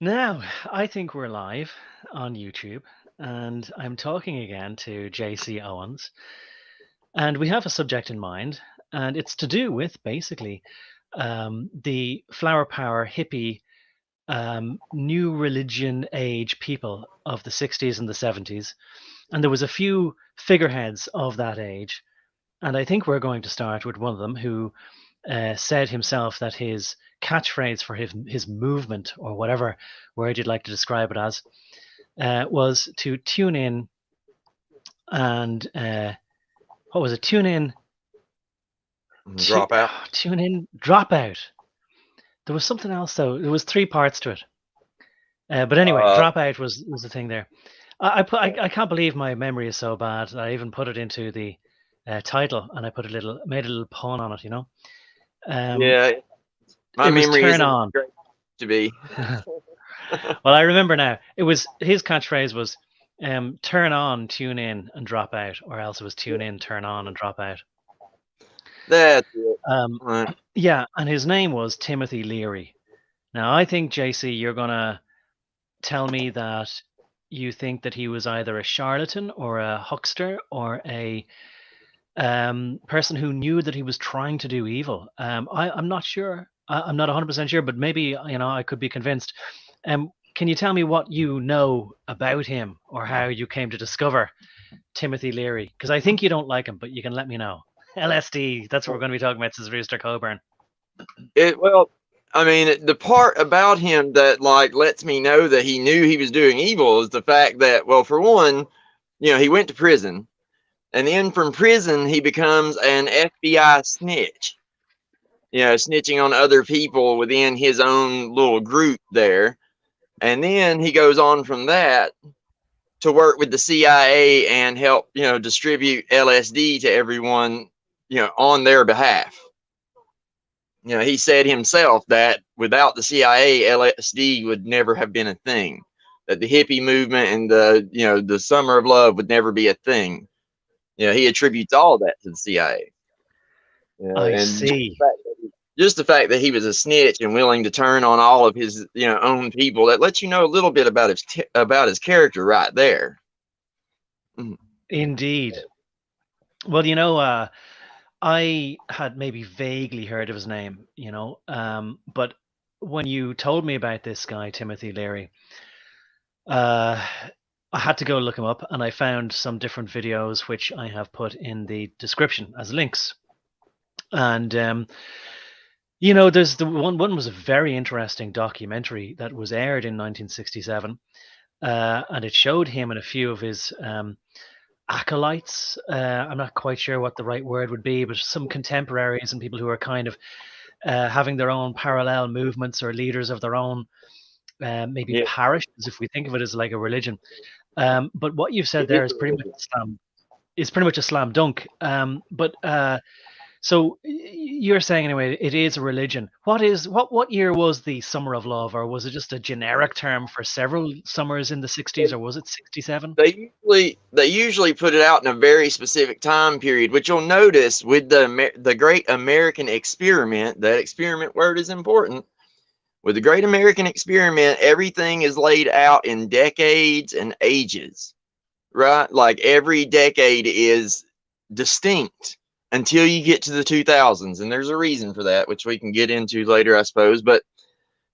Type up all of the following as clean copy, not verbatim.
Now, I think we're live on YouTube, and I'm talking again to JC Owens, and we have a subject in mind, and it's to do with basically the flower power hippie new religion age people of the 60s and the 70s. And there was a few figureheads of that age, and I think we're going to start with one of them who said himself that his catchphrase for his movement, or whatever word you'd like to describe it as, was to tune in and what was it? Tune in, Drop out. tune in, drop out. There was something else though. There was three parts to it. But anyway, drop out was the thing there. I can't believe my memory is so bad that I even put it into the title, and I made a little pun on it. Yeah, my It was memory turn isn't on. great to be. Well, I remember now. It was his catchphrase was turn on, tune in, and drop out, or else it was tune in, turn on, and drop out. That's it. Um, yeah, and his name was Timothy Leary. Now, I think, JC, you're gonna tell me that you think that he was either a charlatan or a huckster or a person who knew that he was trying to do evil. I'm not sure. I'm not 100% sure, but maybe I could be convinced. Can you tell me what you know about him, or how you came to discover Timothy Leary? Because I think you don't like him, but you can let me know. LSD, that's what we're going to be talking about, says Rooster Coburn. Well, I mean, the part about him that lets me know that he knew he was doing evil is the fact that, well, for one, he went to prison, and then from prison he becomes an FBI snitch. Snitching on other people within his own little group there. And then he goes on from that to work with the CIA and help, distribute LSD to everyone, on their behalf. He said himself that without the CIA, LSD would never have been a thing. That the hippie movement and the summer of love would never be a thing. He attributes all that to the CIA. I And see. just the fact that he was a snitch and willing to turn on all of his own people, that lets you know a little bit about his character right there. Indeed. Well, I had maybe vaguely heard of his name, but when you told me about this guy, Timothy Leary, I had to go look him up, and I found some different videos which I have put in the description as links. And there's the one was a very interesting documentary that was aired in 1967, and it showed him and a few of his acolytes. I'm not quite sure what the right word would be, but some contemporaries and people who are kind of having their own parallel movements, or leaders of their own maybe parishes, if we think of it as like a religion. But what you've said there is pretty much a slam dunk. So you're saying anyway, it is a religion. What year was the Summer of Love, or was it just a generic term for several summers in the 60s, or was it 67? They usually put it out in a very specific time period, which you'll notice with the Great American Experiment. That experiment word is important. With the Great American Experiment, everything is laid out in decades and ages, right? Like every decade is distinct until you get to the 2000s, and there's a reason for that, which we can get into later, I suppose. But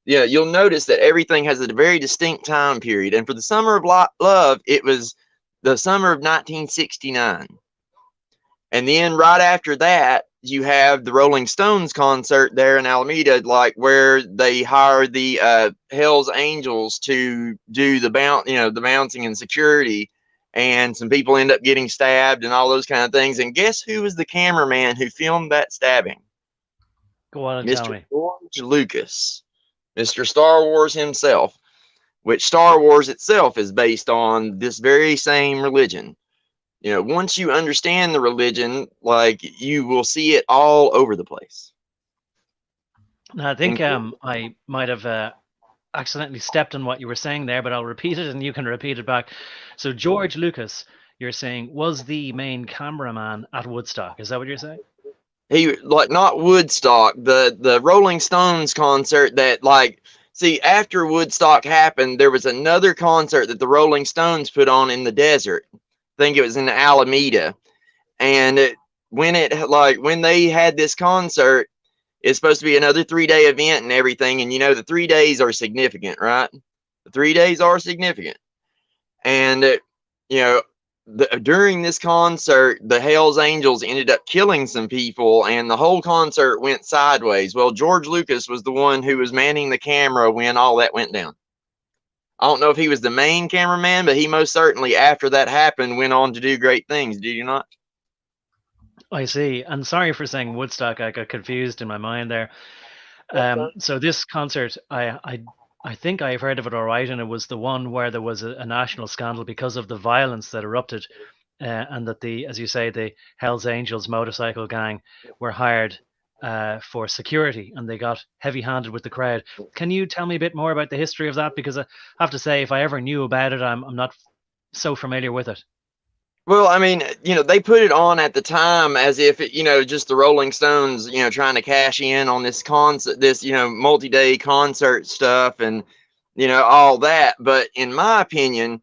yeah, you'll notice that everything has a very distinct time period. And for the Summer of Love, it was the summer of 1969. And then right after that, you have the Rolling Stones concert there in Alameda, where they hire the Hell's Angels to do the bouncing and security. And some people end up getting stabbed and all those kind of things. And guess who was the cameraman who filmed that stabbing? Go on and tell me. Mr. George Lucas, Mr. Star Wars himself, which Star Wars itself is based on this very same religion. Once you understand the religion, you will see it all over the place. Now, I think I might have accidentally stepped on what you were saying there, but I'll repeat it and you can repeat it back. So George Lucas, you're saying, was the main cameraman at Woodstock. Is that what you're saying? He not Woodstock, the Rolling Stones concert that see, after Woodstock happened, there was another concert that the Rolling Stones put on in the desert. I think it was in Alameda. And when they had this concert, it's supposed to be another 3-day event and everything. And the 3 days are significant, right? The 3 days are significant. And during this concert, the Hells Angels ended up killing some people, and the whole concert went sideways. Well, George Lucas was the one who was manning the camera when all that went down. I don't know if he was the main cameraman, but he most certainly, after that happened, went on to do great things. Did you not? I see. And sorry for saying Woodstock. I got confused in my mind there. So this concert, I think I've heard of it all right, and it was the one where there was a national scandal because of the violence that erupted, and that as you say, the Hells Angels motorcycle gang were hired for security, and they got heavy-handed with the crowd. Can you tell me a bit more about the history of that? Because I have to say, if I ever knew about it, I'm not so familiar with it. Well, I mean, they put it on at the time as if just the Rolling Stones, trying to cash in on this concert, this, multi-day concert stuff and, all that. But in my opinion,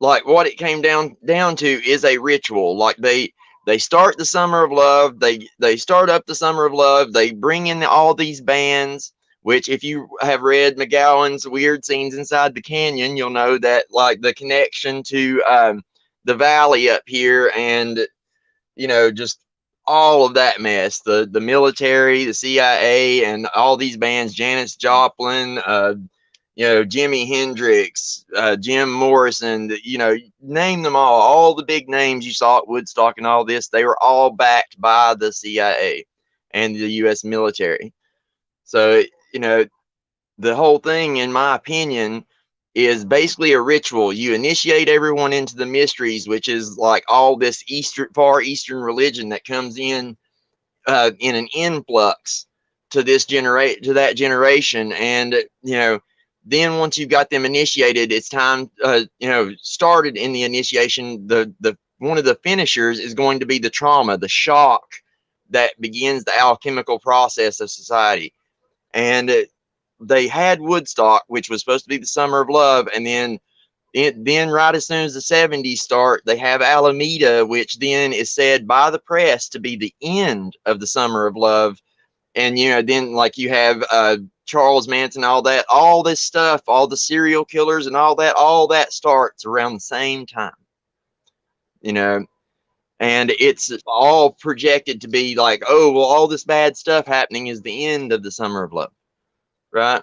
like what it came down to is a ritual. Like they start the Summer of Love. They start up the Summer of Love. They bring in all these bands, which if you have read McGowan's Weird Scenes Inside the Canyon, you'll know that like the connection to, the valley up here, and just all of that mess, the military, the CIA, and all these bands, Janis Joplin, Jimi Hendrix, Jim Morrison, name them all the big names you saw at Woodstock and all this, they were all backed by the CIA and the US military. So the whole thing, in my opinion, is basically a ritual. You initiate everyone into the mysteries, which is like all this far eastern religion that comes in an influx to that generation. And then once you've got them initiated, it's time started in the initiation. The one of the finishers is going to be the trauma, the shock that begins the alchemical process of society. And they had Woodstock, which was supposed to be the Summer of Love, and then right as soon as the 70s start, they have Alameda, which then is said by the press to be the end of the Summer of Love. And then like you have Charles Manson, all this stuff, all the serial killers and all that starts around the same time. And it's all projected to be like, oh well, all this bad stuff happening is the end of the Summer of Love. Right,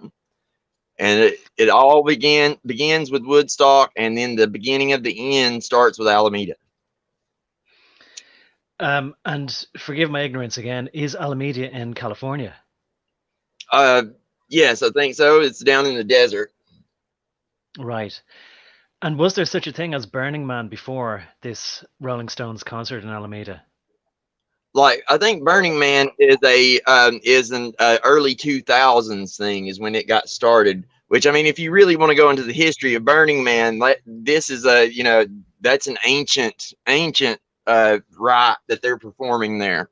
and it all begins with Woodstock, and then the beginning of the end starts with Alameda. And forgive my ignorance again, is Alameda in California? Yes, I think so. It's down in the desert. Right. And was there such a thing as Burning Man before this Rolling Stones concert in Alameda? Like, I think Burning Man is an early 2000s thing, is when it got started. Which, I mean, if you really want to go into the history of Burning Man, this is that's an ancient rite that they're performing there.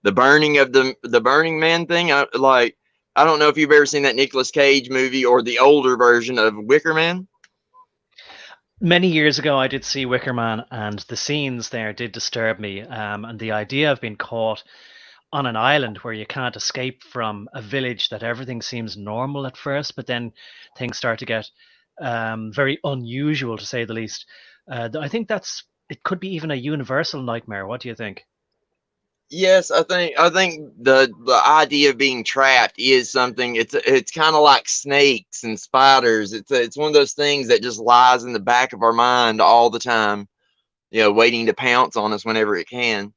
The burning of the Burning Man thing. I don't know if you've ever seen that Nicolas Cage movie or the older version of Wicker Man. Many years ago, I did see Wicker Man, and the scenes there did disturb me. And the idea of being caught on an island where you can't escape from a village that everything seems normal at first, but then things start to get very unusual, to say the least. I think it could be even a universal nightmare. What do you think? Yes, I think the idea of being trapped is something. It's kind of like snakes and spiders. It's one of those things that just lies in the back of our mind all the time, waiting to pounce on us whenever it can.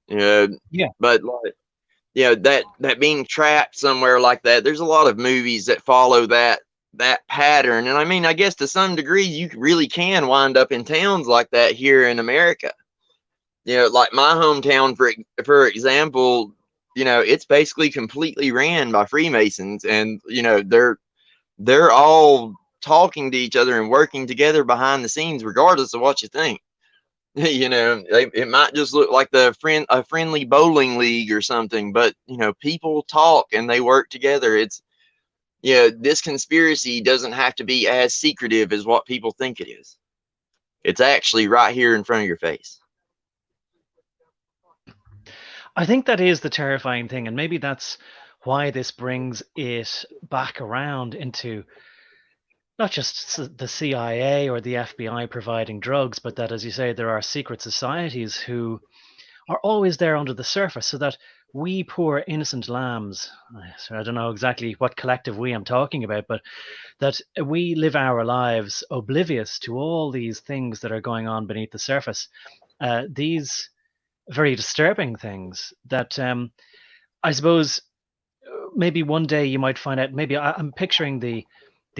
Yeah. But that being trapped somewhere like that, there's a lot of movies that follow that pattern. And I mean, I guess to some degree, you really can wind up in towns like that here in America. Like my hometown, for example, it's basically completely ran by Freemasons, and they're all talking to each other and working together behind the scenes, regardless of what you think. It might just look like a friendly bowling league or something, but people talk and they work together. It's this conspiracy doesn't have to be as secretive as what people think it is. It's actually right here in front of your face. I think that is the terrifying thing, and maybe that's why this brings it back around into not just the CIA or the FBI providing drugs, but that, as you say, there are secret societies who are always there under the surface, so that we poor innocent lambs, so I don't know exactly what collective we I'm talking about, but that we live our lives oblivious to all these things that are going on beneath the surface. These very disturbing things that I suppose maybe one day you might find out. Maybe I'm picturing the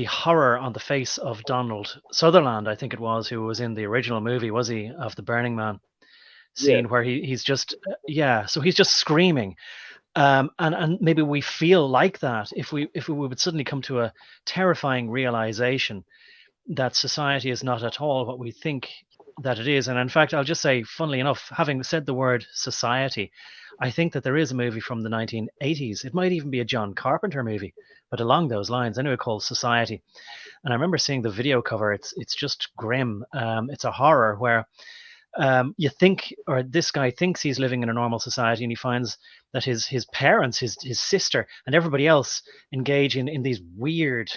horror on the face of Donald Sutherland, I think it was, who was in the original movie, was he, of the Burning Man scene, where he's just so he's just screaming, and maybe we feel like that if we would suddenly come to a terrifying realization that society is not at all what we think that it is. And in fact, I'll just say, funnily enough, having said the word society, I think that there is a movie from the 1980s. It might even be a John Carpenter movie, but along those lines, anyway, called Society. And I remember seeing the video cover. It's just grim. It's a horror where you think, or this guy thinks he's living in a normal society, and he finds that his parents, his sister, and everybody else engage in these weird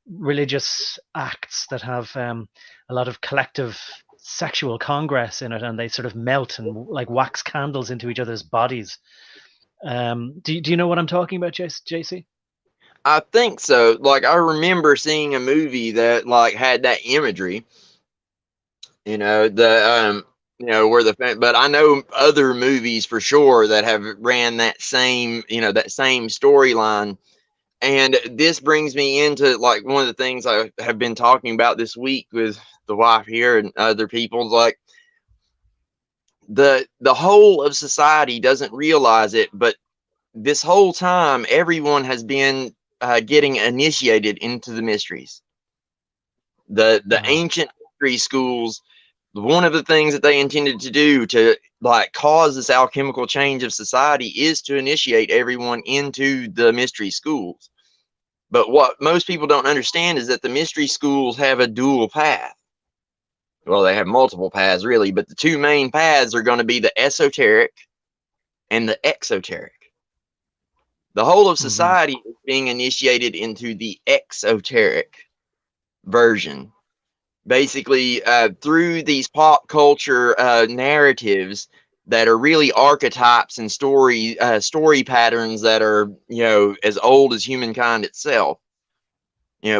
religious acts that have a lot of collective sexual congress in it, and they sort of melt and like wax candles into each other's bodies. Do you know what I'm talking about, JC? I think so. Like, I remember seeing a movie that like had that imagery, where but I know other movies for sure that have ran that same storyline. And this brings me into like one of the things I have been talking about this week with the wife here and other people. Like, the whole of society doesn't realize it, but this whole time everyone has been getting initiated into the mysteries. The ancient mystery schools, one of the things that they intended to do to like cause this alchemical change of society is to initiate everyone into the mystery schools. But what most people don't understand is that the mystery schools have a dual path. Well, they have multiple paths, really, but the two main paths are going to be the esoteric and the exoteric. The whole of society is being initiated into the exoteric version. Basically, through these pop culture narratives that are really archetypes and story patterns that are, as old as humankind itself.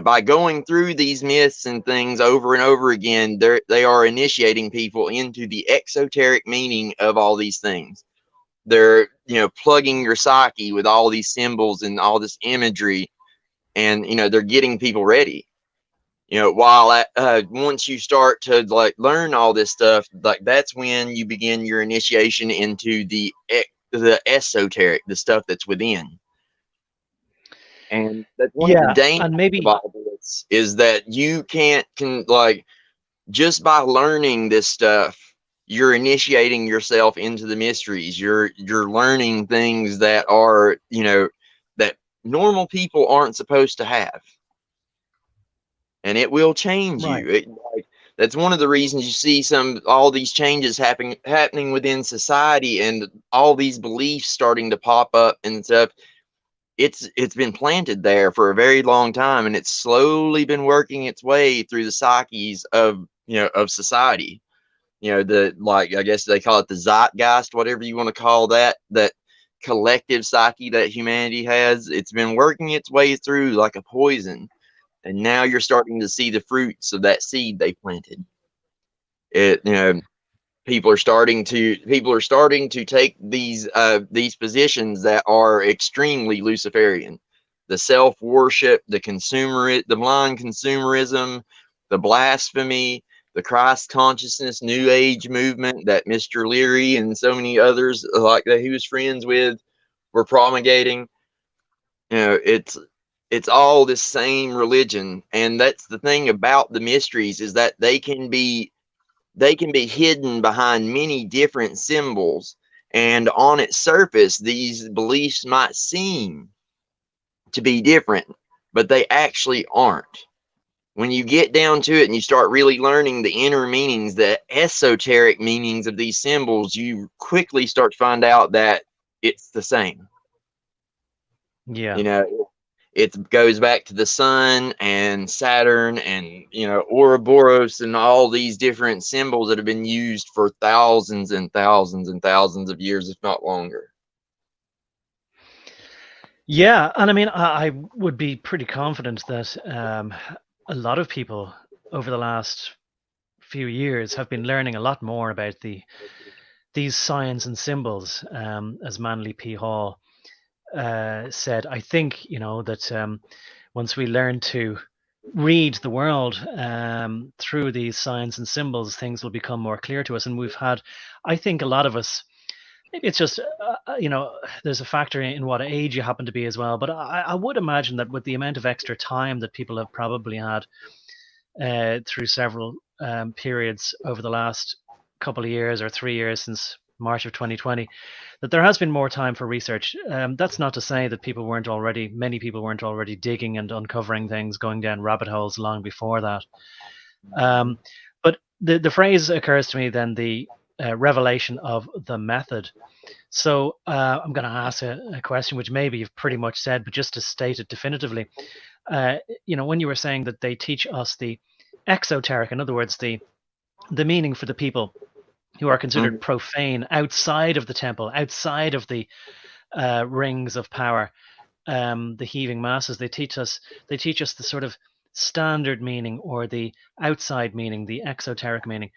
By going through these myths and things over and over again, they are initiating people into the exoteric meaning of all these things. They're, plugging your psyche with all these symbols and all this imagery, and, they're getting people ready. While once you start to like learn all this stuff, like that's when you begin your initiation into the esoteric, the stuff that's within. And that's one of the dangers about this, is that you can just by learning this stuff, you're initiating yourself into the mysteries. You're learning things that are, that normal people aren't supposed to have. And it will change you. That's one of the reasons you see all these changes happening within society, and all these beliefs starting to pop up and stuff. It's been planted there for a very long time, and it's slowly been working its way through the psyches of society. I guess they call it the zeitgeist, whatever you want to call that collective psyche that humanity has. It's been working its way through like a poison. And now you're starting to see the fruits of that seed they planted. People are starting to take these positions that are extremely Luciferian. The self-worship, the blind consumerism, the blasphemy, the Christ consciousness, New Age movement that Mr. Leary and so many others like that he was friends with were promulgating. It's all this same religion. And that's the thing about the mysteries, is that they can be hidden behind many different symbols, and on its surface these beliefs might seem to be different, but they actually aren't. When you get down to it and you start really learning the inner meanings, the esoteric meanings of these symbols, you quickly start to find out that it's the same. Yeah. You know, it goes back to the sun and Saturn and, you know, Ouroboros and all these different symbols that have been used for thousands and thousands and thousands of years, if not longer. Yeah, and I mean, I would be pretty confident that a lot of people over the last few years have been learning a lot more about these signs and symbols, as Manly P. Hall said. I think, you know, that once we learn to read the world through these signs and symbols, things will become more clear to us. And we've had, I think, a lot of us. Maybe it's just, you know, there's a factor in what age you happen to be as well. But I would imagine that with the amount of extra time that people have probably had through several periods over the last couple of years or 3 years since March of 2020, that there has been more time for research. That's not to say that many people weren't already digging and uncovering things, going down rabbit holes long before that. But the phrase occurs to me then, the revelation of the method. So I'm going to ask a question which maybe you've pretty much said, but just to state it definitively. You know, when you were saying that they teach us the exoteric, in other words, the meaning for the people who are considered profane outside of the temple, outside of the rings of power, the heaving masses, they teach us the sort of standard meaning, or the outside meaning, the exoteric meaning.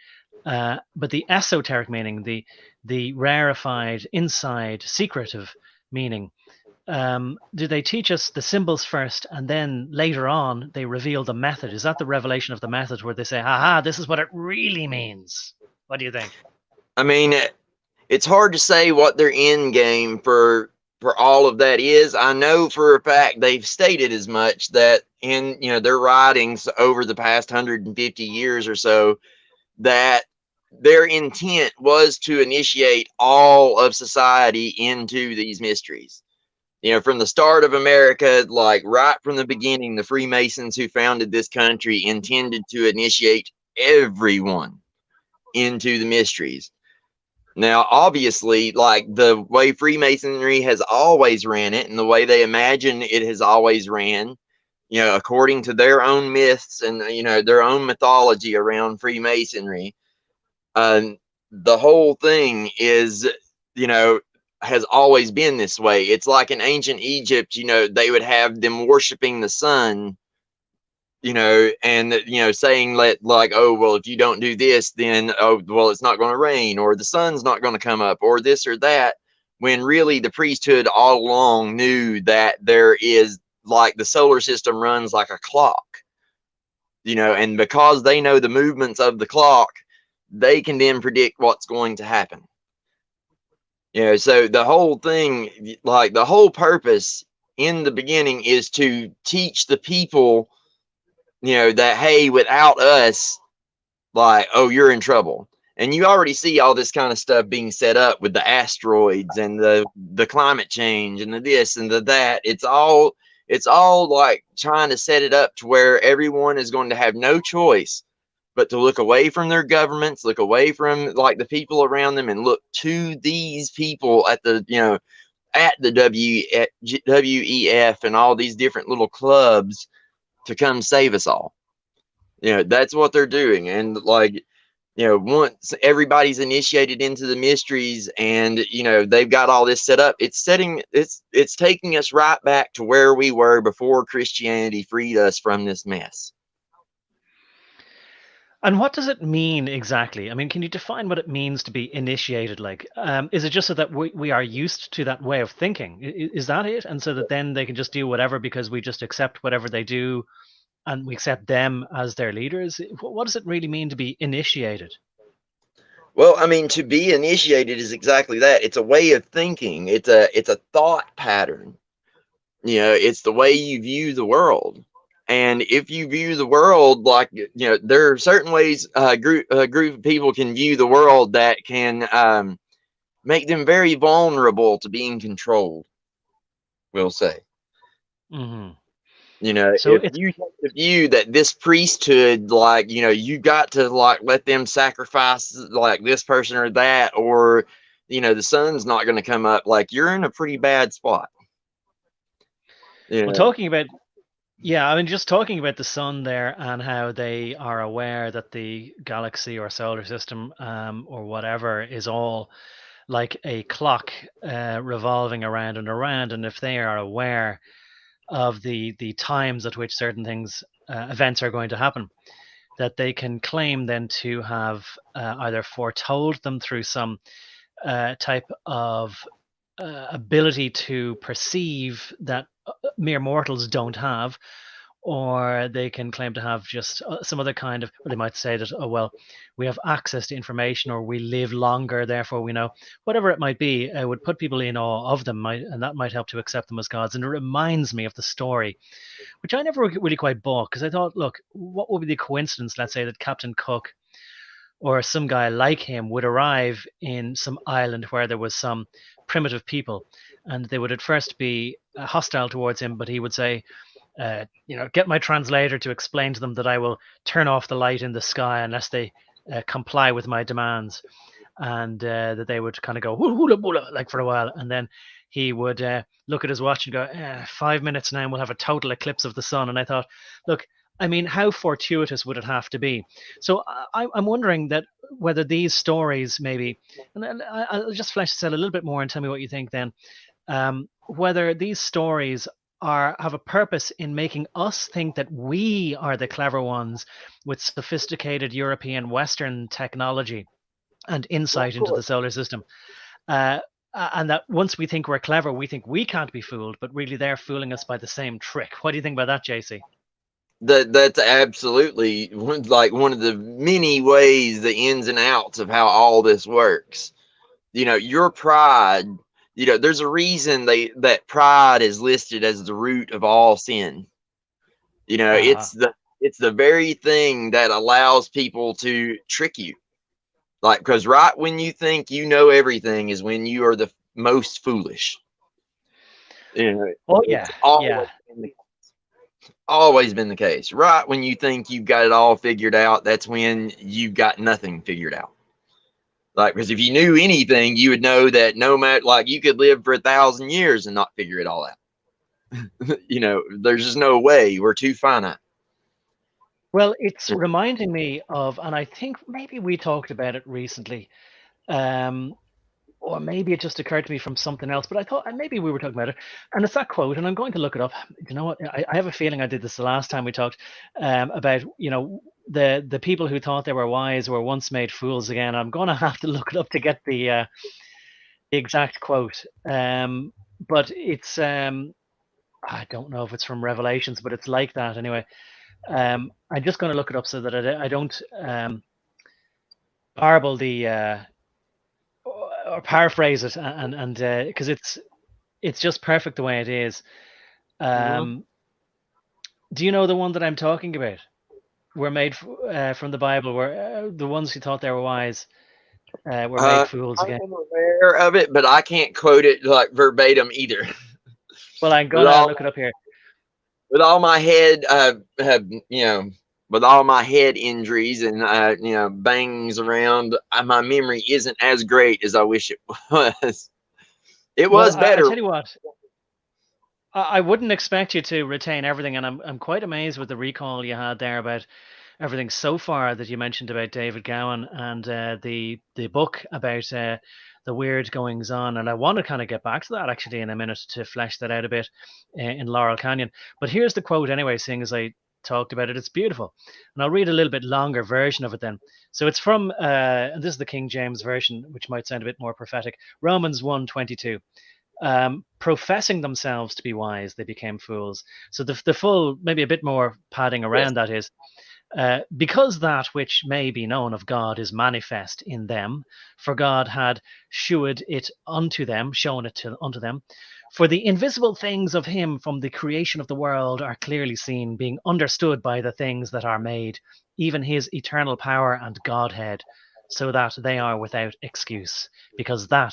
But the esoteric meaning, the rarefied, inside, secretive meaning, do they teach us the symbols first, and then later on they reveal the method? Is that the revelation of the method, where they say, aha, this is what it really means? What do you think? I mean, it's hard to say what their end game for all of that is. I know for a fact they've stated as much, that in, you know, their writings over the past 150 years or so, that their intent was to initiate all of society into these mysteries. You know, from the start of America, like right from the beginning, the Freemasons who founded this country intended to initiate everyone into the mysteries. Now, obviously, like the way Freemasonry has always ran it, and the way they imagine it has always ran, you know, according to their own myths and, you know, their own mythology around Freemasonry, the whole thing is, you know, has always been this way. It's like in ancient Egypt, you know, they would have them worshiping the sun, you know, and, you know, saying that, like, oh, well, if you don't do this, then, oh, well, it's not going to rain, or the sun's not going to come up, or this or that, when really the priesthood all along knew that there is, like, the solar system runs like a clock, you know, and because they know the movements of the clock, they can then predict what's going to happen. You know, so the whole thing, like the whole purpose in the beginning, is to teach the people, you know, that, hey, without us, like, oh, you're in trouble. And you already see all this kind of stuff being set up with the asteroids and the climate change and the this and the that. It's all like trying to set it up to where everyone is going to have no choice but to look away from their governments, look away from, like, the people around them, and look to these people at the, you know, at the WEF and all these different little clubs to come save us all. You know, that's what they're doing. And, like, you know, once everybody's initiated into the mysteries and, you know, they've got all this set up, it's taking us right back to where we were before Christianity freed us from this mess. And what does it mean exactly? I mean, can you define what it means to be initiated? Like, is it just so that we are used to that way of thinking? Is that it? And so that then they can just do whatever because we just accept whatever they do, and we accept them as their leaders? What does it really mean to be initiated? Well, I mean, to be initiated is exactly that. It's a way of thinking. It's a thought pattern. You know, it's the way you view the world. And if you view the world like, you know, there are certain ways a group of people can view the world that can make them very vulnerable to being controlled, we'll say. Mm-hmm. So if it's you take the view that this priesthood, like, you got to like let them sacrifice like this person or that, or the sun's not going to come up, like you're in a pretty bad spot. well, talking about yeah, I mean, just talking about the sun there and how they are aware that the galaxy or solar system or whatever is all like a clock revolving around and around, and if they are aware of the times at which certain things events are going to happen, that they can claim then to have either foretold them through some type of ability to perceive that mere mortals don't have, or they can claim to have just some other kind of, or they might say that, oh, well, we have access to information, or we live longer, therefore we know. Whatever it might be, it would put people in awe of them, and that might help to accept them as gods. And it reminds me of the story, which I never really quite bought, because I thought, look, what would be the coincidence, let's say, that Captain Cook or some guy like him would arrive in some island where there was some primitive people, and they would at first be hostile towards him, but he would say, get my translator to explain to them that I will turn off the light in the sky unless they comply with my demands, and that they would kind of go hula hula like for a while, and then he would look at his watch and go, 5 minutes now and we'll have a total eclipse of the sun. And I thought, look, I mean, how fortuitous would it have to be? So I'm wondering that whether these stories maybe, and I'll just flesh this out a little bit more and tell me what you think then, whether these stories have a purpose in making us think that we are the clever ones with sophisticated European Western technology and insight into the solar system. And that once we think we're clever, we think we can't be fooled, but really they're fooling us by the same trick. What do you think about that, JC? That's absolutely like one of the many ways, the ins and outs of how all this works. Your pride, there's a reason that pride is listed as the root of all sin. Uh-huh. It's the very thing that allows people to trick you. Like, because right when you think you know everything is when you are the most foolish. Oh It's yeah, always yeah. always been the case. Right when you think you've got it all figured out, that's when you've got nothing figured out. Like, because if you knew anything, you would know that no matter, like, you could live for 1,000 years and not figure it all out. There's just no way. We're too finite. Well, it's reminding me of, and I think maybe we talked about it recently, um, or maybe it just occurred to me from something else, but I thought maybe we were talking about it. And it's that quote, and I'm going to look it up. You know what? I have a feeling I did this the last time we talked about, the people who thought they were wise were once made fools again. I'm going to have to look it up to get the exact quote. But it's, I don't know if it's from Revelations, but it's like that anyway. I'm just going to look it up so that I don't garble the or paraphrase it, and because it's just perfect the way it is. Do you know the one that I'm talking about? Were made from the Bible, where the ones who thought they were wise were made fools I again. am aware of it, but I can't quote it like verbatim either. Well, I'm with gonna look it up here. with all my head, with all my head injuries and bangs around, my memory isn't as great as I wish it was. It Well, was I better. tell you what, I wouldn't expect you to retain everything, and I'm quite amazed with the recall you had there about everything so far that you mentioned about David Gowan and the book about the weird goings on. And I want to kind of get back to that actually in a minute to flesh that out a bit in Laurel Canyon. But here's the quote anyway, seeing as I talked about it. It's beautiful. And I'll read a little bit longer version of it then. So it's from, and this is the King James Version, which might sound a bit more prophetic, Romans 1:22. Professing themselves to be wise, they became fools. So the full, maybe a bit more padding around that is, because that which may be known of God is manifest in them, for God had shewed it unto them, shown it unto them. For the invisible things of him from the creation of the world are clearly seen, being understood by the things that are made, even his eternal power and Godhead, so that they are without excuse. Because that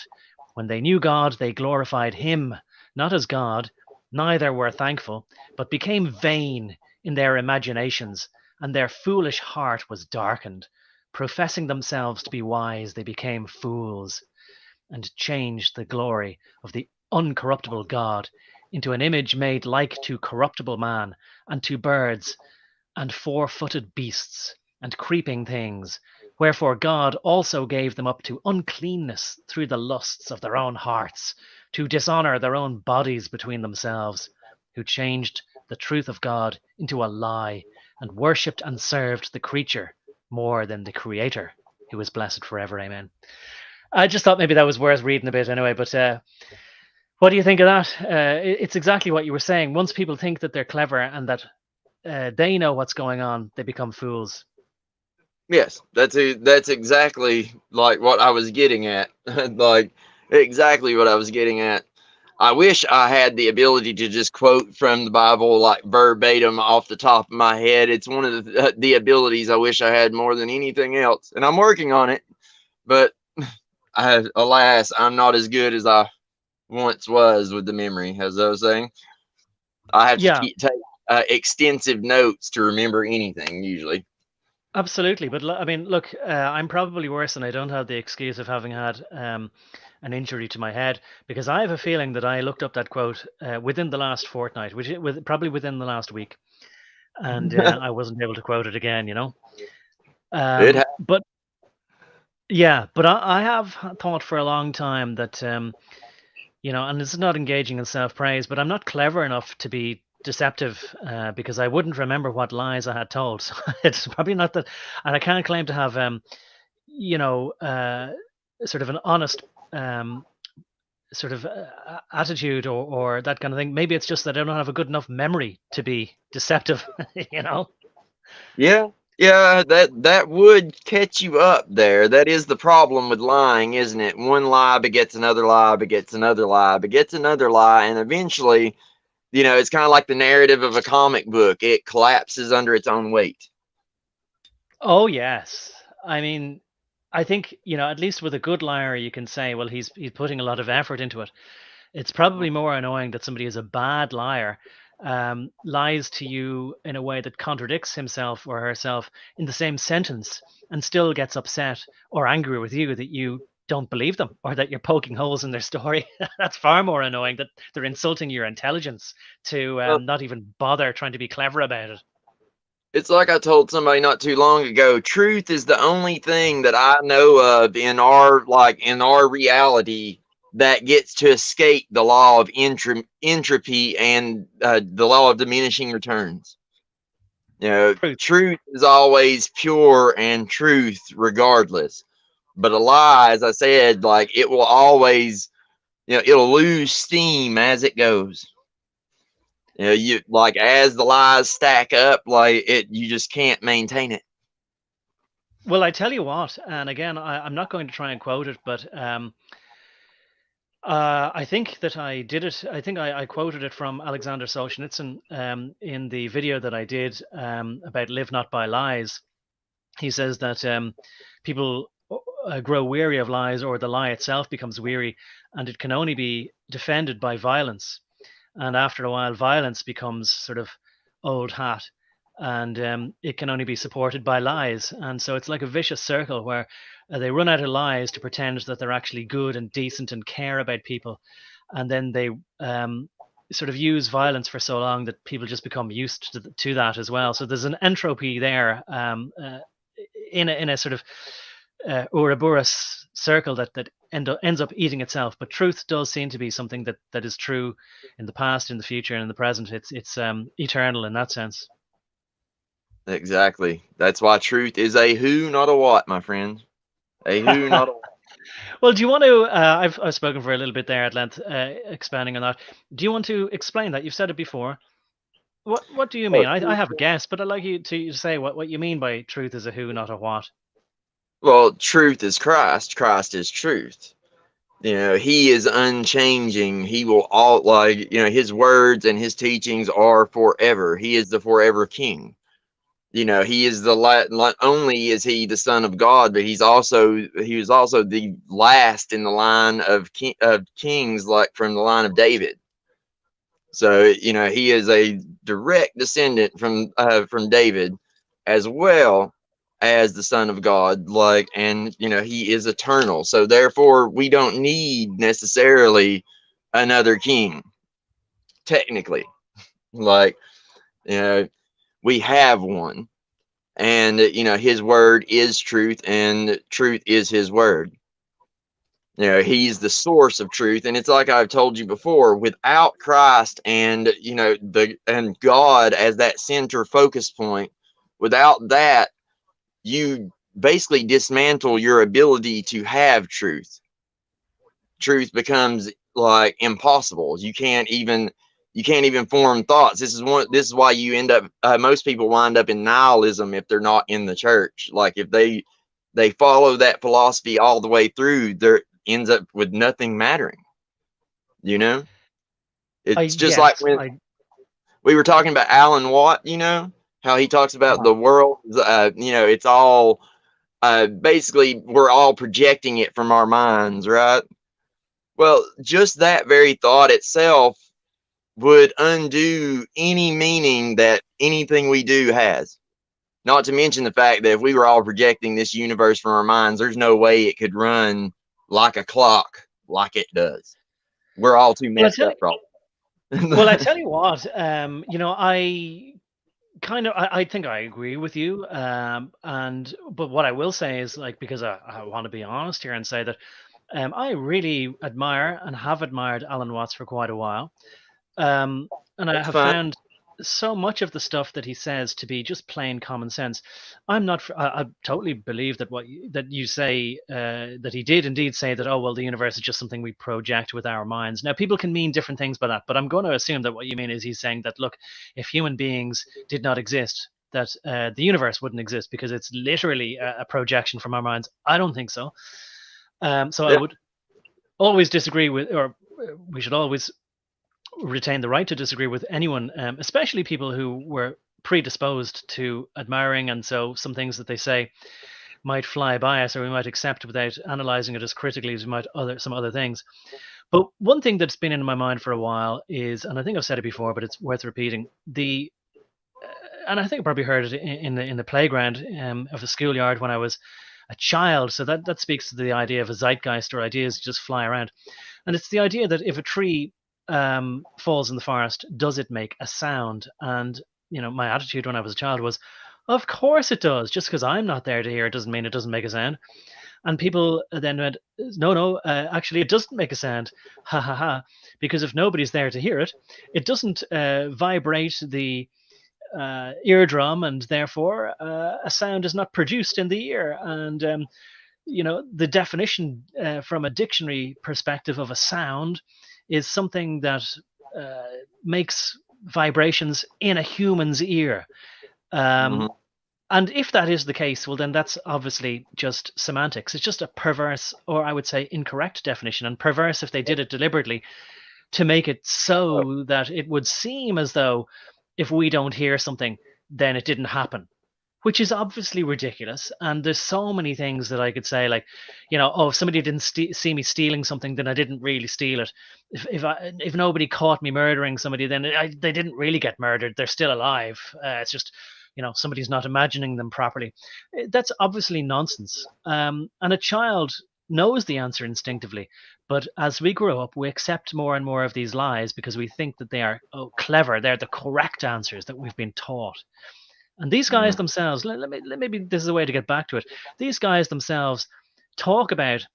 when they knew God, they glorified him, not as God, Neither were thankful, but became vain in their imaginations, and their foolish heart was darkened. Professing themselves to be wise, they became fools, and changed the glory of the uncorruptible God into an image made like to corruptible man, and to birds, and four-footed beasts, and creeping things. Wherefore God also gave them up to uncleanness through the lusts of their own hearts, to dishonour their own bodies between themselves, who changed the truth of God into a lie, and worshipped and served the creature more than the Creator, who is blessed forever. Amen. I just thought maybe that was worth reading a bit anyway, but what do you think of that? It's exactly what you were saying. Once people think that they're clever and that they know what's going on, they become fools. Yes, that's exactly like what I was getting at. Like exactly what I was getting at. I wish I had the ability to just quote from the Bible like verbatim off the top of my head. It's one of the abilities I wish I had more than anything else, and I'm working on it. But alas, I'm not as good as I once was with the memory, as I was saying. I have to Yeah, take extensive notes to remember anything usually. absolutely. But I mean, look, I'm probably worse, and I don't have the excuse of having had an injury to my head, because I have a feeling that I looked up that quote within the last fortnight, probably within the last week, and I wasn't able to quote it again. It But yeah, but I have thought for a long time that and this is not engaging in self-praise, but I'm not clever enough to be deceptive because I wouldn't remember what lies I had told. So it's probably not that, and I can't claim to have, you know, uh, sort of an honest sort of attitude or that kind of thing. Maybe it's just that I don't have a good enough memory to be deceptive. you know. Yeah, yeah, that would catch you up there. That is the problem with lying, isn't it? One lie begets another lie, begets another lie, begets another lie, and eventually, it's kind of like the narrative of a comic book. It collapses under its own weight. Oh yes, I mean. I think, at least with a good liar, you can say, well, he's putting a lot of effort into it. It's probably more annoying that somebody is a bad liar, lies to you in a way that contradicts himself or herself in the same sentence and still gets upset or angry with you that you don't believe them or that you're poking holes in their story. That's far more annoying, that they're insulting your intelligence to Well, not even bother trying to be clever about it. it's like I told somebody not too long ago, truth is the only thing that I know of in our reality that gets to escape the law of entropy and the law of diminishing returns. Truth. Truth is always pure and truth regardless. But a lie, as I said, like it will always, it'll lose steam as it goes. You like as the lies stack up, like you just can't maintain it. Well, I tell you what, and again, I'm not going to try and quote it, but I think that I did it. I think I quoted it from Alexander Solzhenitsyn in the video that I did about "Live Not by Lies." He says that people grow weary of lies, or the lie itself becomes weary, and it can only be defended by violence. And after a while, violence becomes sort of old hat, and it can only be supported by lies. And so it's like a vicious circle where they run out of lies to pretend that they're actually good and decent and care about people, and then they sort of use violence for so long that people just become used to that as well. So there's an entropy there in a sort of Ouroboros circle that ends up eating itself. But truth does seem to be something that is true in the past, in the future, and in the present. It's eternal in that sense. Exactly. That's why truth is a who, not a what, my friend. A who, not a what. Well, do you want to? I've spoken for a little bit there at length, expanding on that. Do you want to explain that? You've said it before. What do you mean? I have a guess, but I'd like you to say what you mean by truth is a who, not a what. Well, truth is Christ. Christ is truth. He is unchanging. He will all his words and his teachings are forever. He is the forever king. He is not only is he the son of God, but he was also the last in the line of kings, like from the line of David. So, he is a direct descendant from David, as well as the Son of God. Like, and he is eternal. So therefore, we don't need necessarily another king. Technically, like, you know, we have one, and his word is truth, and truth is his word. He's the source of truth. And it's like I've told you before, without Christ and and God as that center focus point, without that, you basically dismantle your ability to have truth. Truth becomes like impossible. You can't even form thoughts. This is why you end up most people wind up in nihilism if they're not in the church. Like, if they follow that philosophy all the way through, there ends up with nothing mattering. It's just like Yes, when we were talking about Alan Watt, how he talks about the world, it's all basically we're all projecting it from our minds, right? Well, just that very thought itself would undo any meaning that anything we do has. Not to mention the fact that if we were all projecting this universe from our minds, there's no way it could run like a clock like it does. We're all too well, I messed tell up, you, well, I probably. tell you what, I kind of, I think I agree with you. But what I will say is, like, because I want to be honest here and say that I really admire and have admired Alan Watts for quite a while. And I That's have fine. found so much of the stuff that he says to be just plain common sense. I'm not. I totally believe that that you say, that he did indeed say that. Oh well, the universe is just something we project with our minds. Now, people can mean different things by that, but I'm going to assume that what you mean is he's saying that, look, if human beings did not exist, that the universe wouldn't exist because it's literally a projection from our minds. I don't think so. So I Yeah. would always disagree with, or we should always retain the right to disagree with anyone, especially people who were predisposed to admiring, and so some things that they say might fly by us, or we might accept without analyzing it as critically as we might some other things. But one thing that's been in my mind for a while is, and I think I've said it before, but it's worth repeating, and I think I probably heard it in the playground of the schoolyard when I was a child. So that speaks to the idea of a zeitgeist, or ideas just fly around. And it's the idea that if a tree falls in the forest, does it make a sound? And my attitude when I was a child was, of course it does. Just because I'm not there to hear it doesn't mean it doesn't make a sound. And people then went, no, no, actually it doesn't make a sound, ha ha ha, because if nobody's there to hear it, it doesn't vibrate the eardrum, and therefore a sound is not produced in the ear. And the definition from a dictionary perspective of a sound is something that uh, makes vibrations in a human's ear. Um, Mhm. and if that is the case, well, then that's obviously just semantics. It's just a perverse, or I would say incorrect definition, and perverse if they did it deliberately to make it so that it would seem as though if we don't hear something, then it didn't happen, which is obviously ridiculous. And there's so many things that I could say, like, oh, if somebody didn't see me stealing something, then I didn't really steal it. If nobody caught me murdering somebody, then they didn't really get murdered. They're still alive. It's just, somebody's not imagining them properly. That's obviously nonsense. And a child knows the answer instinctively, but as we grow up, we accept more and more of these lies because we think that they are clever. They're the correct answers that we've been taught. And these guys Mhm. themselves, maybe this is a way to get back to it. These guys themselves talk about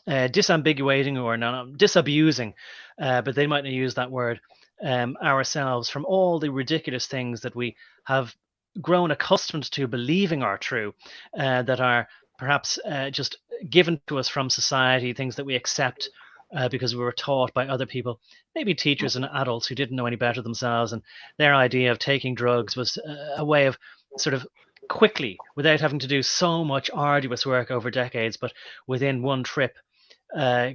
disambiguating, or no, disabusing, but they might not use that word, ourselves from all the ridiculous things that we have grown accustomed to believing are true, that are perhaps just given to us from society, things that we accept because we were taught by other people, maybe teachers and adults who didn't know any better themselves. And their idea of taking drugs was a way of sort of quickly, without having to do so much arduous work over decades, but within one trip,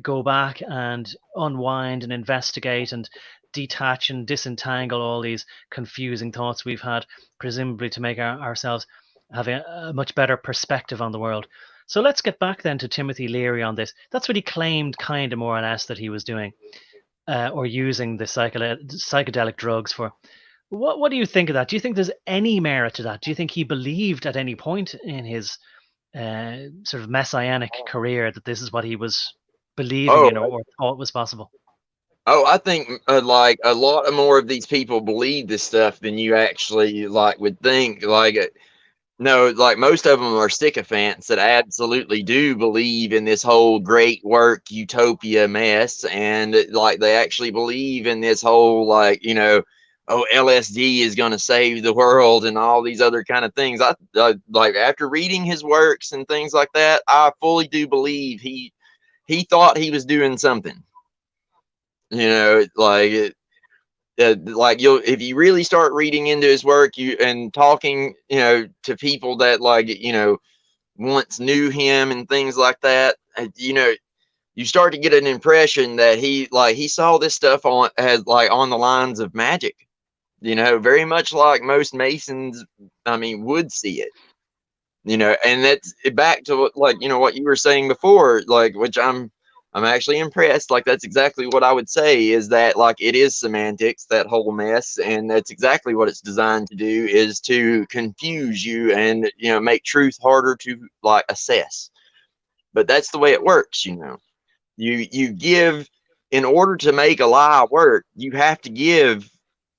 go back and unwind and investigate and detach and disentangle all these confusing thoughts we've had, presumably to make ourselves have a much better perspective on the world. So let's get back then to Timothy Leary on this. That's what he claimed, kind of more or less, that he was doing. or using the psychedelic drugs for. What do you think of that? Do you think there's any merit to that? Do you think he believed at any point in his sort of messianic career that this is what he was believing Oh, in, or thought was possible? oh, I think like a lot of more of these people believe this stuff than you actually like would think. Like no, like most of them are sycophants that absolutely do believe in this whole great work utopia mess, and like they actually believe in this whole like oh, LSD is going to save the world and all these other kind of things. I like after reading his works and things like that, I fully do believe he thought he was doing something. Like like you'll if you really start reading into his work you and talking to people that like once knew him and things like that, you start to get an impression that he saw this stuff on the lines of magic, very much like most Masons, I mean, would see it, and that's back to like what you were saying before, like which I'm actually impressed. Like that's exactly what I would say, is that like it is semantics, that whole mess, and that's exactly what it's designed to do, is to confuse you and make truth harder to like assess. But that's the way it works. You give, in order to make a lie work, you have to give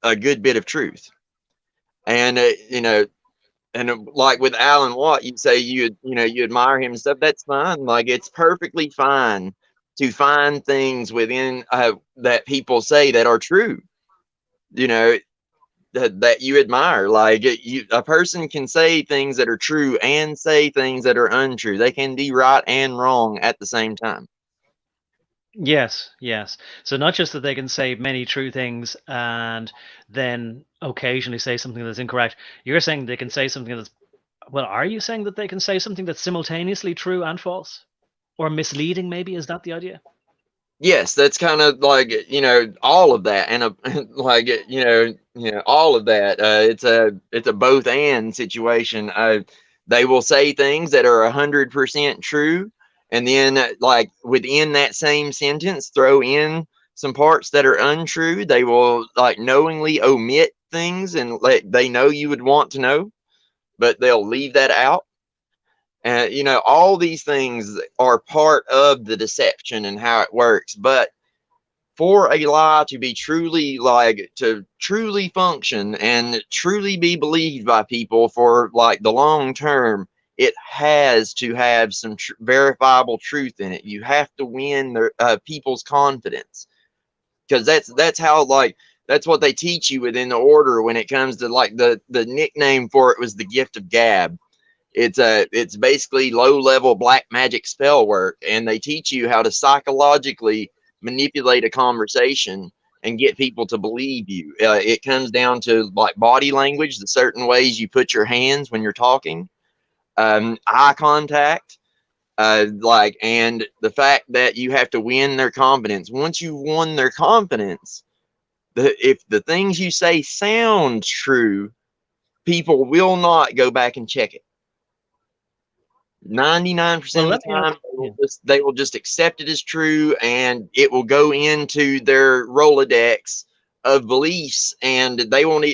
a good bit of truth. And like with Alan Watt, you say you admire him and stuff. That's fine. Like it's perfectly fine to find things within that people say that are true. You know that you admire. Like a person can say things that are true and say things that are untrue. They can be right and wrong at the same time. Yes, yes. So not just that they can say many true things and then occasionally say something that's incorrect. You're saying they can say something that's, well, are you saying that they can say something that's simultaneously true and false? Or misleading, maybe? Is that the idea? Yes, that's kind of like all of that, and like all of that. It's a both and situation. They will say things that are 100% true, and then like within that same sentence, throw in some parts that are untrue. They will like knowingly omit things, and they know you would want to know, but they'll leave that out. And all these things are part of the deception and how it works. But for a lie to be truly like to truly function and truly be believed by people for like the long term, it has to have some verifiable truth in it. You have to win their people's confidence, because that's how like that's what they teach you within the order when it comes to like the nickname for it was the gift of gab. It's basically low level black magic spell work, and they teach you how to psychologically manipulate a conversation and get people to believe you. It comes down to like body language, the certain ways you put your hands when you're talking, eye contact, like, and the fact that you have to win their confidence. Once you've won their confidence, if the things you say sound true, people will not go back and check it. 99% Well, of let the me ask. time, Yeah. they will just accept it as true, and it will go into their Rolodex of beliefs, and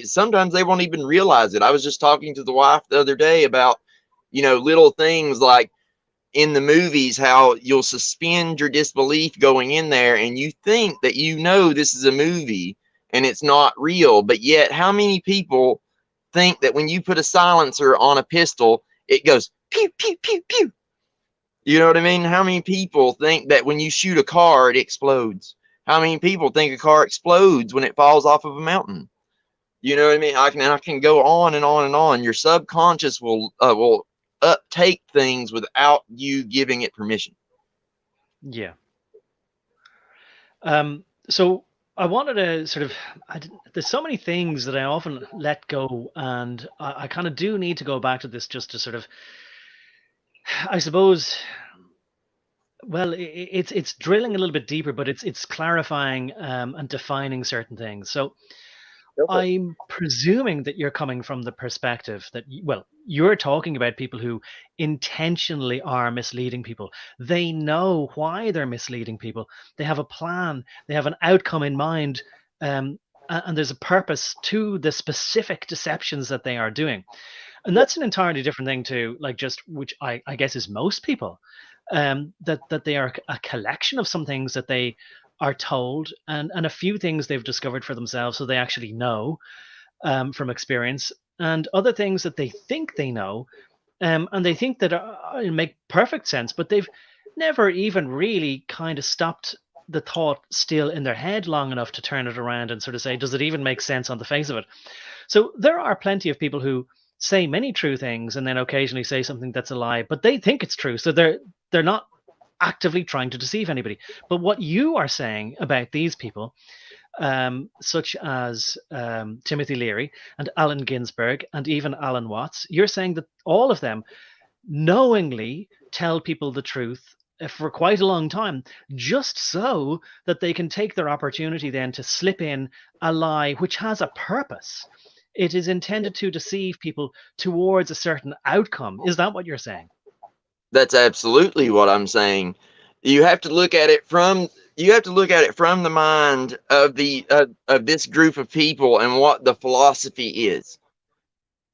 sometimes they won't even realize it. I was just talking to the wife the other day about, little things like in the movies, how you'll suspend your disbelief going in there, and you think that this is a movie and it's not real, but yet how many people think that when you put a silencer on a pistol, it goes pew, pew, pew, pew. You know what I mean? How many people think that when you shoot a car, it explodes? How many people think a car explodes when it falls off of a mountain? You know what I mean? I can go on and on and on. Your subconscious will uptake things without you giving it permission. Yeah. So I wanted to sort of, there's so many things that I often let go, and I kind of do need to go back to this just to sort of, I suppose, well, it's drilling a little bit deeper, but it's clarifying and defining certain things. So Go for it. I'm presuming that you're coming from the perspective that, well, you're talking about people who intentionally are misleading people. They know why they're misleading people. They have a plan, they have an outcome in mind, and there's a purpose to the specific deceptions that they are doing. And that's an entirely different thing to, like, just, which I guess is most people, that they are a collection of some things that they are told, and a few things they've discovered for themselves, so they actually know, from experience, and other things that they think they know, and they think that make perfect sense, but they've never even really kind of stopped the thought still in their head long enough to turn it around and sort of say, does it even make sense on the face of it? So there are plenty of people who say many true things and then occasionally say something that's a lie, but they think it's true, so they're not actively trying to deceive anybody. But what you are saying about these people, such as Timothy Leary and Alan Ginsberg and even Alan Watts, you're saying that all of them knowingly tell people the truth for quite a long time, just so that they can take their opportunity then to slip in a lie which has a purpose. It is intended to deceive people towards a certain outcome. Is that what you're saying? That's absolutely what I'm saying. You have to look at it from the mind of of this group of people and what the philosophy is.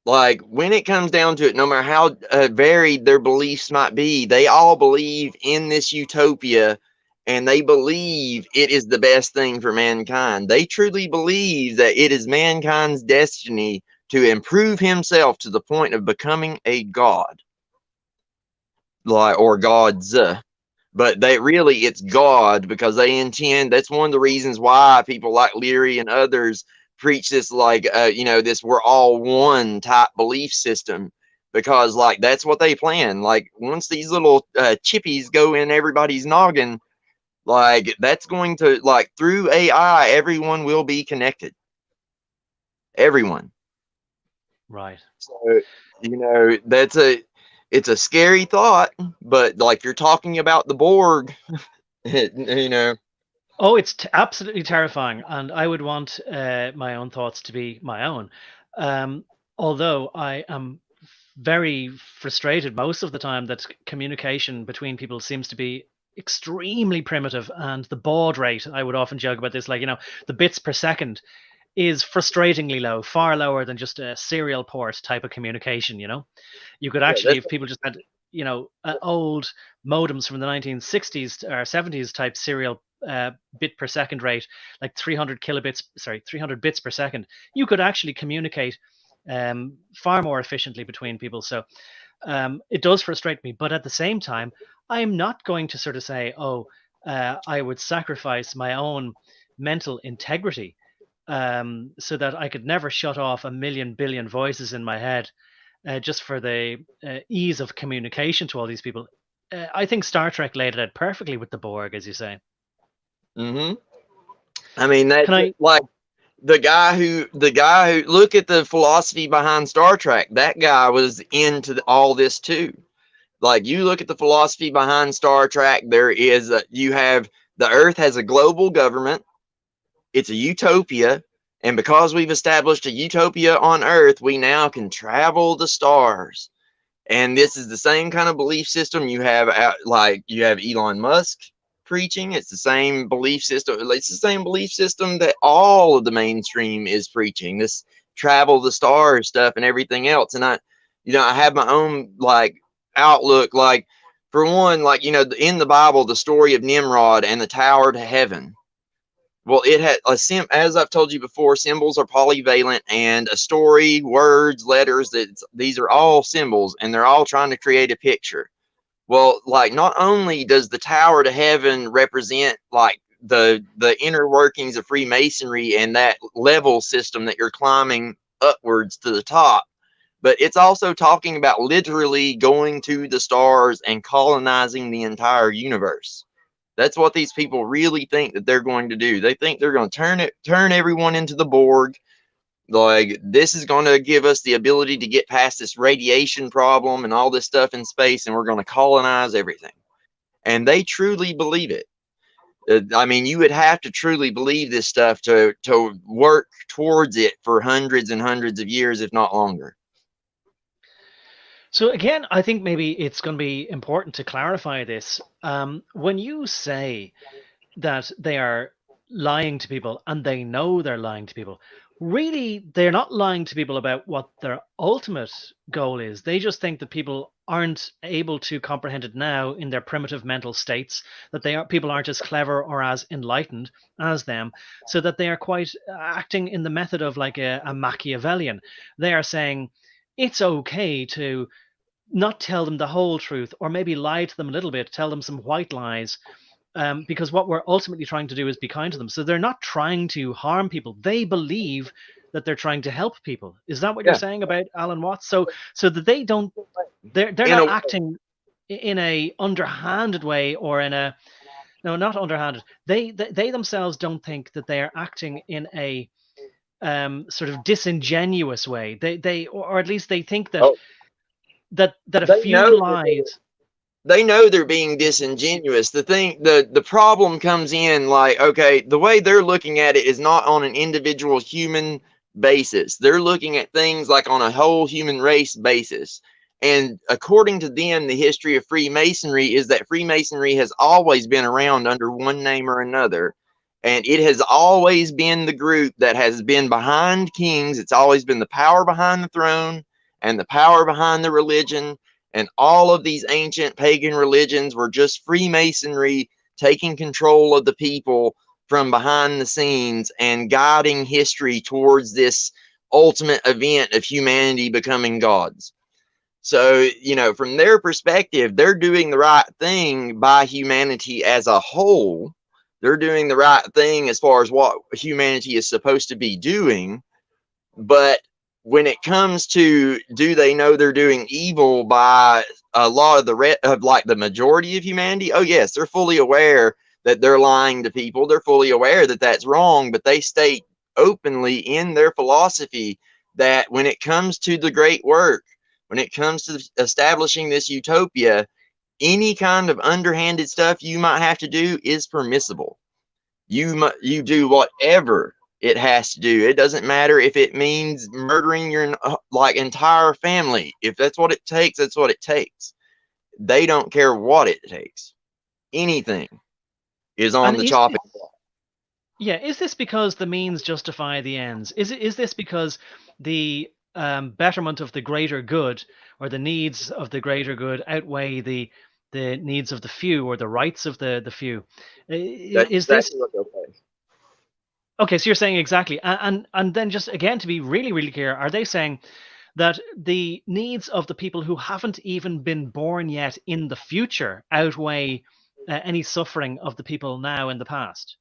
Like, when it comes down to it, no matter how varied their beliefs might be, they all believe in this utopia, and they believe it is the best thing for mankind. They truly believe that it is mankind's destiny to improve himself to the point of becoming a god, like, or gods. But it's God, because they intend. That's one of the reasons why people like Leary and others preach this, like, this we're all one type belief system, because, like, that's what they plan. Like, once these little chippies go in everybody's noggin, like, that's going to, like, through AI, everyone will be connected. Everyone. Right. So, it's a scary thought, but, like, you're talking about the Borg, Oh, it's absolutely terrifying, and I would want my own thoughts to be my own. Although I am very frustrated most of the time that communication between people seems to be extremely primitive, and the baud rate, I would often joke about this, like, the bits per second is frustratingly low, far lower than just a serial port type of communication. You could actually, if people just had, old modems from the 1960s or 70s type serial bit per second rate, like 300 bits per second, you could actually communicate far more efficiently between people. So it does frustrate me, but at the same time, I'm not going to sort of say, I would sacrifice my own mental integrity, so that I could never shut off a million billion voices in my head, just for the ease of communication to all these people. I think Star Trek laid it out perfectly with the Borg, as you say. I mean, that's Can I? like the guy who look at the philosophy behind Star Trek. That guy was into all this too. Like, you look at the philosophy behind Star Trek, you have the Earth has a global government. It's a utopia, and because we've established a utopia on Earth, we now can travel the stars. And this is the same kind of belief system you have you have Elon Musk preaching. It's the same belief system. It's the same belief system that all of the mainstream is preaching. This travel the stars stuff and everything else. And I have my own, like, outlook. Like, for one, like, in the Bible, the story of Nimrod and the tower to heaven. Well, it had as I've told you before, symbols are polyvalent, and a story, words, letters, these are all symbols, and they're all trying to create a picture. Well, like, not only does the tower to heaven represent, like, the inner workings of Freemasonry and that level system that you're climbing upwards to the top, but it's also talking about literally going to the stars and colonizing the entire universe. That's what these people really think that they're going to do. They think they're going to turn everyone into the Borg. Like, this is going to give us the ability to get past this radiation problem and all this stuff in space, and we're going to colonize everything. And they truly believe it. I mean, you would have to truly believe this stuff to work towards it for hundreds and hundreds of years, if not longer. So again, I think maybe it's going to be important to clarify this. When you say that they are lying to people and they know they're lying to people, really, they're not lying to people about what their ultimate goal is. They just think that people aren't able to comprehend it now in their primitive mental states, that people aren't as clever or as enlightened as them, so that they are quite acting in the method of like a Machiavellian. They are saying it's okay to not tell them the whole truth, or maybe lie to them a little bit, tell them some white lies, because what we're ultimately trying to do is be kind to them. So they're not trying to harm people. They believe that they're trying to help people. Is that what you're Yeah. saying about Alan Watts? So that they don't, they're In not a, acting in a underhanded way, or in a, no, not underhanded. They themselves don't think that they are acting in a sort of disingenuous way. Or at least they think that oh, that a they few know that lies. they know they're being disingenuous. The problem comes in, like, okay, the way they're looking at it is not on an individual human basis. They're looking at things like on a whole human race basis. And according to them, the history of Freemasonry is that Freemasonry has always been around under one name or another. And it has always been the group that has been behind kings. It's always been the power behind the throne and the power behind the religion, and all of these ancient pagan religions were just Freemasonry taking control of the people from behind the scenes and guiding history towards this ultimate event of humanity becoming gods. So, from their perspective, they're doing the right thing by humanity as a whole. They're doing the right thing as far as what humanity is supposed to be doing. But when it comes to, do they know they're doing evil by a lot of the majority of humanity? Oh yes, they're fully aware that they're lying to people. They're fully aware that that's wrong, but they state openly in their philosophy that when it comes to the great work, when it comes to establishing this utopia, any kind of underhanded stuff you might have to do is permissible. You do whatever it has to do. It doesn't matter if it means murdering your entire family. If that's what it takes, that's what it takes. They don't care what it takes. Anything is on And the chopping block. yeah, is this because the means justify the ends? Is this because the betterment of the greater good, or the needs of the greater good, outweigh the needs of the few, or the rights of the few? That's Is this exactly what they'll say. okay? So you're saying exactly, and then just again to be really really clear, are they saying that the needs of the people who haven't even been born yet in the future outweigh any suffering of the people now in the past?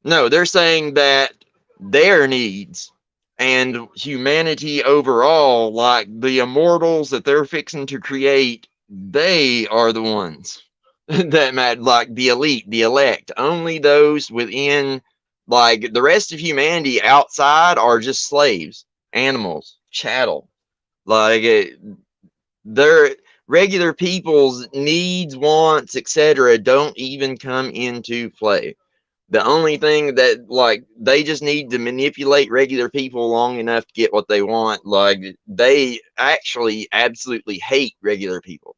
No, they're saying that their needs and humanity overall, like the immortals that they're fixing to create, they are the ones that matter, like the elite, the elect. Only those within, like the rest of humanity outside, are just slaves, animals, chattel. Like their regular people's needs, wants, etc., don't even come into play. The only thing that, like, they just need to manipulate regular people long enough to get what they want. Like, they actually absolutely hate regular people.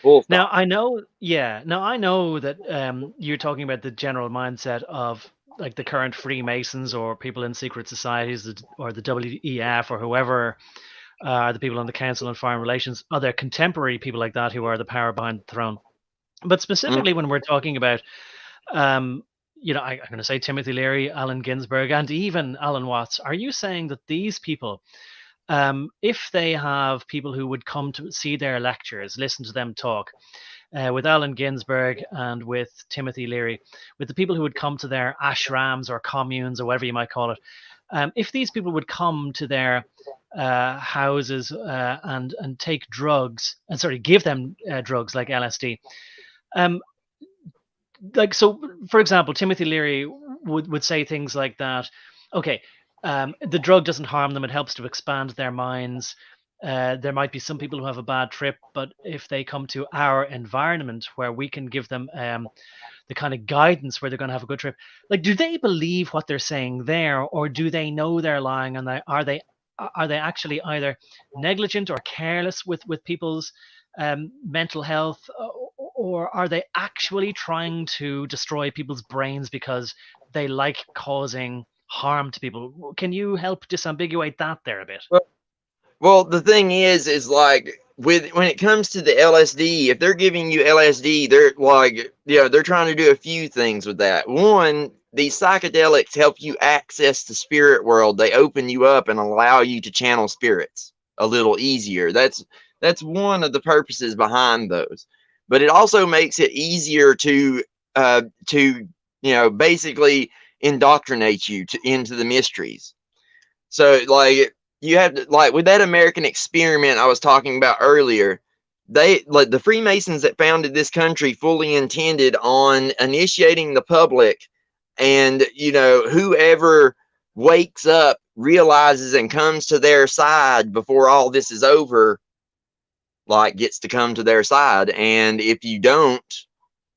Full Now stop. I know, yeah. Now I know that you're talking about the general mindset of like the current Freemasons, or people in secret societies, or the WEF, or whoever are the people on the Council on Foreign Relations, other contemporary people like that who are the power behind the throne. But Mm. specifically, when we're talking about, um, I'm going to say Timothy Leary, Allen Ginsberg, and even Alan Watts, are you saying that these people, if they have people who would come to see their lectures, listen to them talk, with Allen Ginsberg and with Timothy Leary, with the people who would come to their ashrams or communes or whatever you might call it, if these people would come to their houses and take drugs, and sorry, give them drugs like LSD, um, like so, for example, Timothy Leary would say things like that. Okay, the drug doesn't harm them; it helps to expand their minds. There might be some people who have a bad trip, but if they come to our environment where we can give them the kind of guidance where they're going to have a good trip, like, do they believe what they're saying there, or do they know they're lying, and are they actually either negligent or careless with people's mental health, or are they actually trying to destroy people's brains because they like causing harm to people? Can you help disambiguate that there a bit? Well, the thing is like when it comes to the LSD, if they're giving you LSD, they're like, they're trying to do a few things with that. One, these psychedelics help you access the spirit world. They open you up and allow you to channel spirits a little easier. That's one of the purposes behind those. But it also makes it easier to basically indoctrinate you into the mysteries. So like you have to, like with that American experiment I was talking about earlier, they, like the Freemasons that founded this country, fully intended on initiating the public, and whoever wakes up, realizes, and comes to their side before all this is over, like gets to come to their side. And if you don't,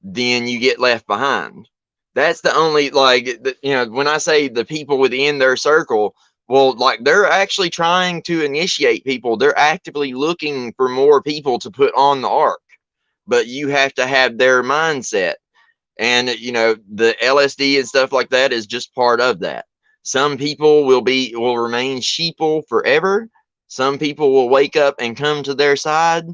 then you get left behind. That's the only, like, when I say the people within their circle, well, like they're actually trying to initiate people. They're actively looking for more people to put on the ark, but you have to have their mindset. And, the LSD and stuff like that is just part of that. Some people will remain sheeple forever. Some people will wake up and come to their side,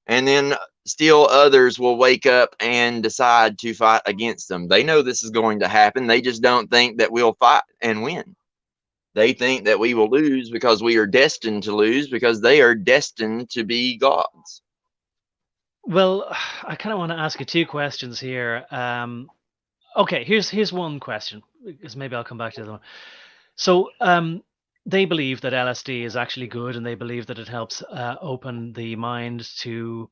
and then still others will wake up and decide to fight against them. They know this is going to happen. They just don't think that we'll fight and win. They think that we will lose because we are destined to lose, because they are destined to be gods. Well, I kind of want to ask you two questions here. Okay, here's one question, because maybe I'll come back to the other one. So, they believe that LSD is actually good, and they believe that it helps open the mind to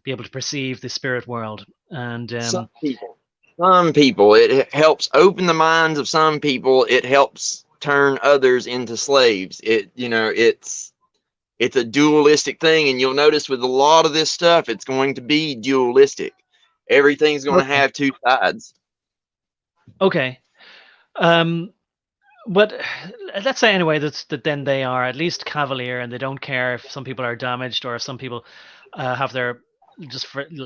be able to perceive the spirit world. And Some people, it helps open the minds of some people. It helps turn others into slaves. It's a dualistic thing, and you'll notice with a lot of this stuff, it's going to be dualistic. Everything's going to okay, have two sides. okay. But let's say anyway that then they are at least cavalier, and they don't care if some people are damaged, or if some people have their,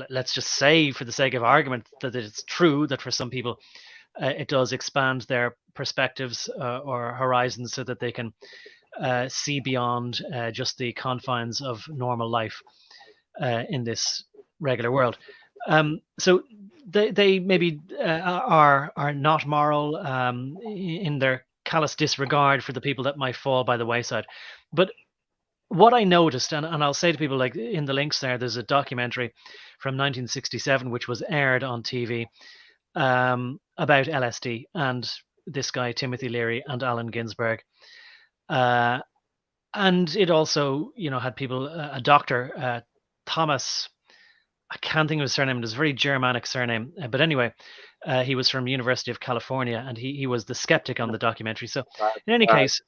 let's just say, for the sake of argument, that it's true that for some people it does expand their perspectives or horizons, so that they can see beyond just the confines of normal life in this regular world. So they maybe are not moral in their callous disregard for the people that might fall by the wayside. But what I noticed, and I'll say to people, like in the links there's a documentary from 1967 which was aired on TV about LSD, and this guy Timothy Leary and Alan Ginsberg. And it also, had people, a doctor, Tomas, I can't think of his surname. It was a very Germanic surname, but anyway, he was from University of California, and he was the skeptic on the documentary. So, in any case,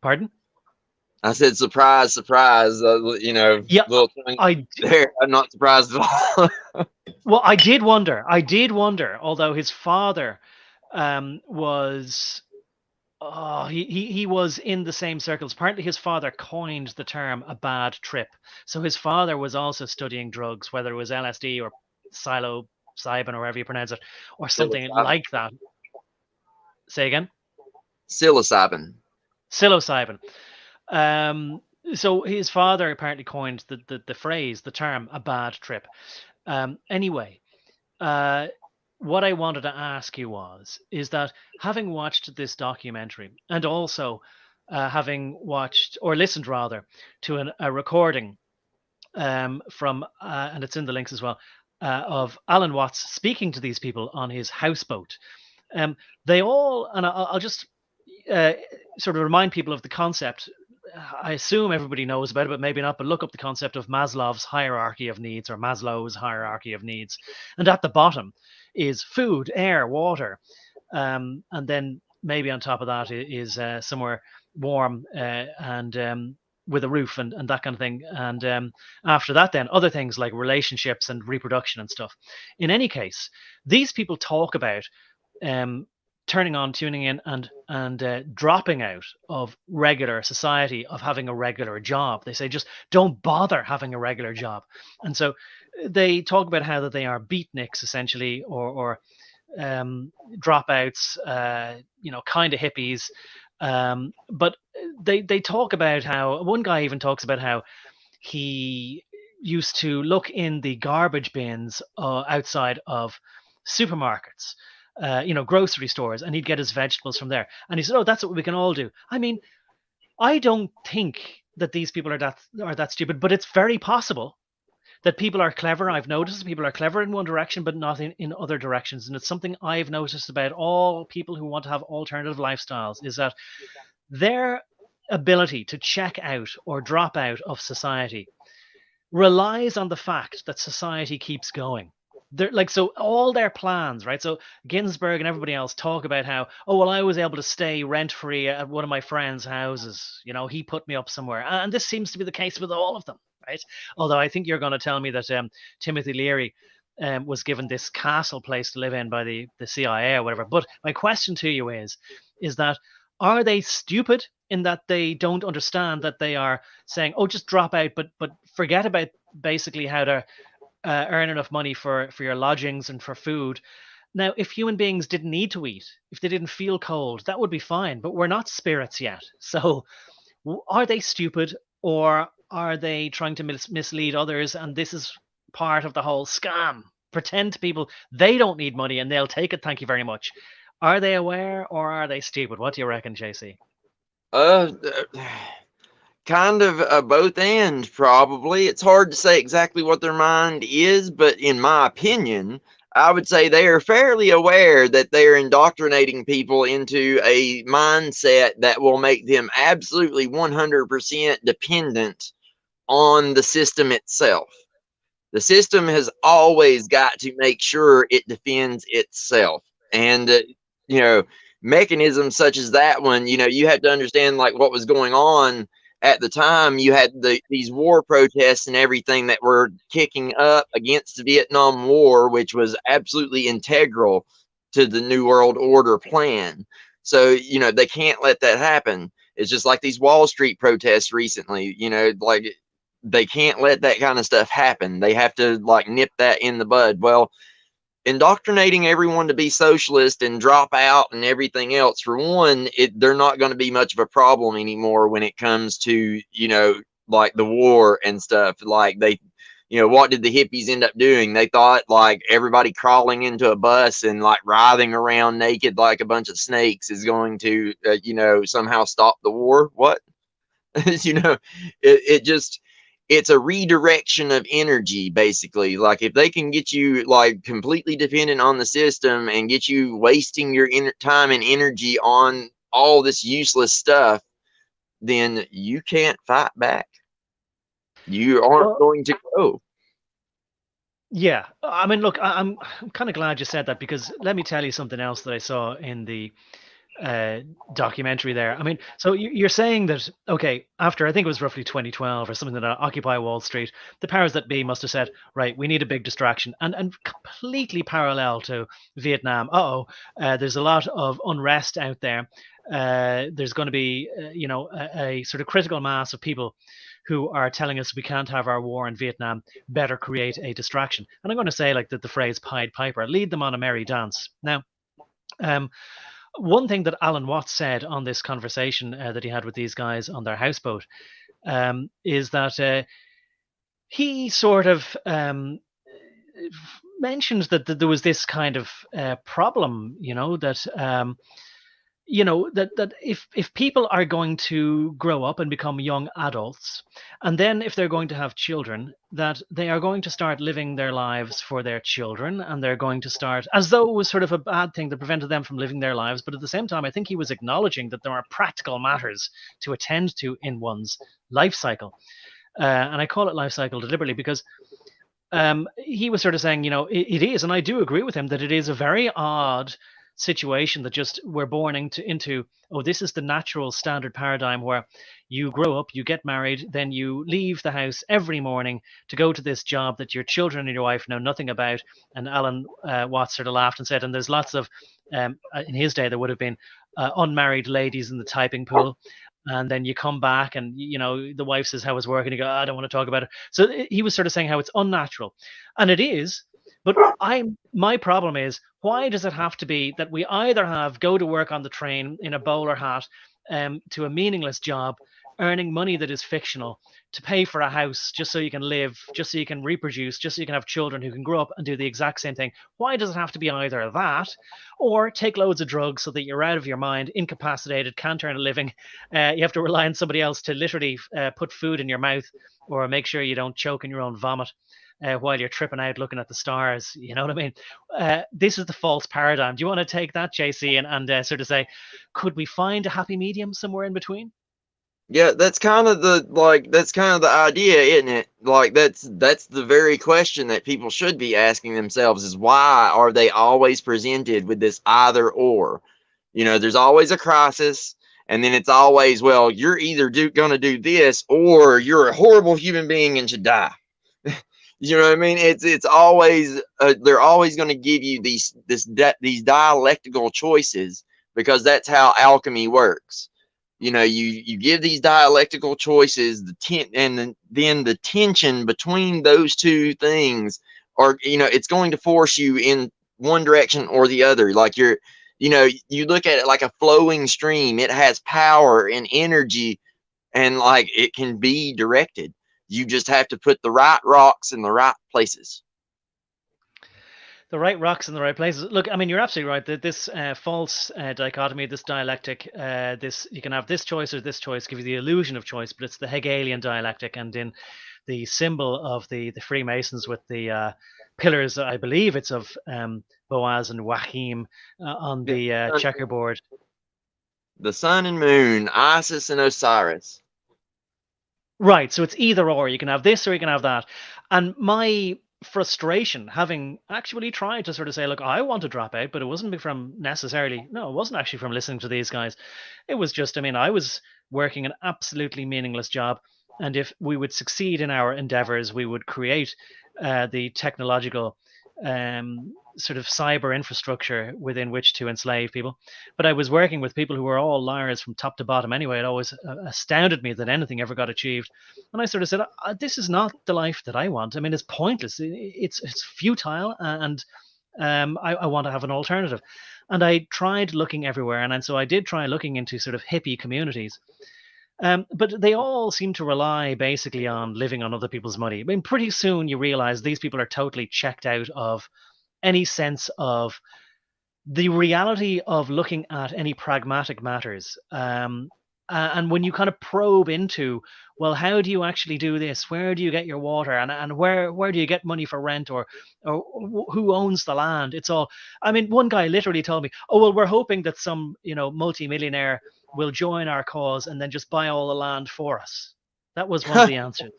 pardon? I said, surprise, surprise. Yeah, Little tongue I there. I'm not surprised at all. well, I did wonder. Although his father was. Oh, he was in the same circles. Apparently, his father coined the term "a bad trip." So his father was also studying drugs, whether it was LSD or psilocybin, or however you pronounce it, or something Psilocybin. like that. Say again. Psilocybin. Psilocybin. So his father apparently coined the phrase, the term "a bad trip." Anyway, what I wanted to ask you is that, having watched this documentary, and also having watched, or listened rather, to a recording from, and it's in the links as well, of Alan Watts speaking to these people on his houseboat. They all, and I'll just sort of remind people of the concept. I assume everybody knows about it, but maybe not. But look up the concept of Maslow's hierarchy of needs, or Maslow's hierarchy of needs. And at the bottom is food, air, water. And then maybe on top of that is somewhere warm and with a roof and that kind of thing. And after that, then other things like relationships and reproduction and stuff. In any case, these people talk about turning on, tuning in, and dropping out of regular society, of having a regular job. They say just don't bother having a regular job, and so they talk about how that they are beatniks essentially, or dropouts, kind of hippies. But they talk about how one guy even talks about how he used to look in the garbage bins outside of supermarkets, grocery stores, and he'd get his vegetables from there. And he said, "Oh, that's what we can all do." I mean, I don't think that these people are that stupid, but it's very possible that people are clever. I've noticed people are clever in one direction, but not in other directions. And it's something I've noticed about all people who want to have alternative lifestyles, is that their ability to check out or drop out of society relies on the fact that society keeps going. They're like, so all their plans, right? So Ginsberg and everybody else talk about how, oh, well, I was able to stay rent free at one of my friend's houses. He put me up somewhere. And this seems to be the case with all of them, right? Although I think you're going to tell me that Timothy Leary was given this castle place to live in by the CIA or whatever. But my question to you is that, are they stupid in that they don't understand that they are saying, oh, just drop out, but forget about basically how to earn enough money for your lodgings and for food? Now, if human beings didn't need to eat, if they didn't feel cold, that would be fine. But we're not spirits yet. So are they stupid, or are they trying to mislead others? And this is part of the whole scam. Pretend to people they don't need money and they'll take it. Thank you very much. Are they aware, or are they stupid? What do you reckon, JC? Kind of both ends, probably. It's hard to say exactly what their mind is, but in my opinion, I would say they are fairly aware that they are indoctrinating people into a mindset that will make them absolutely 100% dependent on the system itself. The system has always got to make sure it defends itself. And, mechanisms such as that one, you had to understand like what was going on at the time. You had these war protests and everything that were kicking up against the Vietnam War, which was absolutely integral to the New World Order plan. So, they can't let that happen. It's just like these Wall Street protests recently, like they can't let that kind of stuff happen. They have to like nip that in the bud. Well, indoctrinating everyone to be socialist and drop out and everything else, for one, they're not going to be much of a problem anymore when it comes to, like the war and stuff. Like what did the hippies end up doing? They thought like everybody crawling into a bus and like writhing around naked like a bunch of snakes is going to, somehow stop the war. What? It just, it's a redirection of energy, basically. Like if they can get you like completely dependent on the system and get you wasting your time and energy on all this useless stuff, then you can't fight back. You aren't going to grow. Yeah, I mean, look, I'm kind of glad you said that, because let me tell you something else that I saw in the documentary there. I mean, so you're saying that, okay, after I think it was roughly 2012 or something, that Occupy Wall Street, the powers that be must have said, right, we need a big distraction. And completely parallel to Vietnam, there's a lot of unrest out there. There's going to be, a sort of critical mass of people who are telling us we can't have our war in Vietnam, better create a distraction. And I'm going to say, like, the phrase Pied Piper, lead them on a merry dance. Now, one thing that Alan Watts said on this conversation that he had with these guys on their houseboat is that he sort of mentioned that there was this kind of problem, that if people are going to grow up and become young adults, and then if they're going to have children, that they are going to start living their lives for their children, and they're going to start as though it was sort of a bad thing that prevented them from living their lives. But at the same time, I think he was acknowledging that there are practical matters to attend to in one's life cycle. And I call it life cycle deliberately because he was sort of saying, it is, and I do agree with him, that it is a very odd situation that just we're born into, oh, this is the natural standard paradigm where you grow up, you get married, then you leave the house every morning to go to this job that your children and your wife know nothing about. And Alan Watts sort of laughed and said, and there's lots of, in his day, there would have been unmarried ladies in the typing pool. And then you come back and, the wife says, how was work? And you go, I don't want to talk about it. So he was sort of saying how it's unnatural. And it is. But my problem is, why does it have to be that we either go to work on the train in a bowler hat to a meaningless job, earning money that is fictional, to pay for a house just so you can live, just so you can reproduce, just so you can have children who can grow up and do the exact same thing? Why does it have to be either that or take loads of drugs so that you're out of your mind, incapacitated, can't earn a living? You have to rely on somebody else to literally put food in your mouth or make sure you don't choke in your own vomit. While you're tripping out looking at the stars, you know what I mean? This is the false paradigm. Do you want to take that, JC, and sort of say, could we find a happy medium somewhere in between? Yeah, that's kind of the idea, isn't it? Like that's the very question that people should be asking themselves, is why are they always presented with this either or? There's always a crisis, and then it's always, well, you're either going to do this or you're a horrible human being and should die. You know what I mean? It's always they're always going to give you these dialectical choices, because that's how alchemy works. You give these dialectical choices, then the tension between those two things are, it's going to force you in one direction or the other. Like you look at it like a flowing stream. It has power and energy, and like it can be directed. You just have to put the right rocks in the right places. The right rocks in the right places. Look, I mean, you're absolutely right that this false dichotomy, this dialectic, this you can have this choice or this choice, give you the illusion of choice, but it's the Hegelian dialectic. And in the symbol of the Freemasons with the pillars, I believe it's of Boaz and Wahim on the checkerboard. The sun and moon, Isis and Osiris. Right, so it's either or. You can have this or you can have that. And my frustration, having actually tried to sort of say, look, I want to drop out, but it wasn't from necessarily, no, it wasn't actually from listening to these guys. It was just, I mean, I was working an absolutely meaningless job. And if we would succeed in our endeavors, we would create the technological sort of cyber infrastructure within which to enslave people. But I was working with people who were all liars from top to bottom anyway. It always astounded me that anything ever got achieved. And I sort of said, this is not the life that I want. I mean, it's pointless. It's futile, and I want to have an alternative. And I tried looking everywhere. And so I did try looking into sort of hippie communities. But they all seem to rely basically on living on other people's money. I mean, pretty soon you realize these people are totally checked out of any sense of the reality of looking at any pragmatic matters. And when you kind of probe into, well, how do you actually do this? Where do you get your water? And where do you get money for rent, or who owns the land? It's all, I mean, one guy literally told me, oh, well, we're hoping that some, multimillionaire will join our cause and then just buy all the land for us. That was one of the answers.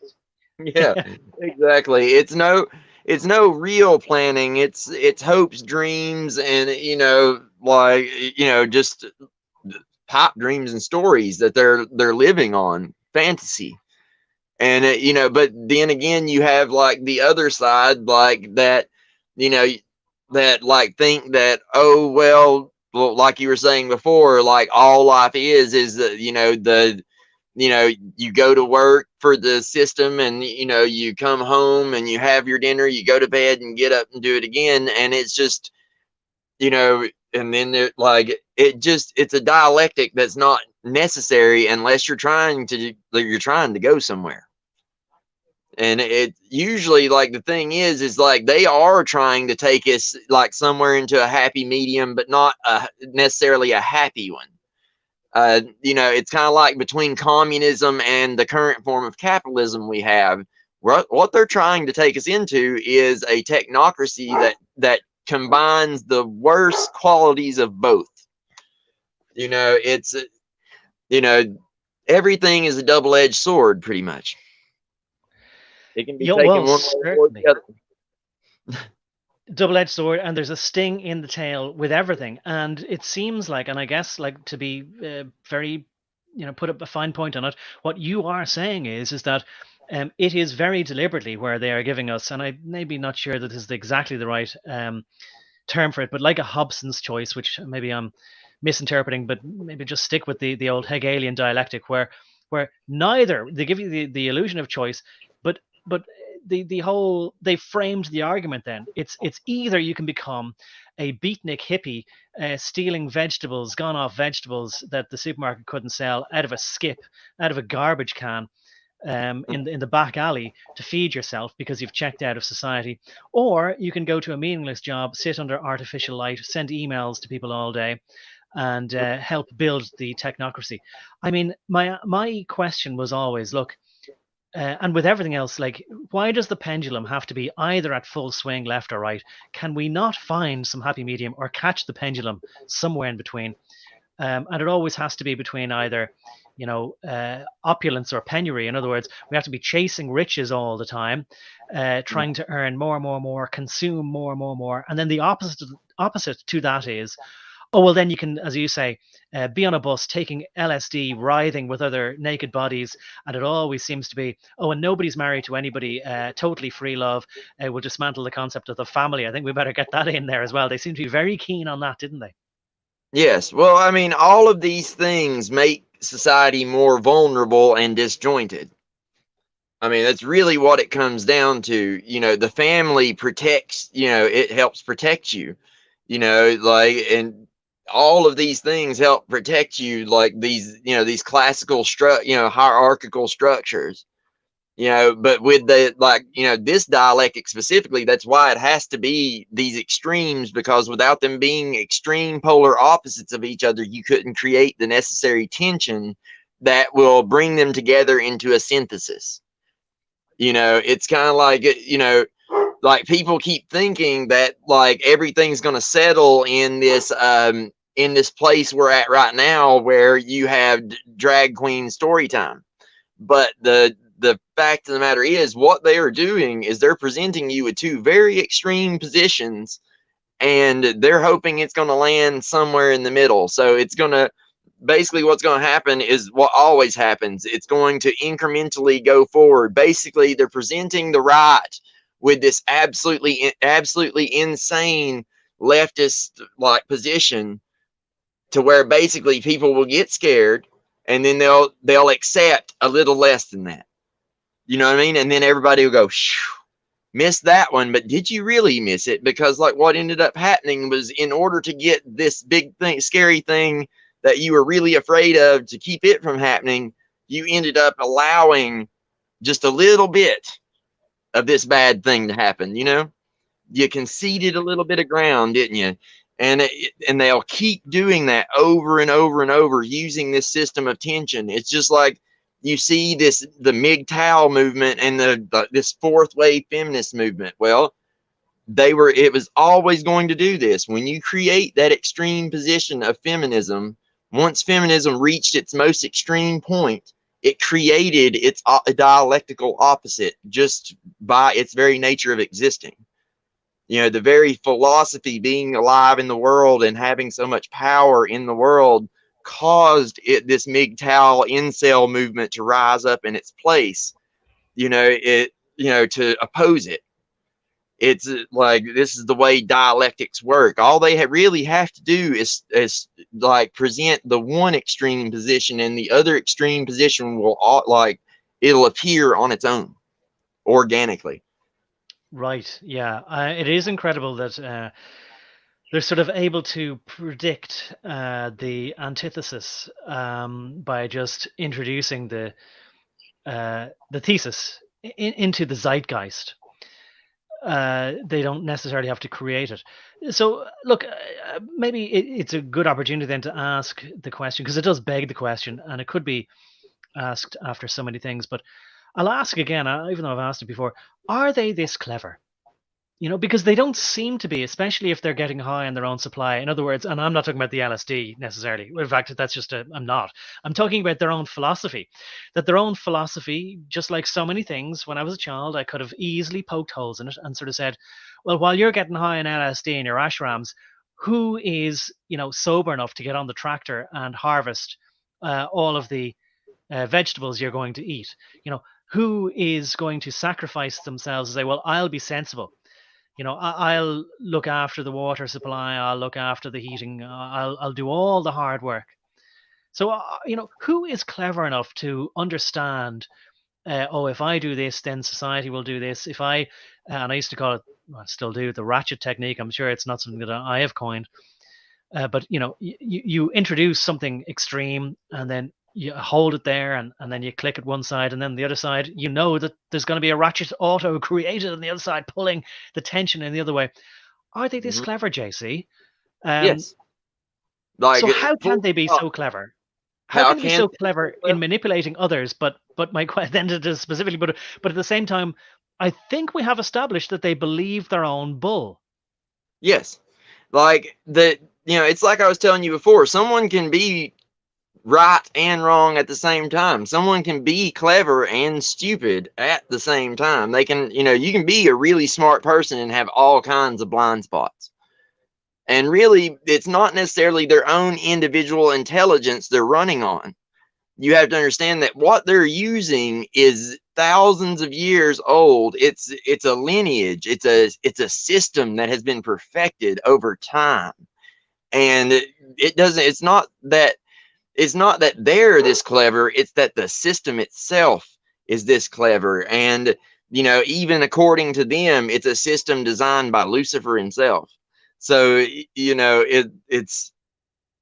Yeah, exactly. It's no real planning. It's hopes, dreams, and just pipe dreams and stories that they're living on, fantasy. And but then again, you have like the other side, like that, that like think that, oh well, like you were saying before, like all life is that you go to work for the system, and you come home and you have your dinner, you go to bed and get up and do it again, and it's just and then it's a dialectic that's not necessary unless you're trying to go somewhere. And it usually, like, the thing is like they are trying to take us like somewhere into a happy medium, but not necessarily a happy one. It's kind of like between communism and the current form of capitalism we have. What they're trying to take us into is a technocracy that combines the worst qualities of both. It's everything is a double-edged sword, pretty much. It can be taken one way or the other. double-edged sword, and there's a sting in the tail with everything. And it seems like, and I guess like to be very, put up a fine point on it, what you are saying is that it is very deliberately where they are giving us, and I'm maybe not sure that this is exactly the right term for it, but like a Hobson's choice, which maybe I'm misinterpreting, but maybe just stick with the old Hegelian dialectic, where neither they give you the illusion of choice, but the whole, they framed the argument. Then it's either you can become a beatnik hippie stealing vegetables, gone off vegetables that the supermarket couldn't sell, out of a skip, out of a garbage can, in the back alley to feed yourself because you've checked out of society, or you can go to a meaningless job, sit under artificial light, send emails to people all day, and help build the technocracy. I mean, my question was always, look, and with everything else, like, why does the pendulum have to be either at full swing, left or right? Can we not find some happy medium or catch the pendulum somewhere in between? And it always has to be between either, opulence or penury. In other words, we have to be chasing riches all the time, trying to earn more, more, more, consume more, more, more. And then the opposite to that is, oh, well, then you can, as you say, be on a bus taking LSD, writhing with other naked bodies. And it always seems to be, oh, and nobody's married to anybody, totally free love. We'll dismantle the concept of the family. I think we better get that in there as well. They seem to be very keen on that, didn't they? Yes. Well, I mean, all of these things make society more vulnerable and disjointed. I mean, that's really what it comes down to. The family protects, it helps protect you, like, and all of these things help protect you, like these classical hierarchical structures. But with the, like, this dialectic specifically, that's why it has to be these extremes, because without them being extreme polar opposites of each other, you couldn't create the necessary tension that will bring them together into a synthesis. It's kind of like, like people keep thinking that like everything's going to settle in this place we're at right now, where you have drag queen story time. But the fact of the matter is, what they are doing is they're presenting you with two very extreme positions, and they're hoping it's going to land somewhere in the middle. So it's going to, basically what's going to happen is what always happens. It's going to incrementally go forward. Basically, they're presenting the right with this absolutely insane leftist like position, to where basically people will get scared, and then they'll accept a little less than that. You know what I mean? And then everybody will go, missed that one. But did you really miss it? Because like what ended up happening was, in order to get this big thing, scary thing that you were really afraid of, to keep it from happening, you ended up allowing just a little bit of this bad thing to happen. You conceded a little bit of ground, didn't you? And they'll keep doing that over and over and over, using this system of tension. It's just like you see the MGTOW movement and this fourth wave feminist movement. Well, it was always going to do this. When you create that extreme position of feminism, once feminism reached its most extreme point, it created its dialectical opposite, just by its very nature of existing. The very philosophy, being alive in the world and having so much power in the world, caused this MGTOW incel movement to rise up in its place, to oppose it. It's like, this is the way dialectics work. All they really have to do is like present the one extreme position, and the other extreme position will it'll appear on its own organically. Right. Yeah. It is incredible that they're sort of able to predict the antithesis by just introducing the thesis into the zeitgeist. They don't necessarily have to create it. So, look, maybe it's a good opportunity then to ask the question, because it does beg the question, and it could be asked after so many things. But I'll ask again, even though I've asked it before: are they this clever? Because they don't seem to be, especially if they're getting high on their own supply. In other words, and I'm not talking about the LSD necessarily. In fact, that's just I'm not. I'm talking about their own philosophy. That their own philosophy, just like so many things, when I was a child, I could have easily poked holes in it and sort of said, well, while you're getting high on LSD in your ashrams, who is, sober enough to get on the tractor and harvest all of the vegetables you're going to eat? Who is going to sacrifice themselves and say, well, I'll be sensible. I'll look after the water supply. I'll look after the heating. I'll do all the hard work. So, who is clever enough to understand, if I do this, then society will do this. And I used to call it, well, I still do, the ratchet technique. I'm sure it's not something that I have coined. But, you introduce something extreme and then you hold it there and then you click at one side and then the other side, that there's going to be a ratchet auto created on the other side, pulling the tension in the other way. Are they this clever, JC? Yes. So how can they be so clever? How can they be so clever in manipulating others? But my question then specifically, but at the same time, I think we have established that they believe their own bull. Yes. It's like I was telling you before, someone can be right and wrong at the same time. Someone can be clever and stupid at the same time. They can, you can be a really smart person and have all kinds of blind spots. And really, it's not necessarily their own individual intelligence they're running on. You have to understand that what they're using is thousands of years old. It's a lineage. It's a system that has been perfected over time. And it's not that they're this clever, it's that the system itself is this clever. And even according to them, it's a system designed by Lucifer himself. So it's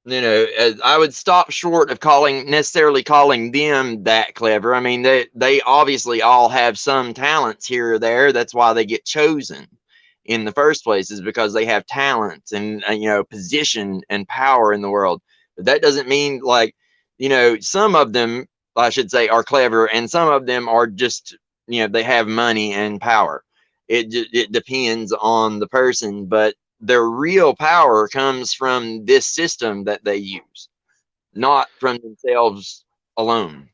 I would stop short of necessarily calling them that clever. I mean, they obviously all have some talents here or there. That's why they get chosen in the first place, is because they have talents and position and power in the world. But that doesn't mean, some of them, I should say, are clever, and some of them are just they have money and power. It depends on the person, but their real power comes from this system that they use, not from themselves alone.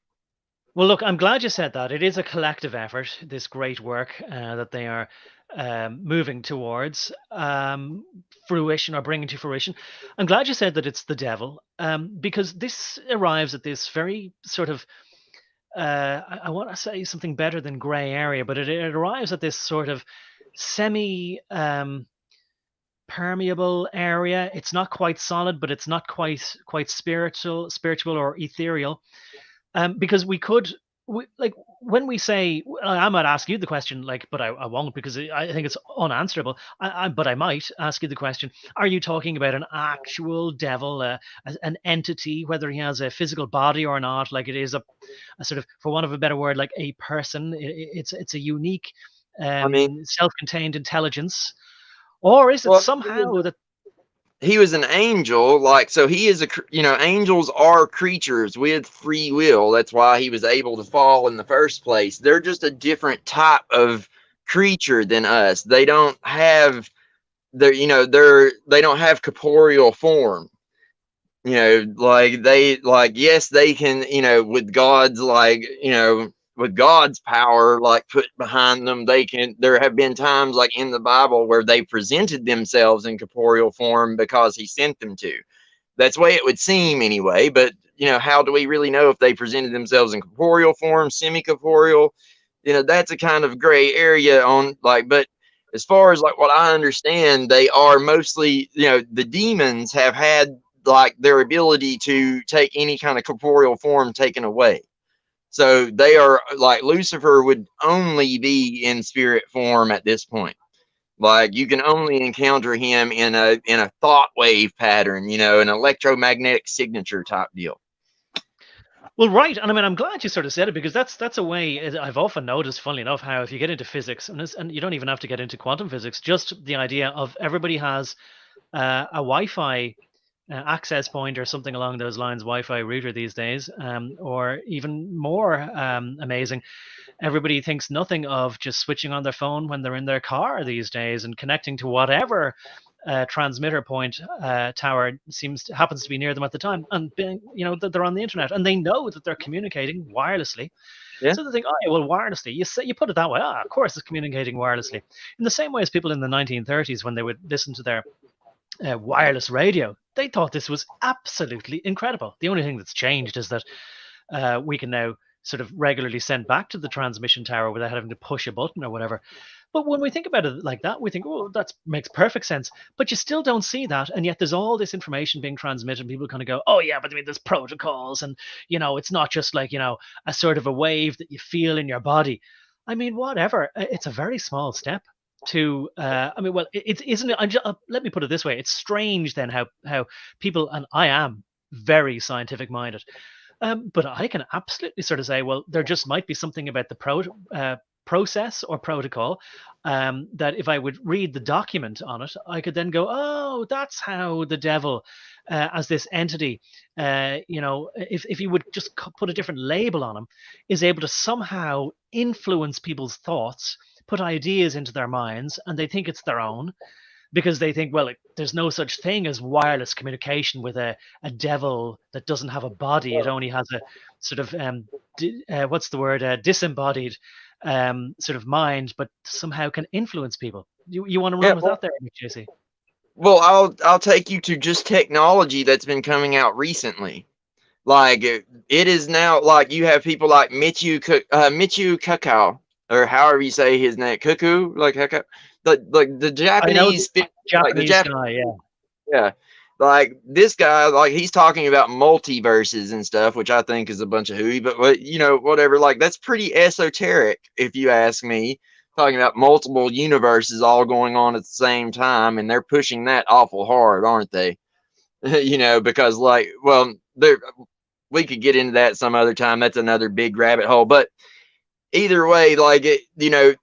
Well, look, I'm glad you said that. It is a collective effort, this great work that they are moving towards fruition, or bringing to fruition. I'm glad you said that it's the devil, because this arrives at this very sort of, I want to say something better than gray area, but it arrives at this sort of semi permeable area. It's not quite solid, but it's not quite spiritual or ethereal. Because when we say, I might ask you the question, but I won't, because I think it's unanswerable. But I might ask you the question: are you talking about an actual devil, an entity, whether he has a physical body or not? Like it is a sort of, for want of a better word, like a person. It's a unique, self-contained intelligence. Or is it somehow that he was an angel? So he is angels are creatures with free will. That's why he was able to fall in the first place. They're just a different type of creature than us. They don't have they don't have corporeal form. Yes, they can, with God's with God's power put behind them, there have been times in the Bible where they presented themselves in corporeal form because he sent them to. That's the way it would seem anyway. But how do we really know if they presented themselves in corporeal form, semi-corporeal? That's a kind of gray area on but as far as what I understand, they are mostly, the demons have had their ability to take any kind of corporeal form taken away. So they are Lucifer would only be in spirit form at this point. You can only encounter him in a thought wave pattern, an electromagnetic signature type deal. Well, right. And I mean, I'm glad you sort of said it, because that's a way I've often noticed, funnily enough, how if you get into physics, and you don't even have to get into quantum physics, just the idea of everybody has a Wi-Fi access point or something along those lines, Wi-Fi router these days, or even more amazing, everybody thinks nothing of just switching on their phone when they're in their car these days and connecting to whatever transmitter point tower happens to be near them at the time, and that they're on the internet, and they know that they're communicating wirelessly. Yeah. So they think, oh, yeah, well, wirelessly. You put it that way. Of course, it's communicating wirelessly. In the same way as people in the 1930s, when they would listen to their wireless radio, they thought this was absolutely incredible. The only thing that's changed is that we can now sort of regularly send back to the transmission tower without having to push a button or whatever. But when we think about it like that, we think, oh, that makes perfect sense. But you still don't see that. And yet there's all this information being transmitted. And people kind of go, oh, yeah, but I mean, there's protocols. And, it's not just like, a sort of a wave that you feel in your body. I mean, whatever. It's a very small step to, well, isn't it? Let me put it this way. It's strange then how people, and I am very scientific minded, but I can absolutely sort of say, well, there just might be something about the process or protocol that if I would read the document on it, I could then go, oh, that's how the devil, as this entity, if you would just put a different label on him, is able to somehow influence people's thoughts, put ideas into their minds, and they think it's their own. Because they think, well, there's no such thing as wireless communication with a devil that doesn't have a body. It only has a sort of, what's the word, disembodied sort of mind, but somehow can influence people. You want to run with that there, JC? Well, I'll take you to just technology that's been coming out recently. Like it is now, like you have people like Michio Kaku, or however you say his name, Cuckoo, like Kaku. Like the Japanese, Japanese guy, yeah, like this guy, like he's talking about multiverses and stuff, which I think is a bunch of hooey, but whatever. Like that's pretty esoteric, if you ask me. Talking about multiple universes all going on at the same time, and they're pushing that awful hard, aren't they? Because we could get into that some other time. That's another big rabbit hole, but. Either way,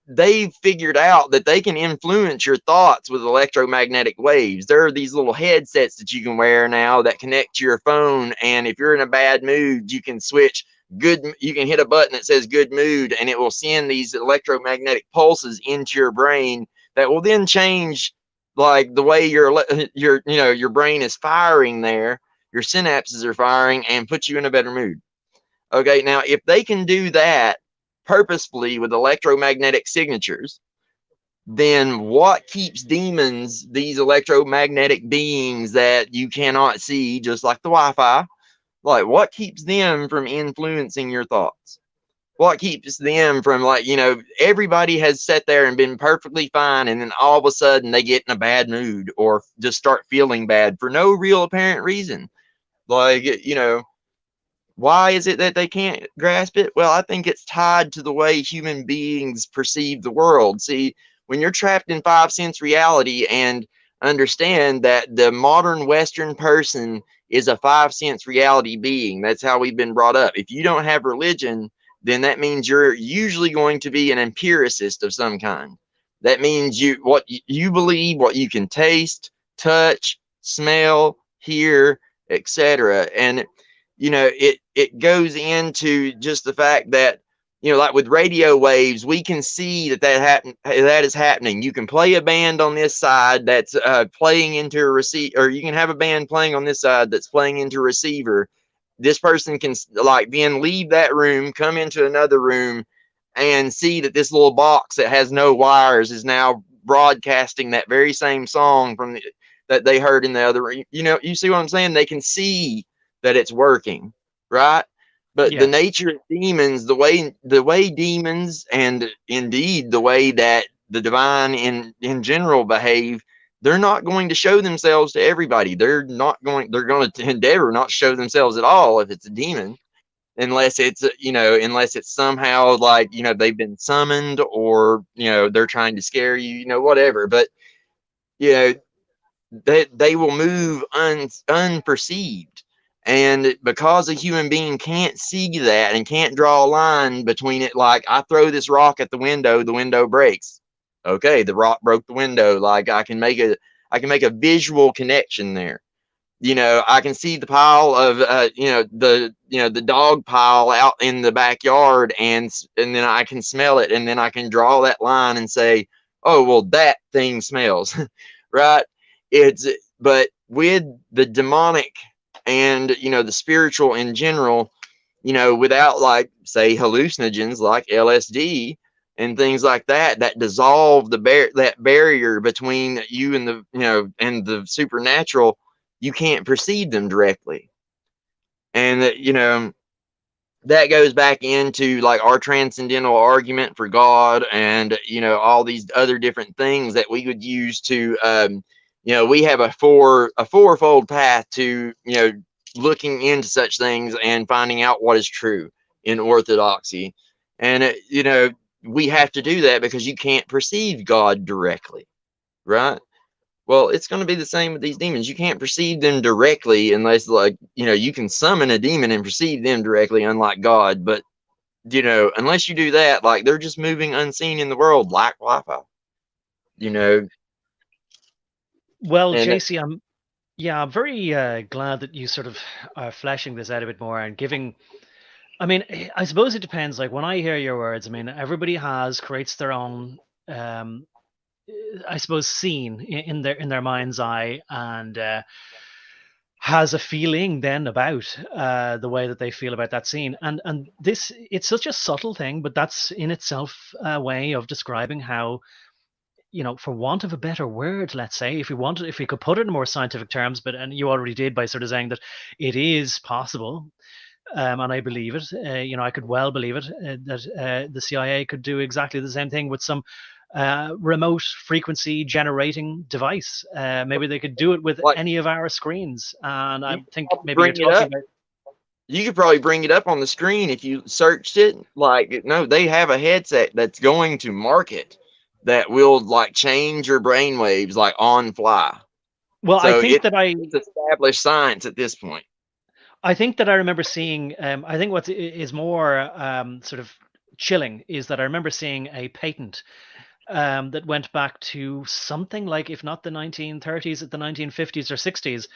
they figured out that they can influence your thoughts with electromagnetic waves. There are these little headsets that you can wear now that connect to your phone. And if you're in a bad mood, you can you can hit a button that says good mood, and it will send these electromagnetic pulses into your brain that will then change like the way your brain is firing there. Your synapses are firing and put you in a better mood. Okay. Now, if they can do that purposefully with electromagnetic signatures, then what keeps demons, these electromagnetic beings that you cannot see, just like the Wi-Fi, like what keeps them from influencing your thoughts? What keeps them from everybody has sat there and been perfectly fine, and then all of a sudden they get in a bad mood or just start feeling bad for no real apparent reason. Why is it that they can't grasp it? Well, I think it's tied to the way human beings perceive the world. See, when you're trapped in 5 sense reality and understand that the modern Western person is a 5 sense reality being, that's how we've been brought up. If you don't have religion, then that means you're usually going to be an empiricist of some kind. That means what you believe, what you can taste, touch, smell, hear, etc. And it goes into just the fact that, like with radio waves, we can see that is happening. You can play a band on this side that's playing into a receiver, or you can have a band playing on this side that's playing into a receiver. This person can then leave that room, come into another room, and see that this little box that has no wires is now broadcasting that very same song that they heard in the other room. You see what I'm saying? They can see that it's working, right? But the nature of demons, the way demons, and indeed the way that the divine in general behave, they're not going to show themselves to everybody. They're going to endeavor not to show themselves at all if it's a demon, unless it's somehow they've been summoned, or they're trying to scare you, whatever. But they will move unperceived. And because a human being can't see that and can't draw a line between it, like I throw this rock at the window breaks. Okay, the rock broke the window. Like I can make a visual connection there. I can see the pile of the dog pile out in the backyard, and then I can smell it, and then I can draw that line and say, oh well, that thing smells, right? it's but with the demonic and the spiritual in general, without like say hallucinogens like LSD and things like that that dissolve that barrier between you and the and the supernatural, you can't perceive them directly. And that goes back into like our transcendental argument for God and all these other different things that we would use to we have a fourfold path to looking into such things and finding out what is true in orthodoxy. And we have to do that because you can't perceive God directly, right? Well, it's going to be the same with these demons. You can't perceive them directly unless, like, you can summon a demon and perceive them directly, unlike God. But, unless you do that, like, they're just moving unseen in the world like Wi-Fi, Well, and JC, I'm very glad that you sort of are fleshing this out a bit more and giving. I mean, I suppose it depends. Like when I hear your words, I mean, everybody creates their own I suppose scene in their mind's eye, and has a feeling then about the way that they feel about that scene. And this, it's such a subtle thing, but that's in itself a way of describing how, for want of a better word, let's say, if we could put it in more scientific terms, and you already did by sort of saying that it is possible. And I believe it. I could well believe it, that the CIA could do exactly the same thing with some remote frequency generating device. Maybe they could do it with like any of our screens. And I you could think probably maybe you're bring it talking up. about. You could probably bring it up on the screen if you searched it. Like, no, they have a headset that's going to market that will like change your brain waves like on fly. Well, So it's established science at this point. I think that I remember seeing. I think what is more sort of chilling is that I remember seeing a patent that went back to something like, if not the 1930s, at the 1950s or 60s,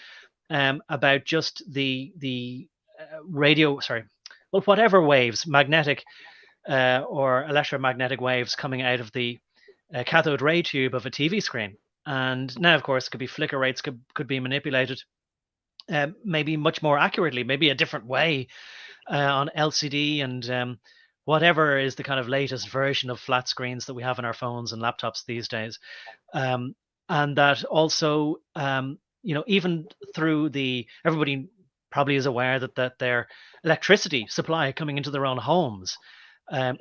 about just the radio. Sorry, well, whatever waves, magnetic or electromagnetic waves coming out of the cathode ray tube of a TV screen. And now, of course, could be flicker rates could be manipulated, maybe much more accurately, maybe a different way on LCD and whatever is the kind of latest version of flat screens that we have in our phones and laptops these days. And that also, even through everybody probably is aware that their electricity supply coming into their own homes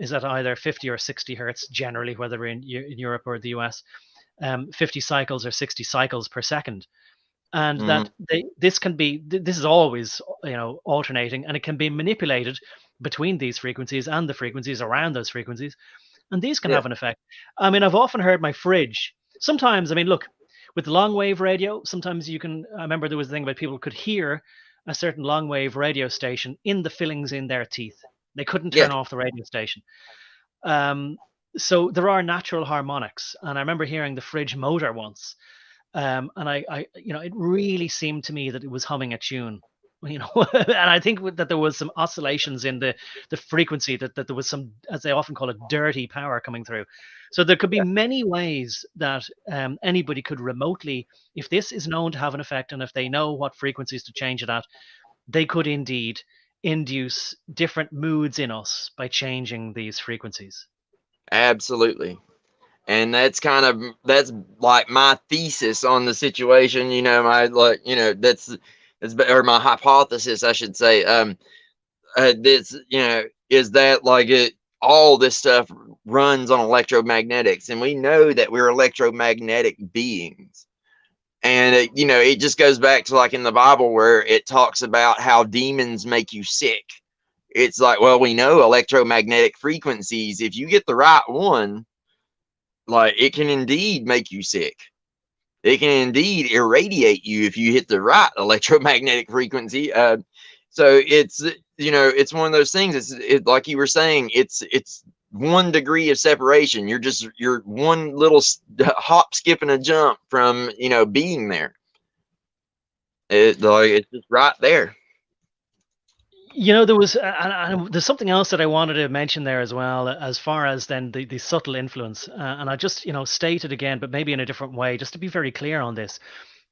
is at either 50 or 60 hertz, generally, whether we're in Europe or the US, 50 cycles or 60 cycles per second. And that this is always alternating, and it can be manipulated between these frequencies and the frequencies around those frequencies, and these can have an effect. I mean, I've often heard my fridge sometimes. I mean, look, with the long wave radio, sometimes I remember there was a thing about people could hear a certain long wave radio station in the fillings in their teeth. They couldn't turn off the radio station. So there are natural harmonics, and I remember hearing the fridge motor once. And it really seemed to me that it was humming a tune, and I think that there was some oscillations in the frequency, that there was some, as they often call it, dirty power coming through. So there could be many ways that anybody could remotely, if this is known to have an effect, and if they know what frequencies to change it at, they could indeed induce different moods in us by changing these frequencies. Absolutely. And that's like my thesis on the situation, that's or my hypothesis, I should say. This, is that like all this stuff runs on electromagnetics, and we know that we're electromagnetic beings. And it just goes back to like in the Bible where it talks about how demons make you sick. It's like, well, we know electromagnetic frequencies, if you get the right one, like it can indeed make you sick. It can indeed irradiate you if you hit the right electromagnetic frequency. So it's one of those things. It's like you were saying, it's 1 degree of separation. You're one little hop, skip, and a jump from being there. It's just right there. There's something else that I wanted to mention there as well, as far as then the subtle influence, and I just state it again, but maybe in a different way, just to be very clear on this.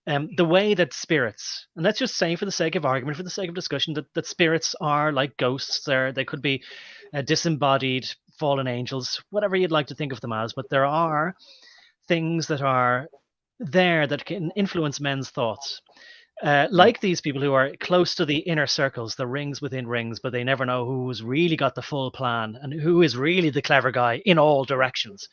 the way that spirits, and let's just say for the sake of argument, for the sake of discussion, that spirits are like ghosts. They could be disembodied fallen angels, whatever you'd like to think of them as, but there are things that are there that can influence men's thoughts. Like these people who are close to the inner circles, the rings within rings, but they never know who's really got the full plan and who is really the clever guy in all directions.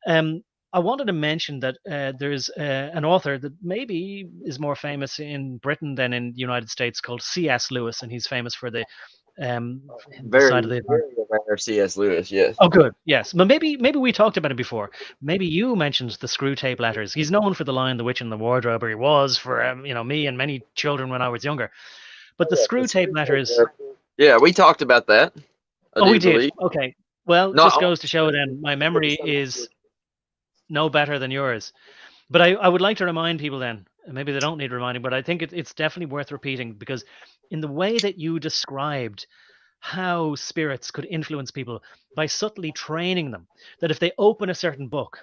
I wanted to mention that there's an author that maybe is more famous in Britain than in the United States called C.S. Lewis, and he's famous for the Very, side of the. very aware of C.S. Lewis. Yes. Oh, good. Yes, but maybe we talked about it before. Maybe you mentioned the screw tape letters. He's known for The Lion, the Witch, and the Wardrobe, or he was for me and many children when I was younger. But the screw tape letters. Yeah, we talked about that. We did. Okay. Well, just goes to show then my memory is no better than yours. But I would like to remind people then, maybe they don't need reminding, but I think it's definitely worth repeating, because in the way that you described how spirits could influence people by subtly training them, that if they open a certain book,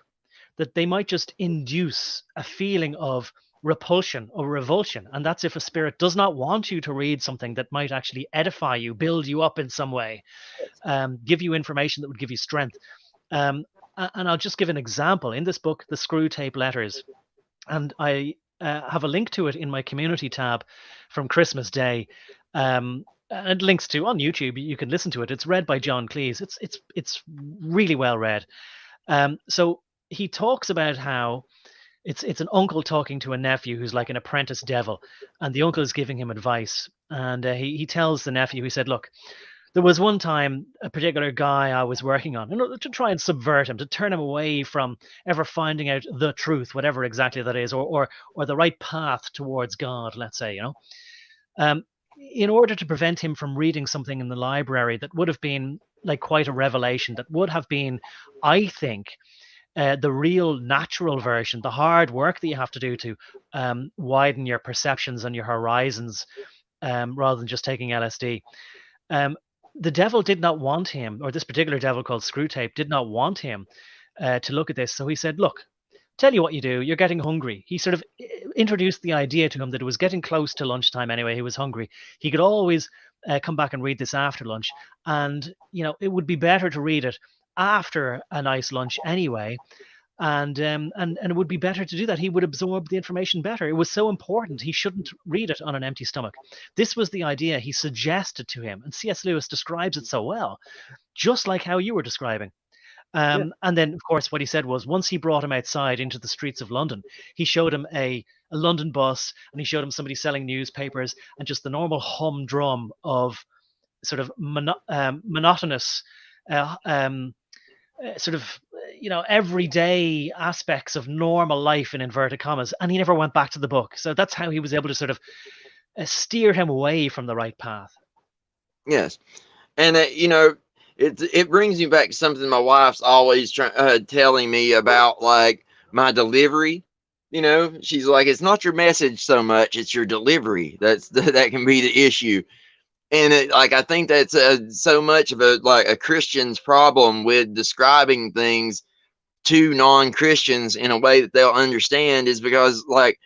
that they might just induce a feeling of repulsion or revulsion. And that's if a spirit does not want you to read something that might actually edify you, build you up in some way, give you information that would give you strength. And I'll just give an example. In this book, The Screw Tape Letters, and I have a link to it in my community tab from Christmas Day. And links to on YouTube. You can listen to it. It's read by John Cleese. It's really well read. So he talks about how it's an uncle talking to a nephew who's like an apprentice devil, and the uncle is giving him advice. And he tells the nephew, he said, "Look, there was one time a particular guy I was working on, in order to try and subvert him, to turn him away from ever finding out the truth, whatever exactly that is, or the right path towards God, let's say, in order to prevent him from reading something in the library that would have been like quite a revelation, that would have been, I think, the real natural version, the hard work that you have to do to widen your perceptions and your horizons, rather than just taking LSD. The devil did not want him, or this particular devil called Screwtape did not want him to look at this. So he said, look, tell you what you do, you're getting hungry. He sort of introduced the idea to him that it was getting close to lunchtime anyway. He was hungry. He could always come back and read this after lunch. And, it would be better to read it after a nice lunch anyway. And it would be better to do that. He would absorb the information better. It was so important. He shouldn't read it on an empty stomach. This was the idea he suggested to him. And C.S. Lewis describes it so well, just like how you were describing. And then, of course, what he said was, once he brought him outside into the streets of London, he showed him a London bus, and he showed him somebody selling newspapers, and just the normal humdrum of sort of monotonous, sort of, everyday aspects of normal life in inverted commas. And he never went back to the book. So that's how he was able to sort of steer him away from the right path. Yes. And, it brings me back to something my wife's always telling me about, like my delivery. She's like, it's not your message so much, it's your delivery that can be the issue. And I think that's so much of a Christian's problem with describing things to non-Christians in a way that they'll understand, is because, like,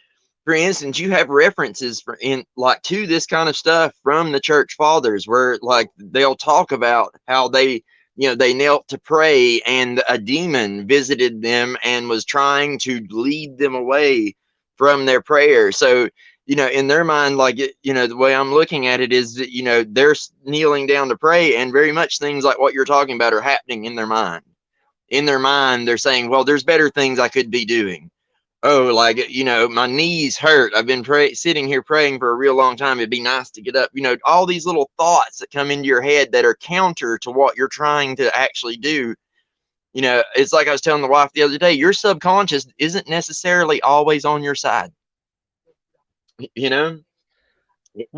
for instance, you have references to this kind of stuff from the church fathers, where like they'll talk about how they knelt to pray and a demon visited them and was trying to lead them away from their prayer. So, in their mind, the way I'm looking at it is that, they're kneeling down to pray, and very much things like what you're talking about are happening in their mind. In their mind, they're saying, well, there's better things I could be doing. Oh, my knees hurt. I've been sitting here praying for a real long time. It'd be nice to get up. All these little thoughts that come into your head that are counter to what you're trying to actually do. It's like I was telling the wife the other day, your subconscious isn't necessarily always on your side. It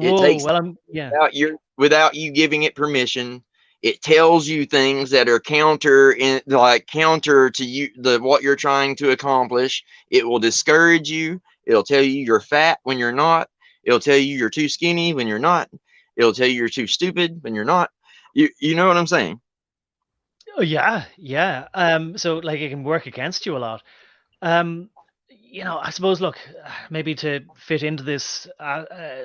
takes without you giving it permission. It tells you things that are counter to you, what you're trying to accomplish. It will discourage you. It'll tell you you're fat when you're not. It'll tell you you're too skinny when you're not. It'll tell you you're too stupid when you're not. You know what I'm saying? Oh, yeah. So it can work against you a lot. I suppose, look, maybe to fit into this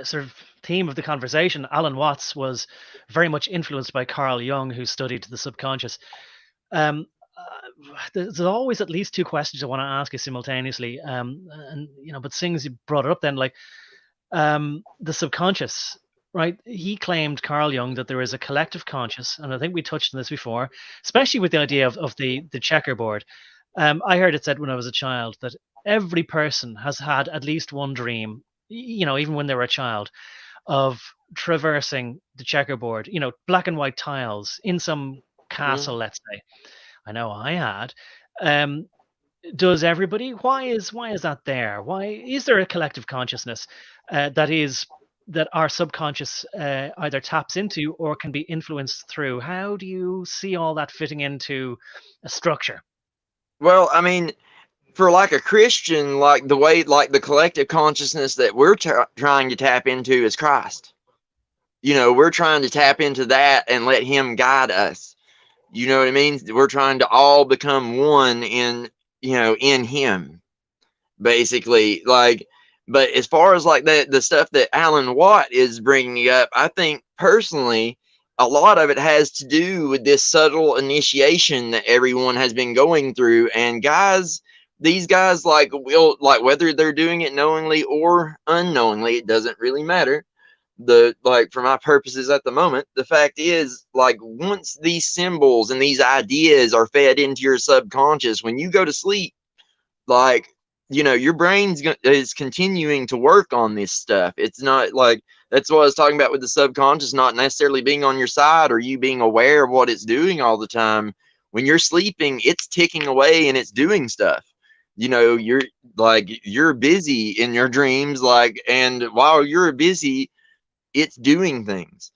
sort of theme of the conversation, Alan Watts was very much influenced by Carl Jung, who studied the subconscious. Um, there's always at least two questions I want to ask you simultaneously. And but seeing as you brought it up, then like the subconscious, right? He claimed, Carl Jung, that there is a collective conscious, and I think we touched on this before, especially with the idea of the checkerboard. I heard it said when I was a child that every person has had at least one dream, even when they were a child, of traversing the checkerboard, black and white tiles in some castle, Mhm. let's say. I know I had. Um, does everybody? Why is that there? Why is there a collective consciousness that our subconscious either taps into or can be influenced through? How do you see all that fitting into a structure? Well, I mean, for like a Christian, like the way, like the collective consciousness that we're trying to tap into is Christ. We're trying to tap into that and let Him guide us. You know what I mean? We're trying to all become one in Him, basically. Like, but as far as like the stuff that Alan Watt is bringing up, I think personally, a lot of it has to do with this subtle initiation that everyone has been going through. And guys, these guys, like, will, like, whether they're doing it knowingly or unknowingly, it doesn't really matter. Like, for my purposes at the moment, the fact is, like, once these symbols and these ideas are fed into your subconscious, when you go to sleep, like, your is continuing to work on this stuff. It's not like, that's what I was talking about with the subconscious not necessarily being on your side or you being aware of what it's doing all the time. When you're sleeping, it's ticking away and it's doing stuff. You're busy in your dreams, like, and while you're busy, it's doing things,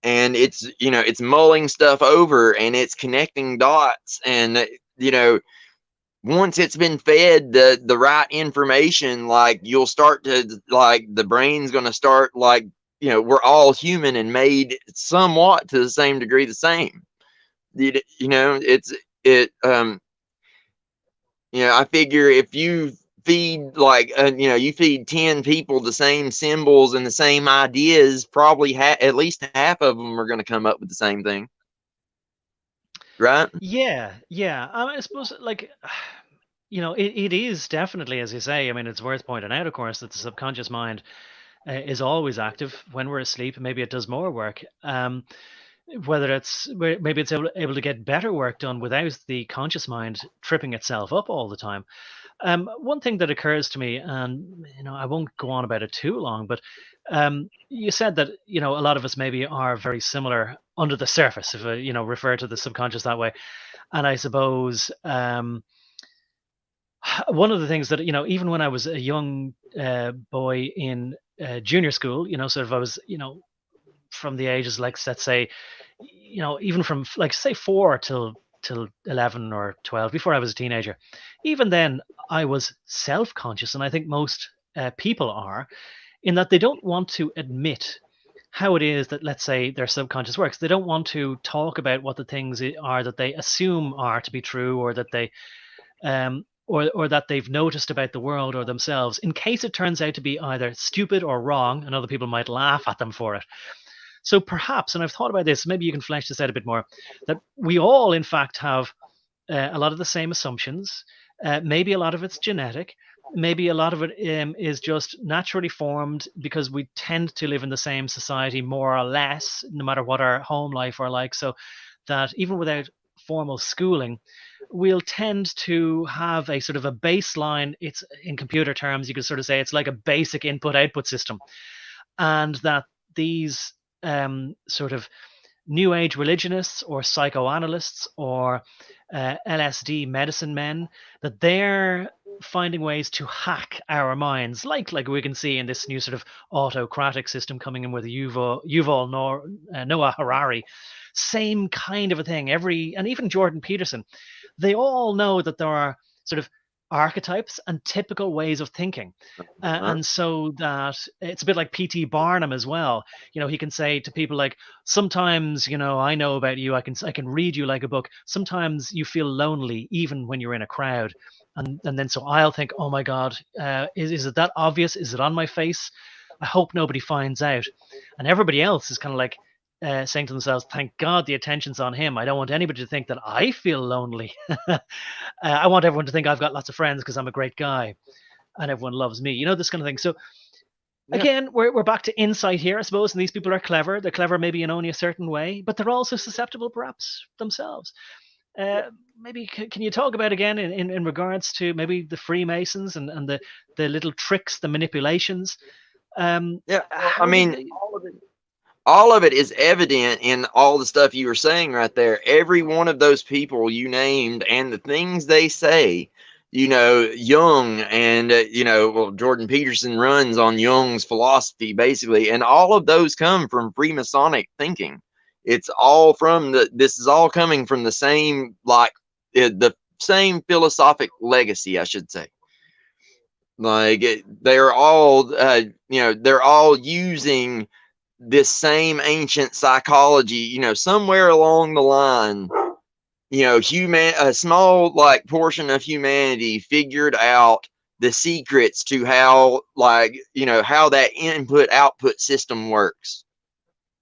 and it's mulling stuff over, and it's connecting dots, and once it's been fed the right information, like, you'll start to, like, the brain's going to start, like, we're all human and made somewhat to the same degree the same. It's it I figure if you feed, like, you feed 10 people the same symbols and the same ideas, probably at least half of them are going to come up with the same thing, right? Yeah, yeah. I suppose, like, it is definitely, as you say. I mean, it's worth pointing out, of course, that the subconscious mind is always active when we're asleep. Maybe it does more work. Maybe it's able to get better work done without the conscious mind tripping itself up all the time. One thing that occurs to me, and I won't go on about it too long, but you said that a lot of us maybe are very similar under the surface, if I refer to the subconscious that way. And I suppose one of the things that even when I was a young boy in junior school, sort of I was from the ages, like, let's say, even from, like, say, 4 till 11 or 12, before I was a teenager. Even then, I was self-conscious, and I think most people are, in that they don't want to admit how it is that, let's say, their subconscious works. They don't want to talk about what the things are that they assume are to be true, or that they or that they've noticed about the world or themselves, in case it turns out to be either stupid or wrong, and other people might laugh at them for it. So perhaps, and I've thought about this, maybe you can flesh this out a bit more, that we all, in fact, have a lot of the same assumptions. Maybe a lot of it's genetic. Maybe a lot of it is just naturally formed because we tend to live in the same society, more or less, no matter what our home life are like. So that even without formal schooling, we'll tend to have a sort of a baseline. It's, in computer terms, you could sort of say it's like a basic input output system, and that these sort of New Age religionists or psychoanalysts or LSD medicine men, that they're finding ways to hack our minds, like we can see in this new sort of autocratic system coming in with Noah Harari. Same kind of a thing. And even Jordan Peterson, they all know that there are sort of archetypes and typical ways of thinking. And so that it's a bit like P.T. Barnum as well. He can say to people like, sometimes, I know about you, I can read you like a book. Sometimes you feel lonely even when you're in a crowd. And then so I'll think, oh my God, is it that obvious? Is it on my face? I hope nobody finds out. And everybody else is kind of like, saying to themselves, thank God the attention's on him. I don't want anybody to think that I feel lonely. I want everyone to think I've got lots of friends because I'm a great guy and everyone loves me. This kind of thing. So again, we're back to insight here, I suppose. And these people are clever. They're clever maybe in only a certain way, but they're also susceptible perhaps themselves. Maybe can you talk about again in regards to maybe the Freemasons and the little tricks, the manipulations? I mean, all of it is evident in all the stuff you were saying right there. Every one of those people you named and the things they say, Jung and, Jordan Peterson runs on Jung's philosophy, basically. And all of those come from Freemasonic thinking. It's all this is all coming from the same, the same philosophic legacy, I should say. Like they're all, they're all using this same ancient psychology, somewhere along the line, a small portion of humanity figured out the secrets to how how that input output system works.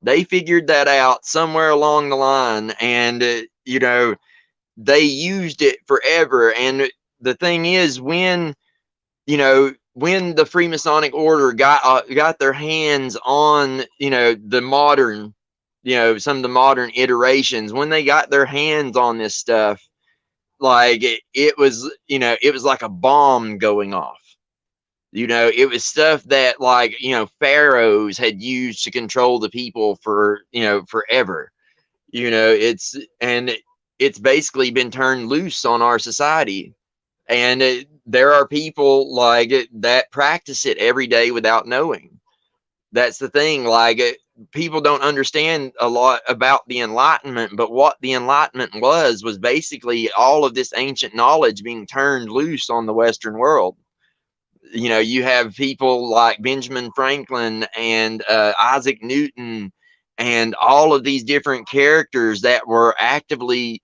They figured that out somewhere along the line, and they used it forever. And the thing is, when the Freemasonic order got their hands on, the modern, some of the modern iterations, when they got their hands on this stuff, it was like a bomb going off. It was stuff that pharaohs had used to control the people for, forever. It's basically been turned loose on our society. And there are people that practice it every day without knowing. That's the thing. People don't understand a lot about the Enlightenment, but what the Enlightenment was basically all of this ancient knowledge being turned loose on the Western world. You have people like Benjamin Franklin and Isaac Newton and all of these different characters that were actively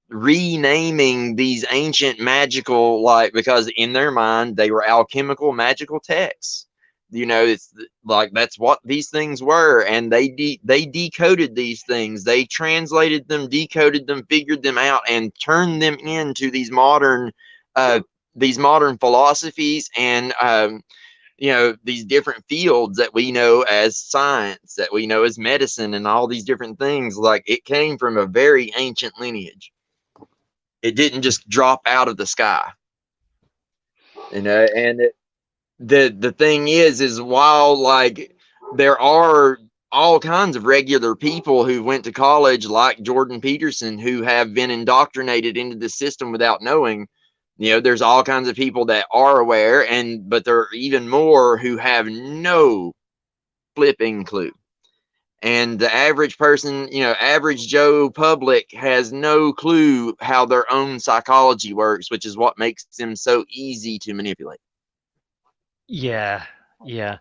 renaming these ancient magical, because in their mind they were alchemical magical texts. It's that's what these things were, and they decoded these things. They translated them, decoded them, figured them out, and turned them into these modern philosophies and these different fields that we know as science, that we know as medicine, and all these different things. It came from a very ancient lineage. It didn't just drop out of the sky, and the thing is while there are all kinds of regular people who went to college like Jordan Peterson who have been indoctrinated into the system without knowing, there's all kinds of people that are aware, but there are even more who have no flipping clue. And the average person, average Joe public has no clue how their own psychology works, which is what makes them so easy to manipulate. Yeah. There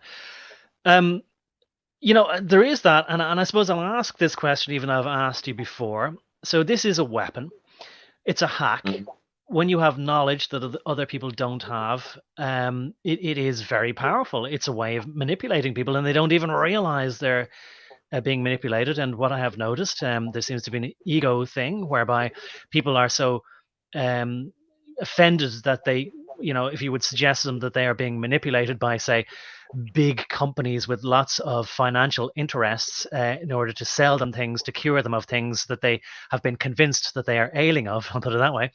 is that. And I suppose I'll ask this question, even though I've asked you before. So this is a weapon. It's a hack. Mm-hmm. When you have knowledge that other people don't have, it is very powerful. It's a way of manipulating people, and they don't even realize they're being manipulated. And what I have noticed, there seems to be an ego thing whereby people are so offended that they, if you would suggest to them that they are being manipulated by, say, big companies with lots of financial interests in order to sell them things, to cure them of things that they have been convinced that they are ailing of, I'll put it that way.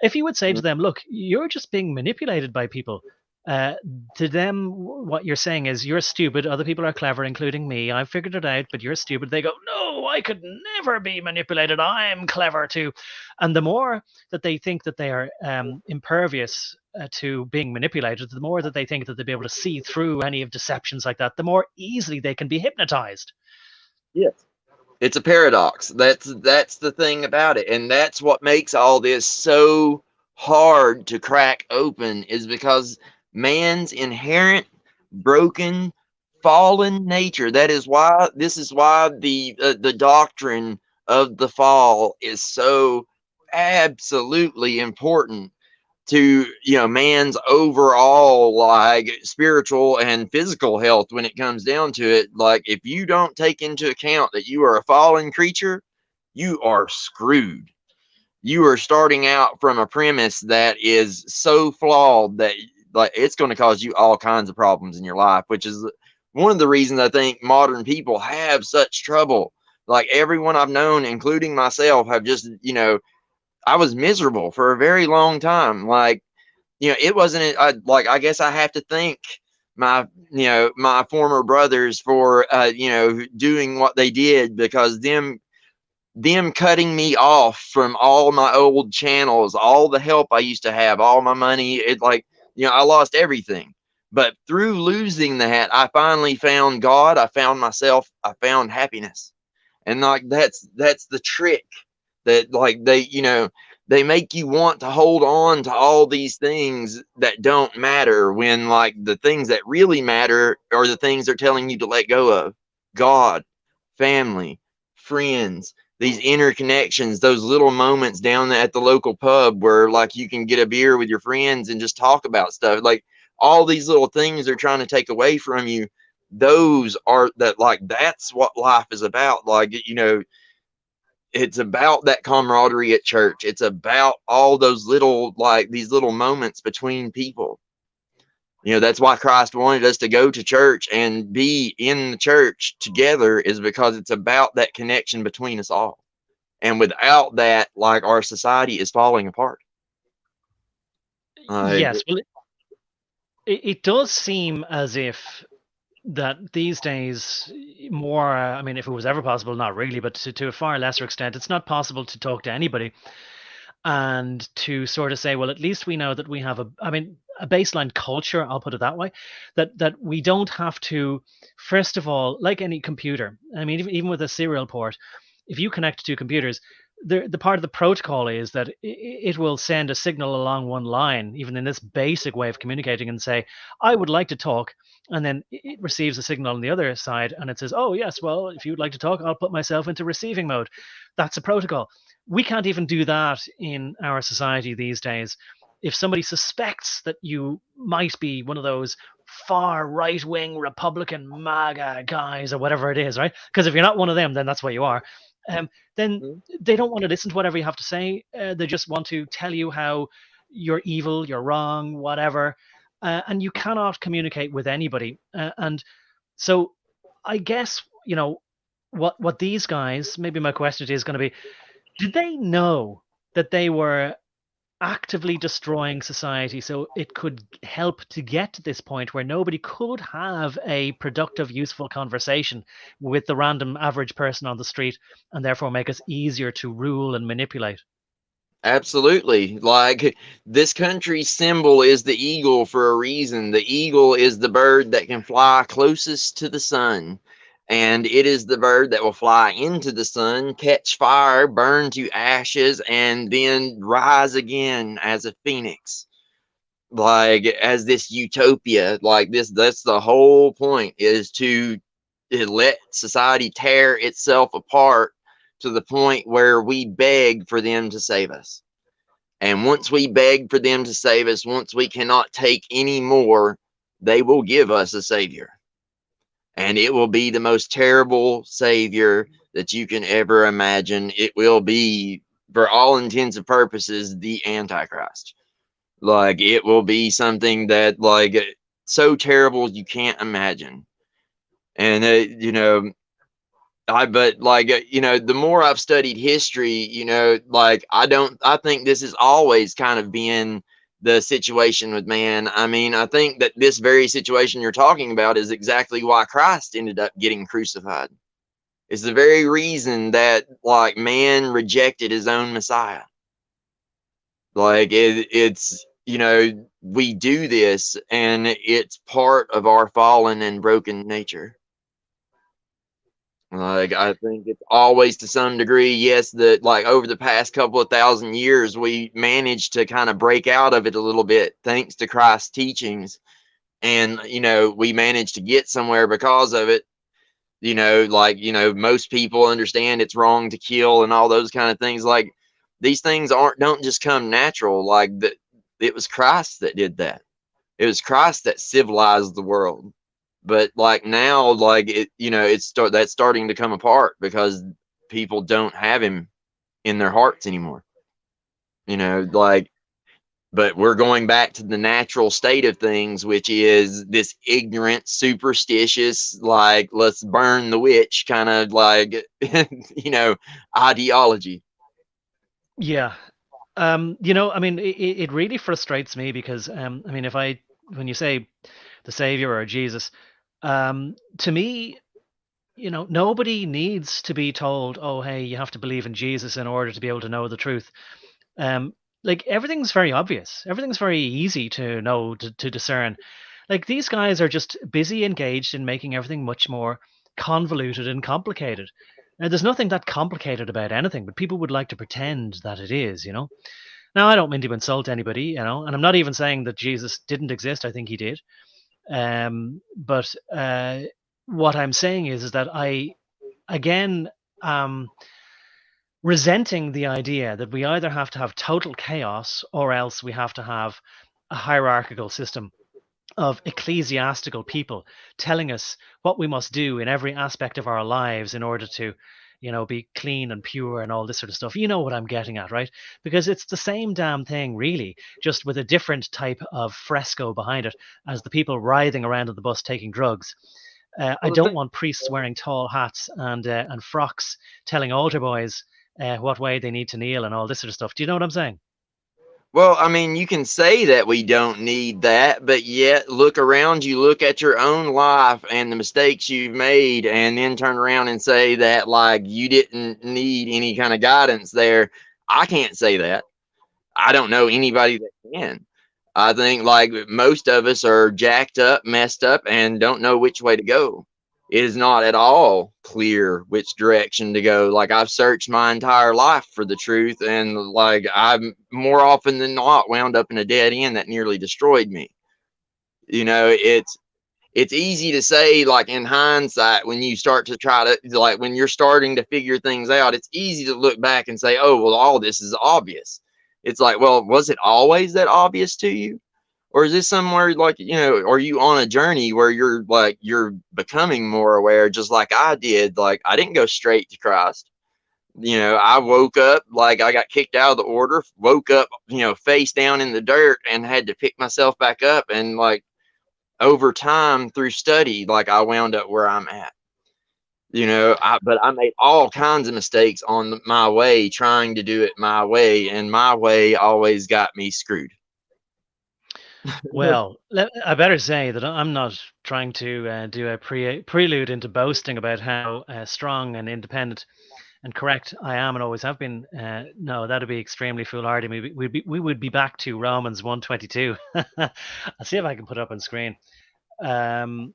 If you would say to them, look, you're just being manipulated by people, to them, what you're saying is, you're stupid. Other people are clever, including me. I've figured it out, but you're stupid. They go, no, I could never be manipulated. I'm clever too. And the more that they think that they are impervious to being manipulated, the more that they think that they'll be able to see through any of deceptions like that, the more easily they can be hypnotized. Yes. It's a paradox. That's the thing about it. And that's what makes all this so hard to crack open is because man's inherent broken fallen nature. This is why the doctrine of the fall is so absolutely important to, you know, man's overall like spiritual and physical health. When it comes down to it, like if you don't take into account that you are a fallen creature, you are screwed. You are starting out from a premise that is so flawed that like it's going to cause you all kinds of problems in your life, which is one of the reasons I think modern people have such trouble. Like everyone I've known, including myself, have just, you know, I was miserable for a very long time. Like, you know, it wasn't like, I guess I have to thank my, you know, my former brothers for, you know, doing what they did, because them cutting me off from all my old channels, all the help I used to have, all my money, it like, you know, I lost everything. But through losing that, I finally found God, I found myself, I found happiness. And like that's the trick, that like they, you know, they make you want to hold on to all these things that don't matter, when like the things that really matter are the things they're telling you to let go of. God, family, friends, these interconnections, those little moments down at the local pub where like you can get a beer with your friends and just talk about stuff. Like all these little things they're trying to take away from you, those are that, like that's what life is about. Like, you know, it's about that camaraderie at church. It's about all those little, like these little moments between people. You know, that's why Christ wanted us to go to church and be in the church together, is because it's about that connection between us all. And without that, like our society is falling apart. Uh, Yes, well, it does seem as if that these days more, I mean, if it was ever possible, not really, but to a far lesser extent, it's not possible to talk to anybody and to sort of say, well, at least we know that we have a, I mean, a baseline culture, I'll put it that way, that we don't have to, first of all, like any computer, I mean, even with a serial port, if you connect to two computers, the part of the protocol is that it will send a signal along one line, even in this basic way of communicating, and say, I would like to talk. And then it receives a signal on the other side and it says, oh, yes, well, if you'd like to talk, I'll put myself into receiving mode. That's a protocol. We can't even do that in our society these days. If somebody suspects that you might be one of those far right wing Republican MAGA guys or whatever it is, right? Because if you're not one of them, then that's what you are. Then they don't want to listen to whatever you have to say. They just want to tell you how you're evil, you're wrong, whatever. And you cannot communicate with anybody. And so I guess, you know, what these guys, maybe my question is going to be, did they know that they were actively destroying society so it could help to get to this point where nobody could have a productive, useful conversation with the random average person on the street, and therefore make us easier to rule and manipulate? Absolutely. Like this country's symbol is the eagle for a reason. The eagle is the bird that can fly closest to the sun. And it is the bird that will fly into the sun, catch fire, burn to ashes, and then rise again as a phoenix. Like as this utopia, like this, that's the whole point, is to let society tear itself apart to the point where we beg for them to save us. And once we beg for them to save us, once we cannot take any more, they will give us a savior. And it will be the most terrible savior that you can ever imagine. It will be, for all intents and purposes, the Antichrist. Like it will be something that, like, so terrible you can't imagine. And you know, but like, you know, the more I've studied history, you know, like I think this has always kind of been the situation with man. I mean, I think that this very situation you're talking about is exactly why Christ ended up getting crucified. It's the very reason that like man rejected his own Messiah. Like it's, you know, we do this and it's part of our fallen and broken nature. Like, I think it's always to some degree, yes, that like over the past couple of thousand years, we managed to kind of break out of it a little bit thanks to Christ's teachings. And, we managed to get somewhere because of it. Like, most people understand it's wrong to kill and all those kind of things. Like, these things don't just come natural. Like, it was Christ that did that. It was Christ that civilized the world. But like now, like that's starting to come apart because people don't have him in their hearts anymore. Like, but we're going back to the natural state of things, which is this ignorant, superstitious, like, let's burn the witch kind of like, ideology. Yeah. I mean, it really frustrates me because, I mean, when you say the Savior or Jesus, to me, nobody needs to be told, oh, hey, you have to believe in Jesus in order to be able to know the truth. Um, like everything's very obvious. Everything's very easy to know, to discern. Like these guys are just busy engaged in making everything much more convoluted and complicated. Now, there's nothing that complicated about anything, but people would like to pretend that it is. Now, I don't mean to insult anybody, and I'm not even saying that Jesus didn't exist. I think he did. But what I'm saying is that I, again, resenting the idea that we either have to have total chaos or else we have to have a hierarchical system of ecclesiastical people telling us what we must do in every aspect of our lives in order to be clean and pure and all this sort of stuff. You know what I'm getting at, right? Because it's the same damn thing, really, just with a different type of fresco behind it, as the people writhing around on the bus taking drugs. I Well, don't want priests wearing tall hats and frocks telling altar boys what way they need to kneel and all this sort of stuff. Do you know what I'm saying? Well, I mean, you can say that we don't need that, but yet look around you, look at your own life and the mistakes you've made, and then turn around and say that, like, you didn't need any kind of guidance there. I can't say that. I don't know anybody that can. I think, like, most of us are jacked up, messed up, and don't know which way to go. It is not at all clear which direction to go. Like, I've searched my entire life for the truth, and like, I've more often than not wound up in a dead end that nearly destroyed me. It's easy to say, like, in hindsight, when you start to try to, like, when you're starting to figure things out, it's easy to look back and say, oh, well, all this is obvious. It's like, well, was it always that obvious to you? Or is this somewhere, like, are you on a journey where you're becoming more aware, just like I did? Like, I didn't go straight to Christ. I woke up, like, I got kicked out of the order, woke up, face down in the dirt, and had to pick myself back up. And like, over time through study, like, I wound up where I'm at. But I made all kinds of mistakes on my way, trying to do it my way, and my way always got me screwed. Well, I better say that I'm not trying to do a prelude into boasting about how strong and independent and correct I am and always have been. No, that'd be extremely foolhardy. We would be back to Romans 1:22. I'll see if I can put it up on screen. Um,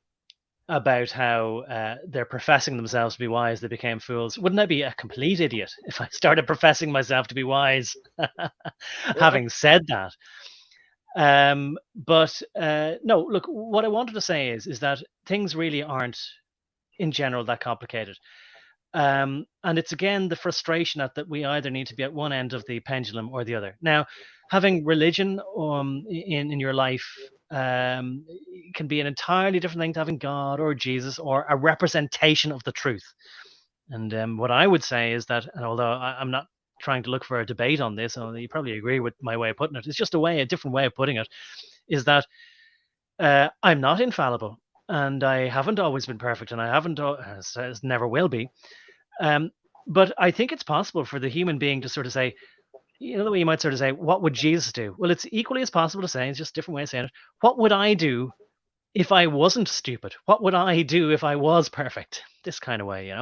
about how they're professing themselves to be wise, they became fools. Wouldn't I be a complete idiot if I started professing myself to be wise? Having said that, but no, look, what I wanted to say is that things really aren't in general that complicated. And it's again the frustration that we either need to be at one end of the pendulum or the other. Now, having religion in your life can be an entirely different thing to having God or Jesus or a representation of the truth. And what I would say is that, and although I'm not trying to look for a debate on this, although you probably agree with my way of putting it, it's just a different way of putting it, is that I'm not infallible, and I haven't always been perfect, and I haven't never will be. Um, but I think it's possible for the human being to sort of say, the way you might sort of say, what would Jesus do? Well, it's equally as possible to say, it's just a different way of saying it. What would I do if I wasn't stupid? What would I do if I was perfect? This kind of way.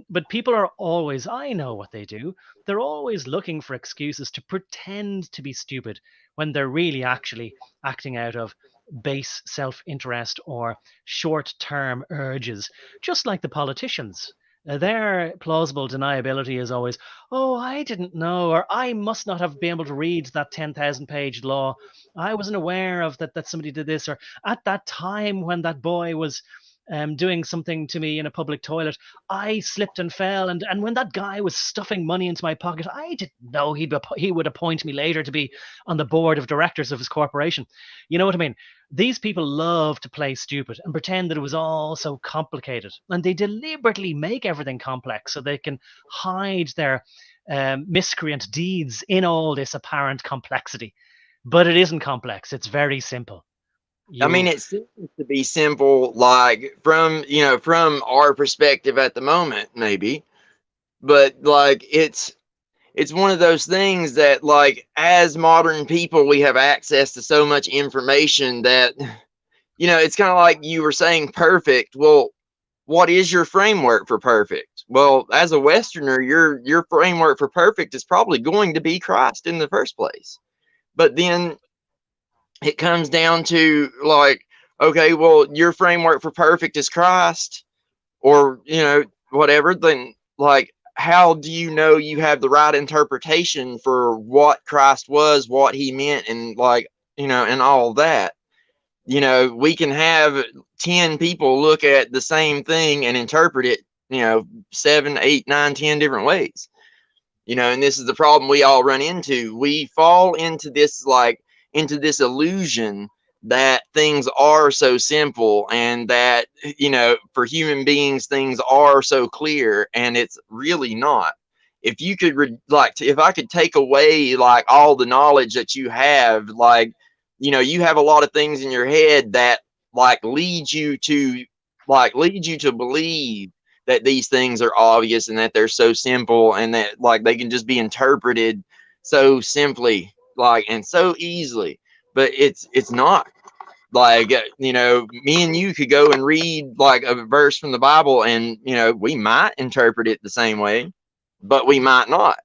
But people are always, I know what they do. They're always looking for excuses to pretend to be stupid when they're really actually acting out of base self-interest or short-term urges, just like the politicians. Their plausible deniability is always, oh, I didn't know, or I must not have been able to read that 10,000 page law. I wasn't aware of that somebody did this, or at that time when that boy was doing something to me in a public toilet, I slipped and fell. And when that guy was stuffing money into my pocket, I didn't know he would appoint me later to be on the board of directors of his corporation. You know what I mean? These people love to play stupid and pretend that it was all so complicated. And they deliberately make everything complex so they can hide their miscreant deeds in all this apparent complexity. But it isn't complex, it's very simple. I mean, it seems to be simple, like from our perspective at the moment, maybe, but like it's one of those things that, like, as modern people, we have access to so much information that, it's kind of like you were saying, perfect. Well, what is your framework for perfect? Well, as a Westerner, your framework for perfect is probably going to be Christ in the first place. But then it comes down to, like, okay, well, your framework for perfect is Christ, or whatever. Then, like, how do you know you have the right interpretation for what Christ was, what he meant, and, like, and all that? We can have 10 people look at the same thing and interpret it 7, 8, 9, 10 different ways. And this is the problem we all run into. We fall into this illusion that things are so simple, and that for human beings things are so clear, and it's really not. If you could if I could take away, like, all the knowledge that you have, like, you have a lot of things in your head that, like, lead you to believe that these things are obvious and that they're so simple, and that, like, they can just be interpreted so simply, like, and so easily. But it's not. Like, me and you could go and read, like, a verse from the Bible, and we might interpret it the same way, but we might not.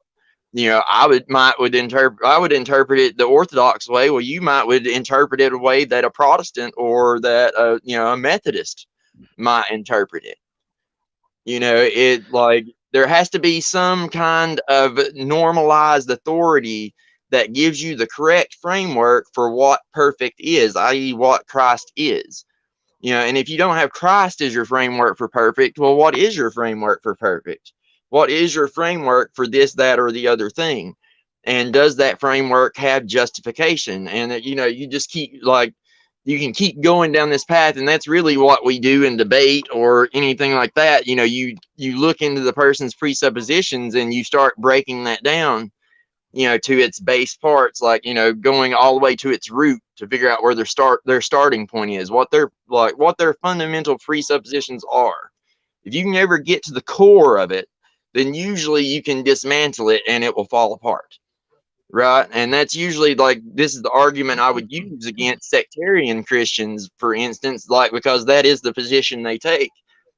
I would interpret it the Orthodox way. Well, you would interpret it a way that a Protestant or that a Methodist might interpret it. Like, there has to be some kind of normalized authority that gives you the correct framework for what perfect is, i.e., what Christ is. And if you don't have Christ as your framework for perfect, well, what is your framework for perfect? What is your framework for this, that, or the other thing? And does that framework have justification? And you just keep, like, you can keep going down this path, and that's really what we do in debate or anything like that. You look into the person's presuppositions, and you start breaking that down, to its base parts, like, going all the way to its root to figure out where their starting point is, what their fundamental presuppositions are. If you can ever get to the core of it, then usually you can dismantle it and it will fall apart. Right. And that's usually, like, this is the argument I would use against sectarian Christians, for instance, like, because that is the position they take.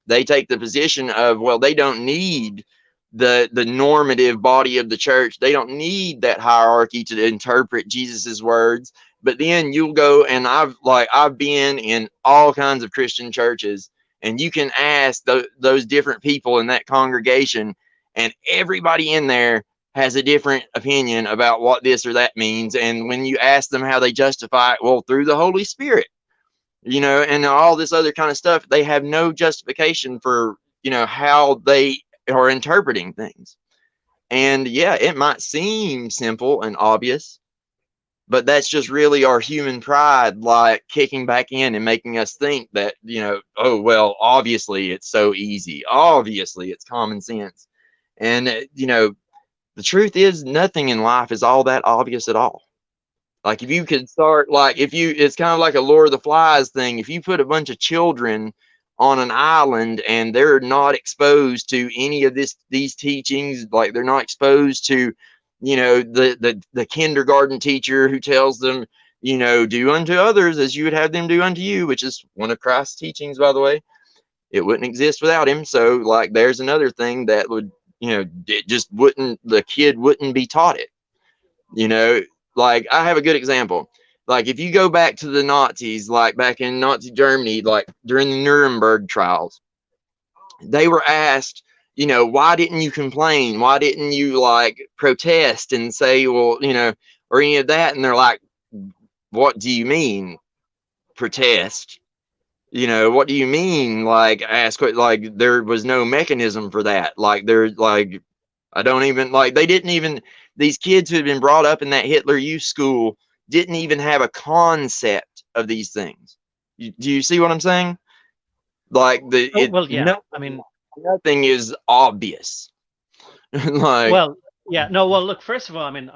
They take the position of, well, they don't need the normative body of the church. They don't need that hierarchy to interpret Jesus's words. But then you'll go, and I've been in all kinds of Christian churches, and you can ask those different people in that congregation, and everybody in there has a different opinion about what this or that means. And when you ask them how they justify it, well, through the Holy Spirit, and all this other kind of stuff, they have no justification for, how they are interpreting things. And yeah, it might seem simple and obvious, but that's just really our human pride, like, kicking back in and making us think that, oh, well, obviously it's so easy. Obviously it's common sense. And, the truth is, nothing in life is all that obvious at all. Like, if you could start, like, it's kind of like a Lord of the Flies thing. If you put a bunch of children on an island and they're not exposed to any of these teachings, like, they're not exposed to, the kindergarten teacher who tells them, do unto others as you would have them do unto you, which is one of Christ's teachings, by the way. It wouldn't exist without him. So, like, there's another thing that would, the kid wouldn't be taught it. Like, I have a good example. Like if you go back to the Nazis, like back in Nazi Germany, like during the Nuremberg trials, they were asked, you know, why didn't you complain? Why didn't you like protest and say, well, you know, or any of that? And they're like, what do you mean protest? You know, what do you mean? Like ask, like there was no mechanism for that. Like there's like, I don't even like, they didn't even, these kids who had been brought up in that Hitler Youth School didn't even have a concept of these things. Do you see what I'm saying? Like Oh, well, yeah. no, I mean, nothing is obvious. Like, well, yeah. No, well, look. First of all, I mean,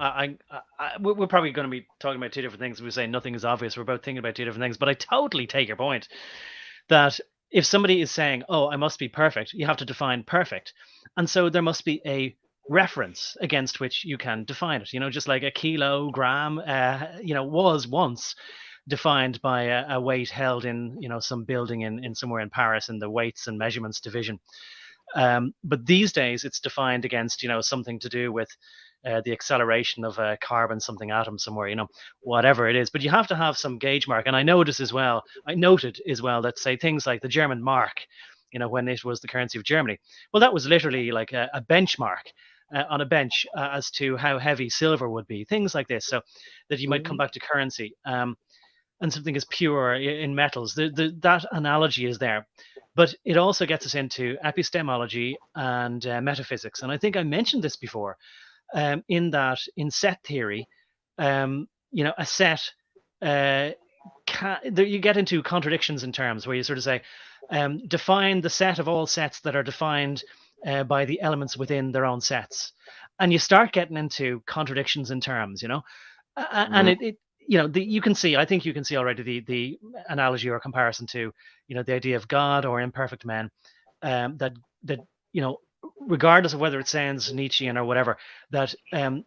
we're probably going to be talking about two different things. We say nothing is obvious. We're both thinking about two different things. But I totally take your point that if somebody is saying, "Oh, I must be perfect," you have to define perfect, and so there must be a reference against which you can define it. You know, just like a kilogram, you know, was once defined by a weight held in, you know, some building in somewhere in Paris in the weights and measurements division. But these days it's defined against, you know, something to do with the acceleration of a carbon something atom somewhere, you know, whatever it is. But you have to have some gauge mark. And I noted as well that, say, things like the German mark, you know, when it was the currency of Germany, well, that was literally like a benchmark on a bench as to how heavy silver would be, things like this, so that you might come back to currency. And something is pure in metals. That analogy is there. But it also gets us into epistemology and metaphysics. And I think I mentioned this before, in that in set theory, you know, a set, you get into contradictions in terms where you sort of say, define the set of all sets that are defined by the elements within their own sets. And you start getting into contradictions in terms, you know, and it you know, you can see, I think you can see already the analogy or comparison to, you know, the idea of God or imperfect men, that you know, regardless of whether it sounds Nietzschean or whatever, that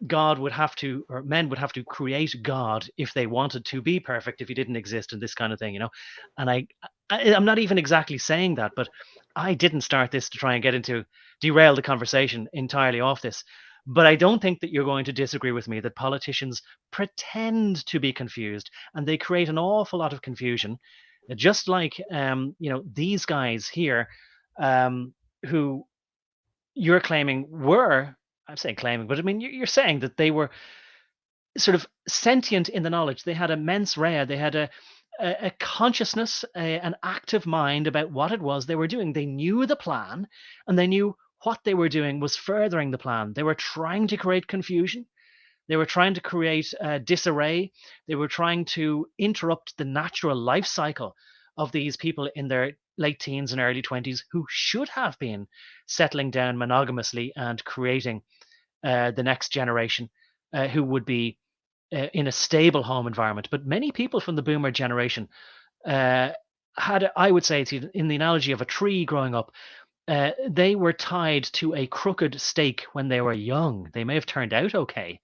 God would have to, or men would have to create God if they wanted to be perfect, if he didn't exist, and this kind of thing, you know. And I'm not even exactly saying that, but I didn't start this to try and get into derail the conversation entirely off this. But I don't think that you're going to disagree with me that politicians pretend to be confused and they create an awful lot of confusion, just like you know, these guys here, who you're claiming were, I'm saying claiming, but I mean you're saying that they were sort of sentient in the knowledge. They had a mens rea. They had a consciousness, an active mind about what it was they were doing. They knew the plan, and they knew what they were doing was furthering the plan. They were trying to create confusion. They were trying to create disarray. They were trying to interrupt the natural life cycle of these people in their late teens and early 20s who should have been settling down monogamously and creating the next generation who would be in a stable home environment. But many people from the boomer generation had, I would say, in the analogy of a tree growing up, they were tied to a crooked stake when they were young. They may have turned out okay,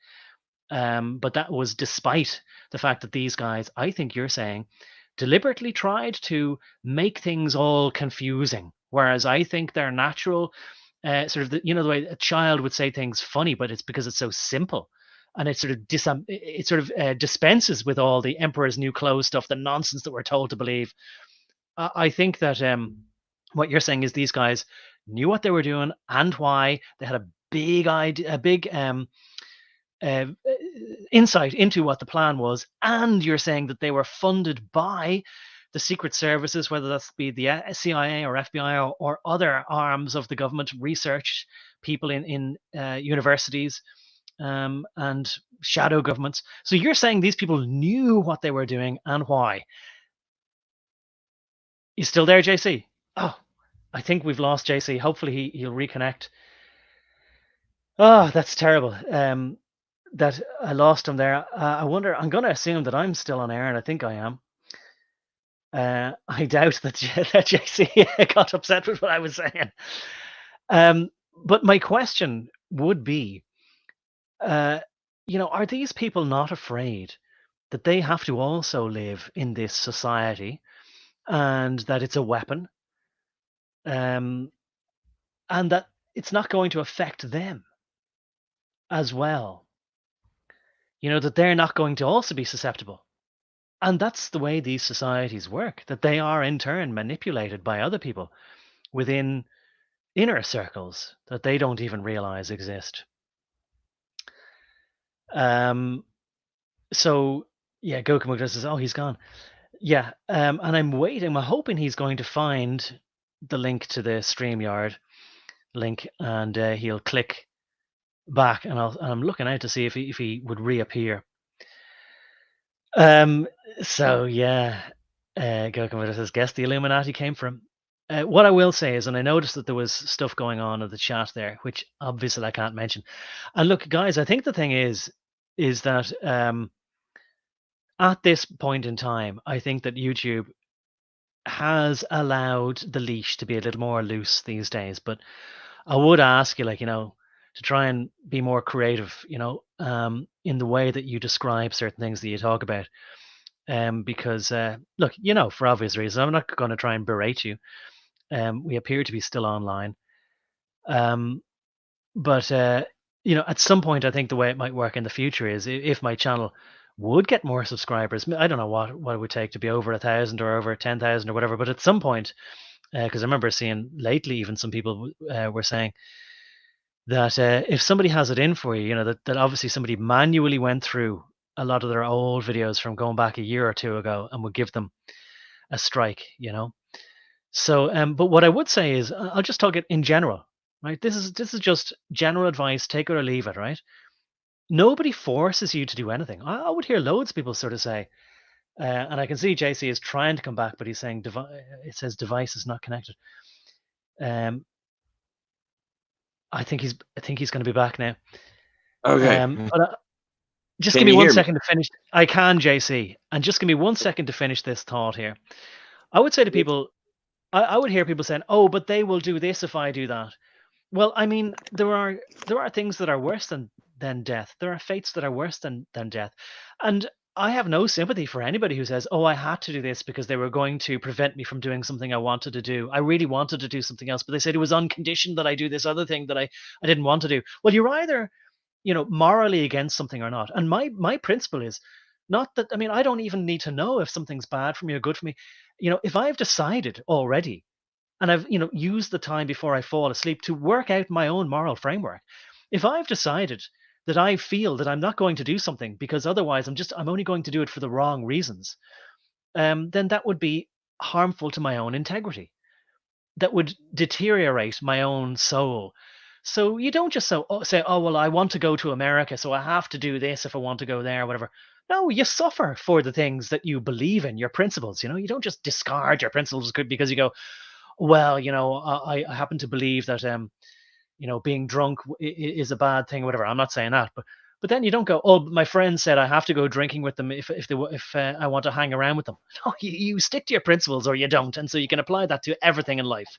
but that was despite the fact that these guys, I think you're saying, deliberately tried to make things all confusing. Whereas I think their natural, sort of, you know, the way a child would say things funny, but it's because it's so simple. And it sort of dispenses with all the emperor's new clothes stuff, the nonsense that we're told to believe. I think that what you're saying is these guys knew what they were doing and why. They had a big idea, a big insight into what the plan was, and you're saying that they were funded by the secret services, whether that's be the CIA or FBI or other arms of the government, research people in universities, and shadow governments. So you're saying these people knew what they were doing and why. You still there, JC? Oh, I think we've lost JC. Hopefully he'll reconnect. Oh, that's terrible. That I lost him there. I wonder, I'm going to assume that I'm still on air, and I think I am. I doubt that, that JC got upset with what I was saying. But my question would be, you know, are these people not afraid that they have to also live in this society and that it's a weapon, and that it's not going to affect them as well? You know, that they're not going to also be susceptible. And that's the way these societies work, that they are in turn manipulated by other people within inner circles that they don't even realize exist. Um, so yeah, Goku says, "Oh, he's gone." Yeah, and I'm waiting. I'm hoping he's going to find the link to the StreamYard link, and he'll click back, and I'm looking out to see if he would reappear. Um, so yeah, Goku says, "Guess the Illuminati came from." What I will say is, and I noticed that there was stuff going on in the chat there, which obviously I can't mention. And look, guys, I think the thing is that at this point in time, I think that YouTube has allowed the leash to be a little more loose these days. But I would ask you, like, to try and be more creative, in the way that you describe certain things that you talk about. Because look, for obvious reasons, I'm not going to try and berate you. We appear to be still online. Um, but at some point, I think the way it might work in the future is if my channel would get more subscribers. I don't know what it would take to be over 1,000 or over 10,000 or whatever. But at some point, because I remember seeing lately, even some people were saying that if somebody has it in for you, that obviously somebody manually went through a lot of their old videos from going back a year or two ago and would give them a strike. So, but what I would say is, I'll just talk it in general, right? This is just general advice, take it or leave it, right? Nobody forces you to do anything. I would hear loads of people sort of say, and I can see JC is trying to come back, but he's saying it says device is not connected. Um, I think he's going to be back now. Okay. But just Can give me you one hear me? second to finish. I can, JC, and just give me 1 second to finish this thought here. I would say to people, I would hear people saying, "Oh, but they will do this if I do that." Well, I mean, there are things that are worse than death. There are fates that are worse than death, and I have no sympathy for anybody who says, "Oh, I had to do this because they were going to prevent me from doing something I wanted to do. I really wanted to do something else, but they said it was on condition that I do this other thing that I didn't want to do." Well, you're either morally against something or not. And my principle is not that, I mean, I don't even need to know if something's bad for me or good for me. If I've decided already and I've used the time before I fall asleep to work out my own moral framework, if I've decided that I feel that I'm not going to do something because otherwise I'm only going to do it for the wrong reasons, then that would be harmful to my own integrity, that would deteriorate my own soul. So you don't just say, "Oh, well, I want to go to America, so I have to do this if I want to go there," whatever. No, you suffer for the things that you believe in, your principles. You don't just discard your principles because you go, "Well, I happen to believe that being drunk is a bad thing," or whatever. I'm not saying that, but then you don't go, "Oh, my friend said I have to go drinking with them if I want to hang around with them." No, you stick to your principles or you don't, and so you can apply that to everything in life.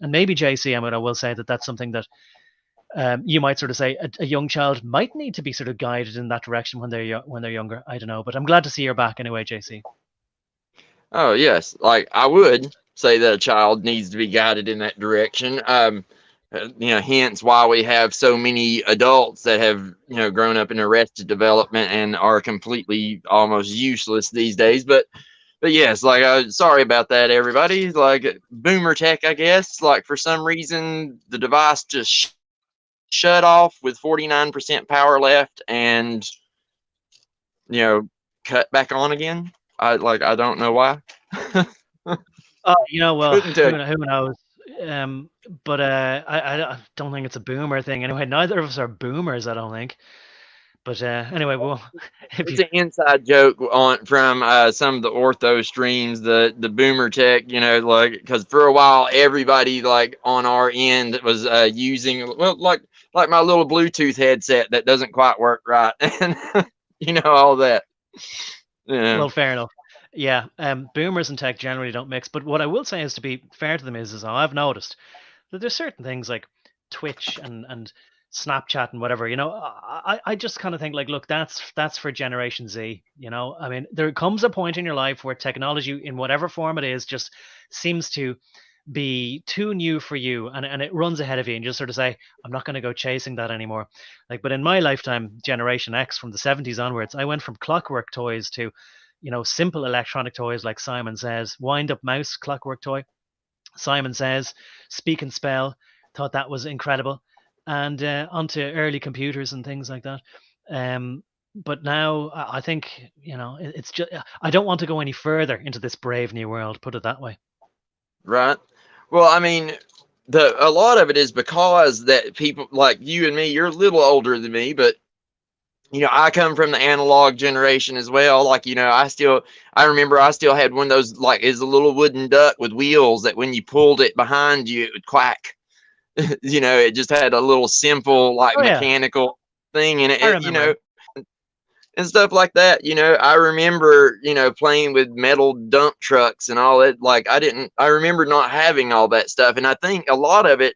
And maybe JC, I will say that that's something that you might sort of say a young child might need to be sort of guided in that direction when they're younger. I don't know, but I'm glad to see you're back anyway, JC. Oh yes, like I would say that a child needs to be guided in that direction. Hence why we have so many adults that have grown up in arrested development and are completely almost useless these days. But yes, like sorry about that, everybody. Like boomer tech, I guess. Like for some reason, the device just shut off with 49% power left, and cut back on again. I don't know why. Oh, well, Couldn't tell you. who knows? But I don't think it's a boomer thing anyway. Neither of us are boomers, I don't think. But anyway, well, if It's you an inside joke from some of the ortho streams, the boomer tech, like because for a while everybody like on our end was using like my little Bluetooth headset that doesn't quite work right, and all that. Yeah. Well, fair enough. Yeah, boomers and tech generally don't mix. But what I will say is, to be fair to them, is I've noticed that there's certain things like Twitch and Snapchat and whatever. I just kind of think like, look, that's for Generation Z. I mean, there comes a point in your life where technology, in whatever form it is, just seems to be too new for you, and it runs ahead of you, and you just sort of say, "I'm not going to go chasing that anymore." Like, but in my lifetime, Generation X, from the 70s onwards, I went from clockwork toys to simple electronic toys like Simon Says, wind up mouse, clockwork toy, Simon Says, speak and spell. Thought that was incredible, and onto early computers and things like that. But now I think it's just I don't want to go any further into this brave new world. Put it that way. Right. Well, I mean, a lot of it is because that people like you and me, you're a little older than me, but I come from the analog generation as well. Like, I remember I still had one of those, like, is a little wooden duck with wheels that when you pulled it behind you, it would quack. It just had a little simple, like, Oh yeah, mechanical thing in I it, remember it. and stuff like that. I remember, playing with metal dump trucks and all that. Like, I remember not having all that stuff. And I think a lot of it,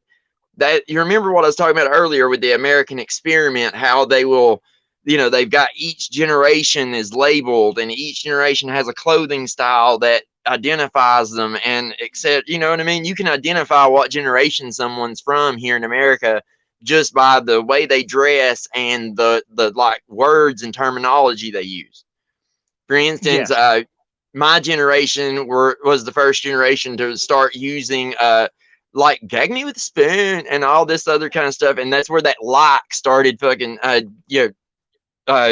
that you remember what I was talking about earlier with the American experiment, how they will, they've got each generation is labeled and each generation has a clothing style that identifies them and except, you know what I mean? You can identify what generation someone's from here in America just by the way they dress and the like words and terminology they use. For instance, Yeah. my generation was the first generation to start using like gag me with a spoon and all this other kind of stuff, and that's where that like started fucking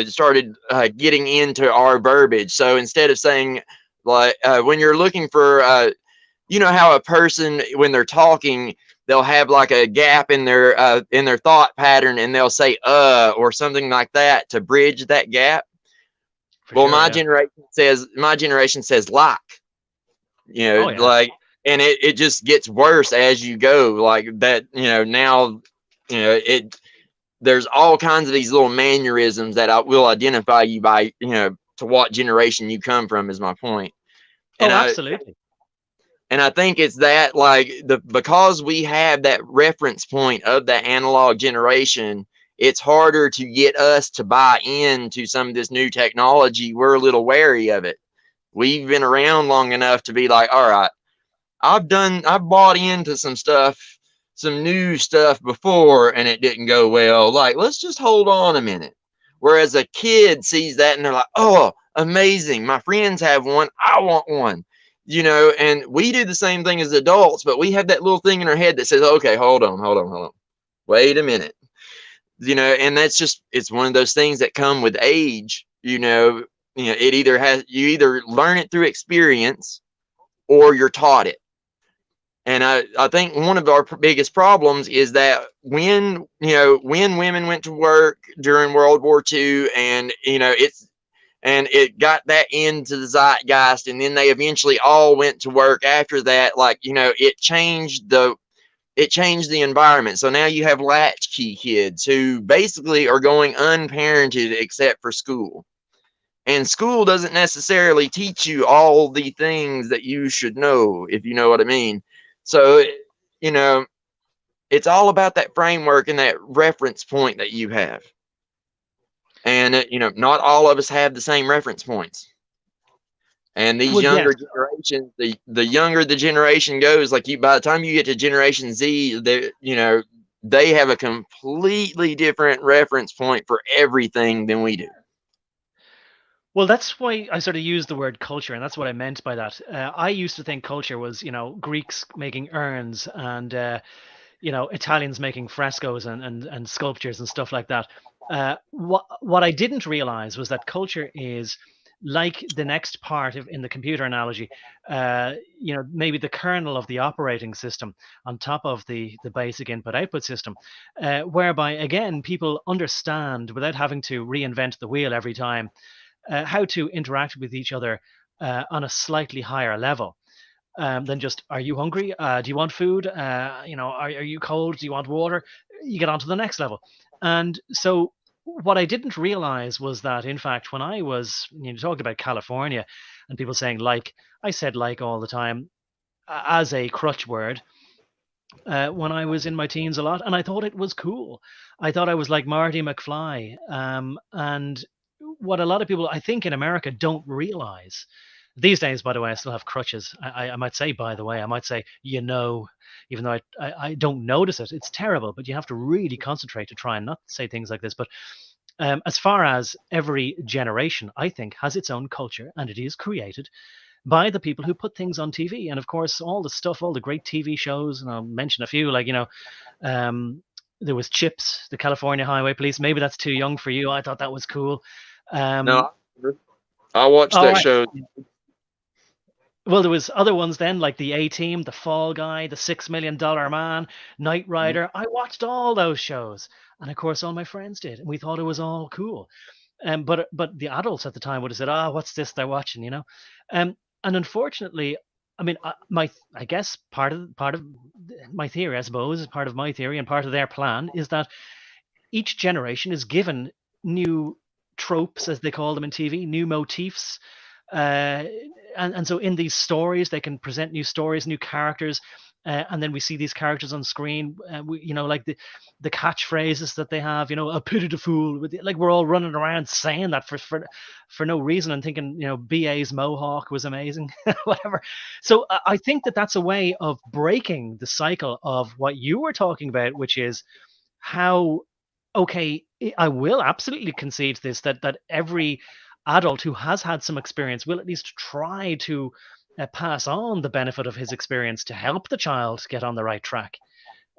started getting into our verbiage. So instead of saying like when you're looking for how a person when they're talking they'll have like a gap in their thought pattern and they'll say or something like that to bridge that gap. For Well, sure, yeah. my generation says like, Oh yeah. like, and it just gets worse as you go. Like that, now, it there's all kinds of these little mannerisms that I will identify you by, to what generation you come from is my point. And Oh, I absolutely. and I think it's that like because we have that reference point of the analog generation, it's harder to get us to buy into some of this new technology. We're a little wary of it. We've been around long enough to be like, all right, I've bought into some stuff, some new stuff before, and it didn't go well. Like, let's just hold on a minute. Whereas a kid sees that and they're like, oh, amazing. My friends have one. I want one. And we do the same thing as adults, but we have that little thing in our head that says, okay, hold on. Wait a minute. And that's just, it's one of those things that come with age. It either you either learn it through experience or you're taught it. And I think one of our biggest problems is that when women went to work during World War II and, it got that into the zeitgeist and then they eventually all went to work after that, like, it changed the environment. So now you have latchkey kids who basically are going unparented except for school. And school doesn't necessarily teach you all the things that you should know, if you know what I mean. So, you know, it's all about that framework and that reference point that you have. And, not all of us have the same reference points. And these Well, yes. younger generations, the younger the generation goes, like by the time you get to Generation Z, they have a completely different reference point for everything than we do. Well, that's why I sort of used the word culture, and that's what I meant by that. I used to think culture was, Greeks making urns and, Italians making frescoes and sculptures and stuff like that. What I didn't realize was that culture is like the next part in the computer analogy, maybe the kernel of the operating system on top of the basic input output system, whereby again people understand without having to reinvent the wheel every time how to interact with each other on a slightly higher level than just, are you hungry? Do you want food? Are you cold? Do you want water? You get on to the next level. And so what I didn't realize was that, in fact, when I was, talking about California and people saying like, I said like all the time as a crutch word. When I was in my teens a lot, and I thought it was cool. I thought I was like Marty McFly. And what a lot of people, I think, in America don't realize these days, by the way, I still have crutches. I might say, by the way, I might say, even though I don't notice it, it's terrible, but you have to really concentrate to try and not say things like this. But As far as every generation, I think, has its own culture, and it is created by the people who put things on TV. And of course, all the stuff, all the great TV shows, and I'll mention a few, like, there was Chips, the California Highway Police. Maybe that's too young for you. I thought that was cool. No, I watched All that right. show. Well, there was other ones then, like the A-Team, the Fall Guy, the $6 Million Man, Knight Rider. I watched all those shows, and of course, all my friends did, and we thought it was all cool. But the adults at the time would have said, "Ah, what's this they're watching?" And unfortunately, I mean, I guess part of my theory, I suppose, part of my theory and part of their plan is that each generation is given new tropes, as they call them in TV, new motifs. Uh, and so in these stories, they can present new stories, new characters, and then we see these characters on screen. Like the catchphrases that they have. A pity the fool. Like we're all running around saying that for no reason and thinking, BA's mohawk was amazing, whatever. So I think that that's a way of breaking the cycle of what you were talking about, which is how, okay, I will absolutely concede this, that every adult who has had some experience will at least try to pass on the benefit of his experience to help the child get on the right track.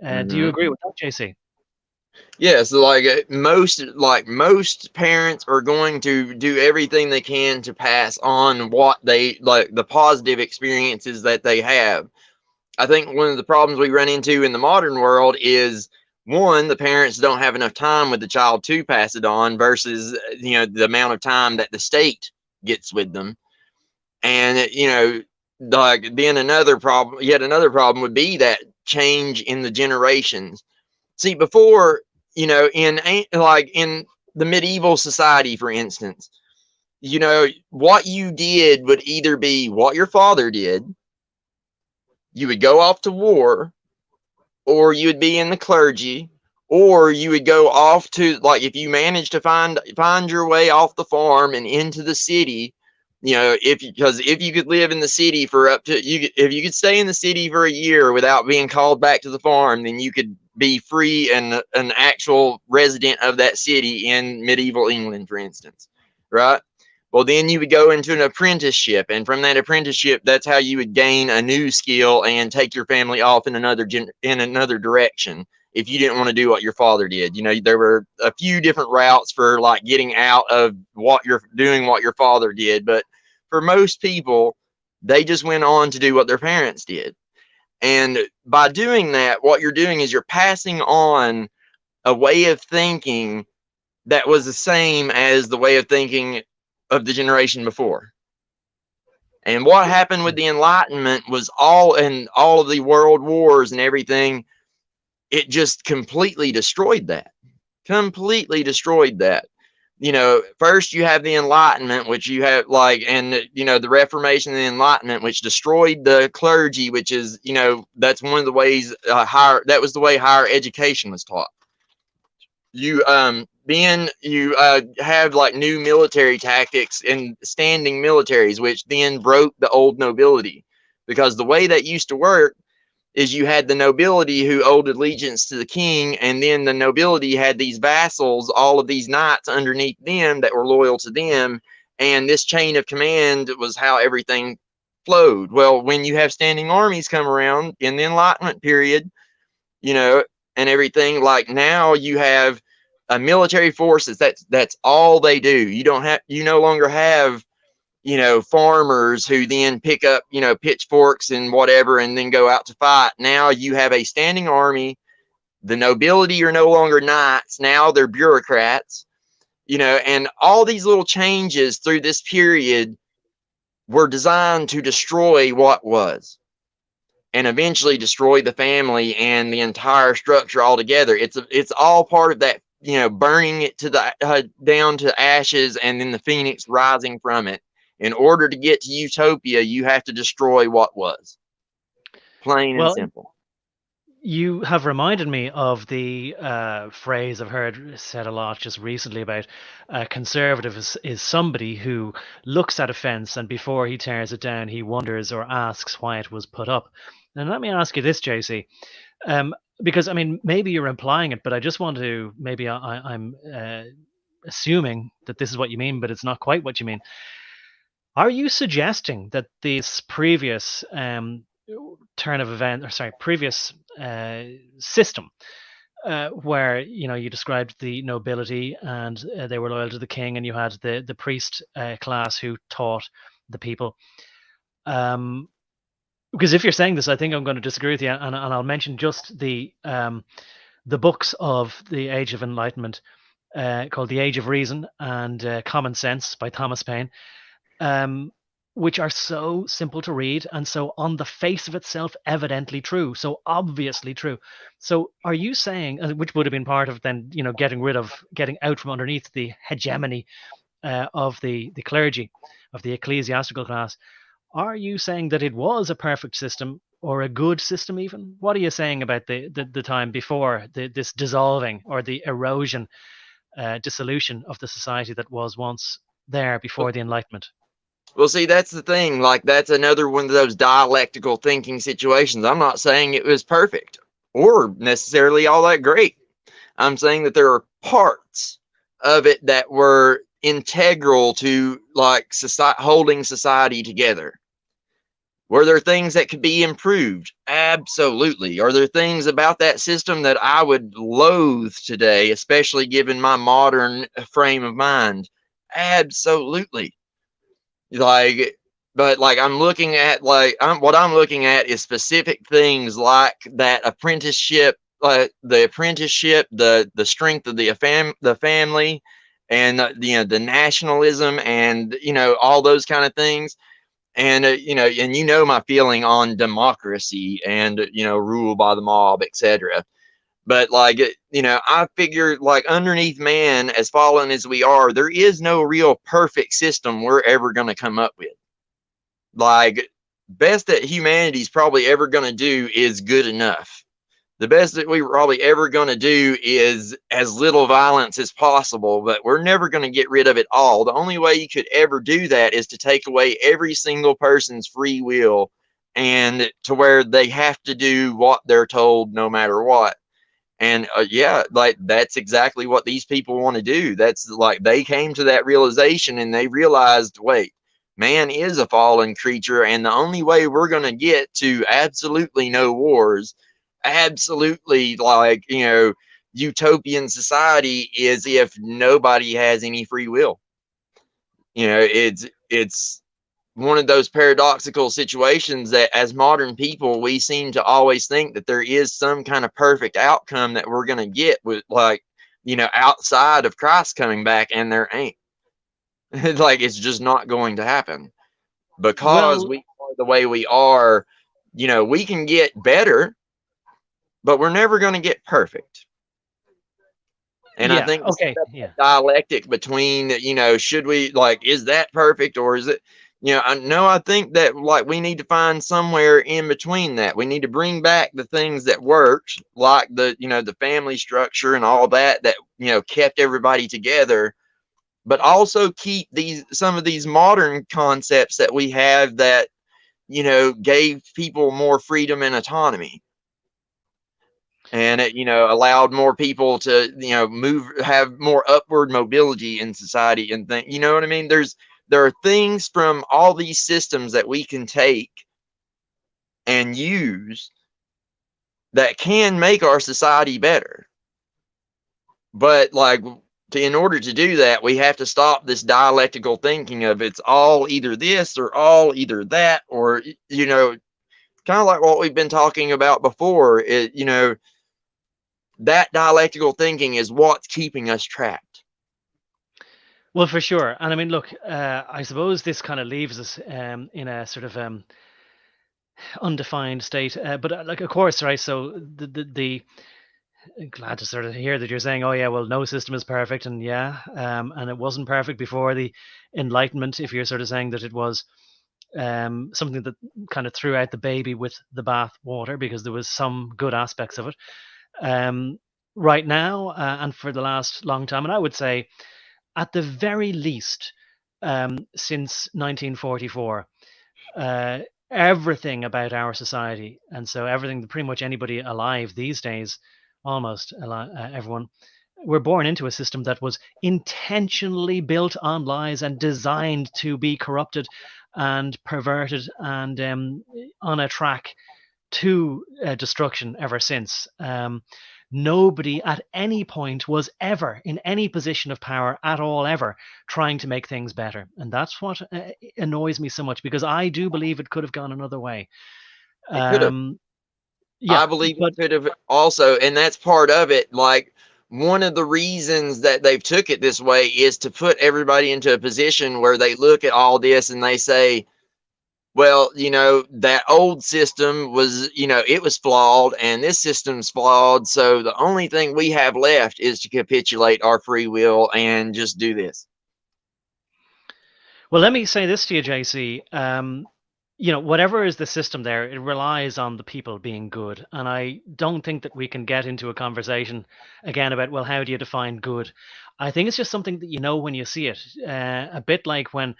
Do you Mhm. agree with that, JC? Yeah, so most parents are going to do everything they can to pass on what they like, the positive experiences that they have. I think one of the problems we run into in the modern world is, one, the parents don't have enough time with the child to pass it on versus the amount of time that the state gets with them. And like then yet another problem would be that change in the generations. See, before, in the medieval society, for instance, what you did would either be what your father did, you would go off to war, or you would be in the clergy, or you would go off to, like, if you managed to find your way off the farm and into the city, if you could live in the city for if you could stay in the city for a year without being called back to the farm, then you could be free and an actual resident of that city in medieval England, for instance, right? Well, then you would go into an apprenticeship, and from that apprenticeship, that's how you would gain a new skill and take your family off in another direction. If you didn't want to do what your father did, there were a few different routes for like getting out of what you're doing, what your father did. But for most people, they just went on to do what their parents did. And by doing that, what you're doing is you're passing on a way of thinking that was the same as the way of thinking of the generation before. And what happened with the Enlightenment was all of the world wars and everything, it just completely destroyed that. Completely destroyed that. First you have the Enlightenment, which you have the Reformation and the Enlightenment, which destroyed the clergy, which is, that's one of the ways that was the way higher education was taught. Then you have like new military tactics and standing militaries, which then broke the old nobility, because the way that used to work is you had the nobility who owed allegiance to the king, and then the nobility had these vassals, all of these knights underneath them that were loyal to them, and this chain of command was how everything flowed. Well, when you have standing armies come around in the Enlightenment period, and everything, like now you have military forces, that's all they do. You no longer have farmers who then pick up pitchforks and whatever and then go out to fight. Now you have a standing army. The nobility are no longer knights, now they're bureaucrats. And all these little changes through this period were designed to destroy what was, and eventually destroy the family and the entire structure altogether. It's all part of that, burning it to the down to ashes, and then the phoenix rising from it. In order to get to utopia, you have to destroy what was. Plain and Well, simple. you have reminded me of the phrase I've heard said a lot just recently about conservative is somebody who looks at a fence and before he tears it down, he wonders or asks why it was put up. And let me ask you this, JC, because I mean maybe you're implying it, but I just want to maybe I'm assuming that this is what you mean, but it's not quite what you mean. Are you suggesting that this previous turn of event, or sorry, previous system, where you described the nobility and they were loyal to the king, and you had the priest class who taught the people? Because if you're saying this, I think I'm going to disagree with you, and I'll mention just the books of the Age of Enlightenment, called The Age of Reason and Common Sense by Thomas Paine, which are so simple to read and so on the face of itself evidently true, so obviously true. So are you saying, which would have been part of then, getting out from underneath the hegemony of the clergy, of the ecclesiastical class, are you saying that it was a perfect system or a good system even? What are you saying about the time before this dissolving or the erosion, dissolution of the society that was once there before the Enlightenment? Well, see, that's the thing. Like, that's another one of those dialectical thinking situations. I'm not saying it was perfect or necessarily all that great. I'm saying that there are parts of it that were integral to, like, society, holding society together. Were there things that could be improved? Absolutely. Are there things about that system that I would loathe today, especially given my modern frame of mind? Absolutely. Like, but like I'm looking at, what I'm looking at is specific things like that apprenticeship, the apprenticeship, the strength of the family, and the nationalism, and all those kind of things. And and my feeling on democracy and rule by the mob, etc. But like, I figure, like, underneath man, as fallen as we are, there is no real perfect system we're ever going to come up with. Like, best that humanity's probably ever going to do is good enough. The best that we probably ever going to do is as little violence as possible, but we're never going to get rid of it all. The only way you could ever do that is to take away every single person's free will, and to where they have to do what they're told no matter what. And yeah, like, that's exactly what these people want to do. That's like, they came to that realization and they realized, wait, man is a fallen creature, and the only way we're going to get to absolutely no wars, absolutely, like, utopian society, is if nobody has any free will. It's one of those paradoxical situations that, as modern people, we seem to always think that there is some kind of perfect outcome that we're going to get with, like, outside of Christ coming back, and there ain't. Like, it's just not going to happen, because Well, we are the way we are. We can get better, but we're never going to get perfect. And I yeah, think okay, yeah. dialectic between, should we, like, is that perfect, or is it, I think that, like, we need to find somewhere in between that. We need to bring back the things that worked, like the family structure and all that kept everybody together, but also keep some of these modern concepts that we have that, gave people more freedom and autonomy. And it, allowed more people to, have more upward mobility in society and think, you know what I mean? There are things from all these systems that we can take and use that can make our society better. But, like, in order to do that, we have to stop this dialectical thinking of it's all either this or all either that, or, kind of like what we've been talking about before. That dialectical thinking is what's keeping us trapped. Well, for sure. And I mean, look, I suppose this kind of leaves us in a sort of undefined state. But like, of course, right? So the glad to sort of hear that you're saying, oh yeah, well, no system is perfect, and yeah, and it wasn't perfect before the Enlightenment. If you're sort of saying that it was something that kind of threw out the baby with the bath water, because there was some good aspects of it. Right now, and for the last long time, and I would say at the very least, since 1944, uh, everything about our society, and so everything, pretty much anybody alive these days, almost everyone, we're born into a system that was intentionally built on lies and designed to be corrupted and perverted and on a track to destruction ever since. Nobody at any point was ever in any position of power at all, ever trying to make things better. And that's what annoys me so much, because I do believe it could have gone another way. It could have. Yeah, I believe but it could have also, and that's part of it. Like, one of the reasons that they've took it this way is to put everybody into a position where they look at all this and they say, well, that old system was, it was flawed, and this system's flawed. So the only thing we have left is to capitulate our free will and just do this. well, let me say this to you, JC. Whatever is the system there, it relies on the people being good. And I don't think that we can get into a conversation again about, well, how do you define good? I think it's just something that you know when you see it. A bit like when,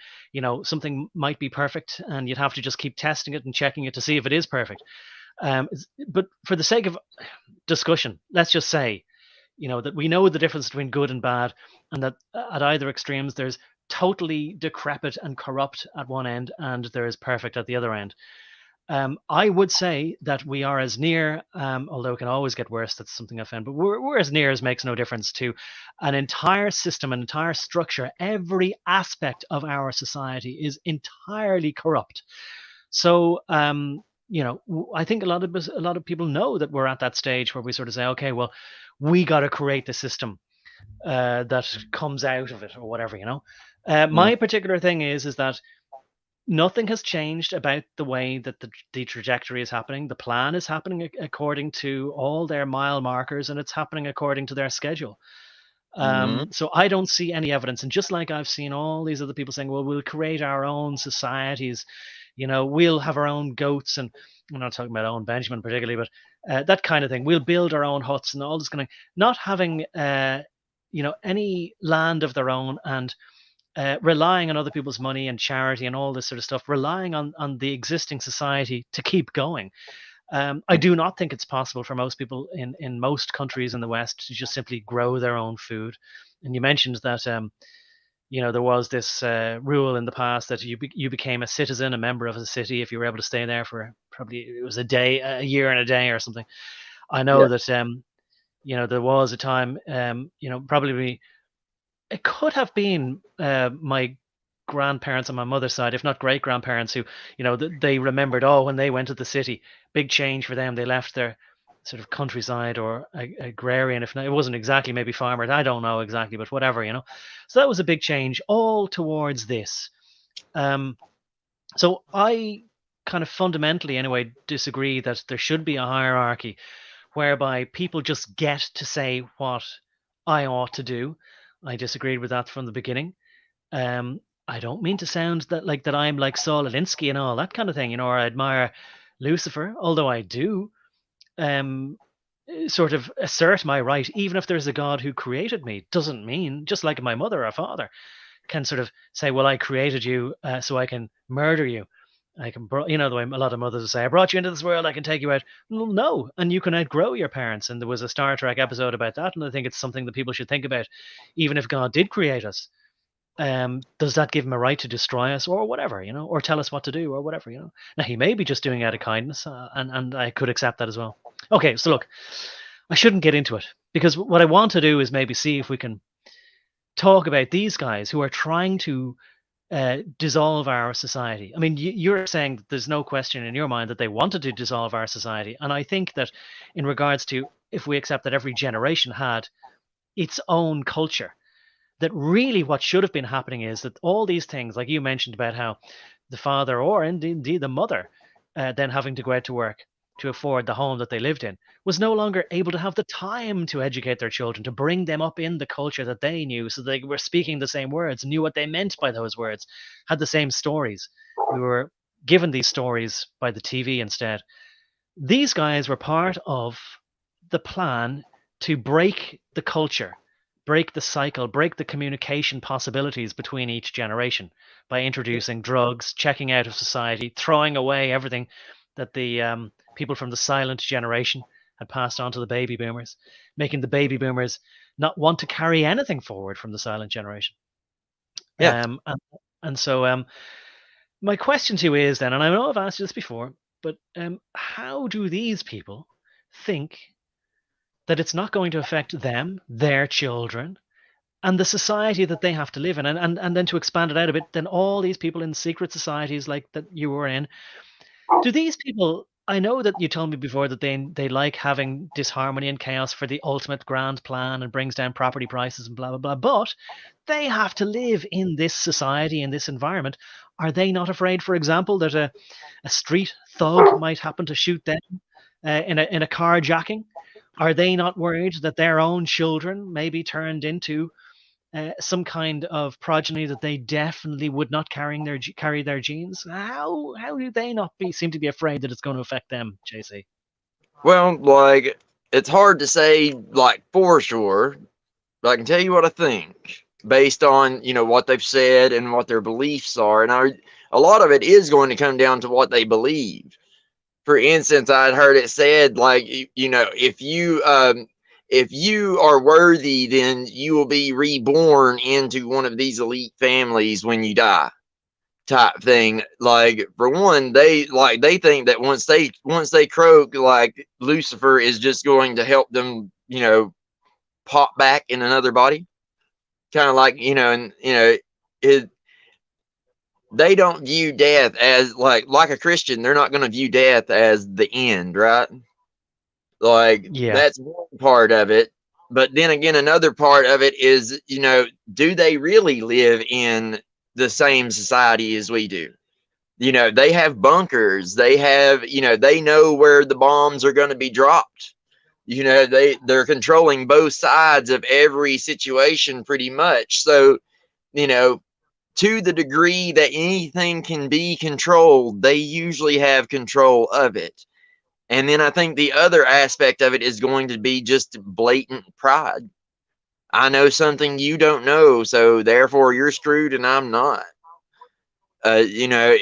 something might be perfect and you'd have to just keep testing it and checking it to see if it is perfect. But for the sake of discussion, let's just say, that we know the difference between good and bad, and that at either extremes, there's totally decrepit and corrupt at one end, and there is perfect at the other end. I would say that we are as near, although it can always get worse, that's something I found, but we're as near as makes no difference to an entire system, an entire structure. Every aspect of our society is entirely corrupt. So, I think a lot of people know that we're at that stage where we sort of say, okay, well, we got to create the system that comes out of it, or whatever. My particular thing is that nothing has changed about the way that the trajectory is happening. The plan is happening according to all their mile markers, and it's happening according to their schedule. So I don't see any evidence. And just like I've seen all these other people saying, well, we'll create our own societies, we'll have our own goats, and I'm not talking about Owen Benjamin particularly, but that kind of thing. We'll build our own huts and all this kind of, not having any land of their own, and relying on other people's money and charity and all this sort of stuff, relying on the existing society to keep going. I do not think it's possible for most people in most countries in the West to just simply grow their own food. And you mentioned that there was this rule in the past that you became a citizen, a member of a city, if you were able to stay there for probably, it was a year and a day or something. I know that there was a time, probably it could have been my grandparents on my mother's side, if not great grandparents, who they remembered, when they went to the city, big change for them. They left their sort of countryside or agrarian, if not, it wasn't exactly maybe farmers, I don't know exactly, but whatever. So that was a big change, all towards this. So I kind of fundamentally anyway disagree that there should be a hierarchy whereby people just get to say what I ought to do. I disagreed with that from the beginning. I don't mean to sound that I'm like Saul Alinsky and all that kind of thing, or I admire Lucifer, although I do sort of assert my right, even if there's a God who created me. Doesn't mean, just like my mother or father can sort of say, well, I created you so I can murder you. I can, the way a lot of mothers will say, I brought you into this world, I can take you out. Well, no, and you can outgrow your parents. And there was a Star Trek episode about that, and I think it's something that people should think about. Even if God did create us, does that give him a right to destroy us or whatever, or tell us what to do or whatever, Now, he may be just doing it out of kindness, and I could accept that as well. Okay, so look, I shouldn't get into it, because what I want to do is maybe see if we can talk about these guys who are trying to dissolve our society. I mean, you're saying that there's no question in your mind that they wanted to dissolve our society. And I think that in regards to, if we accept that every generation had its own culture, that really what should have been happening is that all these things, like you mentioned about how the father or indeed the mother then having to go out to work to afford the home that they lived in, was no longer able to have the time to educate their children, to bring them up in the culture that they knew, so they were speaking the same words, knew what they meant by those words, had the same stories. We were given these stories by the TV instead. These guys were part of the plan to break the culture, break the cycle, break the communication possibilities between each generation by introducing drugs, checking out of society, throwing away everything that the people from the silent generation had passed on to the baby boomers, making the baby boomers not want to carry anything forward from the silent generation. Yeah. And so my question to you is then, and I know I've asked you this before, but how do these people think that it's not going to affect them, their children, and the society that they have to live in? And then to expand it out a bit, then all these people in secret societies like that you were in, do these people, I know that you told me before that they like having disharmony and chaos for the ultimate grand plan and brings down property prices and blah, blah, blah, but they have to live in this society, in this environment. Are they not afraid, for example, that a street thug might happen to shoot them in a carjacking? Are they not worried that their own children may be turned into some kind of progeny that they definitely would not carry their genes? How do they not seem to be afraid that it's going to affect them, JC? Well, like, it's hard to say, like, for sure, but I can tell you what I think based on, you know, what they've said and what their beliefs are. And a lot of it is going to come down to what they believe. For instance, I'd heard it said, like, you know, if you are worthy, then you will be reborn into one of these elite families when you die, type thing. Like, for one, they think that once they croak, like, Lucifer is just going to help them, you know, pop back in another body, kind of like, you know, and you know, they don't view death as like a Christian. They're not going to view death as the end, right? Like, Yeah. that's one part of it. But then again, another part of it is, you know, do they really live in the same society as we do? You know, they have bunkers. They have, you know, they know where the bombs are going to be dropped. You know, they're controlling both sides of every situation pretty much. So, you know, to the degree that anything can be controlled, they usually have control of it. And then I think the other aspect of it is going to be just blatant pride. I know something you don't know, so therefore you're screwed and I'm not. You know,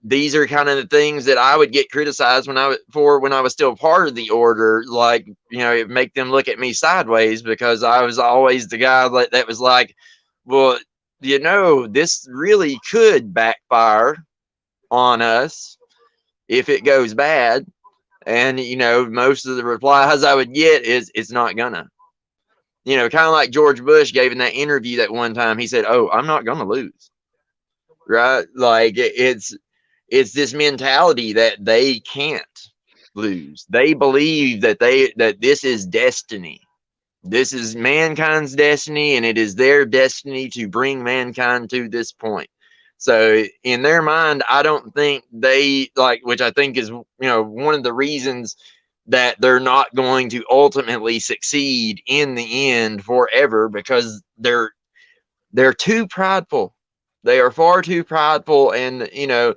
these are kind of the things that I would get criticized when I was still part of the order. Like, you know, it make them look at me sideways because I was always the guy that was like, well, you know, this really could backfire on us if it goes bad. And, you know, most of the replies I would get is, it's not gonna. You know, kind of like George Bush gave in that interview that one time. He said, oh, I'm not gonna lose. Right? Like, it's this mentality that they can't lose. They believe that this is destiny. This is mankind's destiny, and it is their destiny to bring mankind to this point. So in their mind, I don't think they like, which I think is, you know, one of the reasons that they're not going to ultimately succeed in the end forever, because they're too prideful. They are far too prideful. And, you know,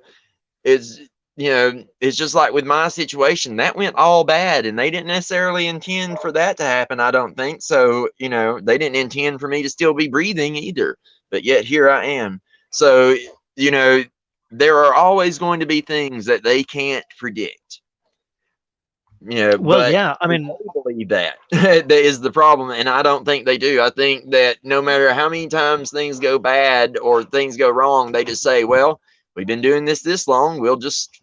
it's, you know, it's just like with my situation that went all bad, and they didn't necessarily intend for that to happen. I don't think so. You know, they didn't intend for me to still be breathing either, but yet here I am. So, you know, there are always going to be things that they can't predict. You know, Well, but yeah. I they mean, believe that that is the problem, and I don't think they do. I think that no matter how many times things go bad or things go wrong, they just say, "Well, we've been doing this long. We'll just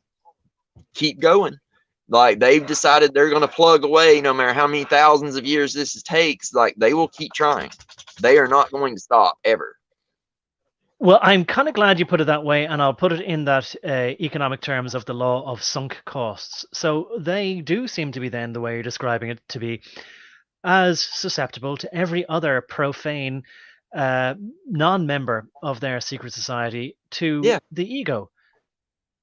keep going." Like, they've decided they're going to plug away no matter how many thousands of years this takes. Like, they will keep trying. They are not going to stop ever. well, I'm kind of glad you put it that way, and I'll put it in that economic terms of the law of sunk costs. So they do seem to be then, the way you're describing it, to be as susceptible to every other profane non-member of their secret society to Yeah, the ego.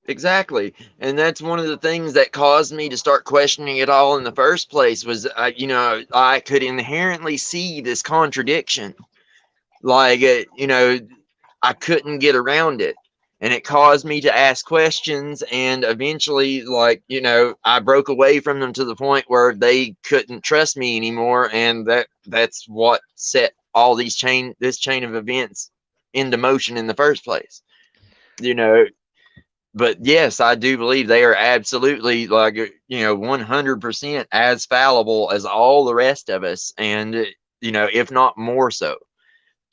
exactly. And that's one of the things that caused me to start questioning it all in the first place. Was, you know, I could inherently see this contradiction. Like, you know, I couldn't get around it. And it caused me to ask questions. And eventually, like, you know, I broke away from them to the point where they couldn't trust me anymore. And that's what set all this chain of events into motion in the first place. You know, but yes, I do believe they are absolutely, like, you know, 100% as fallible as all the rest of us. And if not more so.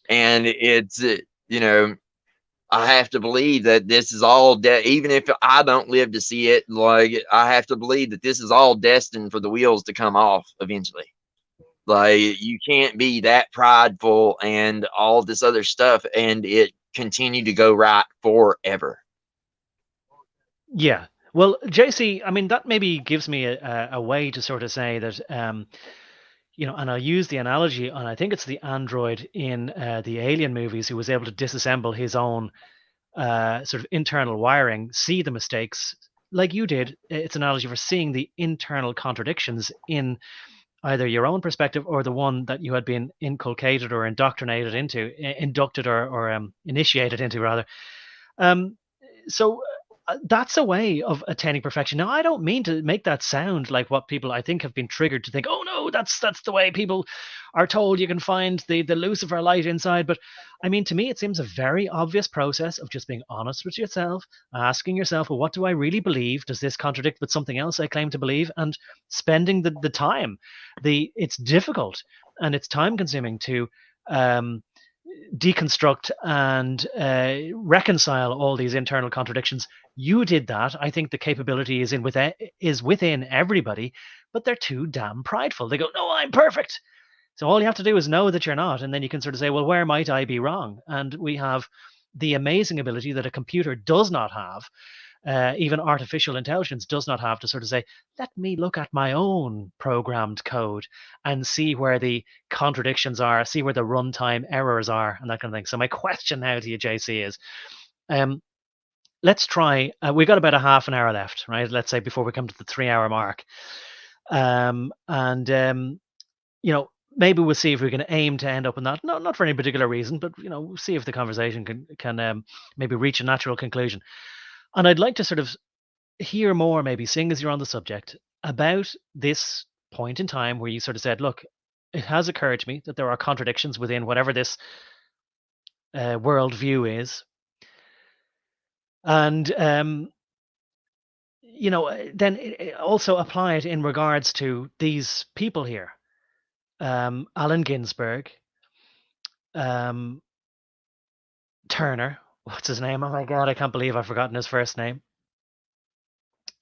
And it's, I have to believe that this is all, even if I don't live to see it, like, I have to believe that this is all destined for the wheels to come off eventually. Like, you can't be that prideful and all this other stuff and it continue to go right forever. Yeah. Well, JC, I mean, that maybe gives me a way to sort of say that, and I'll use the analogy, and I think it's the android in the Alien movies who was able to disassemble his own sort of internal wiring, see the mistakes like you did. It's an analogy for seeing the internal contradictions in either your own perspective or the one that you had been inculcated or indoctrinated into, inducted or initiated into, rather. Um, so that's a way of attaining perfection. Now, I don't mean to make that sound like what people I think have been triggered to think. Oh no, that's the way people are told you can find the Lucifer light inside. But I mean, to me, it seems a very obvious process of just being honest with yourself, asking yourself, well, what do I really believe? Does this contradict with something else I claim to believe? And spending the time. It's difficult and it's time consuming to deconstruct and reconcile all these internal contradictions. You did that. I think the capability is within everybody, but they're too damn prideful. They go, "No, I'm perfect." So all you have to do is know that you're not, and then you can sort of say, "Well, where might I be wrong?" And we have the amazing ability that a computer does not have, even artificial intelligence does not have, to sort of say, let me look at my own programmed code and see where the contradictions are, see where the runtime errors are, and that kind of thing. So my question now to you, JC, is let's try, we've got about a half an hour left, right? Let's say before we come to the 3 hour mark. Maybe we'll see if we can aim to end up in that. Not for any particular reason, but see if the conversation can maybe reach a natural conclusion. And I'd like to sort of hear more, maybe, seeing as you're on the subject, about this point in time where you sort of said, look, it has occurred to me that there are contradictions within whatever this worldview is. And, then also apply it in regards to these people here. Alan Ginsberg, Turner, what's his name? Oh my God, I can't believe I've forgotten his first name.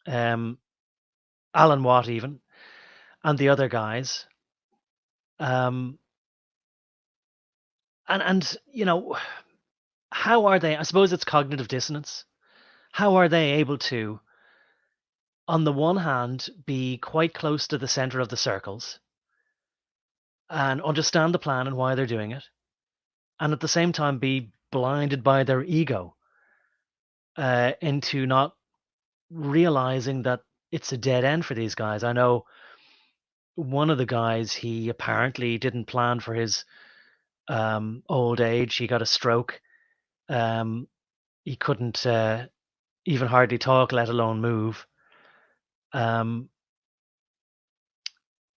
Alan Watt, even, and the other guys. And how are they? I suppose it's cognitive dissonance. How are they able to, on the one hand, be quite close to the center of the circles and understand the plan and why they're doing it, and at the same time be blinded by their ego into not realizing that it's a dead end for these guys? I know one of the guys, he apparently didn't plan for his old age. He got a stroke. He couldn't even hardly talk, let alone move.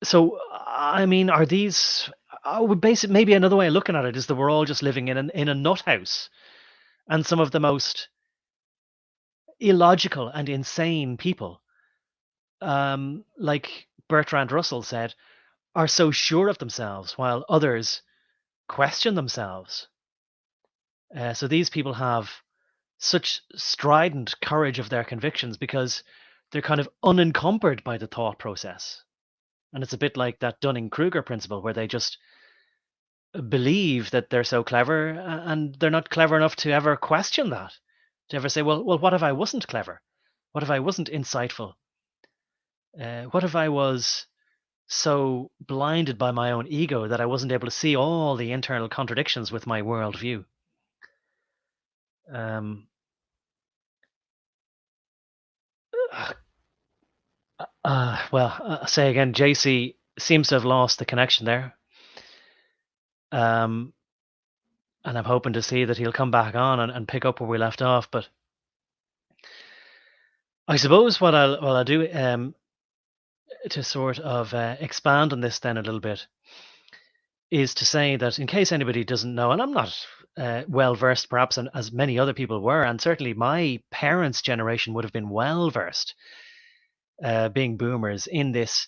So, I mean, are these? Maybe another way of looking at it is that we're all just living in a nut house, and some of the most illogical and insane people, like Bertrand Russell said, are so sure of themselves, while others question themselves. So these people have such strident courage of their convictions because they're kind of unencumbered by the thought process. And it's a bit like that Dunning-Kruger principle, where they just believe that they're so clever and they're not clever enough to ever question that, to ever say, well, what if I wasn't clever? What if I wasn't insightful? What if I was so blinded by my own ego that I wasn't able to see all the internal contradictions with my worldview? Say again, JC seems to have lost the connection there. And I'm hoping to see that he'll come back on and pick up where we left off. But I suppose what I'll do to sort of expand on this then a little bit is to say that, in case anybody doesn't know, and I'm not well versed perhaps as many other people were, and certainly my parents' generation would have been well versed, being boomers, in this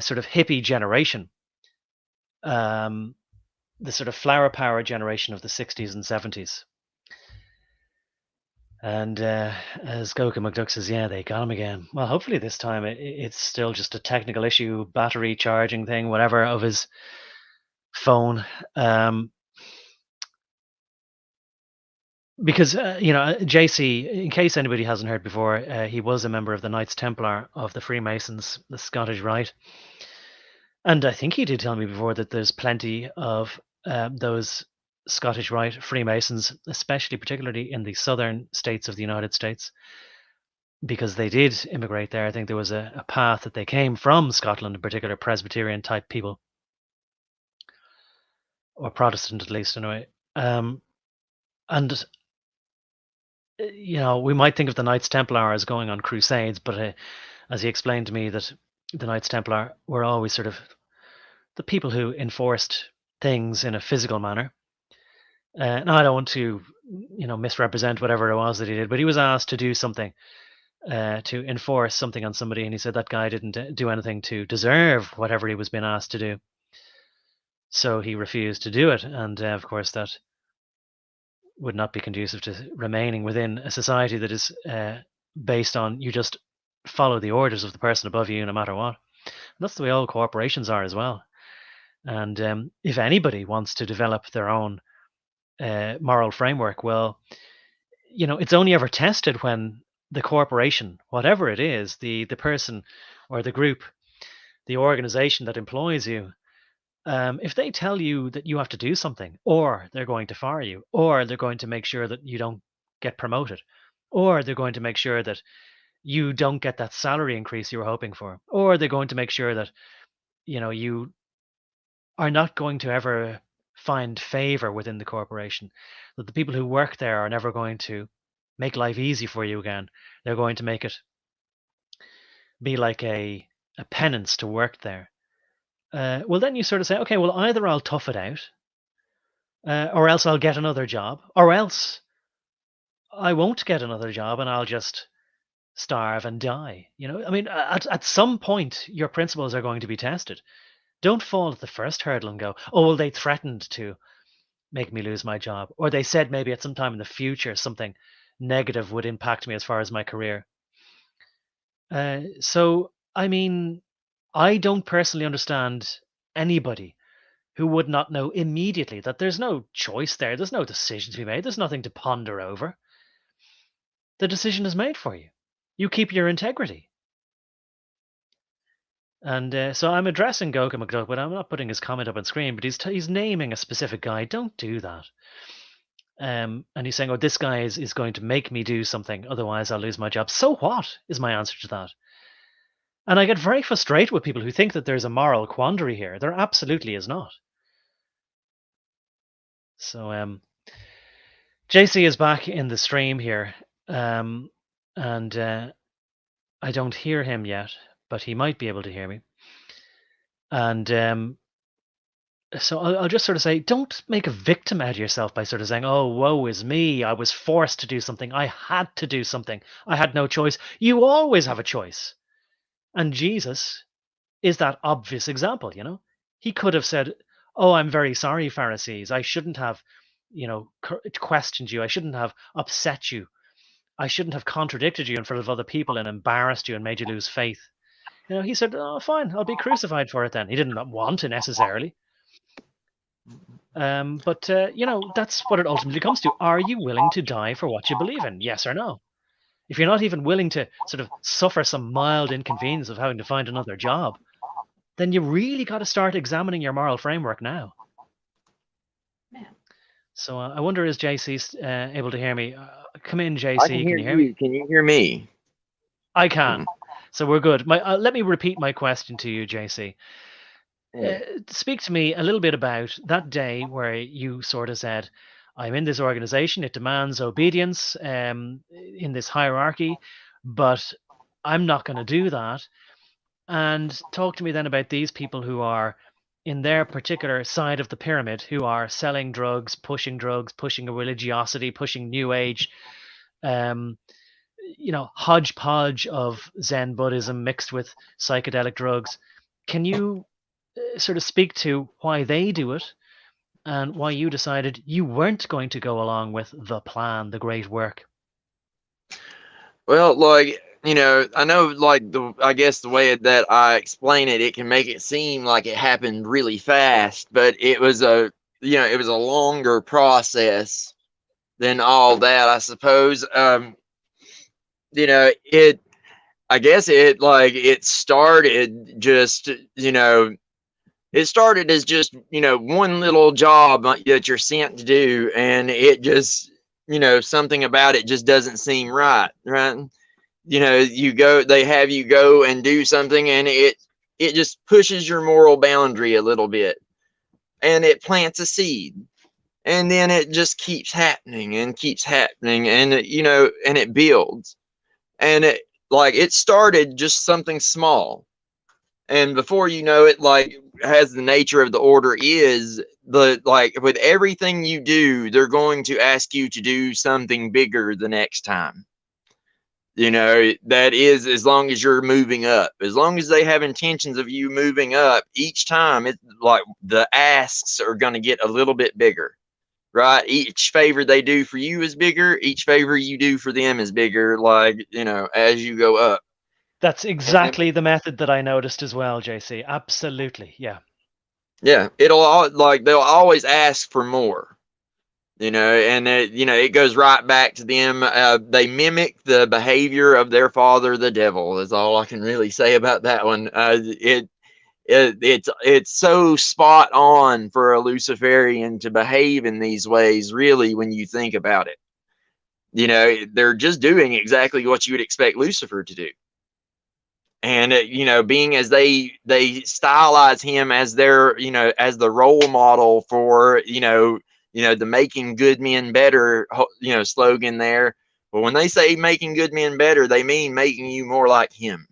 sort of hippie generation. the sort of flower power generation of the 60s and 70s. And as Goka McDuck says, yeah, they got him again. Well, hopefully this time it's still just a technical issue, battery charging thing, whatever, of his phone. Because, JC, in case anybody hasn't heard before, he was a member of the Knights Templar of the Freemasons, the Scottish Rite. And I think he did tell me before that there's plenty of those Scottish Rite Freemasons, especially particularly in the southern states of the United States, because they did immigrate there. I think there was a path that they came from Scotland, in particular Presbyterian type people, or Protestant at least, anyway. And we might think of the Knights Templar as going on crusades, but as he explained to me, that the Knights Templar were always sort of the people who enforced things in a physical manner. Now, I don't want to, misrepresent whatever it was that he did, but he was asked to do something, to enforce something on somebody, and he said that guy didn't do anything to deserve whatever he was being asked to do. So he refused to do it, and of course that would not be conducive to remaining within a society that is based on you just follow the orders of the person above you no matter what. And that's the way all corporations are as well. And if anybody wants to develop their own moral framework, well, it's only ever tested when the corporation, whatever it is, the person or the group, the organization that employs you, if they tell you that you have to do something, or they're going to fire you, or they're going to make sure that you don't get promoted, or they're going to make sure that you don't get that salary increase you were hoping for, or they're going to make sure that you are not going to ever find favor within the corporation, that the people who work there are never going to make life easy for you again. They're going to make it be like a penance to work there. Well, then you sort of say, okay, well, either I'll tough it out, or else I'll get another job, or else I won't get another job and I'll just starve and die. I mean, at some point, your principles are going to be tested. Don't fall at the first hurdle and go, oh, well, they threatened to make me lose my job, or they said maybe at some time in the future something negative would impact me as far as my career. So, I mean, I don't personally understand anybody who would not know immediately that there's no choice there. There's no decision to be made. There's nothing to ponder over. The decision is made for you. You keep your integrity. And so I'm addressing Goka McDuck, but I'm not putting his comment up on screen, but he's naming a specific guy. Don't do that. And he's saying, oh, this guy is going to make me do something, otherwise I'll lose my job. So what is my answer to that? And I get very frustrated with people who think that there's a moral quandary here. There absolutely is not. So JC is back in the stream here, and I don't hear him yet, but he might be able to hear me. And so I'll just sort of say, don't make a victim out of yourself by sort of saying, oh, woe is me. I was forced to do something. I had to do something. I had no choice. You always have a choice. And Jesus is that obvious example, He could have said, oh, I'm very sorry, Pharisees. I shouldn't have, questioned you. I shouldn't have upset you. I shouldn't have contradicted you in front of other people and embarrassed you and made you lose faith. He said, oh, fine, I'll be crucified for it then. He didn't want to necessarily. But that's what it ultimately comes to. Are you willing to die for what you believe in? Yes or no? If you're not even willing to sort of suffer some mild inconvenience of having to find another job, then you really got to start examining your moral framework now. Man. So I wonder, is JC able to hear me? Come in, JC. I can hear you hear me? Can you hear me? I can. So we're good. Let me repeat my question to you, JC. Speak to me a little bit about that day where you sort of said, I'm in this organization, it demands obedience in this hierarchy, but I'm not going to do that. And talk to me then about these people who are in their particular side of the pyramid, who are selling drugs, pushing a religiosity, pushing New Age, hodgepodge of Zen Buddhism mixed with psychedelic drugs. Can you sort of speak to why they do it and why you decided you weren't going to go along with the plan, the great work? Well, like, I know, like, I guess the way that I explain it, it can make it seem like it happened really fast, but it was it was a longer process than all that, I suppose. It, I guess it, like, it started just, it started as just, one little job that you're sent to do, and it just, something about it just doesn't seem right, right? You go, they have you go and do something, and it just pushes your moral boundary a little bit, and it plants a seed, and then it just keeps happening and keeps happening, and and it builds, and it started just something small, and before you know it, like, as the nature of the order is, with everything you do, they're going to ask you to do something bigger the next time. That is, as long as you're moving up, as long as they have intentions of you moving up, each time it's like the asks are going to get a little bit bigger, right? Each favor they do for you is bigger, each favor you do for them is bigger, like, as you go up. That's And exactly the method that I noticed as well, JC. Absolutely. Yeah. yeah, they'll always ask for more, and it goes right back to them. They mimic the behavior of their father, the devil. Is all I can really say about that one. It's so spot on for a Luciferian to behave in these ways, really, when you think about it. They're just doing exactly what you would expect Lucifer to do. And being as they stylize him as their, as the role model for, the making good men better, slogan there. But when they say making good men better, they mean making you more like him.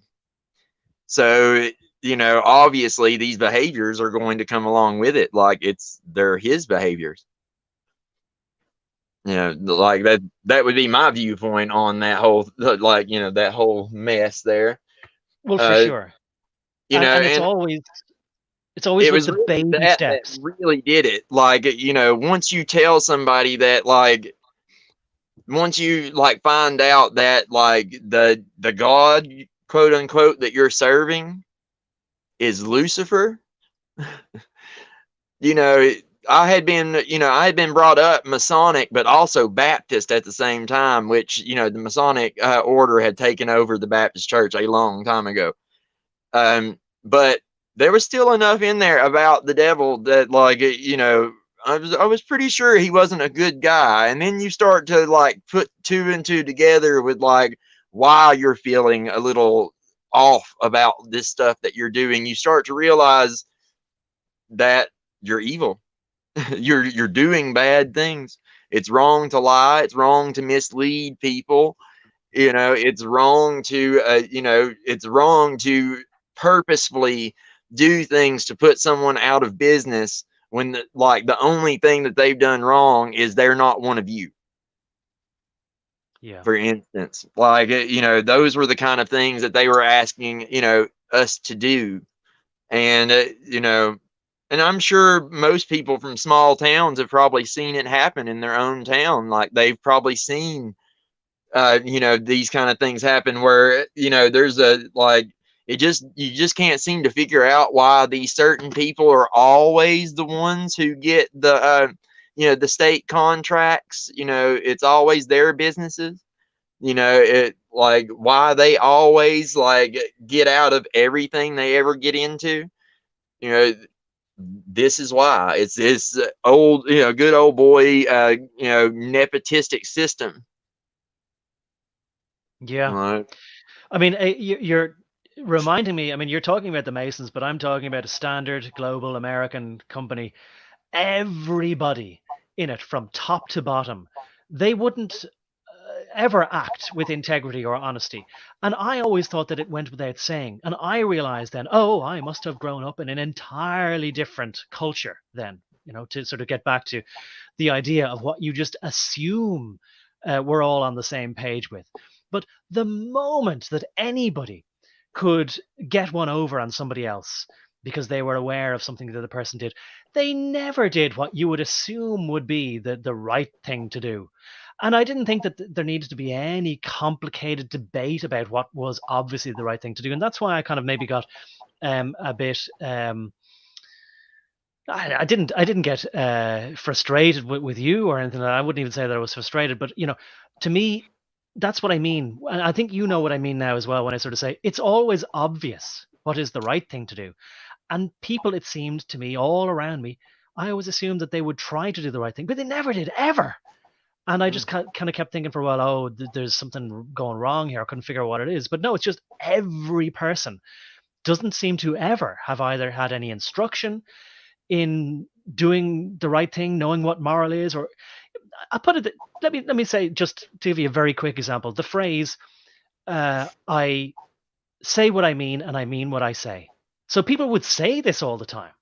So, obviously these behaviors are going to come along with it. Like, they're his behaviors. Like that would be my viewpoint on that whole, like, that whole mess there. Well, for Uh, sure. And and it's always it with was the really baby that steps. really did it. Like, once you tell somebody that, like, once you, like, find out that, like, the God, quote unquote, that you're serving is Lucifer, you know, I had been brought up Masonic, but also Baptist at the same time, which, the Masonic order had taken over the Baptist church a long time ago. But there was still enough in there about the devil that, like, I was pretty sure he wasn't a good guy. And then you start to, like, put two and two together with, like, why you're feeling a little off about this stuff that you're doing. You start to realize that you're evil. You're doing bad things. It's wrong to lie. It's wrong to mislead people. It's wrong to purposefully do things to put someone out of business when the only thing that they've done wrong is they're not one of you. Yeah. For instance, like, those were the kind of things that they were asking, us to do. And and I'm sure most people from small towns have probably seen it happen in their own town. Like, they've probably seen these kind of things happen where, there's a, like, you just can't seem to figure out why these certain people are always the ones who get the state contracts. It's always their businesses. It, like, why they always, like, get out of everything they ever get into. you know this is why it's this old, good old boy, nepotistic system. Yeah. Right. I mean, you're reminding me, I mean, you're talking about the Masons, but I'm talking about a standard global American company. Everybody in it, from top to bottom, they wouldn't ever act with integrity or honesty. And I always thought that it went without saying. And I realized then, oh, I must have grown up in an entirely different culture then, to sort of get back to the idea of what you just assume we're all on the same page with. But the moment that anybody could get one over on somebody else, because they were aware of something that the person did. They never did what you would assume would be the right thing to do. And I didn't think that there needed to be any complicated debate about what was obviously the right thing to do. And that's why I kind of maybe got a bit. I didn't get frustrated with you or anything. I wouldn't even say that I was frustrated, but to me, that's what I mean. And I think you know what I mean now as well when I sort of say it's always obvious what is the right thing to do. And people, it seemed to me, all around me, I always assumed that they would try to do the right thing, but they never did, ever. And I just kind of kept thinking for a while, oh, there's something going wrong here. I couldn't figure out what it is. But no, it's just every person doesn't seem to ever have either had any instruction in doing the right thing, knowing what moral is, or I put it. Let me say, just to give you a very quick example, the phrase "I say what I mean and I mean what I say." So people would say this all the time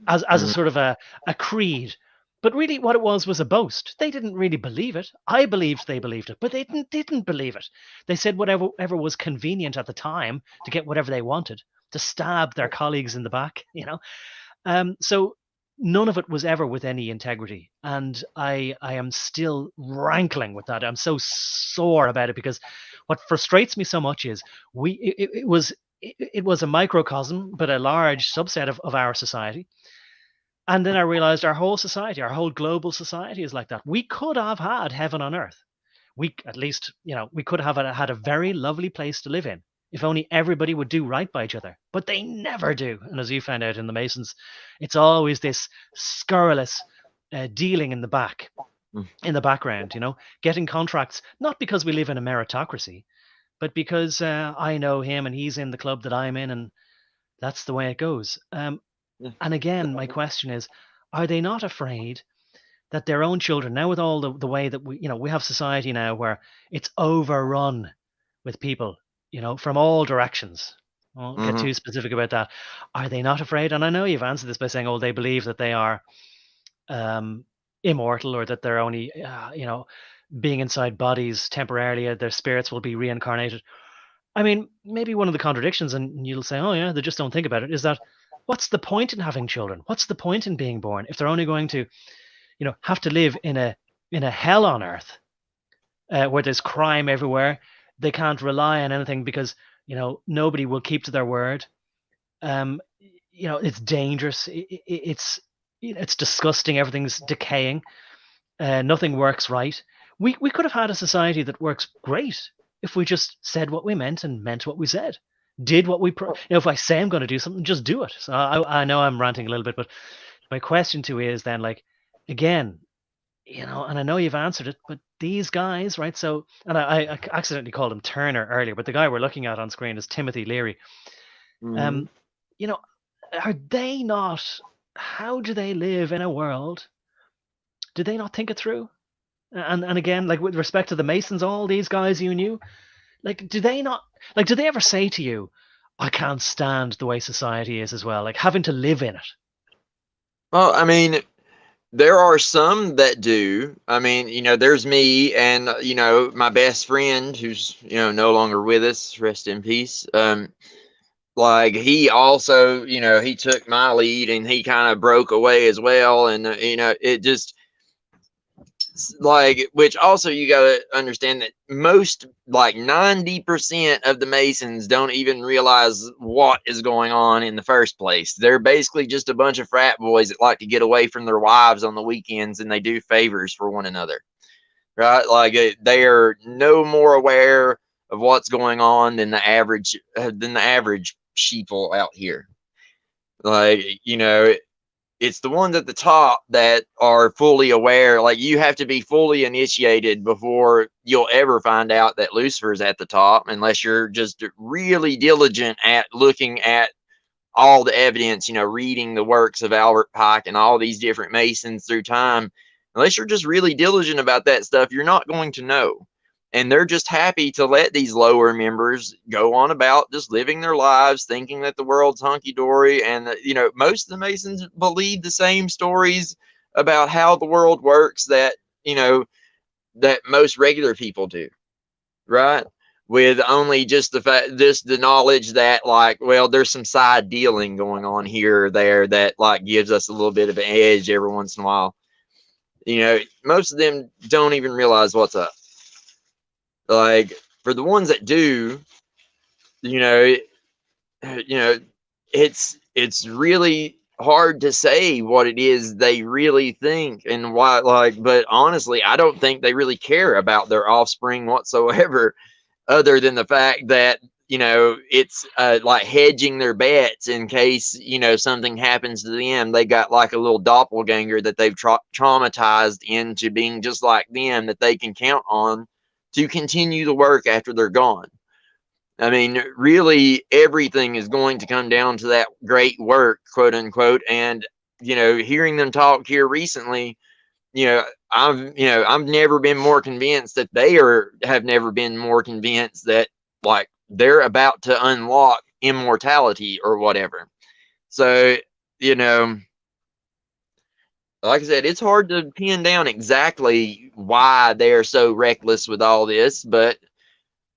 as a sort of a creed, but really what it was a boast. They didn't really believe it. I believed they believed it, but they didn't believe it. They said whatever was convenient at the time to get whatever they wanted, to stab their colleagues in the back, So none of it was ever with any integrity. And I am still rankling with that. I'm so sore about it because what frustrates me so much is it was a microcosm, but a large subset of our society. And then I realized our whole society, our whole global society is like that. We could have had heaven on earth. We could have had a very lovely place to live in if only everybody would do right by each other. But they never do. And as you found out in the Masons, it's always this scurrilous dealing in the background, getting contracts, not because we live in a meritocracy, but because I know him and he's in the club that I'm in, and that's the way it goes. And again, my question is, are they not afraid that their own children, now with all the way that we have society now where it's overrun with people, from all directions. I won't get too specific about that. Are they not afraid? And I know you've answered this by saying, oh, they believe that they are immortal, or that they're only, being inside bodies temporarily, their spirits will be reincarnated. I mean, maybe one of the contradictions, and you'll say, oh yeah, they just don't think about it, is that what's the point in having children? What's the point in being born if they're only going to, have to live in a hell on earth where there's crime everywhere? They can't rely on anything because, nobody will keep to their word. It's dangerous. It's disgusting. Everything's decaying. Nothing works right. We could have had a society that works great if we just said what we meant and meant what we said. Did what we, if I say I'm going to do something, just do it. So I know I'm ranting a little bit, but my question to you is then, like, again, and I know you've answered it, but these guys, right? So, and I accidentally called him Turner earlier, but the guy we're looking at on screen is Timothy Leary. Are they not? How do they live in a world? Do they not think it through? And again, like with respect to the Masons, all these guys you knew, like, do they not? Like, do they ever say to you, "I can't stand the way society is," as well, like having to live in it? Well, I mean, there are some that do. I mean, there's me and, my best friend who's, no longer with us, rest in peace. Like, he also, he took my lead and he kind of broke away as well. And, it just, like, which also you got to understand that most, like 90% of the Masons don't even realize what is going on in the first place. They're basically just a bunch of frat boys that like to get away from their wives on the weekends, and they do favors for one another, right? Like, they are no more aware of what's going on than the average sheeple out here. Like, it's the ones at the top that are fully aware. Like, you have to be fully initiated before you'll ever find out that Lucifer's at the top, unless you're just really diligent at looking at all the evidence, reading the works of Albert Pike and all these different Masons through time. Unless you're just really diligent about that stuff, you're not going to know. And they're just happy to let these lower members go on about just living their lives, thinking that the world's hunky-dory. And, most of the Masons believe the same stories about how the world works that, that most regular people do, right? with only just the knowledge that, like, well, there's some side dealing going on here or there that, like, gives us a little bit of an edge every once in a while. You know, most of them don't even realize what's up. Like, for the ones that do, you know, it's really hard to say what it is they really think and why. Like, but honestly, I don't think they really care about their offspring whatsoever, other than the fact that, you know, it's like hedging their bets in case, you know, something happens to them. They got like a little doppelganger that they've traumatized into being just like them, that they can count on to continue the work after they're gone. I mean, really, everything is going to come down to that great work, quote unquote. And, you know, hearing them talk here recently, I've never been more convinced that have never been more convinced that, like, they're about to unlock immortality or whatever. So, you know, like I said, it's hard to pin down exactly why they're so reckless with all this, but,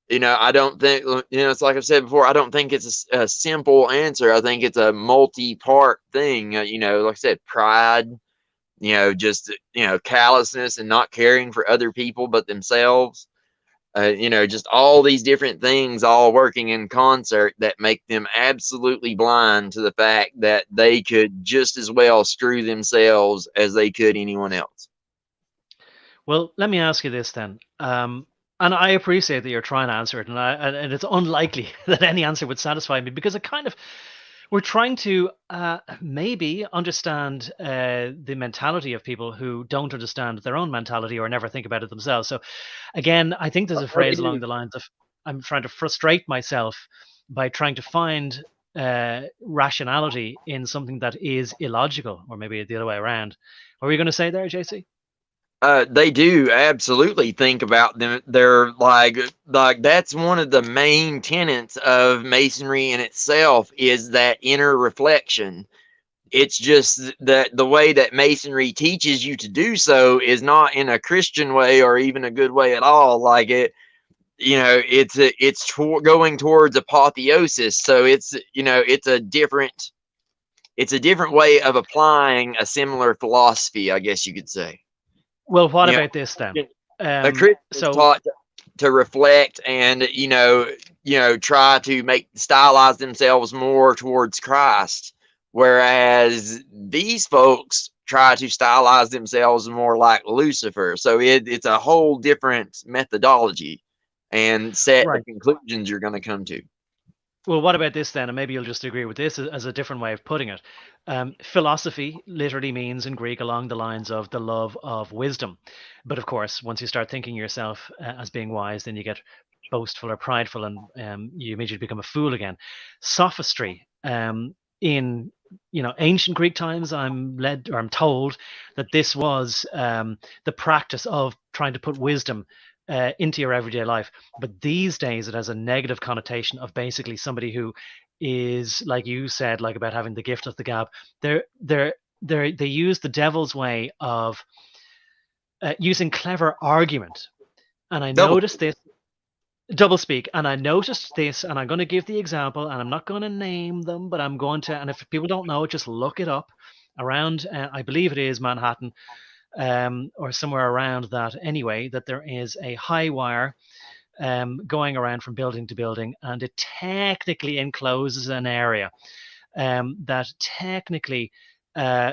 you know, I don't think, you know, it's like I said before, I don't think it's a simple answer. I think it's a multi-part thing. You know, like I said, pride, you know, just, you know, callousness and not caring for other people but themselves. You know, just all these different things all working in concert that make them absolutely blind to the fact that they could just as well screw themselves as they could anyone else. Well, let me ask you this then. And I appreciate that you're trying to answer it, and it's unlikely that any answer would satisfy me, because it kind of, we're trying to maybe understand the mentality of people who don't understand their own mentality or never think about it themselves. So again, I think there's a phrase along the lines of, I'm trying to frustrate myself by trying to find rationality in something that is illogical, or maybe the other way around. What were you going to say there, JC? They do absolutely think about them. They're like that's one of the main tenets of Masonry in itself, is that inner reflection. It's just that the way that Masonry teaches you to do so is not in a Christian way or even a good way at all. Like, it, you know, it's going towards apotheosis. So it's, you know, it's a different way of applying a similar philosophy, I guess you could say. Well, what You about this then? a Christian is taught to reflect and, you know, try to stylize themselves more towards Christ, whereas these folks try to stylize themselves more like Lucifer. So it's a whole different methodology and set of conclusions you're going to come to. Well, what about this then? And maybe you'll just agree with this as a different way of putting it. Philosophy literally means in Greek along the lines of the love of wisdom. But of course, once you start thinking yourself as being wise, then you get boastful or prideful, and you immediately become a fool again. Sophistry, in, you know, ancient Greek times, I'm told that this was the practice of trying to put wisdom into your everyday life. But these days it has a negative connotation of basically somebody who is, like you said, like about having the gift of the gab. They use the devil's way of using clever argument. And I noticed this, double speak, and I noticed this, and I'm going to give the example, and I'm not going to name them, but I'm going to, and if people don't know it, just look it up. Around, I believe it is Manhattan, or somewhere around that anyway, that there is a high wire going around from building to building, and it technically encloses an area that technically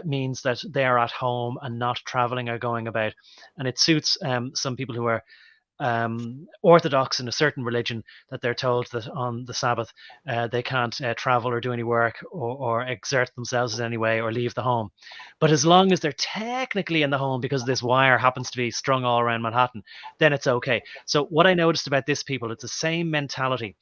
means that they're at home and not traveling or going about. And it suits some people who are orthodox in a certain religion, that they're told that on the Sabbath they can't travel or do any work or exert themselves in any way or leave the home. But as long as they're technically in the home, because this wire happens to be strung all around Manhattan, then it's okay. So what I noticed about this people, it's the same mentality,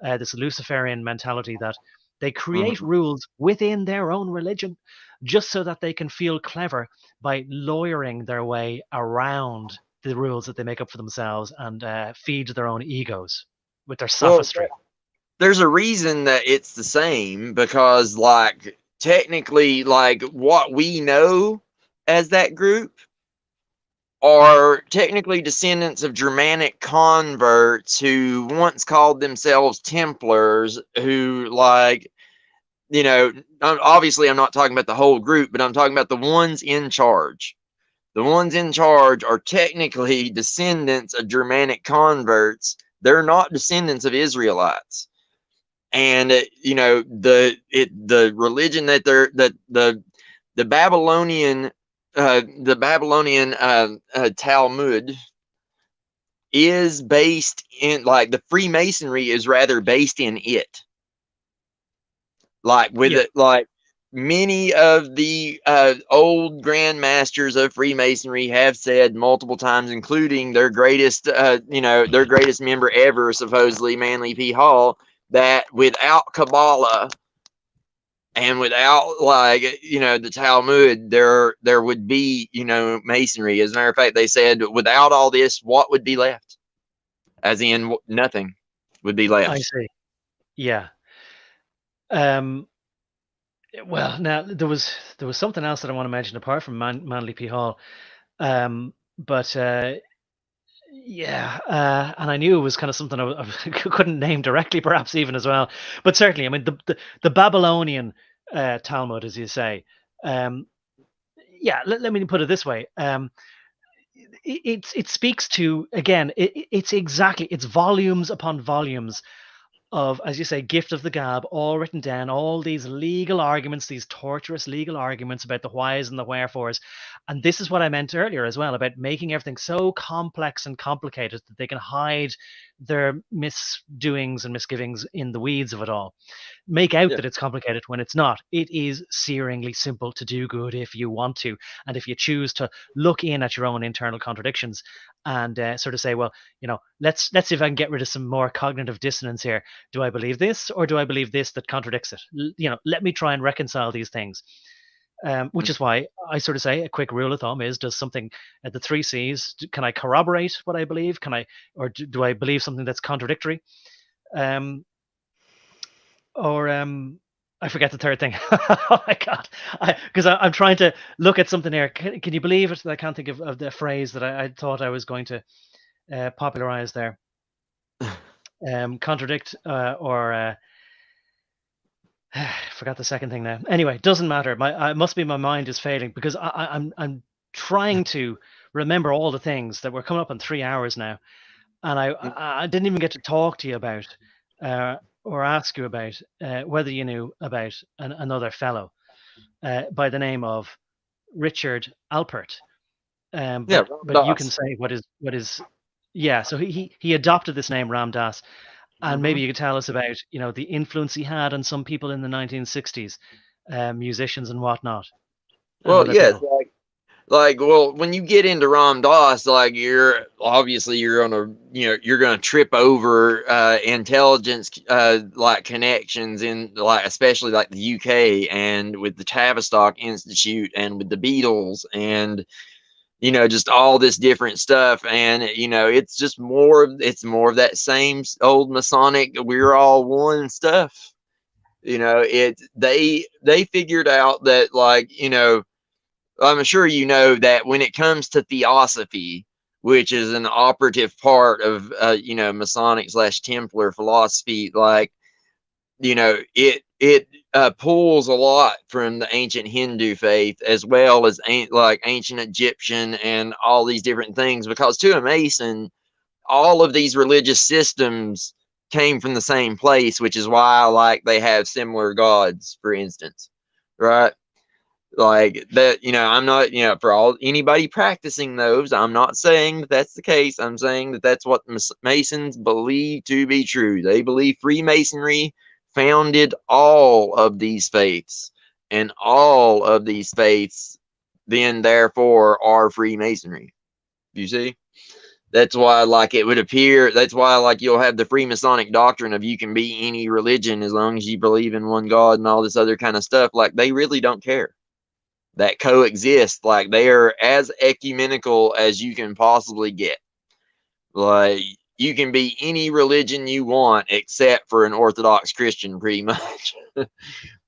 this Luciferian mentality, that they create rules within their own religion just so that they can feel clever by lawyering their way around the rules that they make up for themselves, and feed their own egos with their sophistry. Well, there's a reason that it's the same, because, like, technically, like, what we know as that group are technically descendants of Germanic converts who once called themselves Templars, who, like, you know, obviously I'm not talking about the whole group, but I'm talking about the ones in charge. The ones in charge are technically descendants of Germanic converts. They're not descendants of Israelites. And you know, the religion that the Babylonian Talmud is based in, like, the Freemasonry is rather based in it. Like with it, like many of the old grandmasters of Freemasonry have said multiple times, including their greatest, their greatest member ever, supposedly Manly P. Hall, that without Kabbalah and without, like, the Talmud, there would be, Masonry. As a matter of fact, they said without all this, what would be left? As in, nothing would be left. I see. Yeah. Well, now there was something else that I want to mention apart from Manly P. Hall, but yeah, and I knew it was kind of something I couldn't name directly, perhaps even as well. But certainly, I mean, the Babylonian Talmud, as you say, yeah. Let me put it this way. It speaks to, again, it's volumes upon volumes of, as you say, gift of the gab, all written down, all these legal arguments, these torturous legal arguments about the whys and the wherefores. And this is what I meant earlier as well, about making everything so complex and complicated that they can hide their misdoings and misgivings in the weeds of it all. Make out that it's complicated when it's not. It is searingly simple to do good if you want to, and if you choose to look in at your own internal contradictions and sort of say, well, let's see if I can get rid of some more cognitive dissonance here. Do I believe this, or do I believe this that contradicts it? Let me try and reconcile these things. Which is why I sort of say a quick rule of thumb is: does something at the 3 C's? Can I corroborate what I believe? Or do I believe something that's contradictory? I forget the third thing. Oh my god! Because I'm trying to look at something here. Can you believe it? I can't think of the phrase that I thought I was going to popularize there. Contradict or forgot the second thing now. Anyway, doesn't matter. It must be my mind is failing, because I'm trying to remember all the things that we're coming up on 3 hours now, and I didn't even get to talk to you about or ask you about whether you knew about another fellow by the name of Richard Alpert. But you can say what is yeah. So he adopted this name, Ram Dass, and maybe you could tell us about the influence he had on some people in the 1960s, musicians and whatnot. Well, yes, well, when you get into Ram Dass, like, you're gonna trip over intelligence like connections in, like, especially like the UK, and with the Tavistock Institute and with the Beatles, and just all this different stuff. And it's just more of that same old Masonic we're all one stuff. They figured out that, like, I'm sure that when it comes to theosophy, which is an operative part of Masonic / Templar philosophy, like, it pulls a lot from the ancient Hindu faith, as well as ancient Egyptian and all these different things, because to a Mason, all of these religious systems came from the same place, which is why, like, they have similar gods, for instance, right? Like that, I'm not, for anybody practicing those, I'm not saying that that's the case. I'm saying that that's what Masons believe to be true. They believe Freemasonry founded all of these faiths, and all of these faiths then therefore are Freemasonry. You see? That's why, like, it would appear, that's why, like, you'll have the Freemasonic doctrine of you can be any religion as long as you believe in one God and all this other kind of stuff. Like, they really don't care. That coexist. Like, they are as ecumenical as you can possibly get. Like, you can be any religion you want except for an Orthodox Christian, pretty much.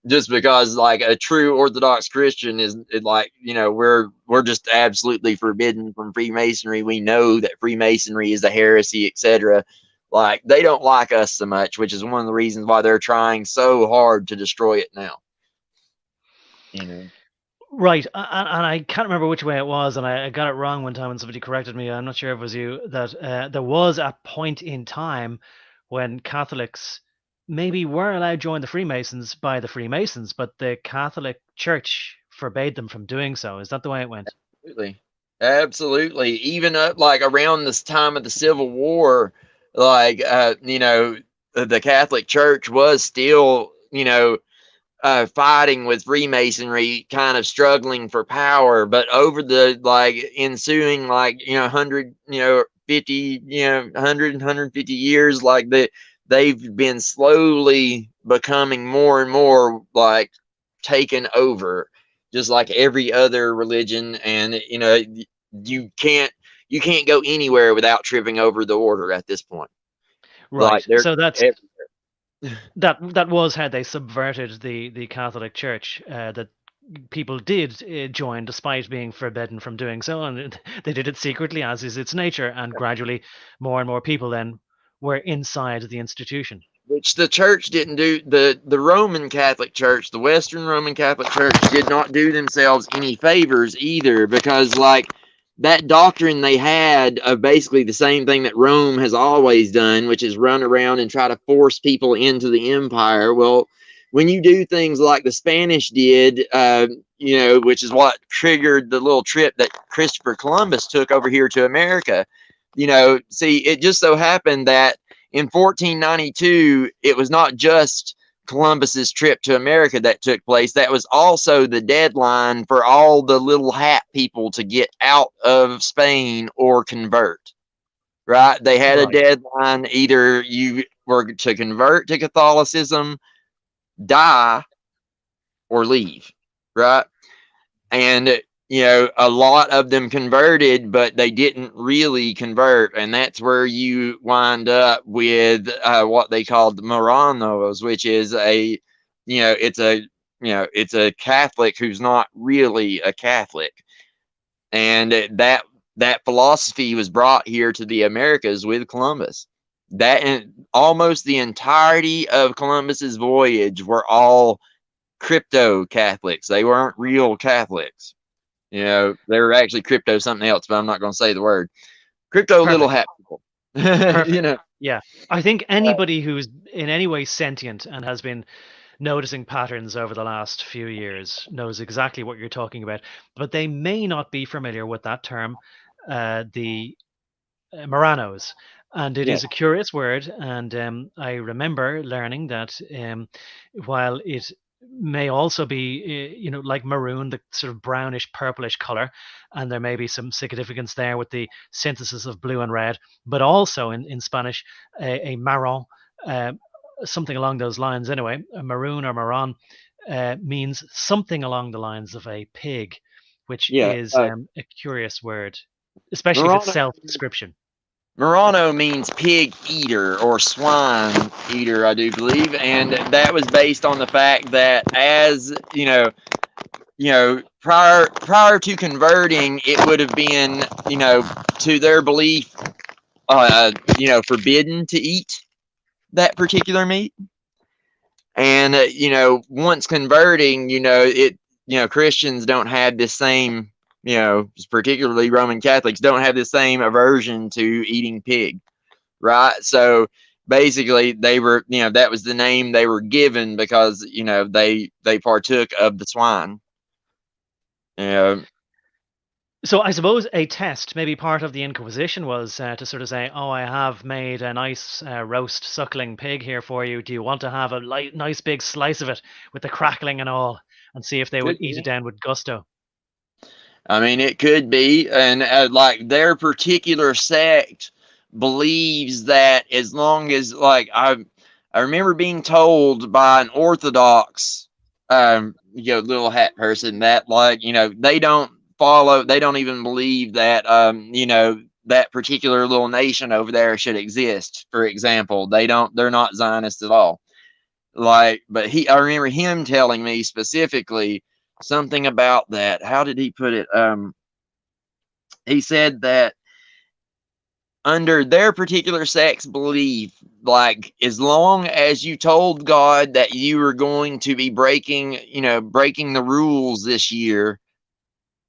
just because like a true Orthodox Christian is like, we're just absolutely forbidden from Freemasonry. We know that Freemasonry is a heresy, etc. Like they don't like us so much, which is one of the reasons why they're trying so hard to destroy it now. Right, and I can't remember which way it was, and I got it wrong one time, and somebody corrected me. I'm not sure if it was you, that there was a point in time when Catholics maybe were allowed to join the Freemasons by the Freemasons, but the Catholic Church forbade them from doing so. Is that the way it went? Absolutely. Even up like around this time of the Civil War, like the Catholic Church was still fighting with Freemasonry, kind of struggling for power. But over the like ensuing 100 50 100 150 years, like they've been slowly becoming more and more like taken over, just like every other religion. And you can't go anywhere without tripping over the order at this point. Right. Like So that was how they subverted the Catholic Church. That people did join despite being forbidden from doing so, and they did it secretly, as is its nature. And gradually, more and more people then were inside the institution. Which the church didn't do. The Roman Catholic Church, the Western Roman Catholic Church, did not do themselves any favors either, because like that doctrine they had of basically the same thing that Rome has always done, which is run around and try to force people into the empire. Well, when you do things like the Spanish did, which is what triggered the little trip that Christopher Columbus took over here to America. See, it just so happened that in 1492, it was not just Columbus's trip to America that took place. That was also the deadline for all the little hat people to get out of Spain or convert. Right? They had a deadline. Either you were to convert to Catholicism, die, or leave. Right? And a lot of them converted, but they didn't really convert. And that's where you wind up with what they called the Marranos, which is it's a Catholic who's not really a Catholic. And that philosophy was brought here to the Americas with Columbus. That and almost the entirety of Columbus's voyage were all crypto Catholics. They weren't real Catholics. They were actually crypto something else, but I'm not going to say the word. Crypto little hat people. Yeah. I think anybody who's in any way sentient and has been noticing patterns over the last few years knows exactly what you're talking about, but they may not be familiar with that term, the Marranos. And it is a curious word. And I remember learning that while it may also be, like maroon, the sort of brownish, purplish color, and there may be some significance there with the synthesis of blue and red, but also in Spanish, a marron, something along those lines anyway, a maroon or marron means something along the lines of a pig, which is a curious word, especially if it's self-description. Marrano means pig eater or swine eater, I do believe, and that was based on the fact that as prior to converting, it would have been to their belief forbidden to eat that particular meat, and once converting, Christians don't have this same. Particularly Roman Catholics don't have the same aversion to eating pig, right? So basically they were, that was the name they were given because, they partook of the swine. So I suppose a test, maybe part of the Inquisition, was to sort of say, oh, I have made a nice roast suckling pig here for you. Do you want to have a nice big slice of it with the crackling and all, and see if they would eat it down with gusto? I mean, it could be, and like their particular sect believes that as long as I remember being told by an Orthodox, little hat person that they don't even believe that that particular little nation over there should exist. For example, they're not Zionists at all. Like, but I remember him telling me specifically something about that. How did he put it? He said that under their particular sect's belief, like, as long as you told God that you were going to be breaking the rules this year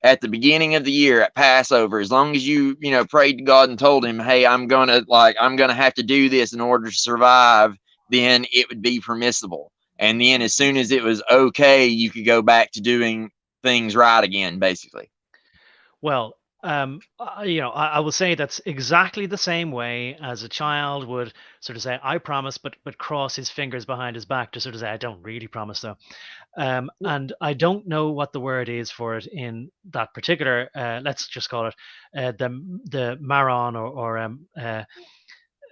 at the beginning of the year at Passover, as long as you prayed to God and told him, hey, I'm gonna have to do this in order to survive, then it would be permissible. And then as soon as it was okay, you could go back to doing things right again, basically. Well, I will say that's exactly the same way as a child would sort of say, "I promise," but cross his fingers behind his back to sort of say, "I don't really promise, though." And I don't know what the word is for it in that particular. Let's just call it the Maron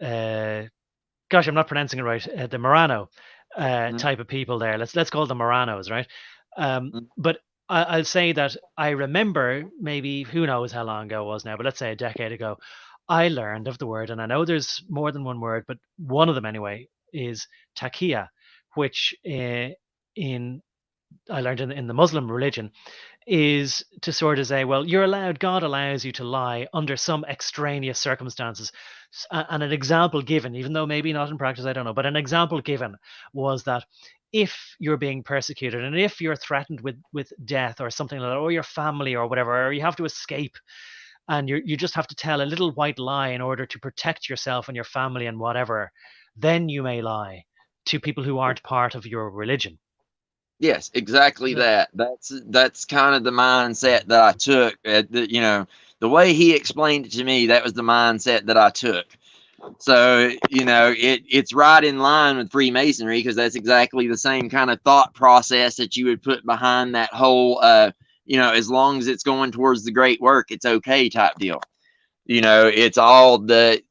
uh, gosh, I'm not pronouncing it right. The Marano type of people there. Let's call them Maranos, right? But I'll say that I remember, maybe who knows how long ago it was now, but let's say a decade ago, I learned of the word, and I know there's more than one word, but one of them anyway is takia, which in I learned in the Muslim religion is to sort of say, well, God allows you to lie under some extraneous circumstances. And an example given, even though maybe not in practice, I don't know, but an example given was that if you're being persecuted and if you're threatened with death or something like that, or your family or whatever, or you have to escape, and you just have to tell a little white lie in order to protect yourself and your family and whatever, then you may lie to people who aren't part of your religion. Yes, exactly that. That's kind of the mindset that I took. The way he explained it to me, that was the mindset that I took. So, it's right in line with Freemasonry, because that's exactly the same kind of thought process that you would put behind that whole, as long as it's going towards the great work, it's okay type deal. It's all the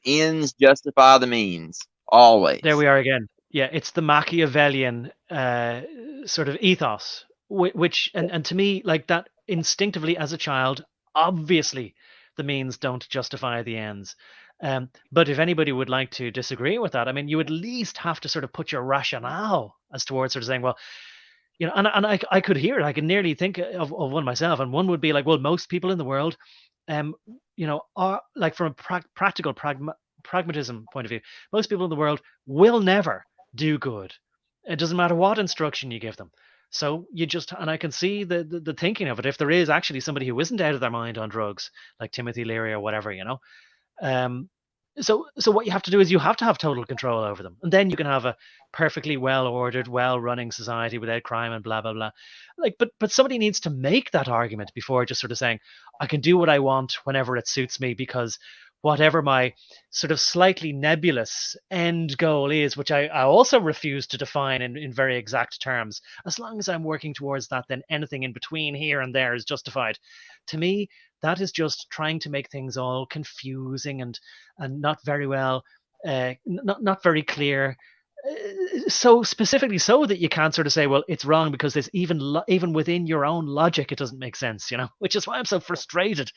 ends justify the means, always. There we are again. Yeah, it's the Machiavellian sort of ethos, which and to me, like that, instinctively as a child, obviously the means don't justify the ends. But if anybody would like to disagree with that, I mean, you would at least have to sort of put your rationale as towards sort of saying, well, and I could hear it. I can nearly think of one myself, and one would be like, well, most people in the world, um, are like, from a practical pragmatism point of view, most people in the world will never do good. It doesn't matter what instruction you give them. So you just, and I can see the thinking of it. If there is actually somebody who isn't out of their mind on drugs, like Timothy Leary or whatever, um, so what you have to do is you have to have total control over them, and then you can have a perfectly well ordered, well running society without crime and blah blah blah. Like, but somebody needs to make that argument before just sort of saying, I can do what I want whenever it suits me, because whatever my sort of slightly nebulous end goal is, which I also refuse to define in very exact terms, as long as I'm working towards that, then anything in between here and there is justified. To me, that is just trying to make things all confusing and not very well, not very clear. So specifically, so that you can't sort of say, well, it's wrong because there's even within your own logic, it doesn't make sense, which is why I'm so frustrated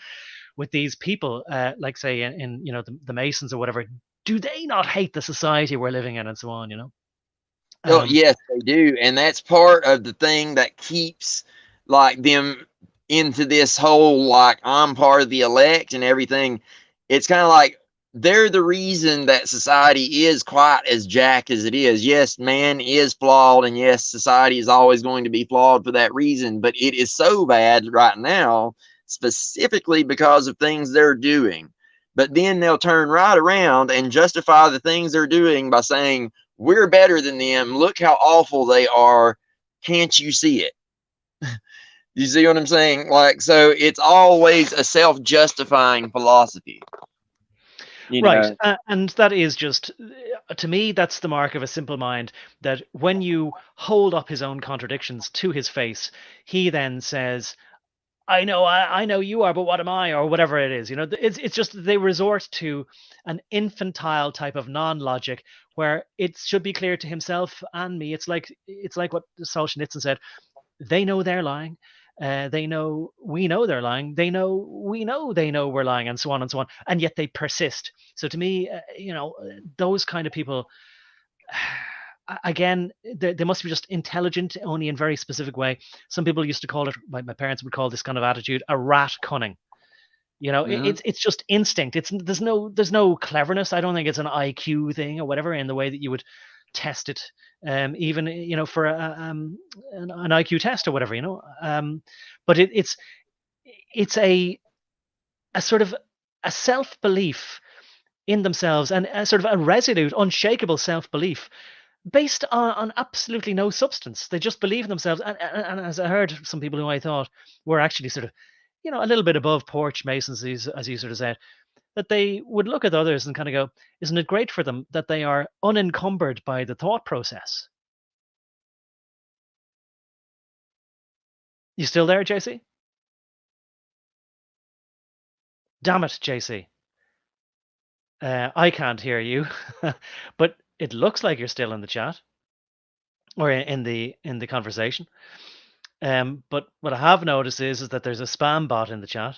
with these people, like say in the Masons or whatever. Do they not hate the society we're living in and so on? Oh, yes, they do, and that's part of the thing that keeps like them into this whole, like, I'm part of the elect and everything. It's kind of like they're the reason that society is quite as jacked as it is. Yes, man is flawed, and yes, society is always going to be flawed for that reason, but it is so bad right now specifically because of things they're doing. But then they'll turn right around and justify the things they're doing by saying, we're better than them. Look how awful they are. Can't you see it? You see what I'm saying? Like, so it's always a self-justifying philosophy. Right. And that is just, to me, that's the mark of a simple mind, that when you hold up his own contradictions to his face, he then says, I know you are, but what am I? Or whatever it is. It's just they resort to an infantile type of non-logic where it should be clear to himself and me. It's like what Solzhenitsyn said. They know they're lying. They know we know they're lying. They know we know they know we're lying, and so on and so on. And yet they persist. So to me, those kind of people, again, they must be just intelligent, only in very specific way. Some people used to call it, my parents would call this kind of attitude, a rat cunning. It's just instinct. There's no cleverness. I don't think it's an IQ thing or whatever in the way that you would test it, even for an IQ test or whatever, but it's a sort of a self-belief in themselves, and a sort of a resolute, unshakable self-belief based on absolutely no substance. They just believe in themselves, and as I heard some people who I thought were actually sort of a little bit above porch masons, as you sort of said, that they would look at others and kind of go, isn't it great for them that they are unencumbered by the thought process? You still there, JC? Damn it, JC. I can't hear you, but it looks like you're still in the chat or in the conversation. But what I have noticed is that there's a spam bot in the chat.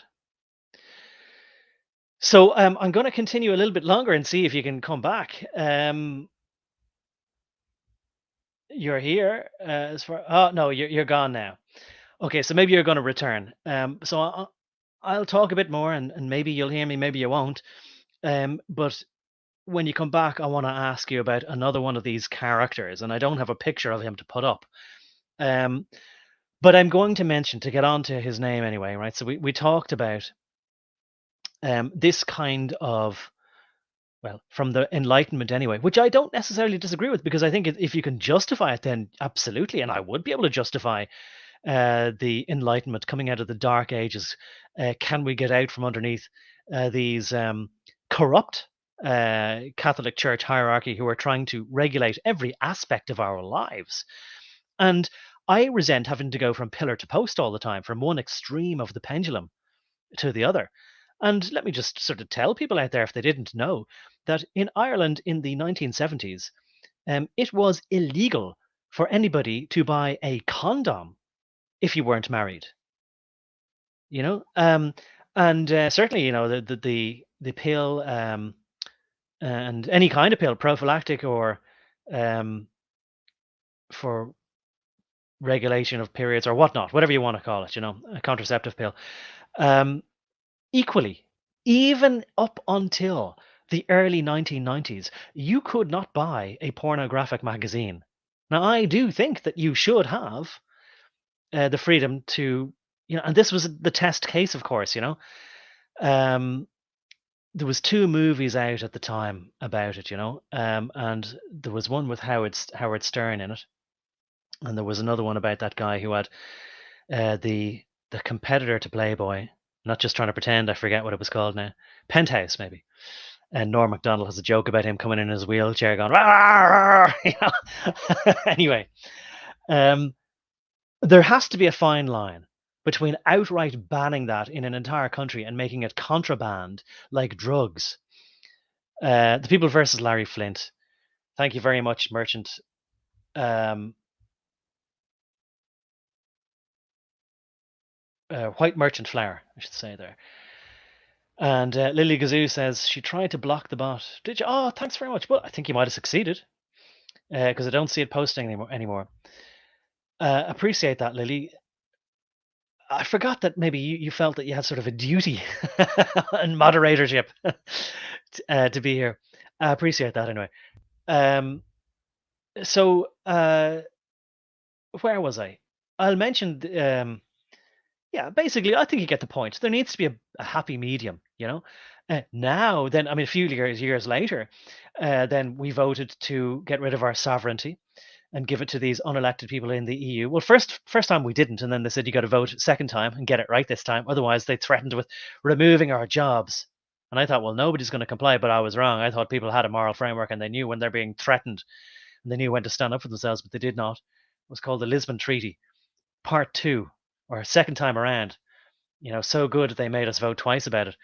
So I'm going to continue a little bit longer and see if you can come back. You're here oh no, you're gone now. Okay, so maybe you're going to return. So I'll talk a bit more, and maybe you'll hear me, maybe you won't. But when you come back, I want to ask you about another one of these characters, and I don't have a picture of him to put up. But I'm going to mention, to get on to his name anyway, right? So we talked about this kind of, well, from the Enlightenment anyway, which I don't necessarily disagree with, because I think if you can justify it, then absolutely, and I would be able to justify the Enlightenment coming out of the Dark Ages. Can we get out from underneath these corrupt Catholic Church hierarchy who are trying to regulate every aspect of our lives? And I resent having to go from pillar to post all the time, from one extreme of the pendulum to the other. And let me just sort of tell people out there, if they didn't know, that in Ireland in the 1970s, it was illegal for anybody to buy a condom if you weren't married. And certainly, the pill, and any kind of pill, prophylactic or for regulation of periods or whatnot, whatever you want to call it, a contraceptive pill. Equally, even up until the early 1990s, you could not buy a pornographic magazine. Now, I do think that you should have the freedom to, and this was the test case, of course, there was 2 movies out at the time about it, and there was one with Howard Stern in it, and there was another one about that guy who had the competitor to Playboy. Not just trying to pretend, I forget what it was called now. Penthouse, maybe. And Norm Macdonald has a joke about him coming in his wheelchair going, rah, rah, rah, Anyway, there has to be a fine line between outright banning that in an entire country and making it contraband like drugs. The People versus Larry Flint. Thank you very much, Merchant. White Merchant Flower, I should say there. And Lily Gazoo says she tried to block the bot. Did you? Oh, thanks very much. Well, I think you might have succeeded, because I don't see it posting anymore. Appreciate that, Lily. I forgot that maybe you felt that you had sort of a duty and moderatorship to be here. I appreciate that anyway. So where was I? I'll mention. Yeah, basically, I think you get the point. There needs to be a happy medium, Now, then, I mean, a few years later, then we voted to get rid of our sovereignty and give it to these unelected people in the EU. Well, first time we didn't, and then they said you got to vote second time and get it right this time. Otherwise, they threatened with removing our jobs. And I thought, well, nobody's going to comply, but I was wrong. I thought people had a moral framework and they knew when they're being threatened, and they knew when to stand up for themselves, but they did not. It was called the Lisbon Treaty, Part 2. Or second time around, so good they made us vote twice about it.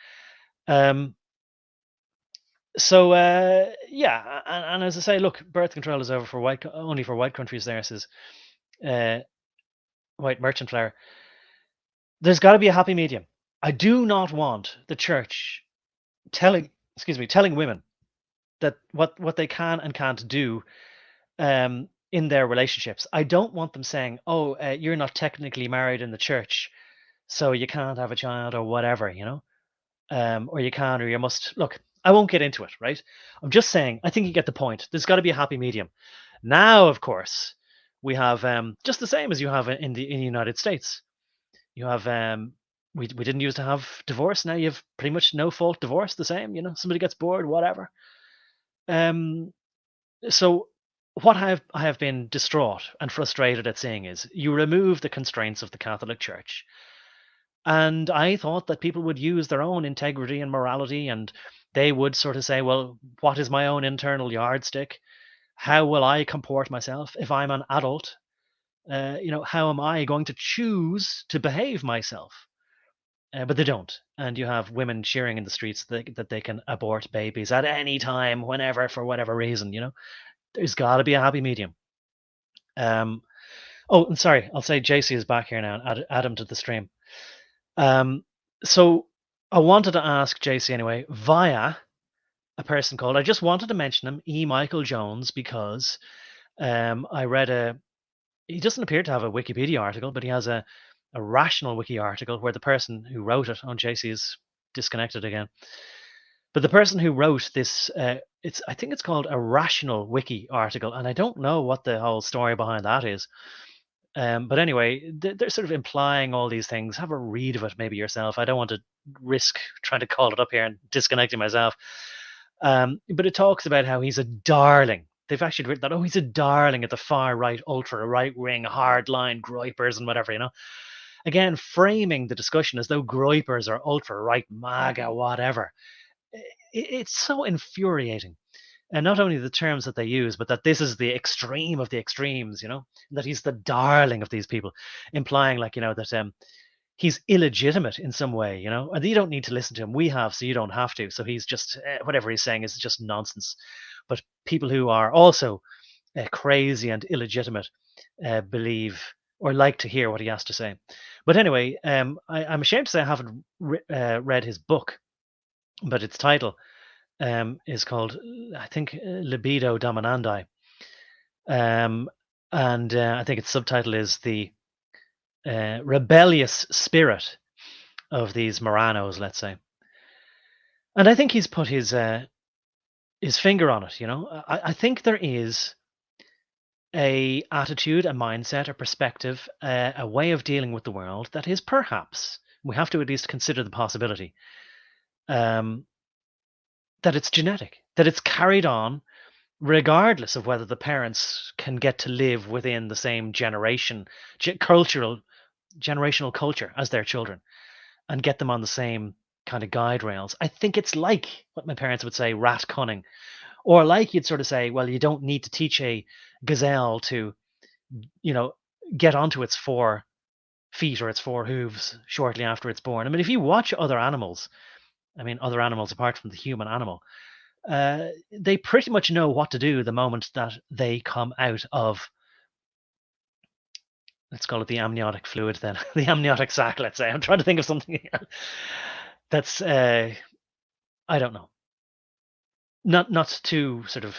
So yeah, and as I say, look, birth control is over only for white countries. There says White Merchant Flower. There's got to be a happy medium. I do not want the church telling women that what they can and can't do in their relationships. I don't want them saying, "Oh, you're not technically married in the church, so you can't have a child or whatever," or you can, or you must. Look, I won't get into it, right? I'm just saying, I think you get the point. There's got to be a happy medium. Now, of course, we have just the same as you have in the United States. You have we didn't used to have divorce. Now you have pretty much no fault divorce. The same, somebody gets bored, whatever. So what I have been distraught and frustrated at seeing is you remove the constraints of the Catholic Church. And I thought that people would use their own integrity and morality, and they would sort of say, well, what is my own internal yardstick? How will I comport myself if I'm an adult? How am I going to choose to behave myself? But they don't. And you have women cheering in the streets that they can abort babies at any time, whenever, for whatever reason, There's got to be a happy medium. Oh, and sorry, I'll say JC is back here now and add him to the stream. So I wanted to ask JC anyway, via a person called, I just wanted to mention him, E. Michael Jones, because I read he doesn't appear to have a Wikipedia article, but he has a rational wiki article where the person who wrote it, JC is disconnected again. But the person who wrote this, I think it's called a rational wiki article, and I don't know what the whole story behind that is. But anyway, they're sort of implying all these things. Have a read of it, maybe yourself. I don't want to risk trying to call it up here and disconnecting myself. But it talks about how he's a darling. They've actually written that, he's a darling at the far right, ultra right wing, hardline groypers and whatever, Again, framing the discussion as though groypers are ultra right, MAGA, whatever. It's so infuriating. And not only the terms that they use, but that this is the extreme of the extremes, that he's the darling of these people, implying that he's illegitimate in some way, and you don't need to listen to him. We have, so you don't have to. So he's just, whatever he's saying is just nonsense. But people who are also crazy and illegitimate believe or like to hear what he has to say. But anyway, I'm ashamed to say I haven't read his book, but its title is called, I think, Libido Dominandi. And I think its subtitle is The Rebellious Spirit of these Moranos, let's say. And I think he's put his finger on it, I think there is a attitude, a mindset, a perspective, a way of dealing with the world that is perhaps, we have to at least consider the possibility, that it's genetic, that it's carried on regardless of whether the parents can get to live within the same generational culture as their children and get them on the same kind of guide rails. I think it's like what my parents would say, rat cunning, or like you'd sort of say, well, you don't need to teach a gazelle to, get onto its 4 feet or its 4 hooves shortly after it's born. I mean, if you watch other animals apart from the human animal, they pretty much know what to do the moment that they come out of, let's call it the amniotic fluid then, the amniotic sac, let's say. I'm trying to think of something that's, I don't know. Not too sort of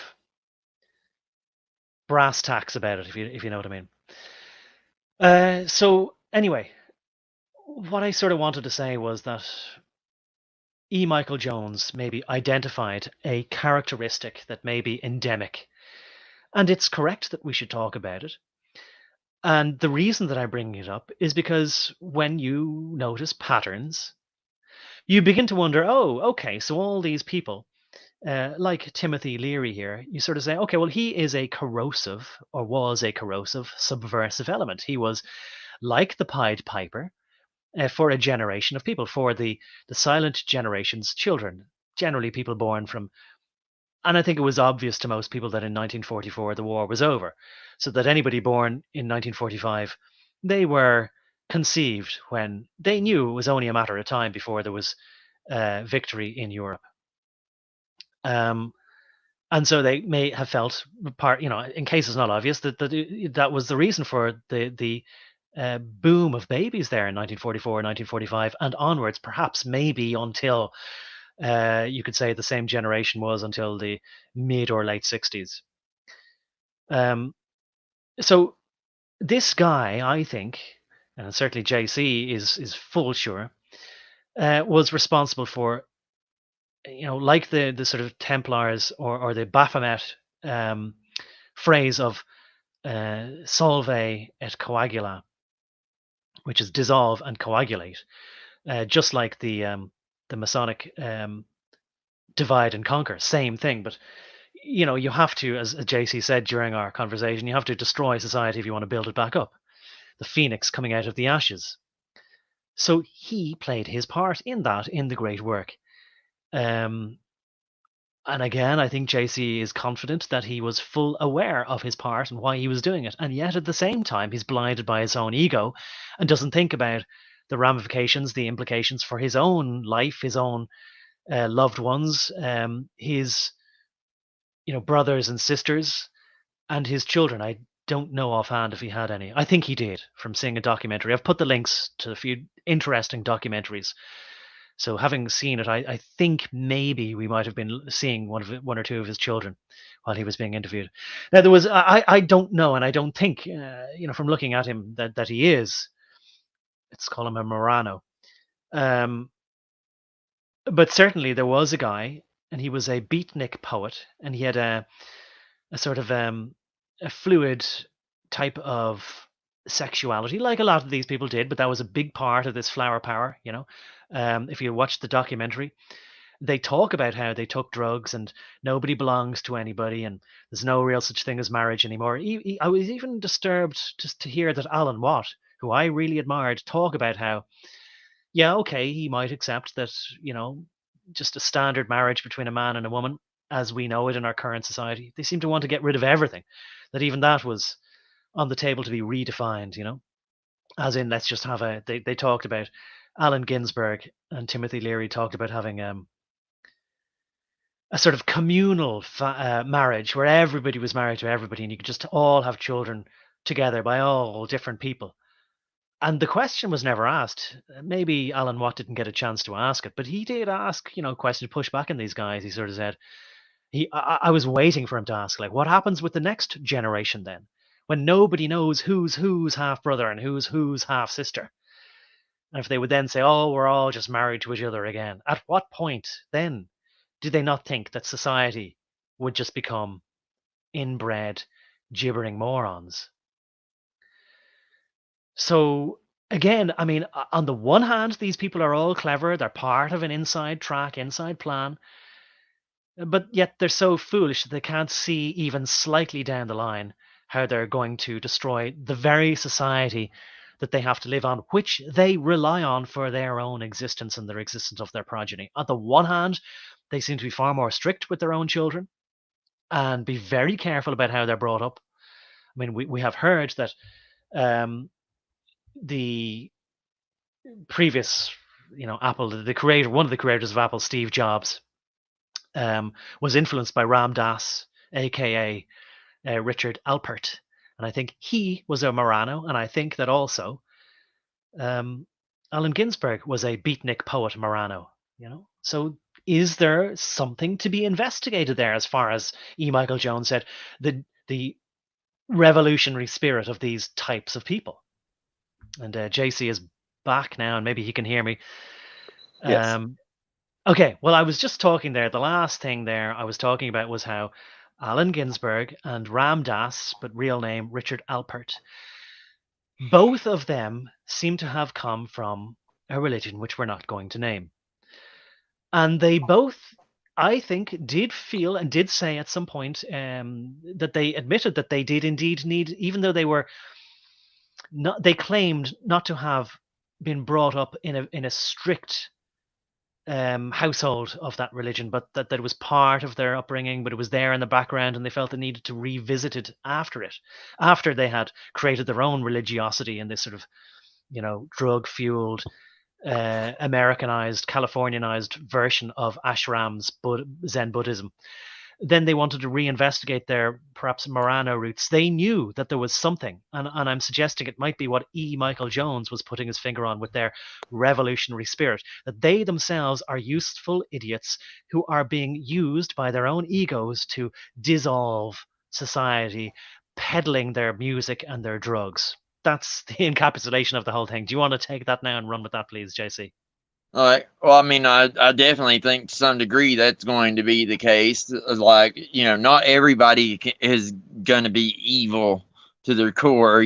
brass tacks about it, if you know what I mean. So anyway, what I sort of wanted to say was that E. Michael Jones maybe identified a characteristic that may be endemic, and it's correct that we should talk about it. And the reason that I bring it up is because when you notice patterns, you begin to wonder, okay, so all these people, like Timothy Leary here, you sort of say, okay, well, he is a corrosive, or was a corrosive, subversive element. He was like the Pied Piper for a generation of people, for the silent generation's children, generally people born from, and I think it was obvious to most people that in 1944 the war was over, so that anybody born in 1945, they were conceived when they knew it was only a matter of time before there was victory in Europe. And so they may have felt part, in case it's not obvious, that was the reason for the boom of babies there in 1944, 1945, and onwards, perhaps maybe until you could say the same generation was until the mid or late 60s. So this guy, I think, and certainly JC is full sure, was responsible for, like the sort of Templars or the Baphomet phrase of solve et coagula, which is dissolve and coagulate, just like the Masonic divide and conquer, same thing. But you have to, as JC said during our conversation, you have to destroy society if you want to build it back up. The phoenix coming out of the ashes. So he played his part in that, in the great work. And again, I think JC is confident that he was full aware of his part and why he was doing it. And yet at the same time, he's blinded by his own ego and doesn't think about the ramifications, the implications for his own life, his own loved ones, his brothers and sisters, and his children. I don't know offhand if he had any. I think he did, from seeing a documentary. I've put the links to a few interesting documentaries. So having seen it, I think maybe we might have been seeing one or two of his children while he was being interviewed. Now there was, I don't know, and I don't think, from looking at him that he is. Let's call him a Morano. But certainly there was a guy, and he was a beatnik poet, and he had a sort of a fluid type of sexuality, like a lot of these people did, but that was a big part of this flower power. If you watch the documentary, they talk about how they took drugs and nobody belongs to anybody, and there's no real such thing as marriage anymore. I was even disturbed just to hear that Alan Watt, who I really admired, talk about how, yeah, okay, he might accept that, just a standard marriage between a man and a woman, as we know it in our current society. They seem to want to get rid of everything, that even that was on the table to be redefined, as in, let's just have they talked about, Alan Ginsberg and Timothy Leary talked about having a sort of communal marriage where everybody was married to everybody and you could just all have children together by all different people. And the question was never asked. Maybe Alan Watt didn't get a chance to ask it, but he did ask, questions, push back on these guys. He sort of said, I was waiting for him to ask, like, what happens with the next generation then? When nobody knows who's half brother and who's half sister. And if they would then say, oh, we're all just married to each other again, at what point then did they not think that society would just become inbred, gibbering morons? So again, I mean, on the one hand, these people are all clever. They're part of an inside track, inside plan. But yet they're so foolish that they can't see even slightly down the line how they're going to destroy the very society that they have to live on, which they rely on for their own existence and their existence of their progeny. On the one hand, they seem to be far more strict with their own children and be very careful about how they're brought up. I mean, we have heard that the previous, Apple, the creator, one of the creators of Apple, Steve Jobs, was influenced by Ram Dass, aka Richard Alpert, and I think he was a Morano, and I think that also Allen Ginsberg was a beatnik poet Morano. So is there something to be investigated there, as far as E. Michael Jones said, the revolutionary spirit of these types of people? And JC is back now, and maybe he can hear me. Yes. Okay, well, I was just talking there. The last thing there I was talking about was how Allen Ginsberg and Ram Dass, but real name Richard Alpert, both of them seem to have come from a religion which we're not going to name. And they both, I think, did feel and did say at some point that they admitted that they did indeed need, even though they were not, they claimed not to have been brought up in a strict household of that religion, but that it was part of their upbringing, but it was there in the background, and they felt they needed to revisit it after they had created their own religiosity in this sort of, drug-fueled, Americanized, Californianized version of ashrams, Zen Buddhism. Then they wanted to reinvestigate their perhaps Morano roots. They knew that there was something, and I'm suggesting it might be what E. Michael Jones was putting his finger on with their revolutionary spirit, that they themselves are useful idiots who are being used by their own egos to dissolve society peddling their music and their drugs. That's the encapsulation of the whole thing. Do you want to take that now and run with that, please, JC? All right. Well, I mean, I definitely think to some degree that's going to be the case. Like, not everybody is going to be evil to their core,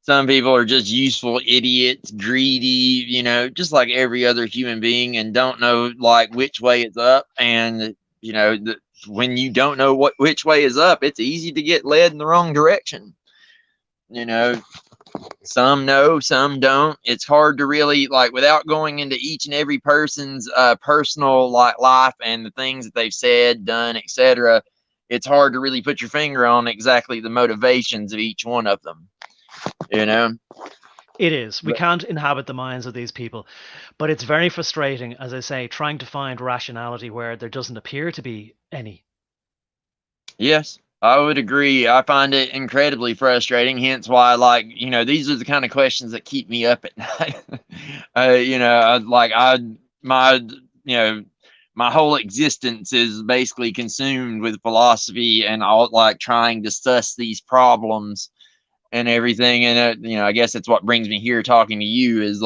Some people are just useful idiots, greedy, just like every other human being, and don't know like which way is up. And, when you don't know which way is up, it's easy to get led in the wrong direction. Some know, some don't. It's hard to really, like, without going into each and every person's personal life and the things that they've said, done, etc. It's hard to really put your finger on exactly the motivations of each one of them. It is. We can't inhabit the minds of these people, but it's very frustrating, as I say, trying to find rationality where there doesn't appear to be any. Yes, I would agree. I find it incredibly frustrating. Hence why, these are the kind of questions that keep me up at night. My whole existence is basically consumed with philosophy and all, like, trying to suss these problems and everything. And, I guess that's what brings me here talking to you is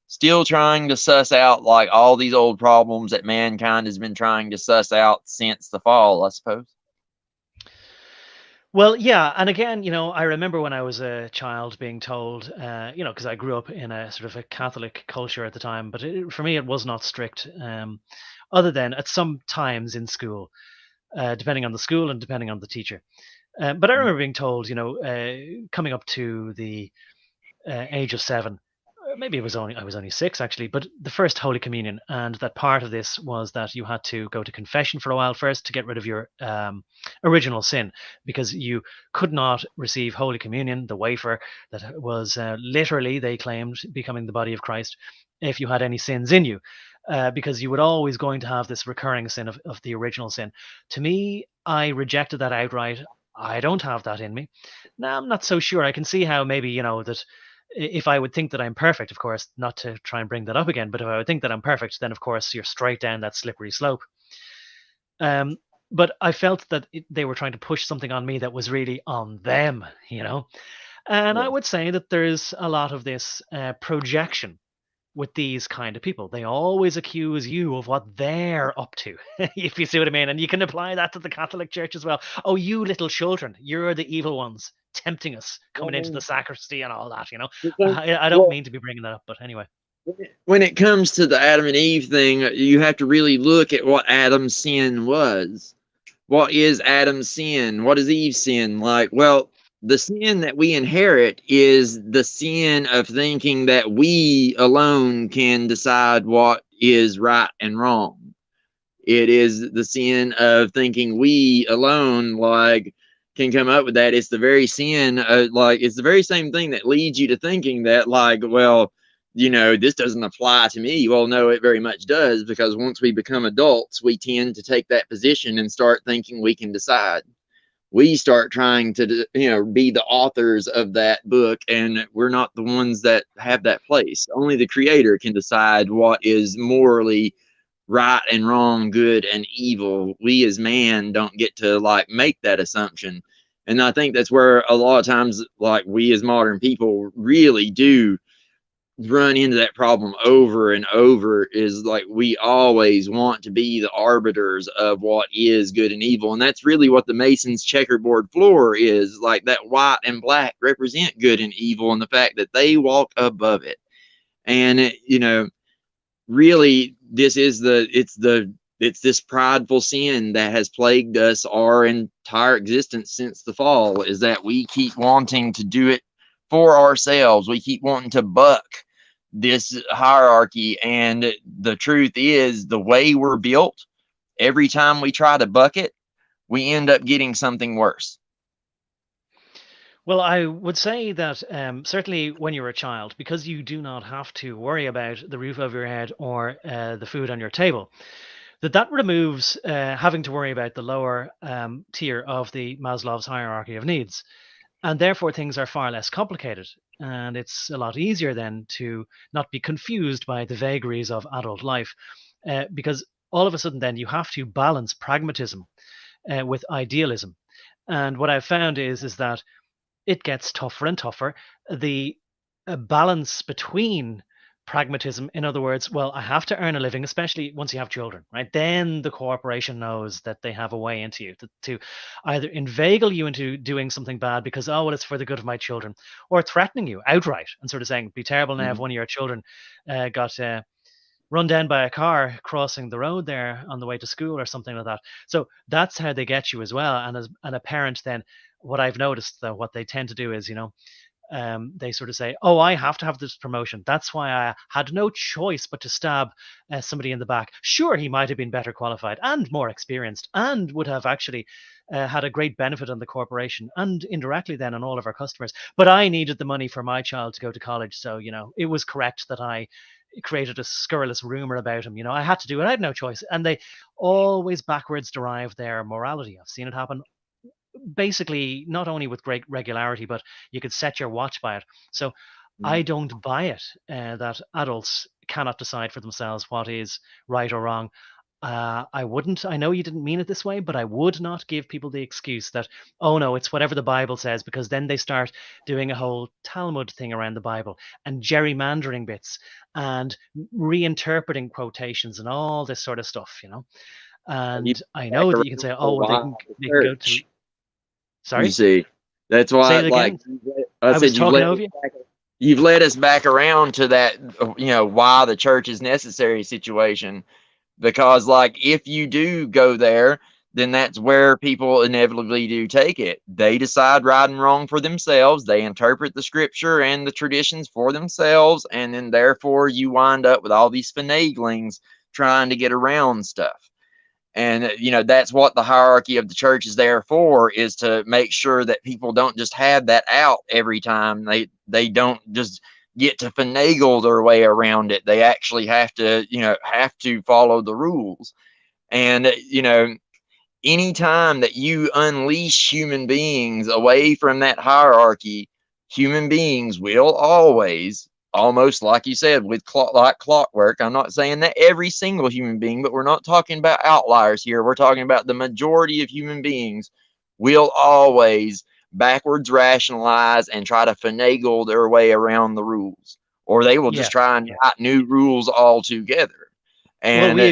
still trying to suss out like all these old problems that mankind has been trying to suss out since the fall, I suppose. Well, yeah. And again, I remember when I was a child being told, because I grew up in a sort of a Catholic culture at the time, but for me, it was not strict, other than at some times in school, depending on the school and depending on the teacher. But I remember being told, coming up to the age of 7, maybe I was only 6 actually, but the first Holy Communion, and that part of this was that you had to go to confession for a while first to get rid of your original sin, because you could not receive Holy Communion, the wafer that was literally, they claimed, becoming the body of Christ, if you had any sins in you. Because you would always going to have this recurring sin of the original sin. To me, I rejected that outright. I don't have that in me. Now, I'm not so sure. I can see how maybe, that if I would think that I'm perfect, of course, not to try and bring that up again, but if I would think that I'm perfect, then of course you're straight down that slippery slope. But I felt that they were trying to push something on me that was really on them, And I would say that there's a lot of this projection with these kind of people. They always accuse you of what they're up to, if you see what I mean. And you can apply that to the Catholic Church as well. Oh, you little children, you're the evil ones tempting us, coming into the sacristy and all that, I don't mean to be bringing that up, but anyway. When it comes to the Adam and Eve thing, you have to really look at what Adam's sin was. What is Adam's sin? What is Eve's sin? The sin that we inherit is the sin of thinking that we alone can decide what is right and wrong. It is the sin of thinking we alone, can come up with that. It's the very sin, it's the very same thing that leads you to thinking that, this doesn't apply to me. Well, no, it very much does, because once we become adults, we tend to take that position and start thinking we can decide. We start trying to, be the authors of that book, and we're not the ones that have that place. Only the Creator can decide what is morally right and wrong, good and evil. We as man don't get to make that assumption. And I think that's where a lot of times, we as modern people really do run into that problem over and over, is we always want to be the arbiters of what is good and evil. And that's really what the Mason's checkerboard floor is. That white and black represent good and evil, and the fact that they walk above it. And really this is it's this prideful sin that has plagued us our entire existence since the fall, is that we keep wanting to do it for ourselves. We keep wanting to buck this hierarchy, and the truth is, the way we're built, every time we try to buck it, we end up getting something worse. Well, I would say that certainly when you're a child, because you do not have to worry about the roof over your head or the food on your table, that removes having to worry about the lower tier of the Maslow's hierarchy of needs. And therefore, things are far less complicated. And it's a lot easier then to not be confused by the vagaries of adult life, because all of a sudden then you have to balance pragmatism with idealism. And what I've found is that it gets tougher and tougher. The balance between pragmatism, in other words, well, I have to earn a living, especially once you have children, right? Then the corporation knows that they have a way into you to either inveigle you into doing something bad because, oh, well, it's for the good of my children, or threatening you outright and sort of saying, be terrible now if one of your children got run down by a car crossing the road there on the way to school or something like that. So that's how they get you as well. And as a parent, then what I've noticed, though, what they tend to do is, they sort of say, oh, I have to have this promotion. That's why I had no choice but to stab somebody in the back. Sure, he might have been better qualified and more experienced and would have actually had a great benefit on the corporation and indirectly then on all of our customers. But I needed the money for my child to go to college. So, it was correct that I created a scurrilous rumor about him. I had to do it. I had no choice. And they always backwards derive their morality. I've seen it happen basically not only with great regularity, but you could set your watch by it. So I don't buy it that adults cannot decide for themselves what is right or wrong. I know you didn't mean it this way, but I would not give people the excuse that, oh no, it's whatever the Bible says, because then they start doing a whole Talmud thing around the Bible and gerrymandering bits and reinterpreting quotations and all this sort of stuff, And I know that you can say, oh, well, they can go to. Sorry? You see, that's why, like, I said, you've led us back around to that, why the church is necessary situation. Because, like, if you do go there, then that's where people inevitably do take it. They decide right and wrong for themselves. They interpret the scripture and the traditions for themselves. And then, therefore, you wind up with all these finaglings trying to get around stuff. And, that's what the hierarchy of the church is there for, is to make sure that people don't just have that out every time. They don't just get to finagle their way around it. They actually have to follow the rules. And, anytime that you unleash human beings away from that hierarchy, human beings will always, almost like you said, with like clockwork. I'm not saying that every single human being, but we're not talking about outliers here. We're talking about the majority of human beings will always backwards rationalize and try to finagle their way around the rules, or they will just try and write new rules altogether. And well,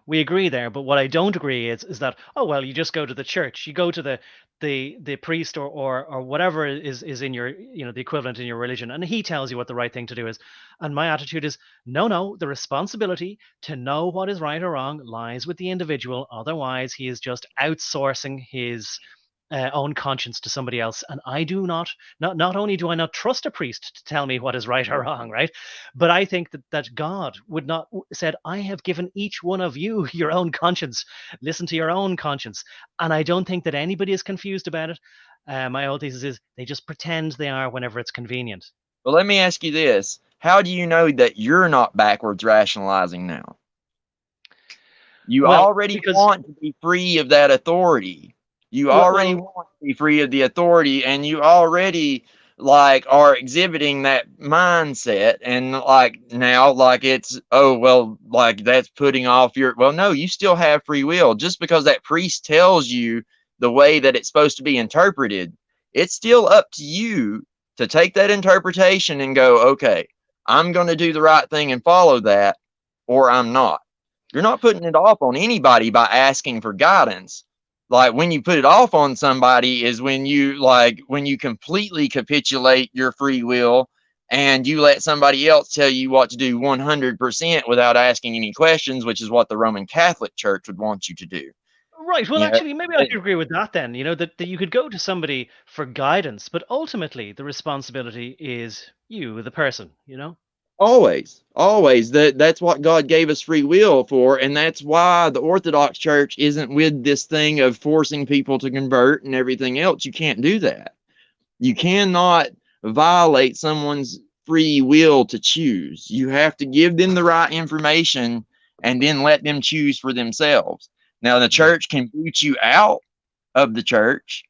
we agree there, but what I don't agree is that, oh well, you just go to the church, you go to the priest or whatever is in your, the equivalent in your religion, and he tells you what the right thing to do is. And my attitude is, no, the responsibility to know what is right or wrong lies with the individual. Otherwise, he is just outsourcing his own conscience to somebody else. And I do not only do I not trust a priest to tell me what is right or wrong, right, but I think that God would not said, I have given each one of you your own conscience. Listen to your own conscience. And I don't think that anybody is confused about it. My old thesis is they just pretend they are whenever it's convenient. Well, let me ask you this. How do you know that you're not backwards rationalizing now? You already want to be free of that authority. You already want to be free of the authority, and you already are exhibiting that mindset. And now it's, oh, well, that's putting off your, well, no, you still have free will. Just because that priest tells you the way that it's supposed to be interpreted, it's still up to you to take that interpretation and go, okay, I'm going to do the right thing and follow that, or I'm not. You're not putting it off on anybody by asking for guidance. When you put it off on somebody is when you completely capitulate your free will and you let somebody else tell you what to do 100% without asking any questions, which is what the Roman Catholic Church would want you to do. Right. Well, actually, maybe I could agree with that then, that you could go to somebody for guidance, but ultimately the responsibility is you, the person, Always. That's what God gave us free will for, and that's why the Orthodox Church isn't with this thing of forcing people to convert and everything else. You can't do that. You cannot violate someone's free will to choose. You have to give them the right information and then let them choose for themselves. Now, the church can boot you out of the church,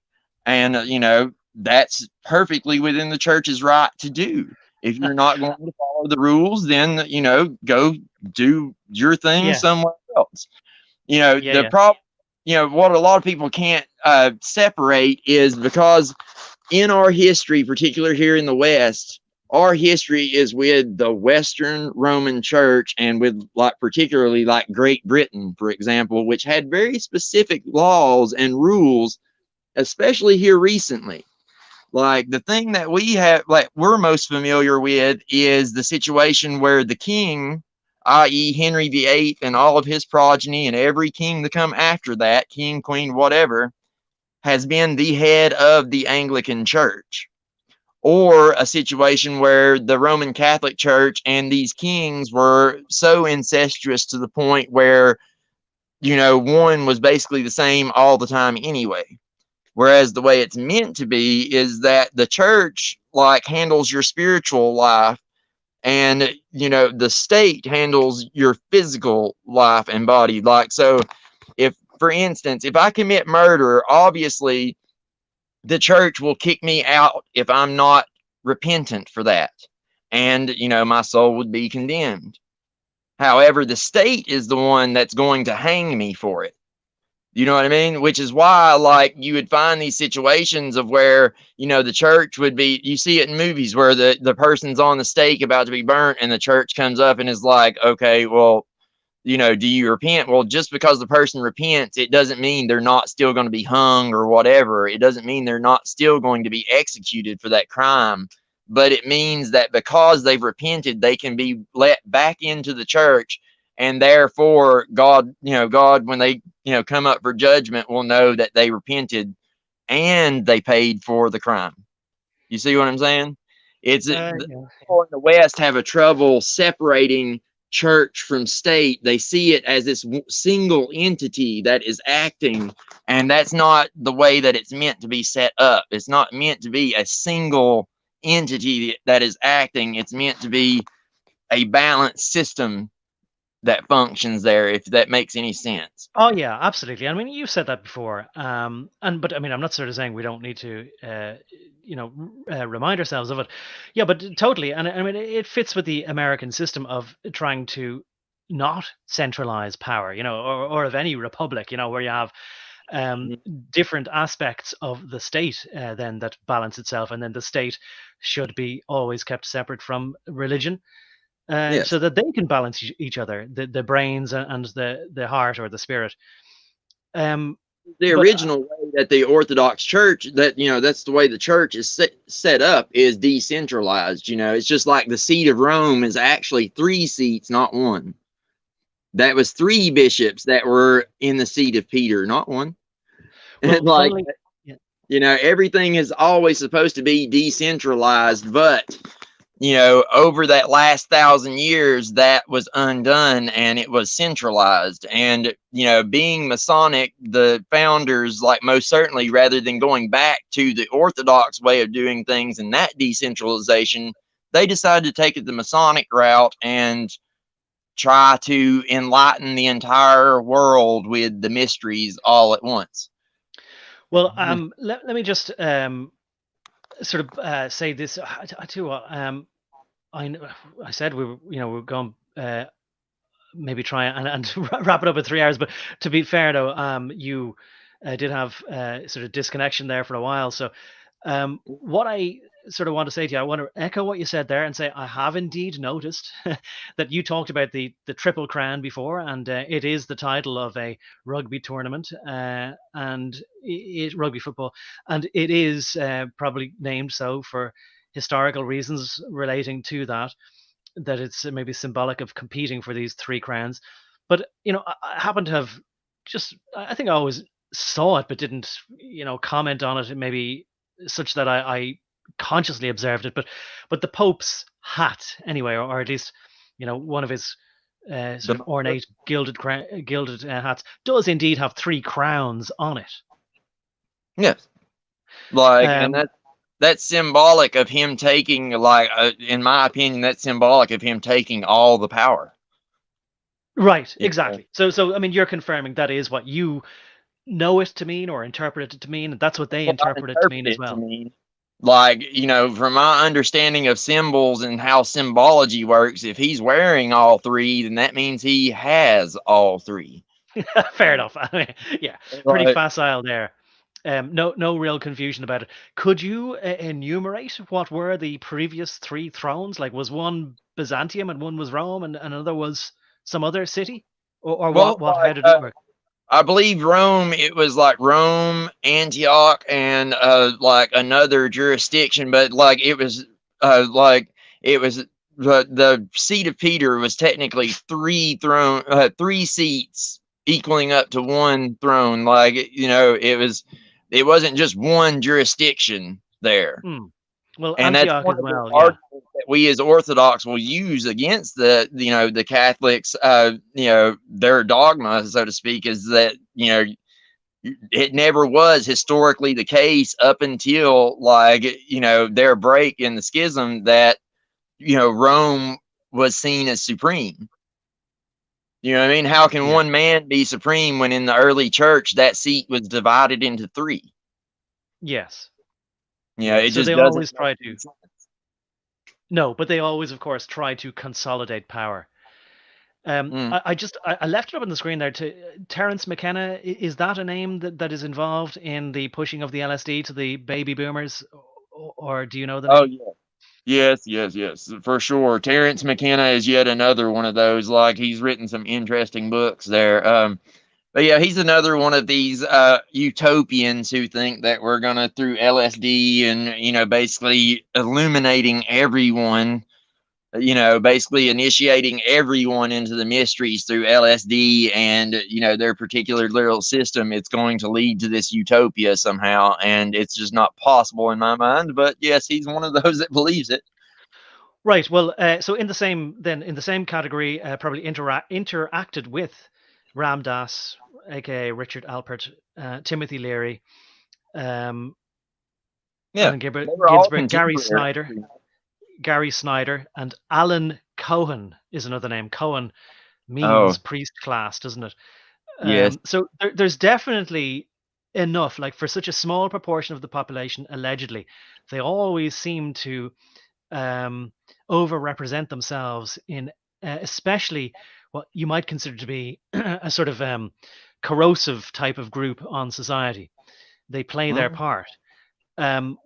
and that's perfectly within the church's right to do. If you're not going to follow the rules, then, go do your thing somewhere else. The problem what a lot of people can't separate is because in our history, particularly here in the West, our history is with the Western Roman Church and with particularly Great Britain, for example, which had very specific laws and rules, especially here recently. Like the thing that we're most familiar with is the situation where the king, i.e. Henry VIII and all of his progeny and every king to come after that, king, queen, whatever, has been the head of the Anglican Church. Or a situation where the Roman Catholic Church and these kings were so incestuous to the point where, one was basically the same all the time anyway. Whereas the way it's meant to be is that the church handles your spiritual life, and the state handles your physical life and body. So if, for instance, if I commit murder, obviously the church will kick me out if I'm not repentant for that. And, my soul would be condemned. However, the state is the one that's going to hang me for it. You know what I mean? Which is why, you would find these situations of where, the church would be, you see it in movies where the person's on the stake about to be burnt and the church comes up and is like, okay, well, do you repent? Well, just because the person repents, it doesn't mean they're not still going to be hung or whatever. It doesn't mean they're not still going to be executed for that crime. But it means that because they've repented, they can be let back into the church. And therefore, God, when they, come up for judgment, will know that they repented and they paid for the crime. You see what I'm saying? It's Yeah. people in the West have a trouble separating church from state. They see it as this single entity that is acting, and that's not the way that it's meant to be set up. It's not meant to be a single entity that is acting. It's meant to be a balanced system that functions there, if that makes any sense. Oh yeah, absolutely. I mean, you've said that before, but I mean, I'm not sort of saying we don't need to, remind ourselves of it. Yeah, but totally, and I mean, it fits with the American system of trying to not centralize power, or of any republic, where you have different aspects of the state then that balance itself, and then the state should be always kept separate from religion. Yes. So that they can balance each other, the brains and the heart or the spirit. The But original way that the Orthodox Church, that's the way the church is set up, is decentralized. It's just like the seat of Rome is actually 3 seats, not 1. That was 3 bishops that were in the seat of Peter, not 1. well, everything is always supposed to be decentralized, but over that last 1,000 years, that was undone and it was centralized. And, being Masonic, the founders, most certainly, rather than going back to the Orthodox way of doing things and that decentralization, they decided to take it the Masonic route and try to enlighten the entire world with the mysteries all at once. Well, let me just sort of say this. I tell you what, I said we're going maybe try and wrap it up in 3 hours. But to be fair, though, you did have sort of disconnection there for a while. So what I sort of want to say to you, I want to echo what you said there and say I have indeed noticed that you talked about the Triple Crown before, and it is the title of a rugby tournament and rugby football, and it is probably named so for historical reasons relating to that it's maybe symbolic of competing for these 3 crowns. But I happen to have I think I always saw it but didn't comment on it, maybe such that I consciously observed it, but the Pope's hat anyway, or at least one of his sort of ornate gilded hats does indeed have 3 crowns on it. Yes, and that's symbolic of him taking, in my opinion, that's symbolic of him taking all the power. Right, exactly. So I mean, you're confirming that is what you know it to mean or interpret it to mean, and that's what they interpret it to mean as well. From my understanding of symbols and how symbology works, if he's wearing all 3, then that means he has all 3. Fair enough. I mean, yeah, pretty Like, facile there. No real confusion about it. Could you enumerate what were the previous three thrones? Like, was one Byzantium and one was Rome and another was some other city, or well, what? How did it work? I believe Rome, it was like Rome, Antioch, and like another jurisdiction, but like it was the seat of Peter was technically three seats equaling up to one throne. Like, it wasn't just one jurisdiction there. Hmm. Well, And that's Antioch one as of the well. Yeah. arguments that we as Orthodox will use against the Catholics, their dogma, so to speak, is that, it never was historically the case up until, like, their break in the schism, that, Rome was seen as supreme. You know what I mean? How can Yeah. one man be supreme when in the early church that seat was divided into three? Yes. Yeah, it So just they doesn't always make try any to. sense. No, but they always, of course, try to consolidate power. Mm. I left it up on the screen there to Terence McKenna. Is that a name that is involved in the pushing of the LSD to the baby boomers, or do you know the Oh name? yeah. Yes, for sure. Terence McKenna is yet another one of those. Like, he's written some interesting books there. But yeah, he's another one of these utopians who think that we're gonna, through LSD and, basically illuminating everyone, basically initiating everyone into the mysteries through LSD and, their particular little system. It's going to lead to this utopia somehow, and it's just not possible in my mind. But yes, he's one of those that believes it. Right. Well, so in the same category, probably interacted with Ram Dass, aka Richard Alpert, Timothy Leary, um, Yeah, Alan they were all Ginsberg, contemporary. Gary Snyder, and Alan Cohen is another name. Cohen Oh means priest class, doesn't it? yes. So there's definitely enough, like for such a small proportion of the population, allegedly, they always seem to um, overrepresent themselves in especially what you might consider to be a sort of corrosive type of group on society. They play their Mhm. part. Um,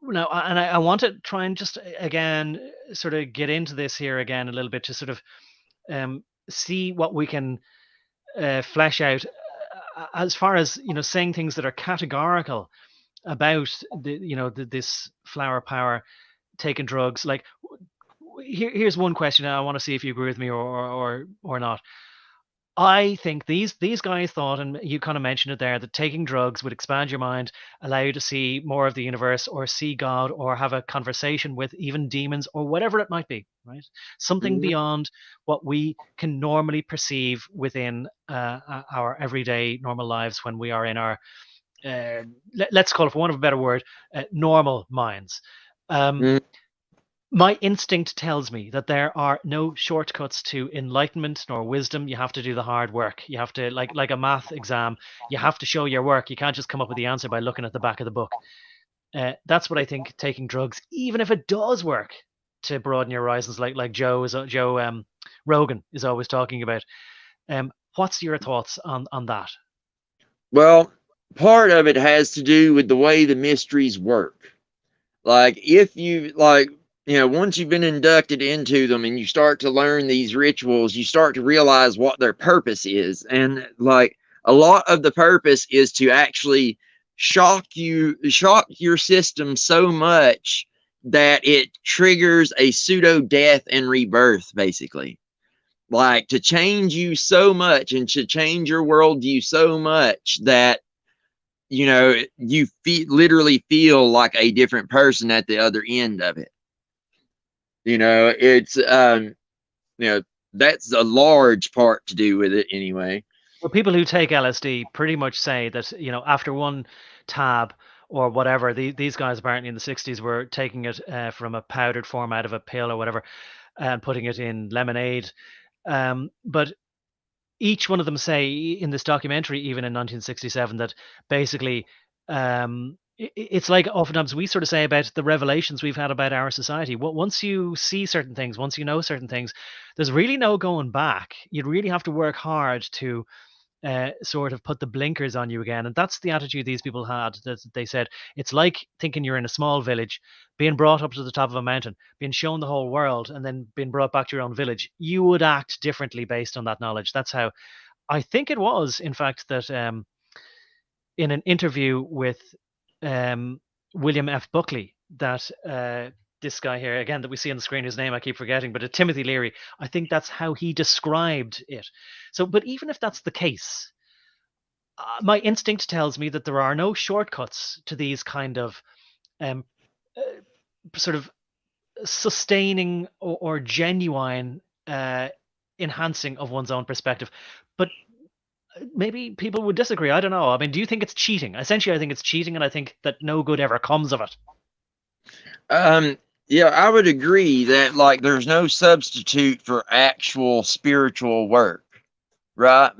Now, I want to try and just again sort of get into this here again a little bit to sort of see what we can flesh out as far as saying things that are categorical about this flower power taking drugs. Like here's one question, and I want to see if you agree with me or not. I think these guys thought, and you kind of mentioned it there, that taking drugs would expand your mind, allow you to see more of the universe, or see God, or have a conversation with even demons, or whatever it might be, right? Something Mhm. beyond what we can normally perceive within our everyday normal lives when we are in our, let's call it, for want of a better word, normal minds. Um, Mhm. my instinct tells me that there are no shortcuts to enlightenment nor wisdom. You have to do the hard work. You have to, like a math exam, you have to show your work. You can't just come up with the answer by looking at the back of the book. That's what I think taking drugs, even if it does work to broaden your horizons, like Joe Rogan is always talking about. What's your thoughts on that? Well, part of it has to do with the way the mysteries work. Like, if you like, once you've been inducted into them and you start to learn these rituals, you start to realize what their purpose is. And, like, a lot of the purpose is to actually shock your system so much that it triggers a pseudo death and rebirth, basically. Like, to change you so much and to change your worldview so much that, you literally feel like a different person at the other end of it. It's you know that's a large part to do with it anyway. Well, people who take LSD pretty much say that, after one tab or whatever, these guys apparently in the 60s were taking it from a powdered form out of a pill or whatever and putting it in lemonade. But each one of them say in this documentary, even in 1967, that basically it's like oftentimes we sort of say about the revelations we've had about our society. Once you see certain things, once you know certain things, there's really no going back. You'd really have to work hard to sort of put the blinkers on you again. And that's the attitude these people had. That they said it's like thinking you're in a small village, being brought up to the top of a mountain, being shown the whole world, and then being brought back to your own village. You would act differently based on that knowledge. That's how I think it was, in fact, that in an interview with William F. Buckley, that this guy here, again, that we see on the screen, whose name I keep forgetting, but Timothy Leary, I think that's how he described it. So, but even if that's the case, my instinct tells me that there are no shortcuts to these kind of sort of sustaining or genuine enhancing of one's own perspective. But maybe people would disagree. I don't know. I mean, do you think it's cheating? Essentially, I think it's cheating, and I think that no good ever comes of it. Yeah, I would agree that like there's no substitute for actual spiritual work, right?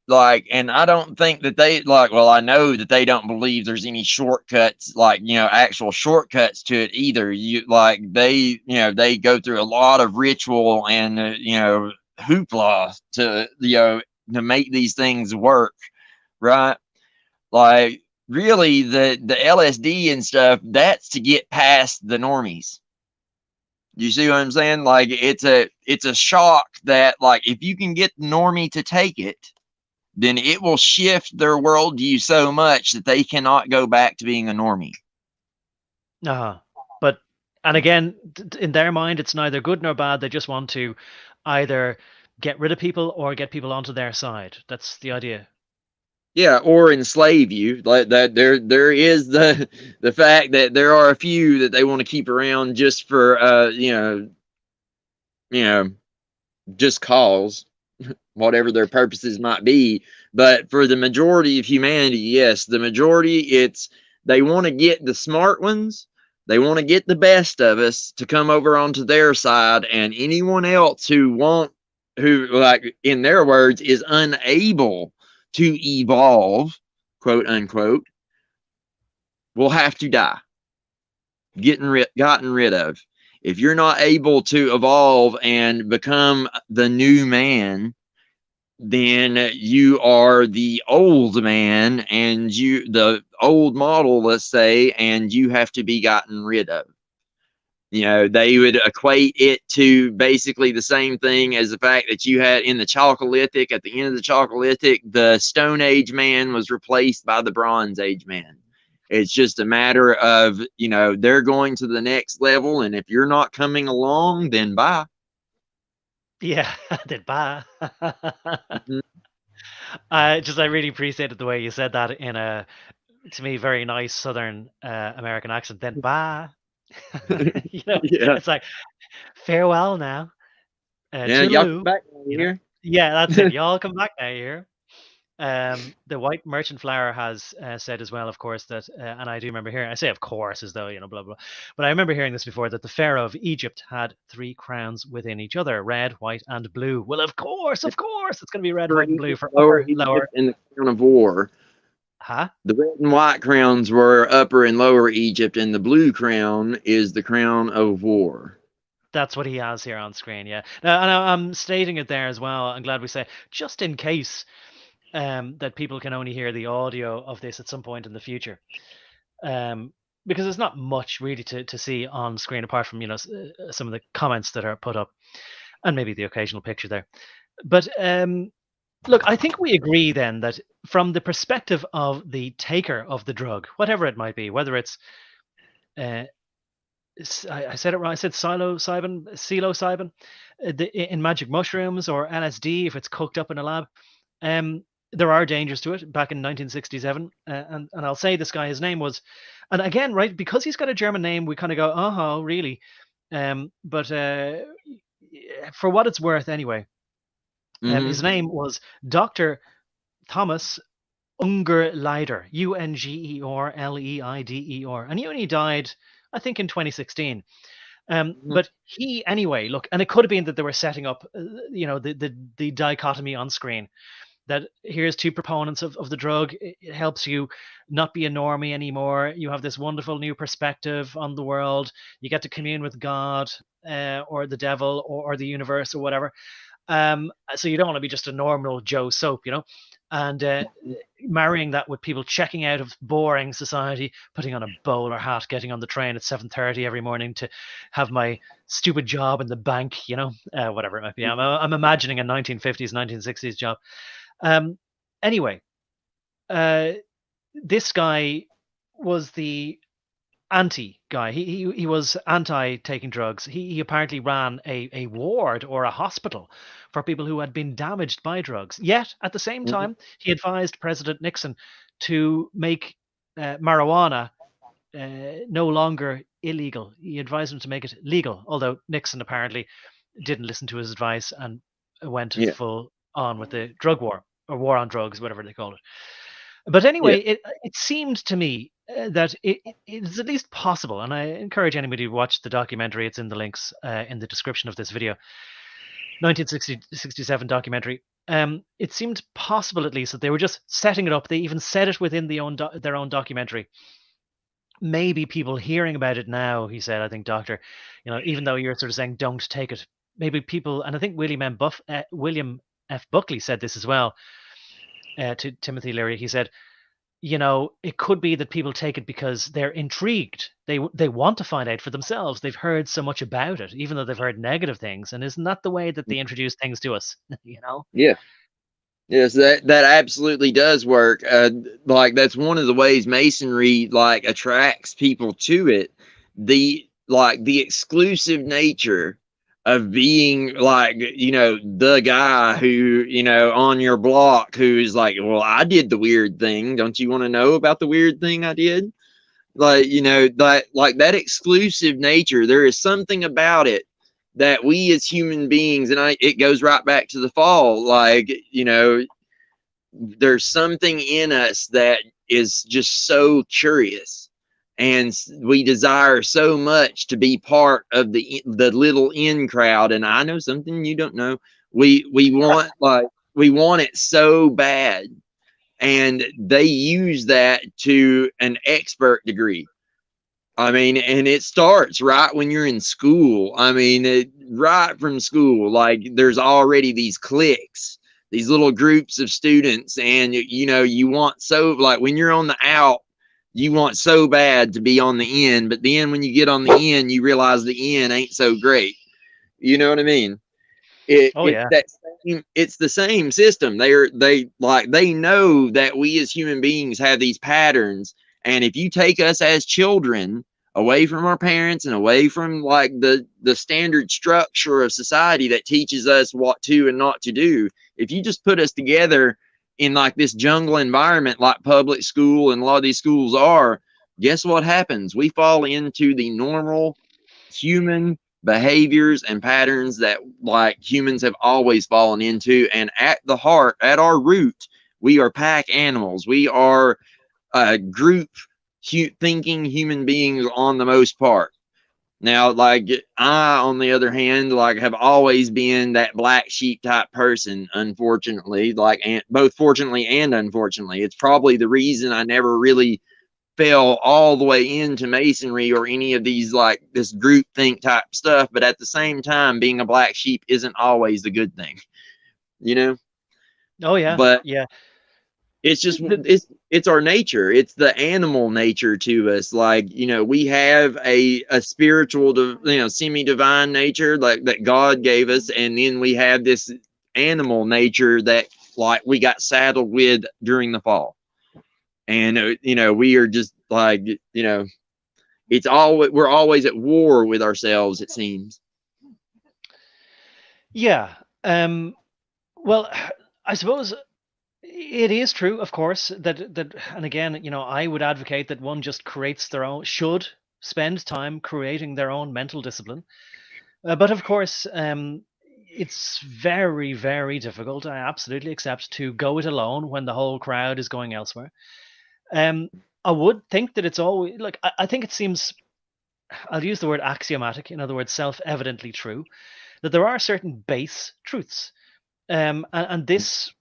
Like, and I don't think that they like, well, I know that they don't believe there's any shortcuts, like, actual shortcuts to it either. They go through a lot of ritual and, hoopla to make these things work, right? Like, really, the LSD and stuff, that's to get past the normies. You see what I'm saying? Like, it's a shock that, like, if you can get the normie to take it, then it will shift their worldview so much that they cannot go back to being a normie. But, and again, in their mind, it's neither good nor bad. They just want to either get rid of people or get people onto their side. That's the idea. Yeah, or enslave you. Like that, there is the fact that there are a few that they want to keep around just for just cause, whatever their purposes might be. But for the majority of humanity, yes, the majority, they want to get the smart ones. They want to get the best of us to come over onto their side, and anyone else who like in their words is unable to evolve, quote unquote, will have to die, gotten rid of. If you're not able to evolve and become the new man, then you are the old man, and the old model, let's say, and you have to be gotten rid of. They would equate it to basically the same thing as the fact that you had in the Chalcolithic, at the end of the Chalcolithic, the Stone Age man was replaced by the Bronze Age man. It's just a matter of, they're going to the next level, and if you're not coming along, then bye. Yeah, then bye. Mhm. I really appreciated the way you said that in a, to me, very nice Southern American accent. Then bye. Yeah. It's like, farewell now. Yeah, y'all come Toodaloo. back here. Yeah, that's it. Y'all come back now here. The white merchant flower has said as well, of course, that, and I do remember hearing, I say of course as though, blah, blah, but I remember hearing this before, that the Pharaoh of Egypt had 3 crowns within each other, red, white, and blue. Well, of course, it's going to be red, white, and blue for upper, lower. In the crown of war. Huh? The red and white crowns were upper and lower Egypt, and the blue crown is the crown of war. That's what he has here on screen, yeah. Now, and I'm stating it there as well. I'm glad we say, just in case that people can only hear the audio of this at some point in the future, because there's not much really to see on screen apart from some of the comments that are put up, and maybe the occasional picture there. But look, I think we agree then that from the perspective of the taker of the drug, whatever it might be, whether it's I said it wrong. I said psilocybin in magic mushrooms, or LSD if it's cooked up in a lab. There are dangers to it. Back in 1967, and I'll say this guy, his name was, and again, right, because he's got a German name, we kind of go, really? But for what it's worth, anyway, his name was Dr. Thomas Ungerleider, Ungerleider, and he only died, I think, in 2016. But he, anyway, look, and it could have been that they were setting up, the dichotomy on screen, that here's 2 proponents of the drug. It helps you not be a normie anymore. You have this wonderful new perspective on the world. You get to commune with God, or the devil, or the universe, or whatever. So you don't want to be just a normal Joe Soap, and marrying that with people checking out of boring society, putting on a bowler hat, getting on the train at 7:30 every morning to have my stupid job in the bank, whatever it might be. I'm imagining a 1950s, 1960s job. Anyway, this guy was the anti guy. He was anti taking drugs. He apparently ran a ward or a hospital for people who had been damaged by drugs. Yet at the same time, he advised President Nixon to make marijuana no longer illegal. He advised him to make it legal, although Nixon apparently didn't listen to his advice and went full on with the drug war, or war on drugs, whatever they call it. But anyway, it seemed to me that it is at least possible, and I encourage anybody to watch the documentary. It's in the links in the description of this video. 1967 documentary. It seemed possible, at least, that they were just setting it up. They even said it within their own documentary. Maybe people hearing about it now, he said, I think, Doctor, even though you're sort of saying don't take it, maybe people, and I think William F. Buckley said this as well to Timothy Leary. He said, it could be that people take it because they're intrigued. They want to find out for themselves. They've heard so much about it, even though they've heard negative things. And isn't that the way that they introduce things to us? Yeah. Yes, that absolutely does work. Like that's one of the ways Masonry attracts people to it. The exclusive nature of being the guy who, on your block who's like, well, I did the weird thing. Don't you want to know about the weird thing I did? That exclusive nature, there is something about it that we as human beings, and it goes right back to the fall, there's something in us that is just so curious, and we desire so much to be part of the little in crowd. And I know something you don't know. We want we want it so bad, and they use that to an expert degree. I mean, and it starts right when you're in school. I mean, right from school, there's already these cliques, these little groups of students, and you want so when you're on the out, you want so bad to be on the in, but then when you get on the in, you realize the in ain't so great. You know what I mean? It's the same system. They know that we as human beings have these patterns, and if you take us as children away from our parents and away from the standard structure of society that teaches us what to and not to do, if you just put us together in this jungle environment like public school and a lot of these schools are, guess what happens? We fall into the normal human behaviors and patterns that humans have always fallen into. And at the heart, at our root, we are pack animals. We are group thinking human beings on the most part. Now, I, on the other hand, have always been that black sheep type person, unfortunately, both fortunately and unfortunately. It's probably the reason I never really fell all the way into Masonry or any of these this group think type stuff. But at the same time, being a black sheep isn't always the good thing, Oh yeah. But yeah. It's just it's our nature. It's the animal nature to us. We have a spiritual, semi-divine nature that God gave us, and then we have this animal nature that we got saddled with during the fall. And we are just it's we're always at war with ourselves, it seems. Yeah. Well, I suppose it is true, of course, that and again, I would advocate that one just should spend time creating their own mental discipline. But of course, it's very, very difficult. I absolutely accept to go it alone when the whole crowd is going elsewhere. I would think that it's always I think it seems, I'll use the word axiomatic, in other words, self-evidently true, that there are certain base truths. And this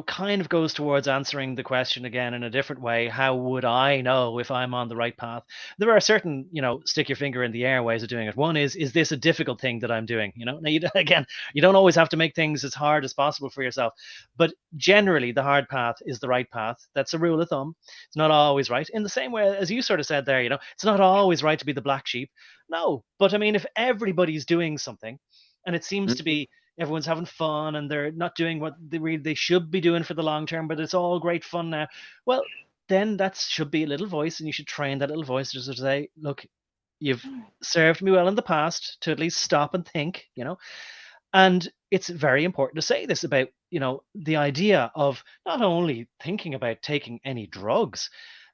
kind of goes towards answering the question again in a different way. How would I know if I'm on the right path? There are certain, stick your finger in the air ways of doing it. One is this a difficult thing that I'm doing? Now, again, you don't always have to make things as hard as possible for yourself, but generally the hard path is the right path. That's a rule of thumb. It's not always right. In the same way as you sort of said there, it's not always right to be the black sheep. No, but I mean, if everybody's doing something and it seems to be everyone's having fun and they're not doing what they should be doing for the long term, but it's all great fun now. Well, then that should be a little voice, and you should train that little voice just to say, look, you've served me well in the past, to at least stop and think, And it's very important to say this about, the idea of not only thinking about taking any drugs,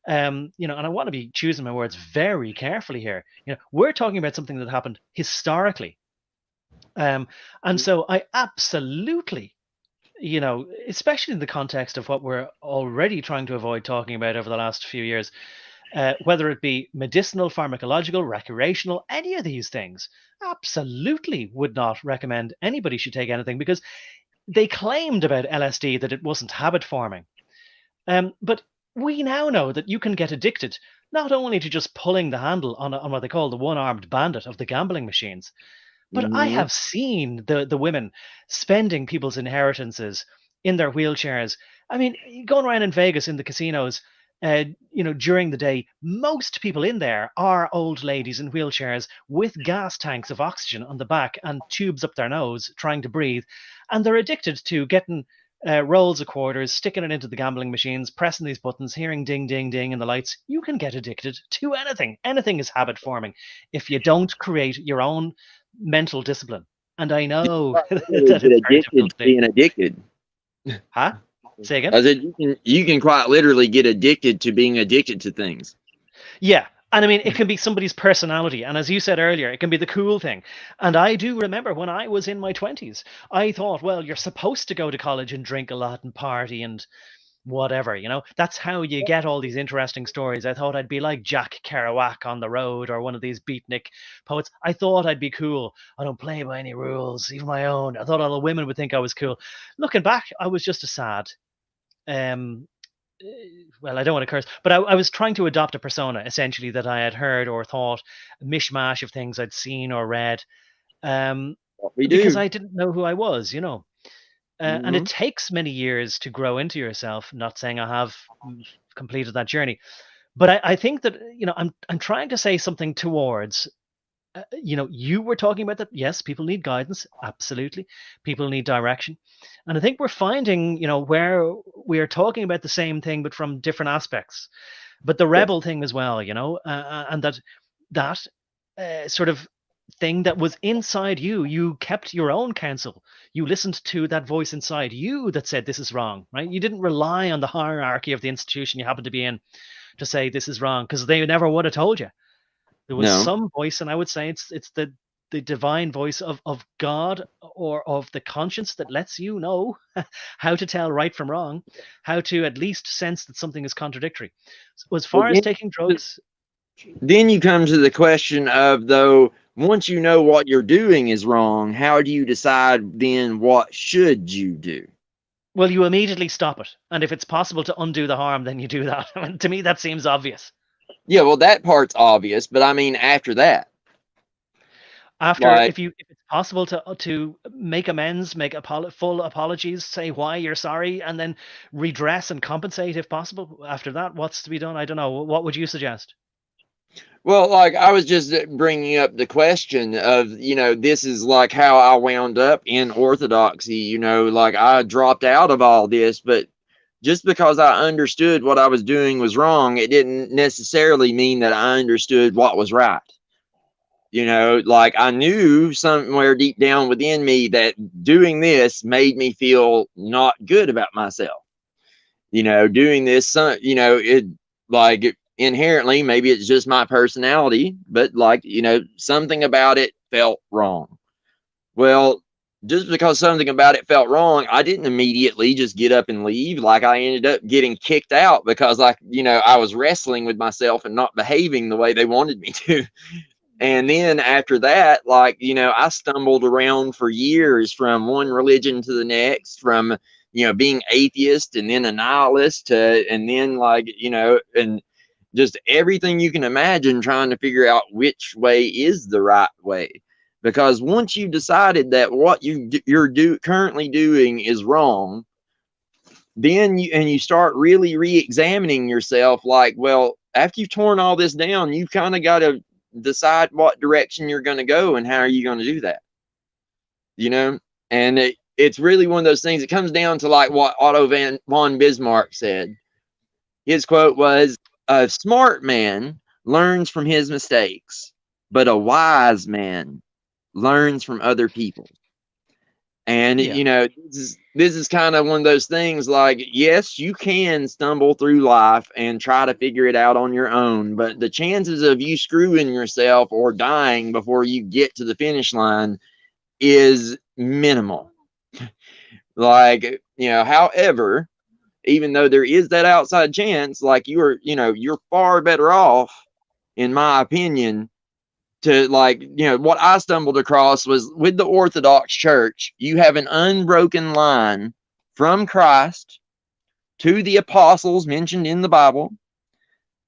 and I want to be choosing my words very carefully here. We're talking about something that happened historically. And so I absolutely, especially in the context of what we're already trying to avoid talking about over the last few years, whether it be medicinal, pharmacological, recreational, any of these things, absolutely would not recommend anybody should take anything, because they claimed about LSD that it wasn't habit forming. But we now know that you can get addicted not only to just pulling the handle on what they call the one-armed bandit of the gambling machines, but I have seen the women spending people's inheritances in their wheelchairs. I mean, going around in Vegas in the casinos, during the day, most people in there are old ladies in wheelchairs with gas tanks of oxygen on the back and tubes up their nose trying to breathe. And they're addicted to getting rolls of quarters, sticking it into the gambling machines, pressing these buttons, hearing ding, ding, ding in the lights. You can get addicted to anything. Anything is habit forming if you don't create your own mental discipline. And I know that it's very difficult to do. Being addicted. Huh? Say again? I said you can quite literally get addicted to being addicted to things. Yeah. And I mean, it can be somebody's personality. And as you said earlier, it can be the cool thing. And I do remember when I was in my 20s, I thought, well, you're supposed to go to college and drink a lot and party and whatever, that's how you get all these interesting stories. I thought I'd be like Jack Kerouac on the road, or one of these beatnik poets. I thought I'd be cool. I don't play by any rules, even my own. I thought all the women would think I was cool. Looking back, I was just a sad, well, I don't want to curse, but I was trying to adopt a persona, essentially, that I had heard or thought, a mishmash of things I'd seen or read, because I didn't know who I was, and it takes many years to grow into yourself. Not saying I have completed that journey, but I think that, I'm trying to say something towards, you were talking about that. Yes, people need guidance. Absolutely. People need direction. And I think we're finding, where we are talking about the same thing, but from different aspects. But the rebel thing as well, and that sort of thing that was inside you kept your own counsel. You listened to that voice inside you that said this is wrong, right? You didn't rely on the hierarchy of the institution you happen to be in to say this is wrong, because they never would have told you. There was some voice, and I would say it's the divine voice of God, or of the conscience, that lets you know how to tell right from wrong, how to at least sense that something is contradictory. So as far as taking drugs, then you come to the question of, though, once you know what you're doing is wrong, how do you decide then what should you do? Well, you immediately stop it. And if it's possible to undo the harm, then you do that. I mean, to me, that seems obvious. Yeah, well, that part's obvious, but I mean, after that. After, if it's possible to make amends, make full apologies, say why you're sorry, and then redress and compensate if possible. After that, what's to be done? I don't know. What would you suggest? Well, like, I was just bringing up the question of, this is like how I wound up in orthodoxy. Like, I dropped out of all this, but just because I understood what I was doing was wrong, it didn't necessarily mean that I understood what was right. Like, I knew somewhere deep down within me that doing this made me feel not good about myself. Doing this, it, like, inherently, maybe it's just my personality, but, like, something about it felt wrong. Well, just because something about it felt wrong, I didn't immediately just get up and leave. Like, I ended up getting kicked out because, like, I was wrestling with myself and not behaving the way they wanted me to. And then after that, like, I stumbled around for years from one religion to the next, from being atheist and then a nihilist and then and just everything you can imagine, trying to figure out which way is the right way. Because once you decided that what you're currently doing is wrong, then you start really re-examining yourself, like, well, after you've torn all this down, you've kind of got to decide what direction you're going to go and how are you going to do that, and it's really one of those things. It comes down to like what Otto von Bismarck said. His quote was, "A smart man learns from his mistakes, but a wise man learns from other people." And this is kind of one of those things, like, yes, you can stumble through life and try to figure it out on your own, but the chances of you screwing yourself or dying before you get to the finish line is minimal. Like, however, even though there is that outside chance, like, you're far better off, in my opinion, to, like, what I stumbled across was with the Orthodox Church, you have an unbroken line from Christ to the apostles mentioned in the Bible,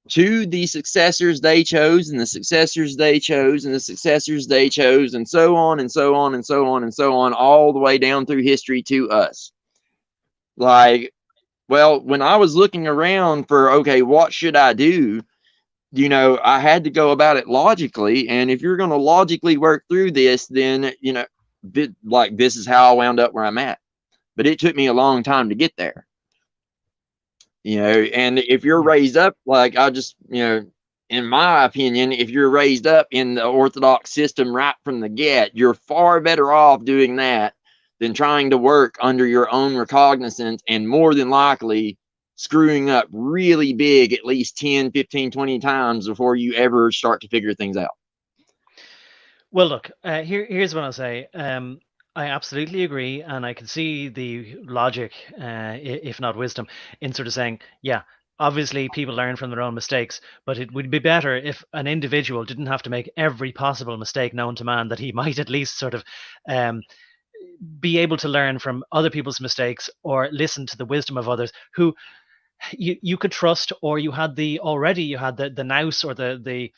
to the successors they chose, and the successors they chose, and the successors they chose, and so on and so on and so on and so on, all the way down through history to us. Like, well, when I was looking around for, okay, what should I do? I had to go about it logically. And if you're going to logically work through this, then, this is how I wound up where I'm at. But it took me a long time to get there. And if you're raised up, like, in my opinion, if you're raised up in the Orthodox system right from the get, you're far better off doing that than trying to work under your own recognizance, and more than likely screwing up really big at least 10, 15, 20 times before you ever start to figure things out. Well, look, here's what I'll say. I absolutely agree, and I can see the logic, if not wisdom, in sort of saying, yeah, obviously people learn from their own mistakes, but it would be better if an individual didn't have to make every possible mistake known to man, that he might at least sort of be able to learn from other people's mistakes, or listen to the wisdom of others who you could trust, or you had the nous, or the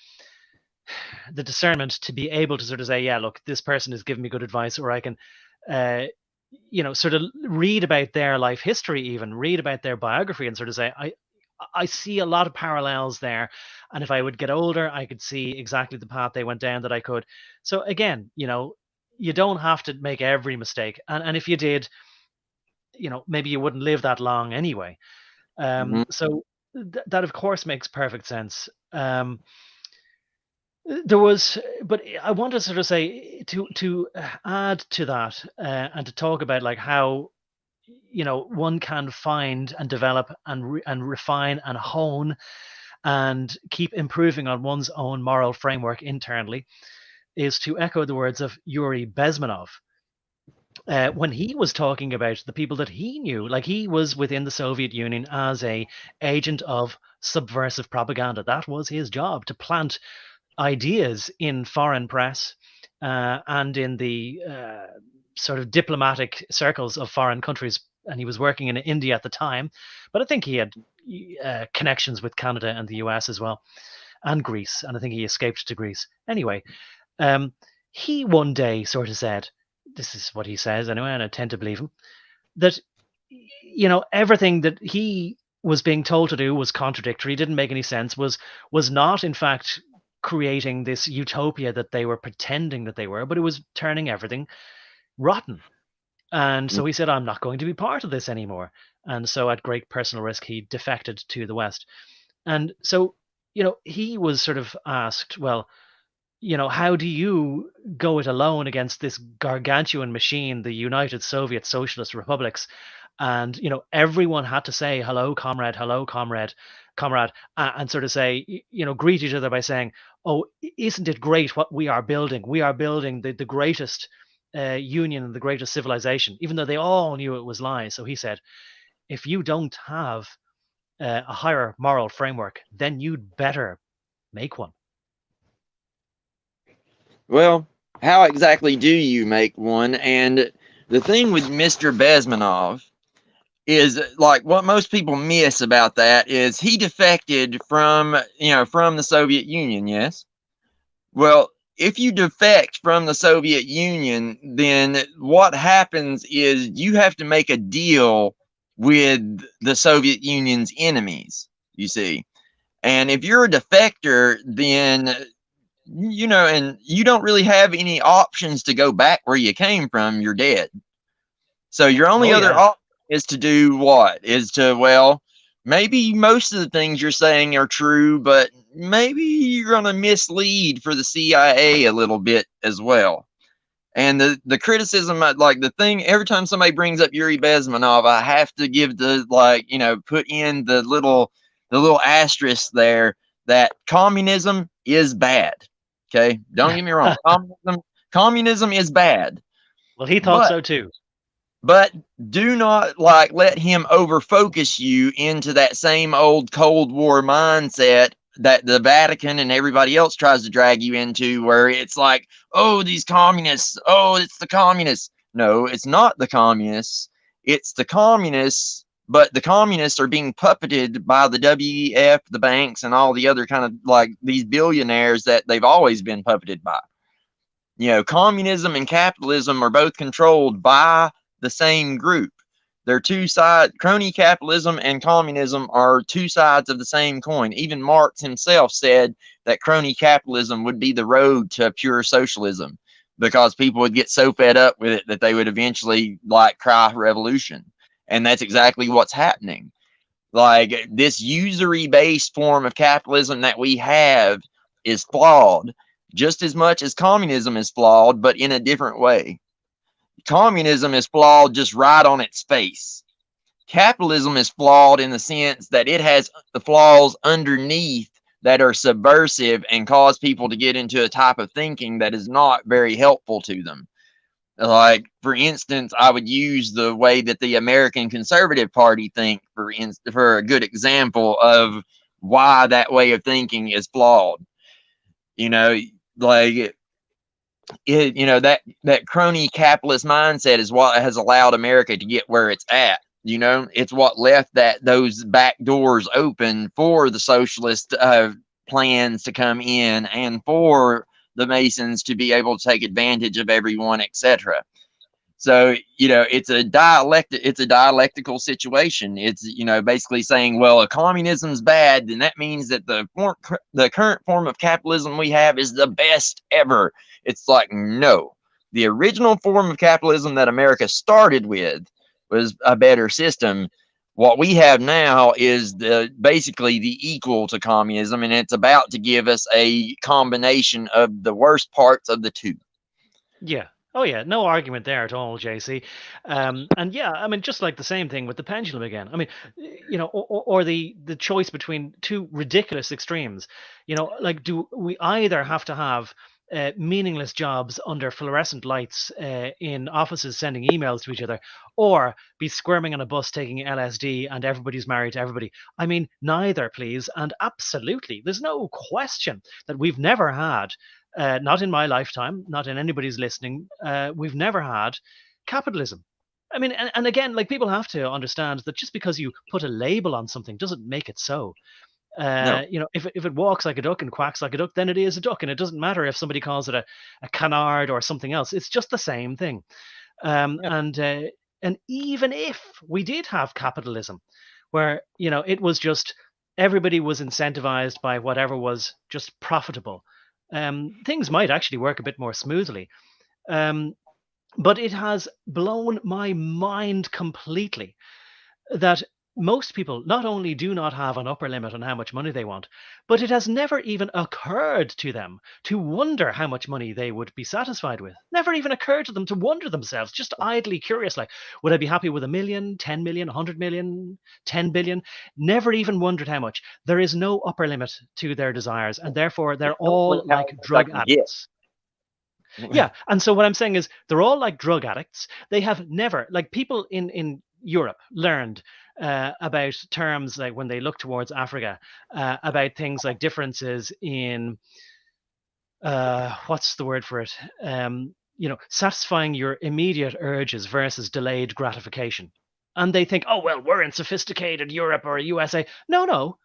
discernment to be able to sort of say, yeah, look, this person is giving me good advice, or I can sort of read about their life history, even read about their biography, and sort of say, I see a lot of parallels there, and if I would get older, I could see exactly the path they went down, that I could. So again, you don't have to make every mistake, and if you did, maybe you wouldn't live that long anyway. So that of course makes perfect sense. But I want to sort of say, to add to that, and to talk about, like, how one can find and develop and refine and hone and keep improving on one's own moral framework internally, is to echo the words of Yuri Bezmenov. When he was talking about the people that he knew, like, he was within the Soviet Union as a agent of subversive propaganda. That was his job, to plant ideas in foreign press, and in the sort of diplomatic circles of foreign countries. And he was working in India at the time, but I think he had connections with Canada and the US as well, and Greece. And I think he escaped to Greece. Anyway, he one day sort of said, this is what he says anyway, and I tend to believe him, that everything that he was being told to do was contradictory, didn't make any sense, was not in fact creating this utopia that they were pretending that they were, but it was turning everything rotten. And so he said, I'm not going to be part of this anymore. And so, at great personal risk, he defected to the West. And so, he was sort of asked, well, how do you go it alone against this gargantuan machine, the United Soviet Socialist Republics? And everyone had to say, hello comrade, and sort of say, greet each other by saying, oh, isn't it great what we are building? We are building the greatest union and the greatest civilization, even though they all knew it was lies. So he said, if you don't have a higher moral framework, then you'd better make one. Well, how exactly do you make one? And the thing with Mr. Bezmenov is like what most people miss about that is he defected from, from the Soviet Union. Yes. Well, if you defect from the Soviet Union, then what happens is you have to make a deal with the Soviet Union's enemies, you see. And if you're a defector, then, and you don't really have any options to go back where you came from, you're dead. So your only Oh other yeah. option is to do what? Is to, well, maybe most of the things you're saying are true, but maybe you're going to mislead for the CIA a little bit as well. And the criticism, like the thing, every time somebody brings up Yuri Bezmenov, I have to give the, like, put in the little asterisk there that communism is bad. Okay, don't get me wrong. Communism is bad, Well, he thought but so too. but do not like let him over focus you into that same old Cold War mindset that the Vatican and everybody else tries to drag you into, where it's like, oh, these communists, oh, it's the communists. No, it's not the communists. It's the communists, but the communists are being puppeted by the WEF, the banks, and all the other kind of like these billionaires that they've always been puppeted by. Communism and capitalism are both controlled by the same group. They're two sides. Crony capitalism and communism are two sides of the same coin. Even Marx himself said that crony capitalism would be the road to pure socialism, because people would get so fed up with it that they would eventually like cry revolution. And that's exactly what's happening. Like, this usury based form of capitalism that we have is flawed just as much as communism is flawed, but in a different way. Communism is flawed just right on its face. Capitalism is flawed in the sense that it has the flaws underneath that are subversive and cause people to get into a type of thinking that is not very helpful to them. Like, for instance, I would use the way that the American Conservative Party think for a good example of why that way of thinking is flawed. You know, like that crony capitalist mindset is what has allowed America to get where it's at. It's what left those back doors open for the socialist plans to come in and for the Masons to be able to take advantage of everyone, etc. So, it's a dialectical situation. It's, basically saying, well, if communism's bad, then that means that the current form of capitalism we have is the best ever. It's like, no, the original form of capitalism that America started with was a better system. What we have now is basically the equal to communism, and it's about to give us a combination of the worst parts of the two. Yeah. Oh yeah, no argument there at all, JC. And yeah, I mean, just like the same thing with the pendulum again. I mean, or the choice between two ridiculous extremes. Like, do we either have to have meaningless jobs under fluorescent lights in offices sending emails to each other, or be squirming on a bus taking LSD and everybody's married to everybody? I mean, neither, please. And absolutely, there's no question that we've never had, not in my lifetime, not in anybody's listening, we've never had capitalism. I mean, and again, like, people have to understand that just because you put a label on something doesn't make it so. No. If it walks like a duck and quacks like a duck, then it is a duck, and it doesn't matter if somebody calls it a canard or something else. It's just the same thing. Yeah. And even if we did have capitalism, where it was just everybody was incentivized by whatever was just profitable, things might actually work a bit more smoothly. Um, but it has blown my mind completely that most people not only do not have an upper limit on how much money they want, but it has never even occurred to them to wonder how much money they would be satisfied with. Never even occurred to them to wonder themselves, just idly curious, like, would I be happy with 1 million, 10 million, 100 million, 10 billion? Never even wondered how much. There is no upper limit to their desires, and therefore they're all like drug addicts. Yeah. And so what I'm saying is they're all like drug addicts. They have never, like, people in Europe learned about terms like when they look towards Africa, about things like differences in, what's the word for it? Satisfying your immediate urges versus delayed gratification. And they think, oh, well, we're in sophisticated Europe or USA. No, no.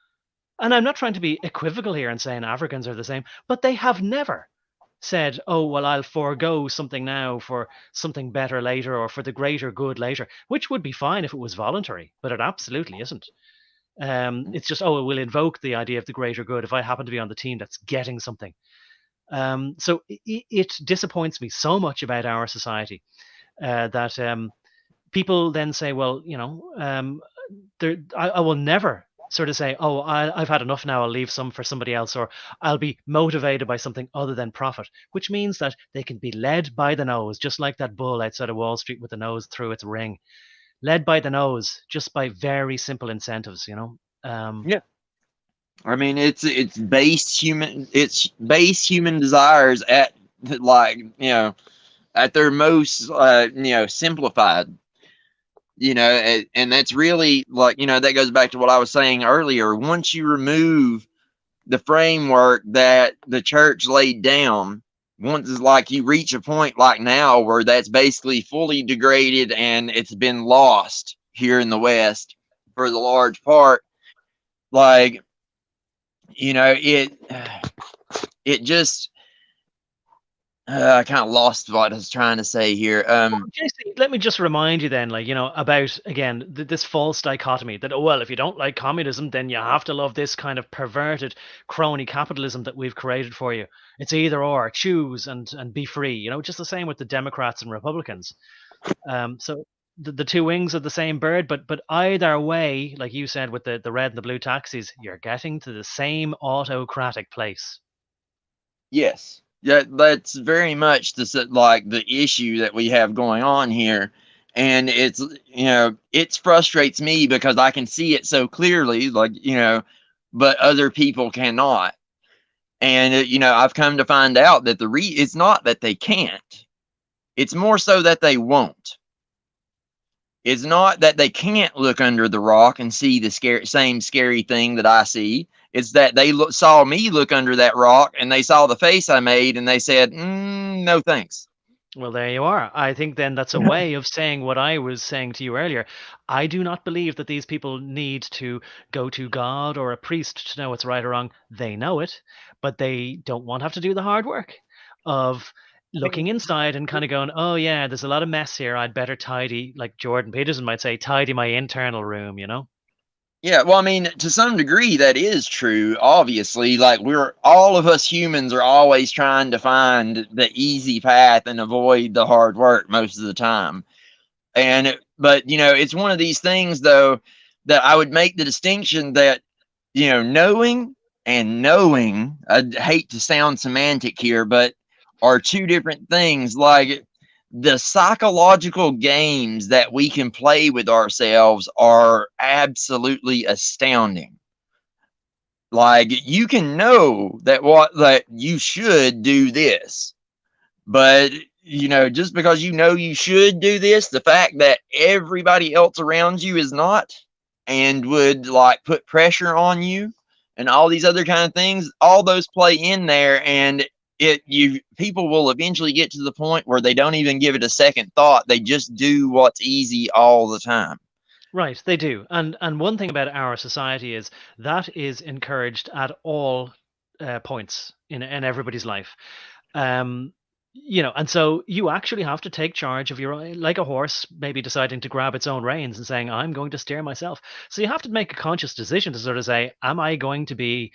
And I'm not trying to be equivocal here and saying Africans are the same, but they have never said, oh, well, I'll forego something now for something better later or for the greater good later, which would be fine if it was voluntary, but it absolutely isn't. It's just, oh, we'll invoke the idea of the greater good if I happen to be on the team that's getting something. So it disappoints me so much about our society that people then say, well, I will never sort of say, oh, I've had enough now, I'll leave some for somebody else, or I'll be motivated by something other than profit, which means that they can be led by the nose, just like that bull outside of Wall Street with the nose through its ring, led by the nose, just by very simple incentives, Yeah. I mean, it's base human desires at, like, at their most simplified. And that's really, like, that goes back to what I was saying earlier. Once you remove the framework that the church laid down, once, like, you reach a point like now where that's basically fully degraded and it's been lost here in the West for the large part, like, it just I kind of lost what I was trying to say here. JC, let me just remind you then, about, again, this false dichotomy that, oh, well, if you don't like communism, then you have to love this kind of perverted crony capitalism that we've created for you. It's either or, choose and be free, just the same with the Democrats and Republicans. So the two wings of the same bird, but either way, like you said, with the red and the blue taxis, you're getting to the same autocratic place. Yes. Yeah, that's very much the issue that we have going on here. And it's, it frustrates me because I can see it so clearly, but other people cannot. And, I've come to find out that it's not that they can't. It's more so that they won't. It's not that they can't look under the rock and see the same scary thing that I see. It's that they saw me look under that rock and they saw the face I made and they said, no, thanks. Well, there you are. I think then that's a way of saying what I was saying to you earlier. I do not believe that these people need to go to God or a priest to know what's right or wrong. They know it, but they don't want to have to do the hard work of looking inside and kind of going, oh, yeah, there's a lot of mess here. I'd better tidy, like Jordan Peterson might say, tidy my internal room, Yeah, well, I mean, to some degree, that is true. Obviously, like, all of us humans are always trying to find the easy path and avoid the hard work most of the time. But it's one of these things, though, that I would make the distinction that, knowing and knowing, I hate to sound semantic here, but are two different things. Like, the psychological games that we can play with ourselves are absolutely astounding. Like, you can know that you should do this, but just because you should do this, the fact that everybody else around you is not and would, like, put pressure on you and all these other kind of things, all those play in there, and people will eventually get to the point where they don't even give it a second thought. They just do what's easy all the time. Right, they do. And one thing about our society is that is encouraged at all points in everybody's life. And so you actually have to take charge of like a horse maybe deciding to grab its own reins and saying, I'm going to steer myself. So you have to make a conscious decision to sort of say, am I going to be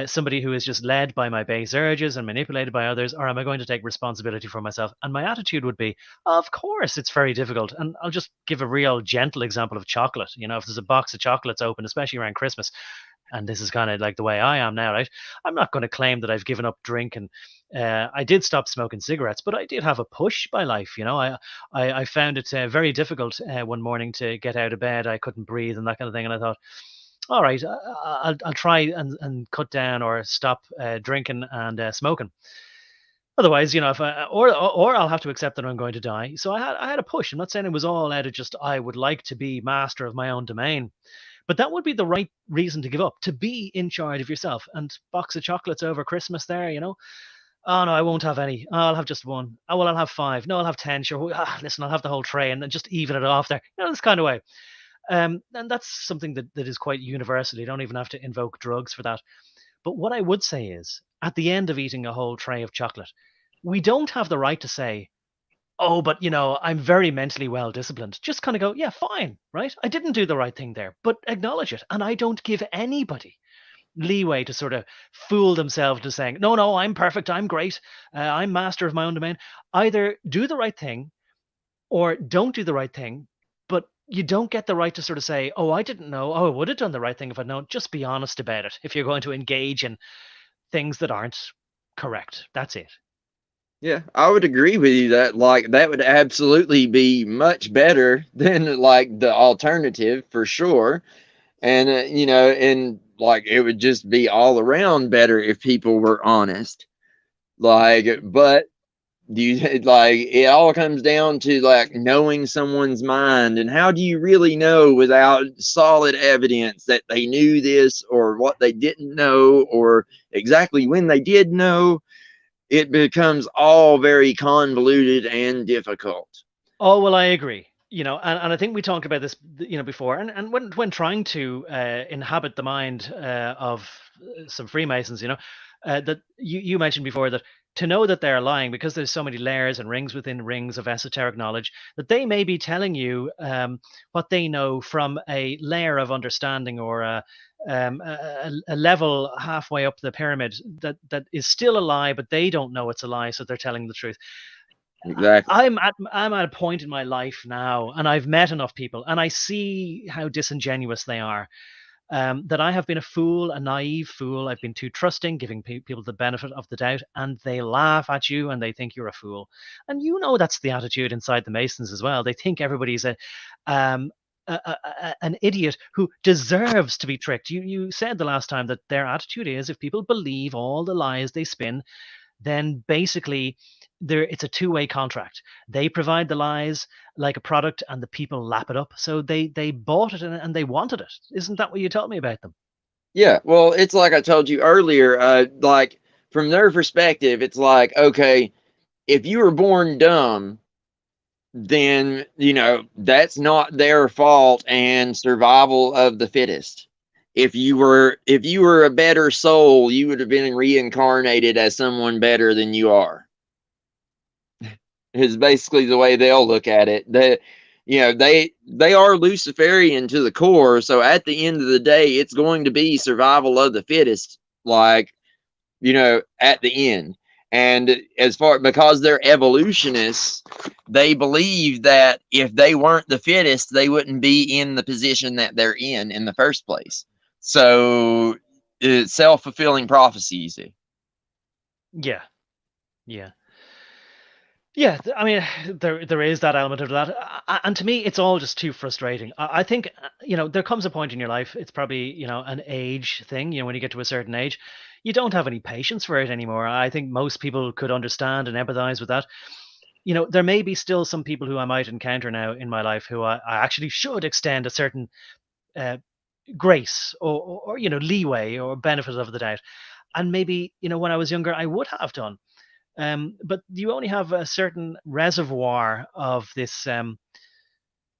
somebody who is just led by my base urges and manipulated by others, or am I going to take responsibility for myself? And my attitude would be, of course, it's very difficult. And I'll just give a real gentle example of chocolate. If there's a box of chocolates open, especially around Christmas, and this is kind of like the way I am now, right? I'm not going to claim that I've given up drinking. I did stop smoking cigarettes, but I did have a push by life. I found it very difficult one morning to get out of bed. I couldn't breathe and that kind of thing. And I thought, all right, I'll try and cut down or stop drinking and smoking. Otherwise, if or I'll have to accept that I'm going to die. So I had a push. I'm not saying it was all out of just I would like to be master of my own domain, but that would be the right reason to give up, to be in charge of yourself. And box of chocolates over Christmas there, Oh no, I won't have any. Oh, I'll have just one. Oh well, I'll have 5. No, I'll have 10. Sure. Listen, I'll have the whole tray and then just even it off there. This kind of way. And that's something that is quite universal. You don't even have to invoke drugs for that. But what I would say is, at the end of eating a whole tray of chocolate, we don't have the right to say, oh, but I'm very mentally well disciplined. Just kind of go, yeah, fine, right? I didn't do the right thing there, but acknowledge it. And I don't give anybody leeway to sort of fool themselves into saying, no, no, I'm perfect, I'm great, I'm master of my own domain. Either do the right thing or don't do the right thing, but you don't get the right to sort of say, oh, I didn't know, oh, I would have done the right thing if I'd known. Just be honest about it if you're going to engage in things that aren't correct. That's it. Yeah, I would agree with you that like that would absolutely be much better than like the alternative for sure. And and like it would just be all around better if people were honest. Like, but do you like it all comes down to like knowing someone's mind, and how do you really know without solid evidence that they knew this or what they didn't know or exactly when they did know? It becomes all very convoluted and difficult. Oh, well, I agree. And I think we talked about this, before. And when trying to inhabit the mind of some Freemasons, that you mentioned before that to know that they're lying because there's so many layers and rings within rings of esoteric knowledge, that they may be telling you what they know from a layer of understanding or a level halfway up the pyramid that is still a lie, but they don't know it's a lie, so they're telling the truth. Exactly. I'm at a point in my life now, and I've met enough people, and I see how disingenuous they are. That I have been a fool, a naive fool. I've been too trusting, giving people the benefit of the doubt, and they laugh at you and they think you're a fool. And that's the attitude inside the Masons as well. They think everybody's an idiot who deserves to be tricked. You said the last time that their attitude is if people believe all the lies they spin, then basically it's a two-way contract. They provide the lies like a product and the people lap it up. So they bought it and they wanted it. Isn't that what you told me about them? Yeah, well, it's like I told you earlier, like from their perspective, it's like, okay, if you were born dumb, then, that's not their fault and survival of the fittest. If you were a better soul, you would have been reincarnated as someone better than you are. Is basically the way they'll look at it. They are Luciferian to the core, so at the end of the day, it's going to be survival of the fittest, like, at the end. And because they're evolutionists, they believe that if they weren't the fittest, they wouldn't be in the position that they're in the first place. So it's self-fulfilling prophecy, you see. Yeah. I mean, there is that element of that, and to me, it's all just too frustrating. I think there comes a point in your life. It's probably an age thing. When you get to a certain age, you don't have any patience for it anymore. I think most people could understand and empathize with that. There may be still some people who I might encounter now in my life who I actually should extend a certain grace or leeway or benefit of the doubt, and maybe when I was younger I would have done. But you only have a certain reservoir of this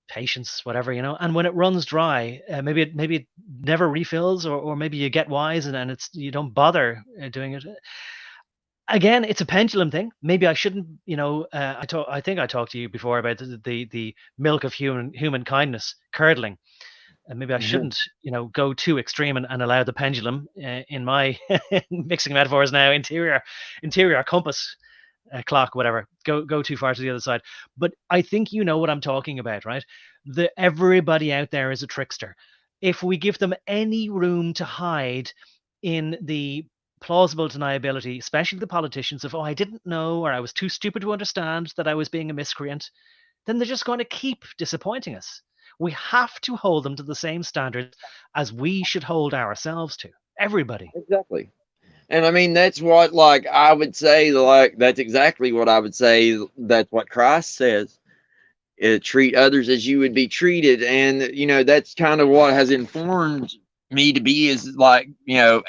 patience, whatever, and when it runs dry, maybe it never refills, or maybe you get wise and you don't bother doing it. Again, it's a pendulum thing. Maybe I shouldn't, I think I talked to you before about the milk of human kindness curdling. And maybe I shouldn't, go too extreme and allow the pendulum in my mixing metaphors now, interior compass clock, whatever, go too far to the other side. But I think you know what I'm talking about, right? Everybody out there is a trickster. If we give them any room to hide in the plausible deniability, especially the politicians, of, oh, I didn't know, or I was too stupid to understand that I was being a miscreant, then they're just going to keep disappointing us. We have to hold them to the same standards as we should hold ourselves to. Everybody. Exactly. And I mean, that's what, like, I would say, like, that's exactly what I would say. That's what Christ says. Treat others as you would be treated. And, that's kind of what has informed me to be as, like,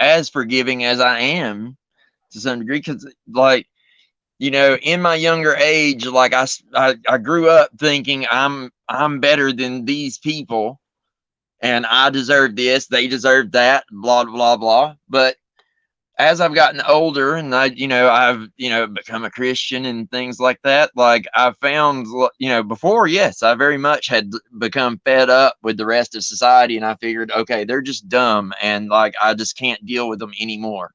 as forgiving as I am. to some degree, because like, you know, in my younger age, like I grew up thinking I'm better than these people, and I deserve this, they deserve that, blah blah blah. But as I've gotten older, and I've become a Christian and things like that, like I found, before, yes, I very much had become fed up with the rest of society, and I figured, okay, they're just dumb, and like I just can't deal with them anymore.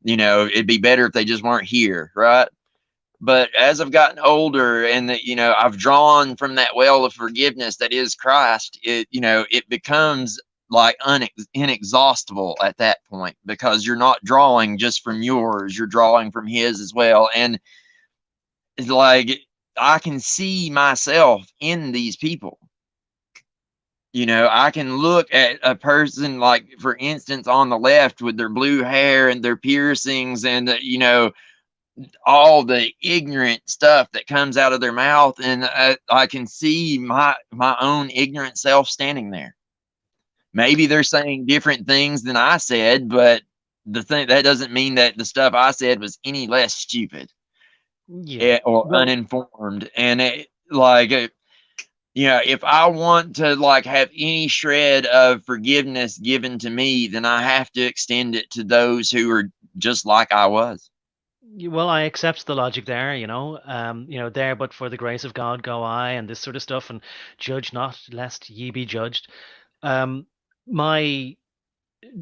It'd be better if they just weren't here, right? But as I've gotten older, and that, I've drawn from that well of forgiveness that is Christ, it becomes like inexhaustible at that point, because you're not drawing just from yours, you're drawing from his as well. And it's like, I can see myself in these people. I can look at a person, like, for instance, on the left with their blue hair and their piercings, and all the ignorant stuff that comes out of their mouth, and I can see my own ignorant self standing there. Maybe they're saying different things than I said, but the thing that doesn't mean that the stuff I said was any less stupid, Yeah. or Well, uninformed. And if I want to, like, have any shred of forgiveness given to me, then I have to extend it to those who are just like I was. well, I accept the logic there, there, but for the grace of God go I, and this sort of stuff, and judge not, lest ye be judged. Um, my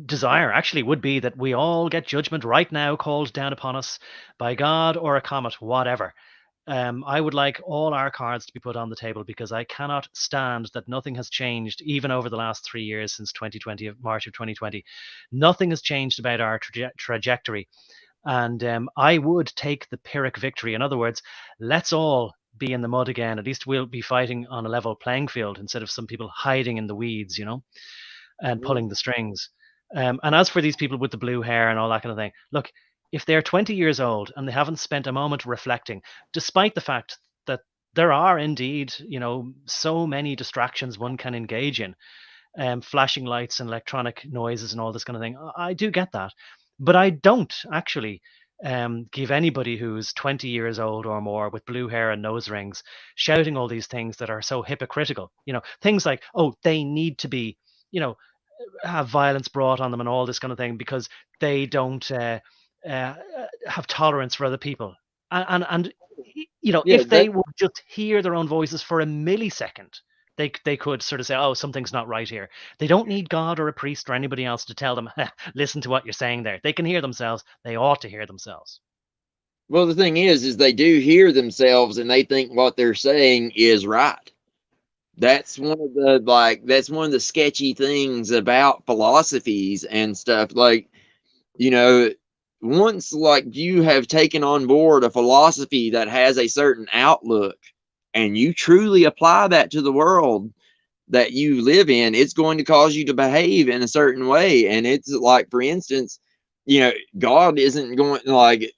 desire actually would be that we all get judgment right now called down upon us by God or a comet, whatever. I would like all our cards to be put on the table, because I cannot stand that nothing has changed, even over the last 3 years since 2020, March of 2020. Nothing has changed about our trajectory. And I would take the Pyrrhic victory. In other words, let's all be in the mud again. At least we'll be fighting on a level playing field, instead of some people hiding in the weeds, and pulling the strings. And as for these people with the blue hair and all that kind of thing, look, if they're 20 years old and they haven't spent a moment reflecting, despite the fact that there are indeed, so many distractions one can engage in, flashing lights and electronic noises and all this kind of thing. I do get that. But I don't actually give anybody who's 20 years old or more with blue hair and nose rings shouting all these things that are so hypocritical. Things like, oh, they need to be, have violence brought on them and all this kind of thing because they don't have tolerance for other people. And Yeah, if they would just hear their own voices for a millisecond, they could sort of say, oh, something's not right here. They don't need God or a priest or anybody else to tell them, listen to what you're saying there. They can hear themselves. They ought to hear themselves. well, the thing is they do hear themselves, and they think what they're saying is right. That's one of the sketchy things about philosophies and stuff. Like, you know, once, like, you have taken on board a philosophy that has a certain outlook, and you truly apply that to the world that you live in, it's going to cause you to behave in a certain way. And it's like, for instance, God isn't going, like,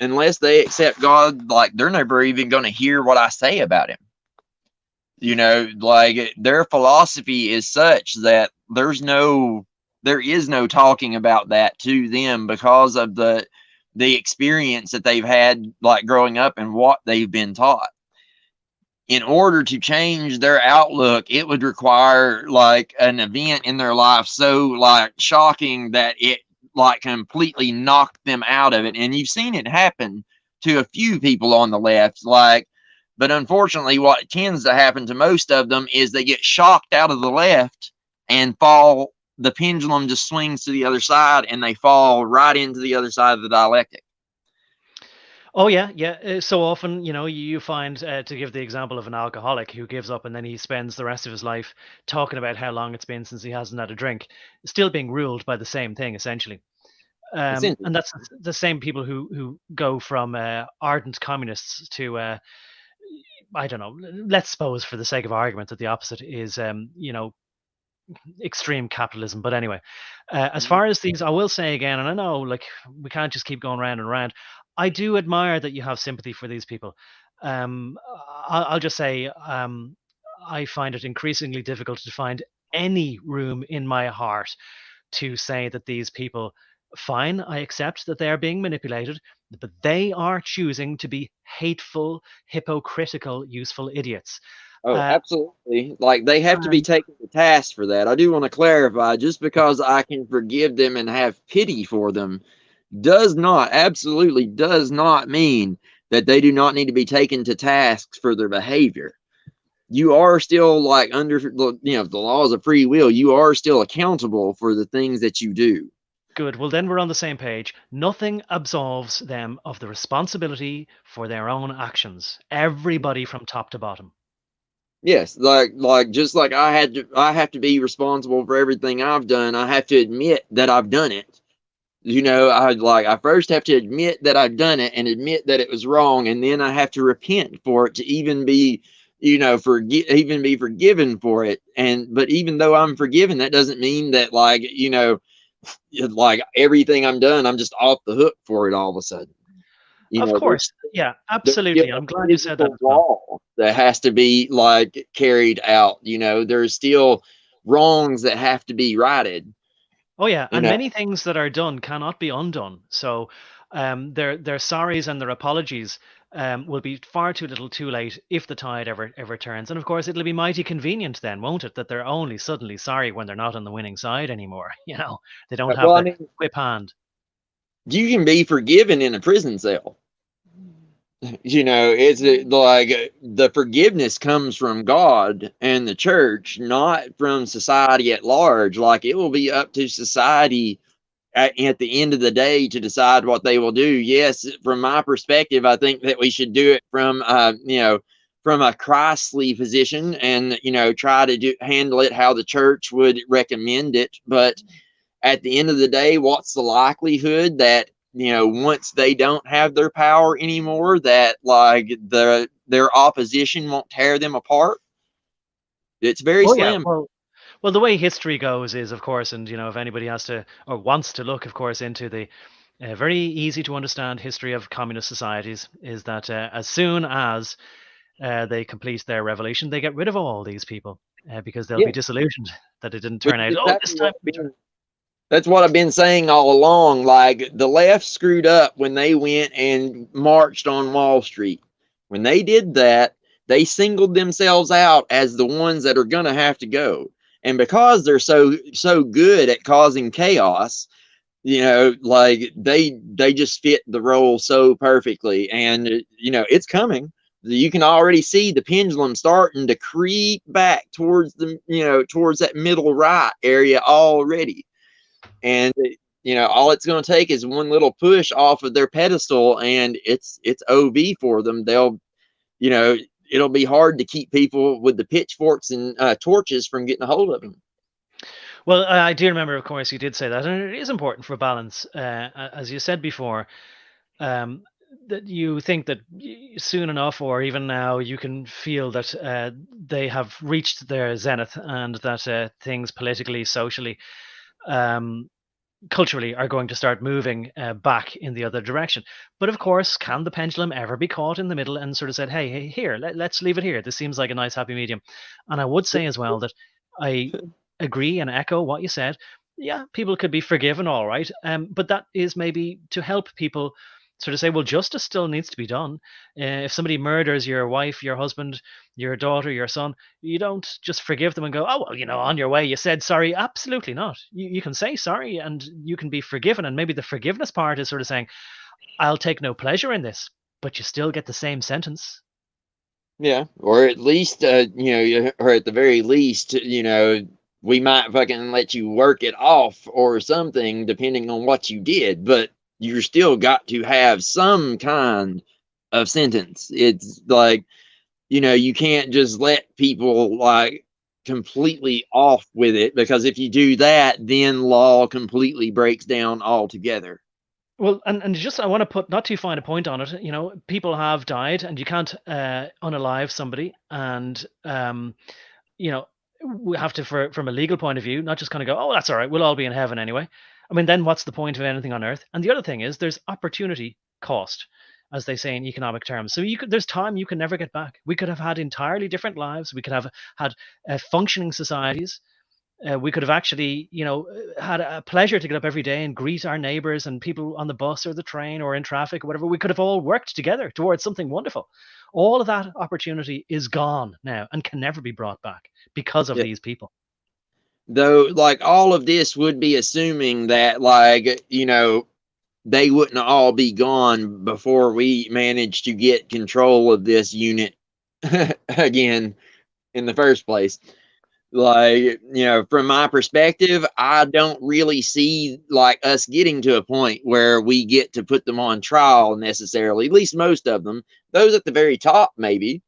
unless they accept God, like, they're never even going to hear what I say about him. Like, their philosophy is such that there is no talking about that to them, because of the experience that they've had, like, growing up and what they've been taught. In order to change their outlook, it would require, like, an event in their life so, like, shocking that it, like, completely knocked them out of it. And you've seen it happen to a few people on the left, like, but unfortunately what tends to happen to most of them is they get shocked out of the left and fall, the pendulum just swings to the other side, and they fall right into the other side of the dialectic. Oh yeah, yeah. So often, you find, to give the example of an alcoholic who gives up and then he spends the rest of his life talking about how long it's been since he hasn't had a drink, still being ruled by the same thing, essentially. Essentially. And that's the same people who go from ardent communists to, I don't know, let's suppose for the sake of argument that the opposite is, extreme capitalism. But anyway, as far as these, I will say again, and I know, like, we can't just keep going round and round. I do admire that you have sympathy for these people. Um, I'll just say, I find it increasingly difficult to find any room in my heart to say that these people fine, I accept that they are being manipulated, but they are choosing to be hateful, hypocritical, useful idiots. Oh, Uh, absolutely. Like they have to be and taken to task for that. I do want to clarify, just because I can forgive them and have pity for them does not, absolutely does not mean that they do not need to be taken to tasks for their behavior. You are still like under the laws of free will. You are still accountable for the things that you do. good. Well, then we're on the same page. Nothing absolves them of the responsibility for their own actions. Everybody from top to bottom. Yes, like just like I have to be responsible for everything I've done. I have to admit that I've done it. I first have to admit that I've done it and admit that it was wrong, and then I have to repent for it to even be, even be forgiven for it. And but even though I'm forgiven, that doesn't mean that like everything I'm done, I'm just off the hook for it all of a sudden. Of There's course. Yeah, still absolutely. a I'm glad you said that physical as well. law that has to be like carried out. There's still wrongs that have to be righted. Oh yeah, You and know, many things that are done cannot be undone. So their sorries and their apologies will be far too little too late if the tide ever turns. And of course it'll be mighty convenient then, won't it, that they're only suddenly sorry when they're not on the winning side anymore. They don't have well, I the mean, whip hand. you can be forgiven in a prison cell. It's like the forgiveness comes from God and the church, not from society at large. Like it will be up to society at the end of the day to decide what they will do. Yes, from my perspective, I think that we should do it from a Christly position, and try to handle it how the church would recommend it. But at the end of the day, what's the likelihood that once they don't have their power anymore, that like their opposition won't tear them apart? It's very Oh yeah, slim. well, the way history goes is, of course, and if anybody has to or wants to look, of course, into the very easy to understand history of communist societies, is that as soon as they complete their revolution, they get rid of all these people because they'll Yeah, be disillusioned that it didn't which turn is out. Oh, this exactly time. that's what I've been saying all along. Like the left screwed up when they went and marched on Wall Street. When they did that, they singled themselves out as the ones that are going to have to go. And because they're so good at causing chaos, like they just fit the role so perfectly. And it's coming. You can already see the pendulum starting to creep back towards towards that middle right area already. And all it's going to take is one little push off of their pedestal, and it's ov for them. They'll you know it'll be hard to keep people with the pitchforks and torches from getting a hold of them. Well, I do remember, of course, you did say that, and it is important for balance, as you said before. Um, that you think that soon enough, or even now, you can feel that they have reached their zenith, and that things politically, socially, um, culturally are going to start moving back in the other direction. But of course, can the pendulum ever be caught in the middle and sort of said, hey, here, let's leave it here. This seems like a nice happy medium. And I would say as well that I agree and echo what you said. Yeah, people could be forgiven, all right. But that is maybe to help people sort of say, well, justice still needs to be done. If somebody murders your wife, your husband, your daughter, your son, you don't just forgive them and go, oh, well, on your way, you said sorry. Absolutely not. You can say sorry and you can be forgiven. And maybe the forgiveness part is sort of saying, I'll take no pleasure in this, but you still get the same sentence. Yeah, or at least or at the very least, we might fucking let you work it off or something, depending on what you did. But you're still got to have some kind of sentence. It's like you can't just let people like completely off with it, because if you do that, then law completely breaks down altogether. Well, and just I want to put not too fine a point on it. People have died, and you can't unalive somebody, and you know, we have to, from a legal point of view, not just kind of go, oh, that's all right, we'll all be in heaven anyway. I mean, then what's the point of anything on earth? And the other thing is, there's opportunity cost, as they say in economic terms. So there's time you can never get back. We could have had entirely different lives. We could have had functioning societies, We could have actually, had a pleasure to get up every day and greet our neighbors and people on the bus or the train or in traffic or whatever. We could have all worked together towards something wonderful. All of that opportunity is gone now and can never be brought back because of Yeah. these people. Though, like, all of this would be assuming that, like, they wouldn't all be gone before we managed to get control of this unit again in the first place. Like, from my perspective, I don't really see like us getting to a point where we get to put them on trial necessarily, at least most of them. Those at the very top, maybe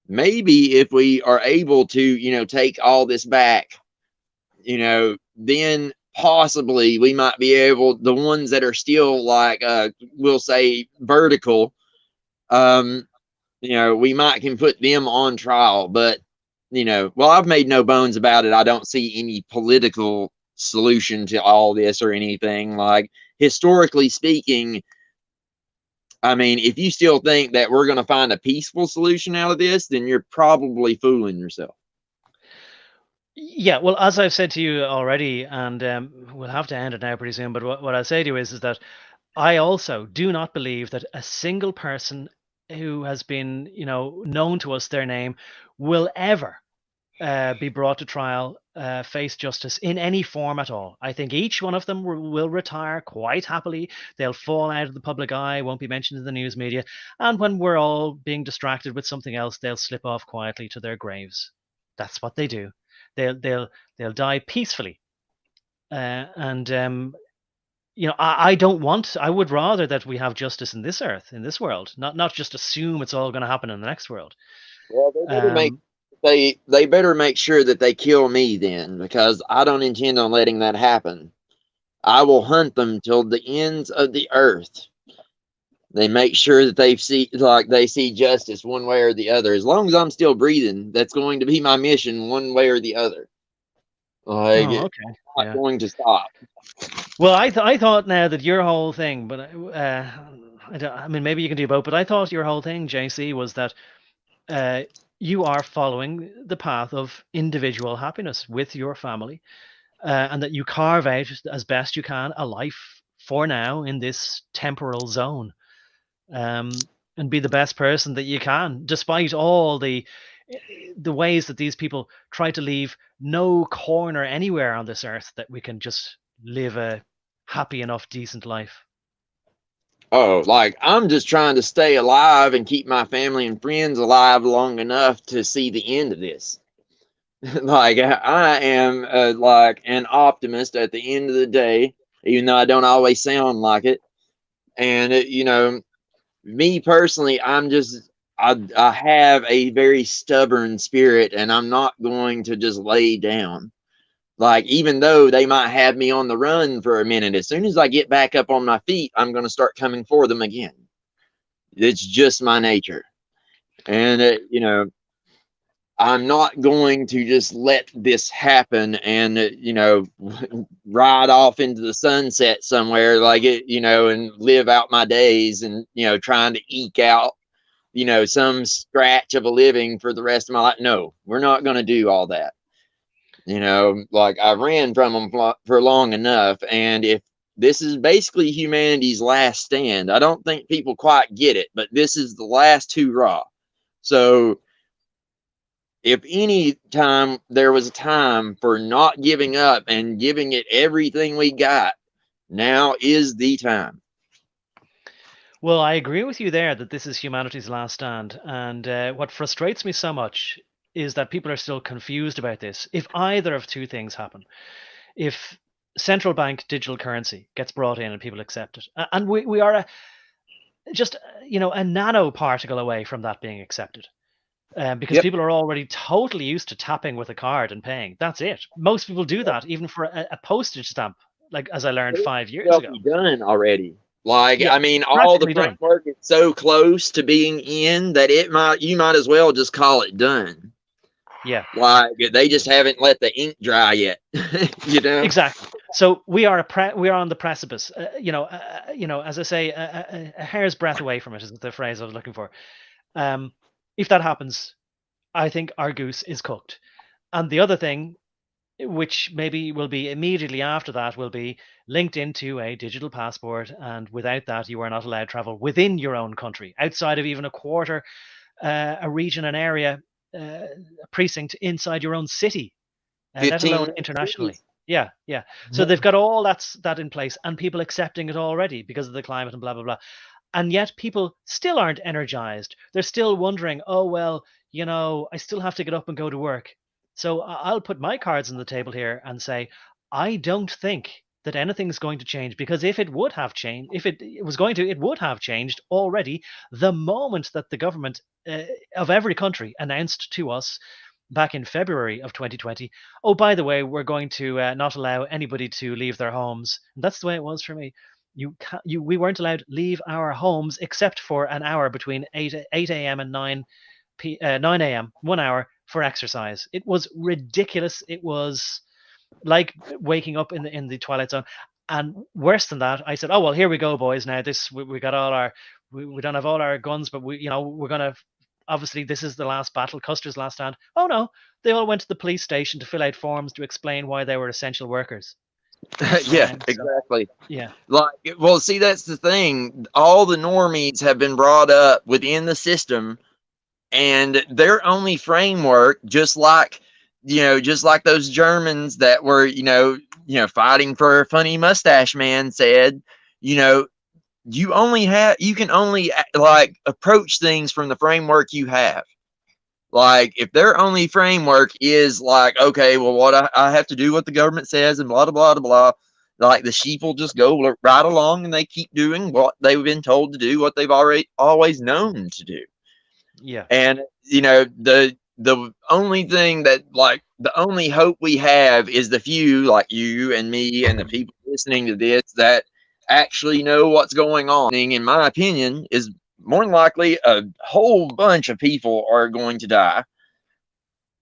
if we are able to take all this back, then possibly we might be able, the ones that are still like we'll say vertical, we might can put them on trial. But well, I've made no bones about it, I don't see any political solution to all this or anything. Like, historically speaking, I mean, if you still think that we're going to find a peaceful solution out of this, then you're probably fooling yourself. Yeah, well, as I've said to you already, and we'll have to end it now pretty soon, but what I'll say to you is that I also do not believe that a single person who has been, known to us their name will ever be brought to trial, face justice in any form at all. I think each one of them will retire quite happily. They'll fall out of the public eye, won't be mentioned in the news media. And when we're all being distracted with something else, they'll slip off quietly to their graves. That's what they do. They'll die peacefully. I don't want. I would rather that we have justice in this earth, in this world, not just assume it's all going to happen in the next world. Well, they better make sure that they kill me then, because I don't intend on letting that happen. I will hunt them till the ends of the earth. They make sure that they see justice one way or the other. As long as I'm still breathing, that's going to be my mission one way or the other. Like, okay. It's not going to stop. Well, I thought now that your whole thing, but I mean, maybe you can do both. But I thought your whole thing, JC, was that you are following the path of individual happiness with your family, and that you carve out as best you can a life for now in this temporal zone, and be the best person that you can, despite all the ways that these people try to leave no corner anywhere on this earth that we can just live a happy enough, decent life. Oh, like, I'm just trying to stay alive and keep my family and friends alive long enough to see the end of this. Like, I am like an optimist at the end of the day, even though I don't always sound like it. And me personally, I have a very stubborn spirit, and I'm not going to just lay down. Like, even though they might have me on the run for a minute, as soon as I get back up on my feet, I'm going to start coming for them again. It's just my nature. And, I'm not going to just let this happen and, ride off into the sunset somewhere, like it, and live out my days and, trying to eke out, some scratch of a living for the rest of my life. No, we're not going to do all that. Like, I ran from them for long enough. And if this is basically humanity's last stand, I don't think people quite get it, but this is the last hurrah. So if any time there was a time for not giving up and giving it everything we got, now is the time. Well, I agree with you there that this is humanity's last stand. And what frustrates me so much is that people are still confused about this. If either of two things happen, if central bank digital currency gets brought in and people accept it, and we are just a nanoparticle away from that being accepted, because Yep. people are already totally used to tapping with a card and paying. That's it. Most people do that, even for a postage stamp, like as I learned 5 years ago. Done already. Like, Yeah, I mean, all the practically done. framework is so close to being in that you might as well just call it done. Yeah. Like, they just haven't let the ink dry yet. Exactly. So we are on the precipice. As I say, a hair's breadth away from it is the phrase I was looking for. If that happens, I think our goose is cooked. And the other thing which maybe will be immediately after that will be linked into a digital passport, and without that you are not allowed to travel within your own country, outside of even a quarter, a region, an area, a precinct inside your own city, let 15 alone internationally. cities. Yeah. So they've got all that in place, and people accepting it already because of the climate and blah blah blah. And yet people still aren't energized. They're still wondering, oh well, I still have to get up and go to work. So I'll put my cards on the table here and say, I don't think that anything's going to change, because if it would have changed, if it was going to, it would have changed already the moment that the government of every country announced to us back in February of 2020, oh, by the way, we're going to not allow anybody to leave their homes. And that's the way it was for me. We weren't allowed to leave our homes except for an hour between 8 a.m. and 9 a.m., 1 hour for exercise. It was ridiculous. It was like waking up in the twilight zone. And worse than that, I said, oh well, here we go, boys. Now we got all our, we don't have all our guns, but we're gonna, obviously this is the last battle, Custer's last stand. Oh no, they all went to the police station to fill out forms to explain why they were essential workers. Yeah, exactly. Yeah. Like, well, see, that's the thing. All the normies have been brought up within the system, and their only framework, just like those Germans that were, fighting for a funny mustache man said, you can only like approach things from the framework you have. Like, if their only framework is like, okay, well, what I have to do what the government says and blah, blah, blah, blah, like the sheep will just go right along and they keep doing what they've been told to do, what they've always known to do. Yeah. And, the only thing that, like, the only hope we have is the few, like you and me and the people listening to this, that actually know what's going on. In my opinion, is more than likely a whole bunch of people are going to die.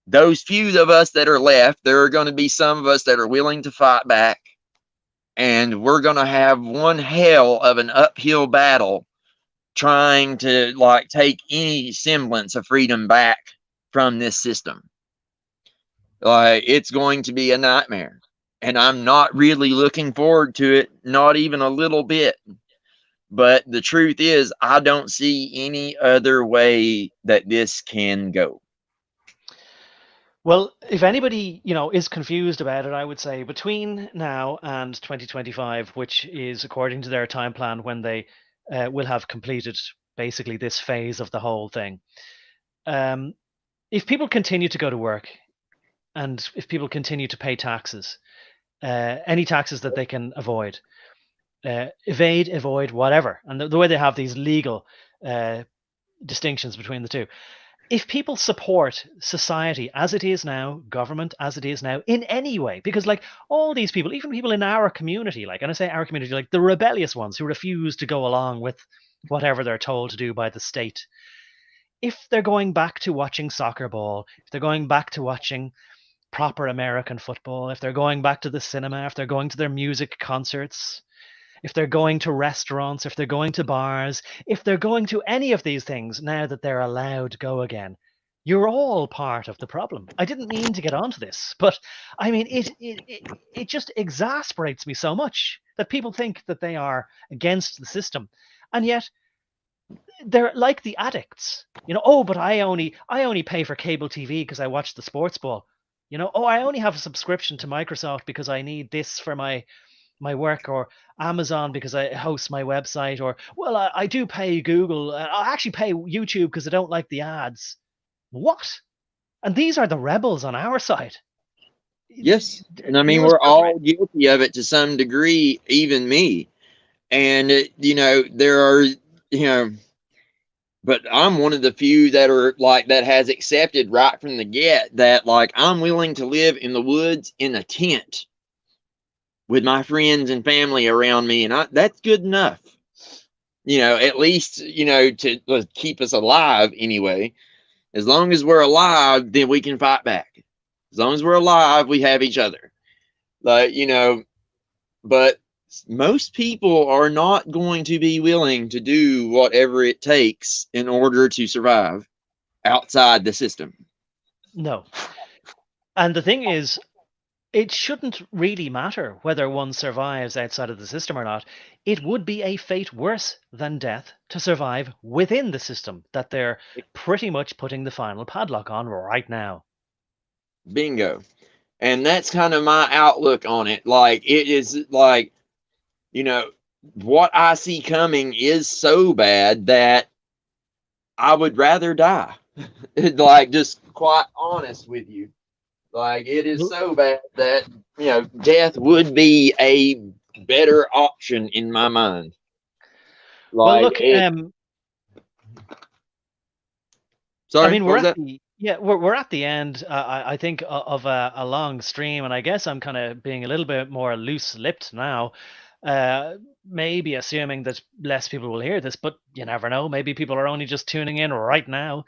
Those few of us that are left, there are going to be some of us that are willing to fight back, and we're going to have one hell of an uphill battle trying to, like, take any semblance of freedom back from this system. Like, it's going to be a nightmare, and I'm not really looking forward to it, not even a little bit. But the truth is, I don't see any other way that this can go. Well, if anybody, is confused about it, I would say between now and 2025, which is according to their time plan when they will have completed basically this phase of the whole thing. If people continue to go to work, and if people continue to pay taxes, any taxes that they can avoid, evade, avoid, whatever, and the way they have these legal distinctions between the two. If people support society as it is now, government as it is now, in any way, because like all these people, even people in our community, like, and I say our community, like the rebellious ones who refuse to go along with whatever they're told to do by the state, if they're going back to watching soccer ball, if they're going back to watching proper American football, if they're going back to the cinema, if they're going to their music concerts, if they're going to restaurants, if they're going to bars, if they're going to any of these things now that they're allowed to go again, you're all part of the problem. I didn't mean to get onto this, but I mean, it just exasperates me so much that people think that they are against the system, and yet they're like the addicts. Oh, but I only pay for cable TV because I watch the sports ball. Oh, I only have a subscription to Microsoft because I need this for my work, or Amazon because I host my website, or well, I do pay Google. I actually pay YouTube because I don't like the ads. What? And these are the rebels on our side. Yes, and I mean, we're all guilty of it to some degree, even me. And there are, but I'm one of the few that are like, that has accepted right from the get that, like, I'm willing to live in the woods in a tent with my friends and family around me, and that's good enough. At least, to keep us alive anyway. As long as we're alive, then we can fight back. As long as we're alive, we have each other. Like, but most people are not going to be willing to do whatever it takes in order to survive outside the system. No. And the thing is, it shouldn't really matter whether one survives outside of the system or not. It would be a fate worse than death to survive within the system that they're pretty much putting the final padlock on right now. Bingo. And that's kind of my outlook on it. Like, it is like, you know, what I see coming is so bad that I would rather die. Like, just quite honest with you. Like, it is so bad that, death would be a better option in my mind. Well, Like, look, sorry, I mean, what was that? we're at the end. I think of a long stream, and I guess I'm kind of being a little bit more loose-lipped now. Maybe assuming that less people will hear this, but you never know. Maybe people are only just tuning in right now.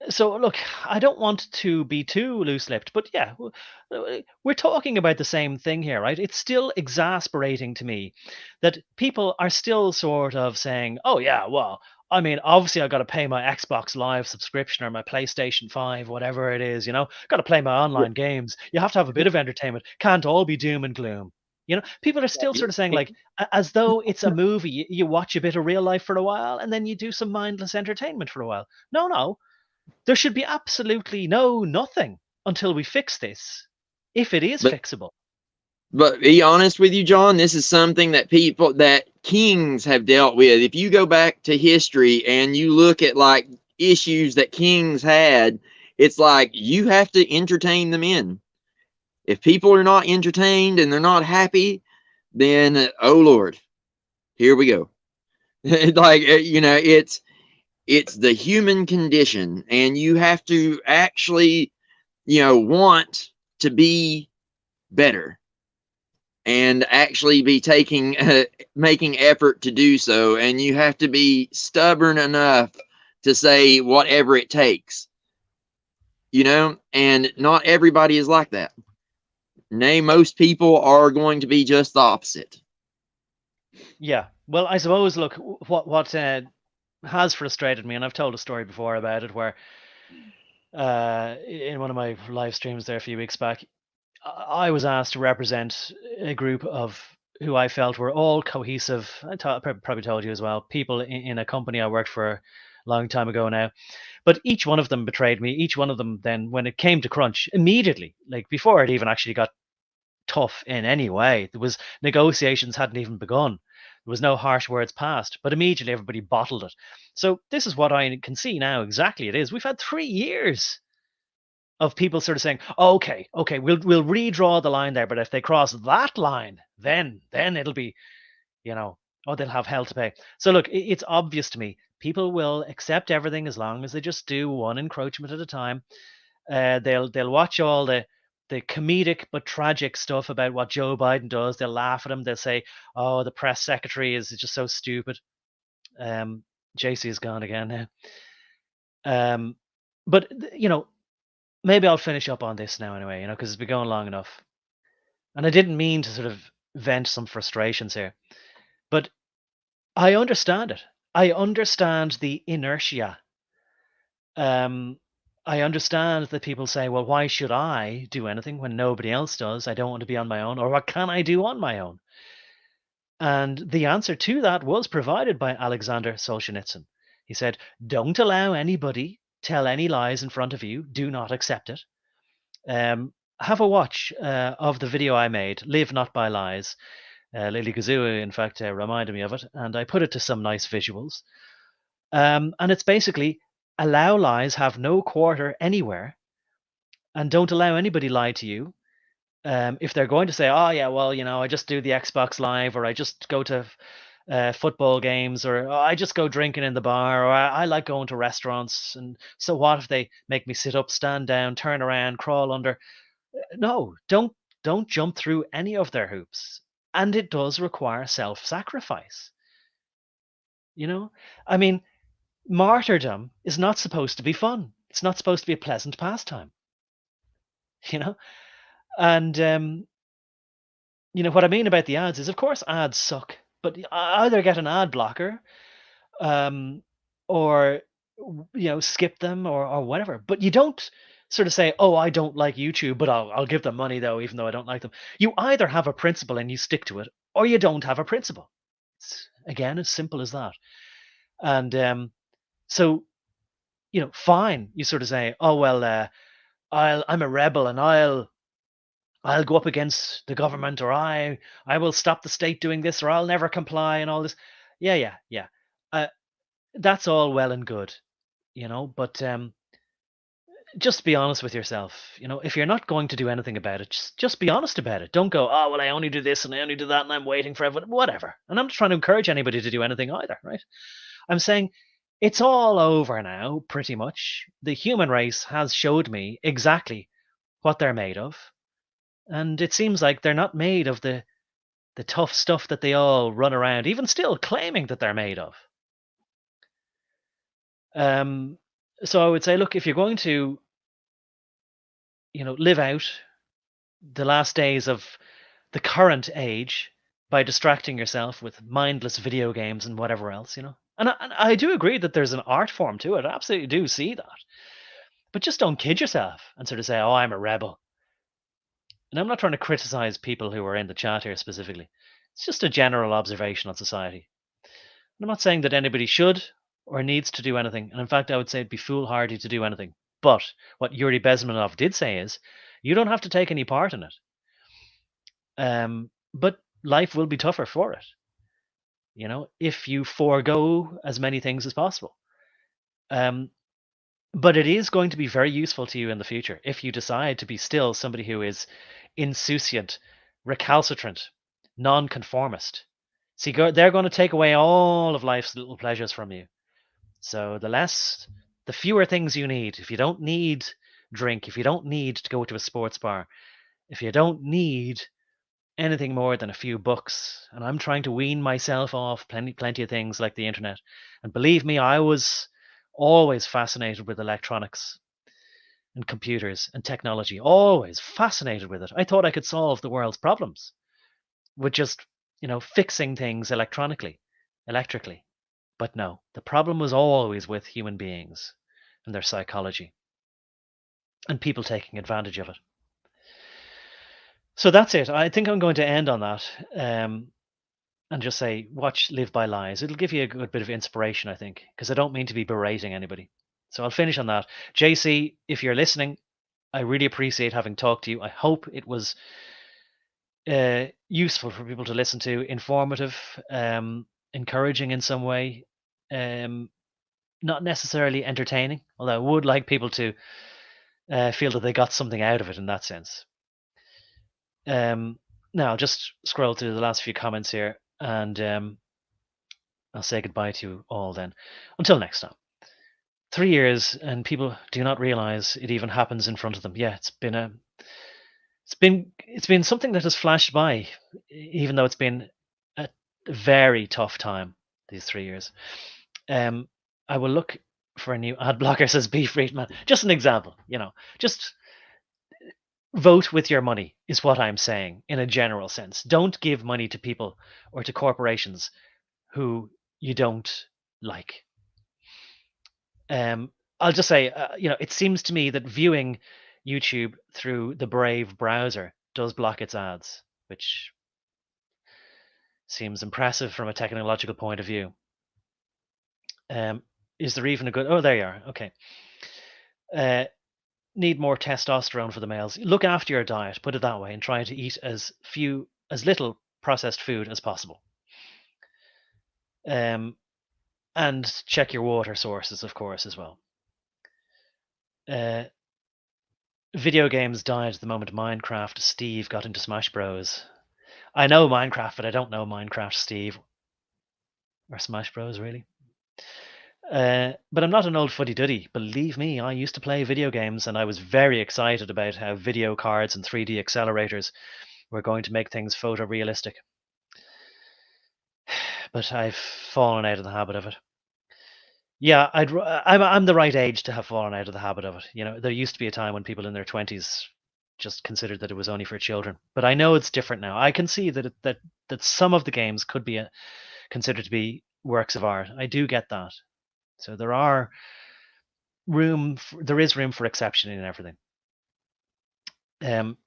So look, I don't want to be too loose-lipped, but yeah, we're talking about the same thing here, right? It's still exasperating to me that people are still sort of saying, "Oh yeah, well, I mean, obviously I got to pay my Xbox Live subscription or my PlayStation 5, whatever it is, got to play my online games. You have to have a bit of entertainment. Can't all be doom and gloom." People are still sort of saying like, as though it's a movie. You watch a bit of real life for a while and then you do some mindless entertainment for a while. No. There should be absolutely nothing until we fix this, if it is fixable. But be honest with you, John, this is something that kings have dealt with. If you go back to history and you look at like issues that kings had, it's like you have to entertain them in. If people are not entertained and they're not happy, then oh Lord, here we go. Like, it's the human condition, and you have to actually, want to be better and actually be making effort to do so. And you have to be stubborn enough to say whatever it takes, and not everybody is like that. Nay, most people are going to be just the opposite. Yeah. Well, I suppose, look, what has frustrated me, and I've told a story before about it, where in one of my live streams there a few weeks back, I was asked to represent a group of who I felt were all cohesive. Probably told you as well. People in a company I worked for a long time ago now, but each one of them betrayed me. Each one of them then, when it came to crunch, immediately, like before it even actually got tough in any way, there was negotiations hadn't even begun. There was no harsh words passed, but immediately everybody bottled it. So this is what I can see now. Exactly, it is. We've had 3 years of people sort of saying, oh, okay, we'll redraw the line there, but if they cross that line, then it'll be, they'll have hell to pay. So look, it's obvious to me, people will accept everything as long as they just do one encroachment at a time. They'll watch all the comedic but tragic stuff about what Joe Biden does. They'll laugh at him. They'll say, "Oh, the press secretary is just so stupid." JC is gone again now. But maybe I'll finish up on this now anyway, because it's been going long enough. And I didn't mean to sort of vent some frustrations here, but I understand it. I understand the inertia. I understand that people say, well, why should I do anything when nobody else does? I don't want to be on my own. Or what can I do on my own? And the answer to that was provided by Alexander Solzhenitsyn. He said, don't allow anybody tell any lies in front of you. Do not accept it. Have a watch of the video I made, Live Not By Lies. Lily Gazoo, in fact, reminded me of it, and I put it to some nice visuals. And it's basically, allow lies, have no quarter anywhere, and don't allow anybody lie to you. If they're going to say, oh yeah, well, I just do the Xbox Live, or I just go to football games, or I just go drinking in the bar, or I like going to restaurants, and so what if they make me sit up, stand down, turn around, crawl under? No, don't jump through any of their hoops. And it does require self-sacrifice. I mean, martyrdom is not supposed to be fun. It's not supposed to be a pleasant pastime. And what I mean about the ads is, of course, ads suck, but either get an ad blocker, or skip them, or whatever. But you don't sort of say, oh, I don't like YouTube, but I'll give them money though, even though I don't like them. You either have a principle and you stick to it, or you don't have a principle. It's, again, as simple as that. And so, fine. You sort of say, oh well, I'm a rebel and I'll go up against the government, or I will stop the state doing this, or I'll never comply, and all this. Yeah. That's all well and good, but just be honest with yourself. If you're not going to do anything about it, just be honest about it. Don't go, oh well, I only do this and I only do that, and I'm waiting for everyone. Whatever. And I'm not trying to encourage anybody to do anything either, right? I'm saying it's all over now, pretty much. The human race has showed me exactly what they're made of. And it seems like they're not made of the tough stuff that they all run around, even still claiming that they're made of. So I would say, look, if you're going to, live out the last days of the current age by distracting yourself with mindless video games and whatever else, and I do agree that there's an art form to it. I absolutely do see that. But just don't kid yourself and sort of say, oh, I'm a rebel. And I'm not trying to criticize people who are in the chat here specifically. It's just a general observation on society. And I'm not saying that anybody should or needs to do anything. And in fact, I would say it'd be foolhardy to do anything. But what Yuri Bezmenov did say is, you don't have to take any part in it. But life will be tougher for it, if you forego as many things as possible. But it is going to be very useful to you in the future if you decide to be still somebody who is insouciant, recalcitrant, nonconformist. See, they're going to take away all of life's little pleasures from you. So the fewer things you need. If you don't need drink, if you don't need to go to a sports bar, if you don't need anything more than a few books, and I'm trying to wean myself off plenty of things like the internet. And believe me, I was always fascinated with electronics and computers and technology, always fascinated with it. I thought I could solve the world's problems with just, fixing things electrically. But no, the problem was always with human beings and their psychology and people taking advantage of it. So that's it. I think I'm going to end on that and just say, watch Live by Lies. It'll give you a good bit of inspiration, I think, because I don't mean to be berating anybody. So I'll finish on that. JC, if you're listening, I really appreciate having talked to you. I hope it was useful for people to listen to, informative, encouraging in some way, not necessarily entertaining, although I would like people to feel that they got something out of it in that sense. Now I'll just scroll through the last few comments here, and I'll say goodbye to you all then. Until next time. 3 years, and people do not realize it even happens in front of them. Yeah, it's been something that has flashed by, even though it's been a very tough time these 3 years. I will look for a new ad blocker, says B. Friedman. Just an example, just vote with your money is what I'm saying in a general sense. Don't give money to people or to corporations who you don't like. I'll just say, it seems to me that viewing YouTube through the Brave browser does block its ads, which seems impressive from a technological point of view. Is there even a good... Oh, there you are. Okay. Need more testosterone for the males. Look after your diet, put it that way, and try to eat as little processed food as possible. And check your water sources, of course, as well. Video games died the moment Minecraft Steve got into Smash Bros. I know Minecraft, but I don't know Minecraft Steve. Or Smash Bros, really. But I'm not an old fuddy-duddy. Believe me, I used to play video games, and I was very excited about how video cards and 3D accelerators were going to make things photorealistic. But I've fallen out of the habit of it. Yeah, I'm the right age to have fallen out of the habit of it. There used to be a time when people in their 20s just considered that it was only for children. But I know it's different now. I can see that that some of the games could be considered to be works of art. I do get that. So there are there is room for exception in everything.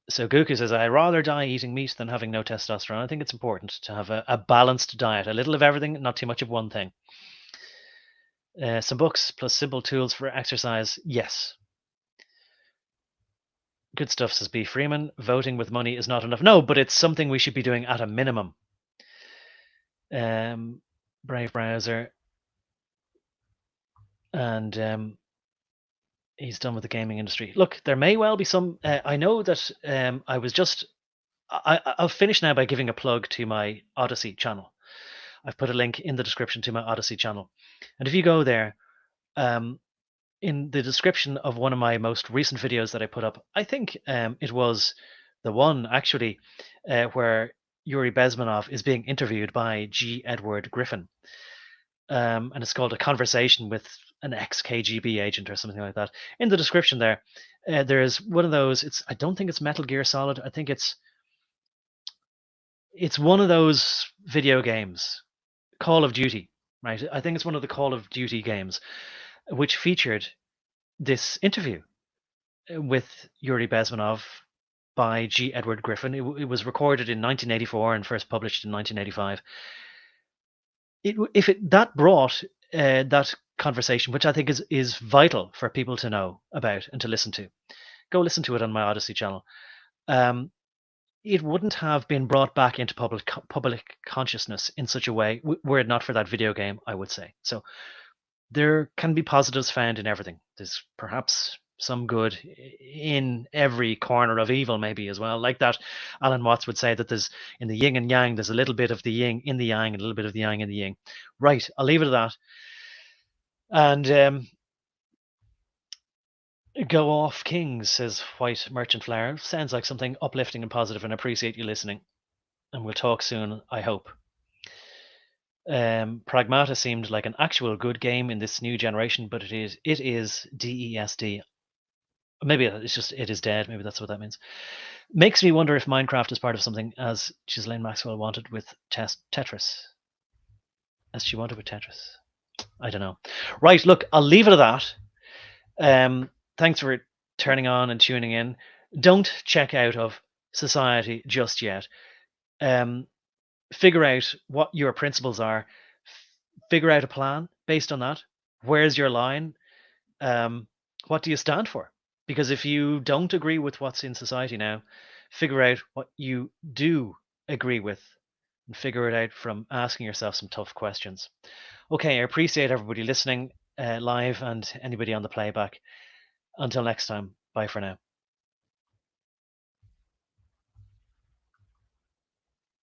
So Guku says, I'd rather die eating meat than having no testosterone. I think it's important to have a balanced diet, a little of everything, not too much of one thing. Some books plus simple tools for exercise. Yes. Good stuff, says B. Freeman. Voting with money is not enough. No, but it's something we should be doing at a minimum. Brave Browser. And he's done with the gaming industry. Look, there may well be some. I know that I'll finish now by giving a plug to my Odysee channel. I've put a link in the description to my Odysee channel. And if you go there, in the description of one of my most recent videos that I put up, I think it was the one actually where Yuri Bezmenov is being interviewed by G. Edward Griffin. And it's called A Conversation with an ex-KGB agent or something like that. In the description there, there's one of those. I don't think it's Metal Gear Solid. I think it's one of those video games, Call of Duty, right? I think it's one of the Call of Duty games, which featured this interview with Yuri Bezmenov by G. Edward Griffin. It was recorded in 1984 and first published in 1985. That brought that conversation, which I think is vital for people to know about and to listen to. Go listen to it on my Odysee channel. It wouldn't have been brought back into public consciousness in such a way were it not for that video game, I would say. So there can be positives found in everything. There's perhaps some good in every corner of evil, maybe as well. Like that, Alan Watts would say that there's in the yin and yang, there's a little bit of the yin in the yang and a little bit of the yang in the yin. Right, I'll leave it at that. And go off Kings, says White Merchant Flower. Sounds like something uplifting and positive, and appreciate you listening. And we'll talk soon, I hope. Pragmata seemed like an actual good game in this new generation, but it is DESD. Maybe it's just it is dead. Maybe that's what that means. Makes me wonder if Minecraft is part of something, as Ghislaine Maxwell wanted with Tetris. As she wanted with Tetris. I don't know. Right, look, I'll leave it at that. Thanks for turning on and tuning in. Don't check out of society just yet. Figure out what your principles are. Figure out a plan based on that. Where's your line? What do you stand for? Because if you don't agree with what's in society now, figure out what you do agree with and figure it out from asking yourself some tough questions. Okay, I appreciate everybody listening live and anybody on the playback. Until next time, bye for now.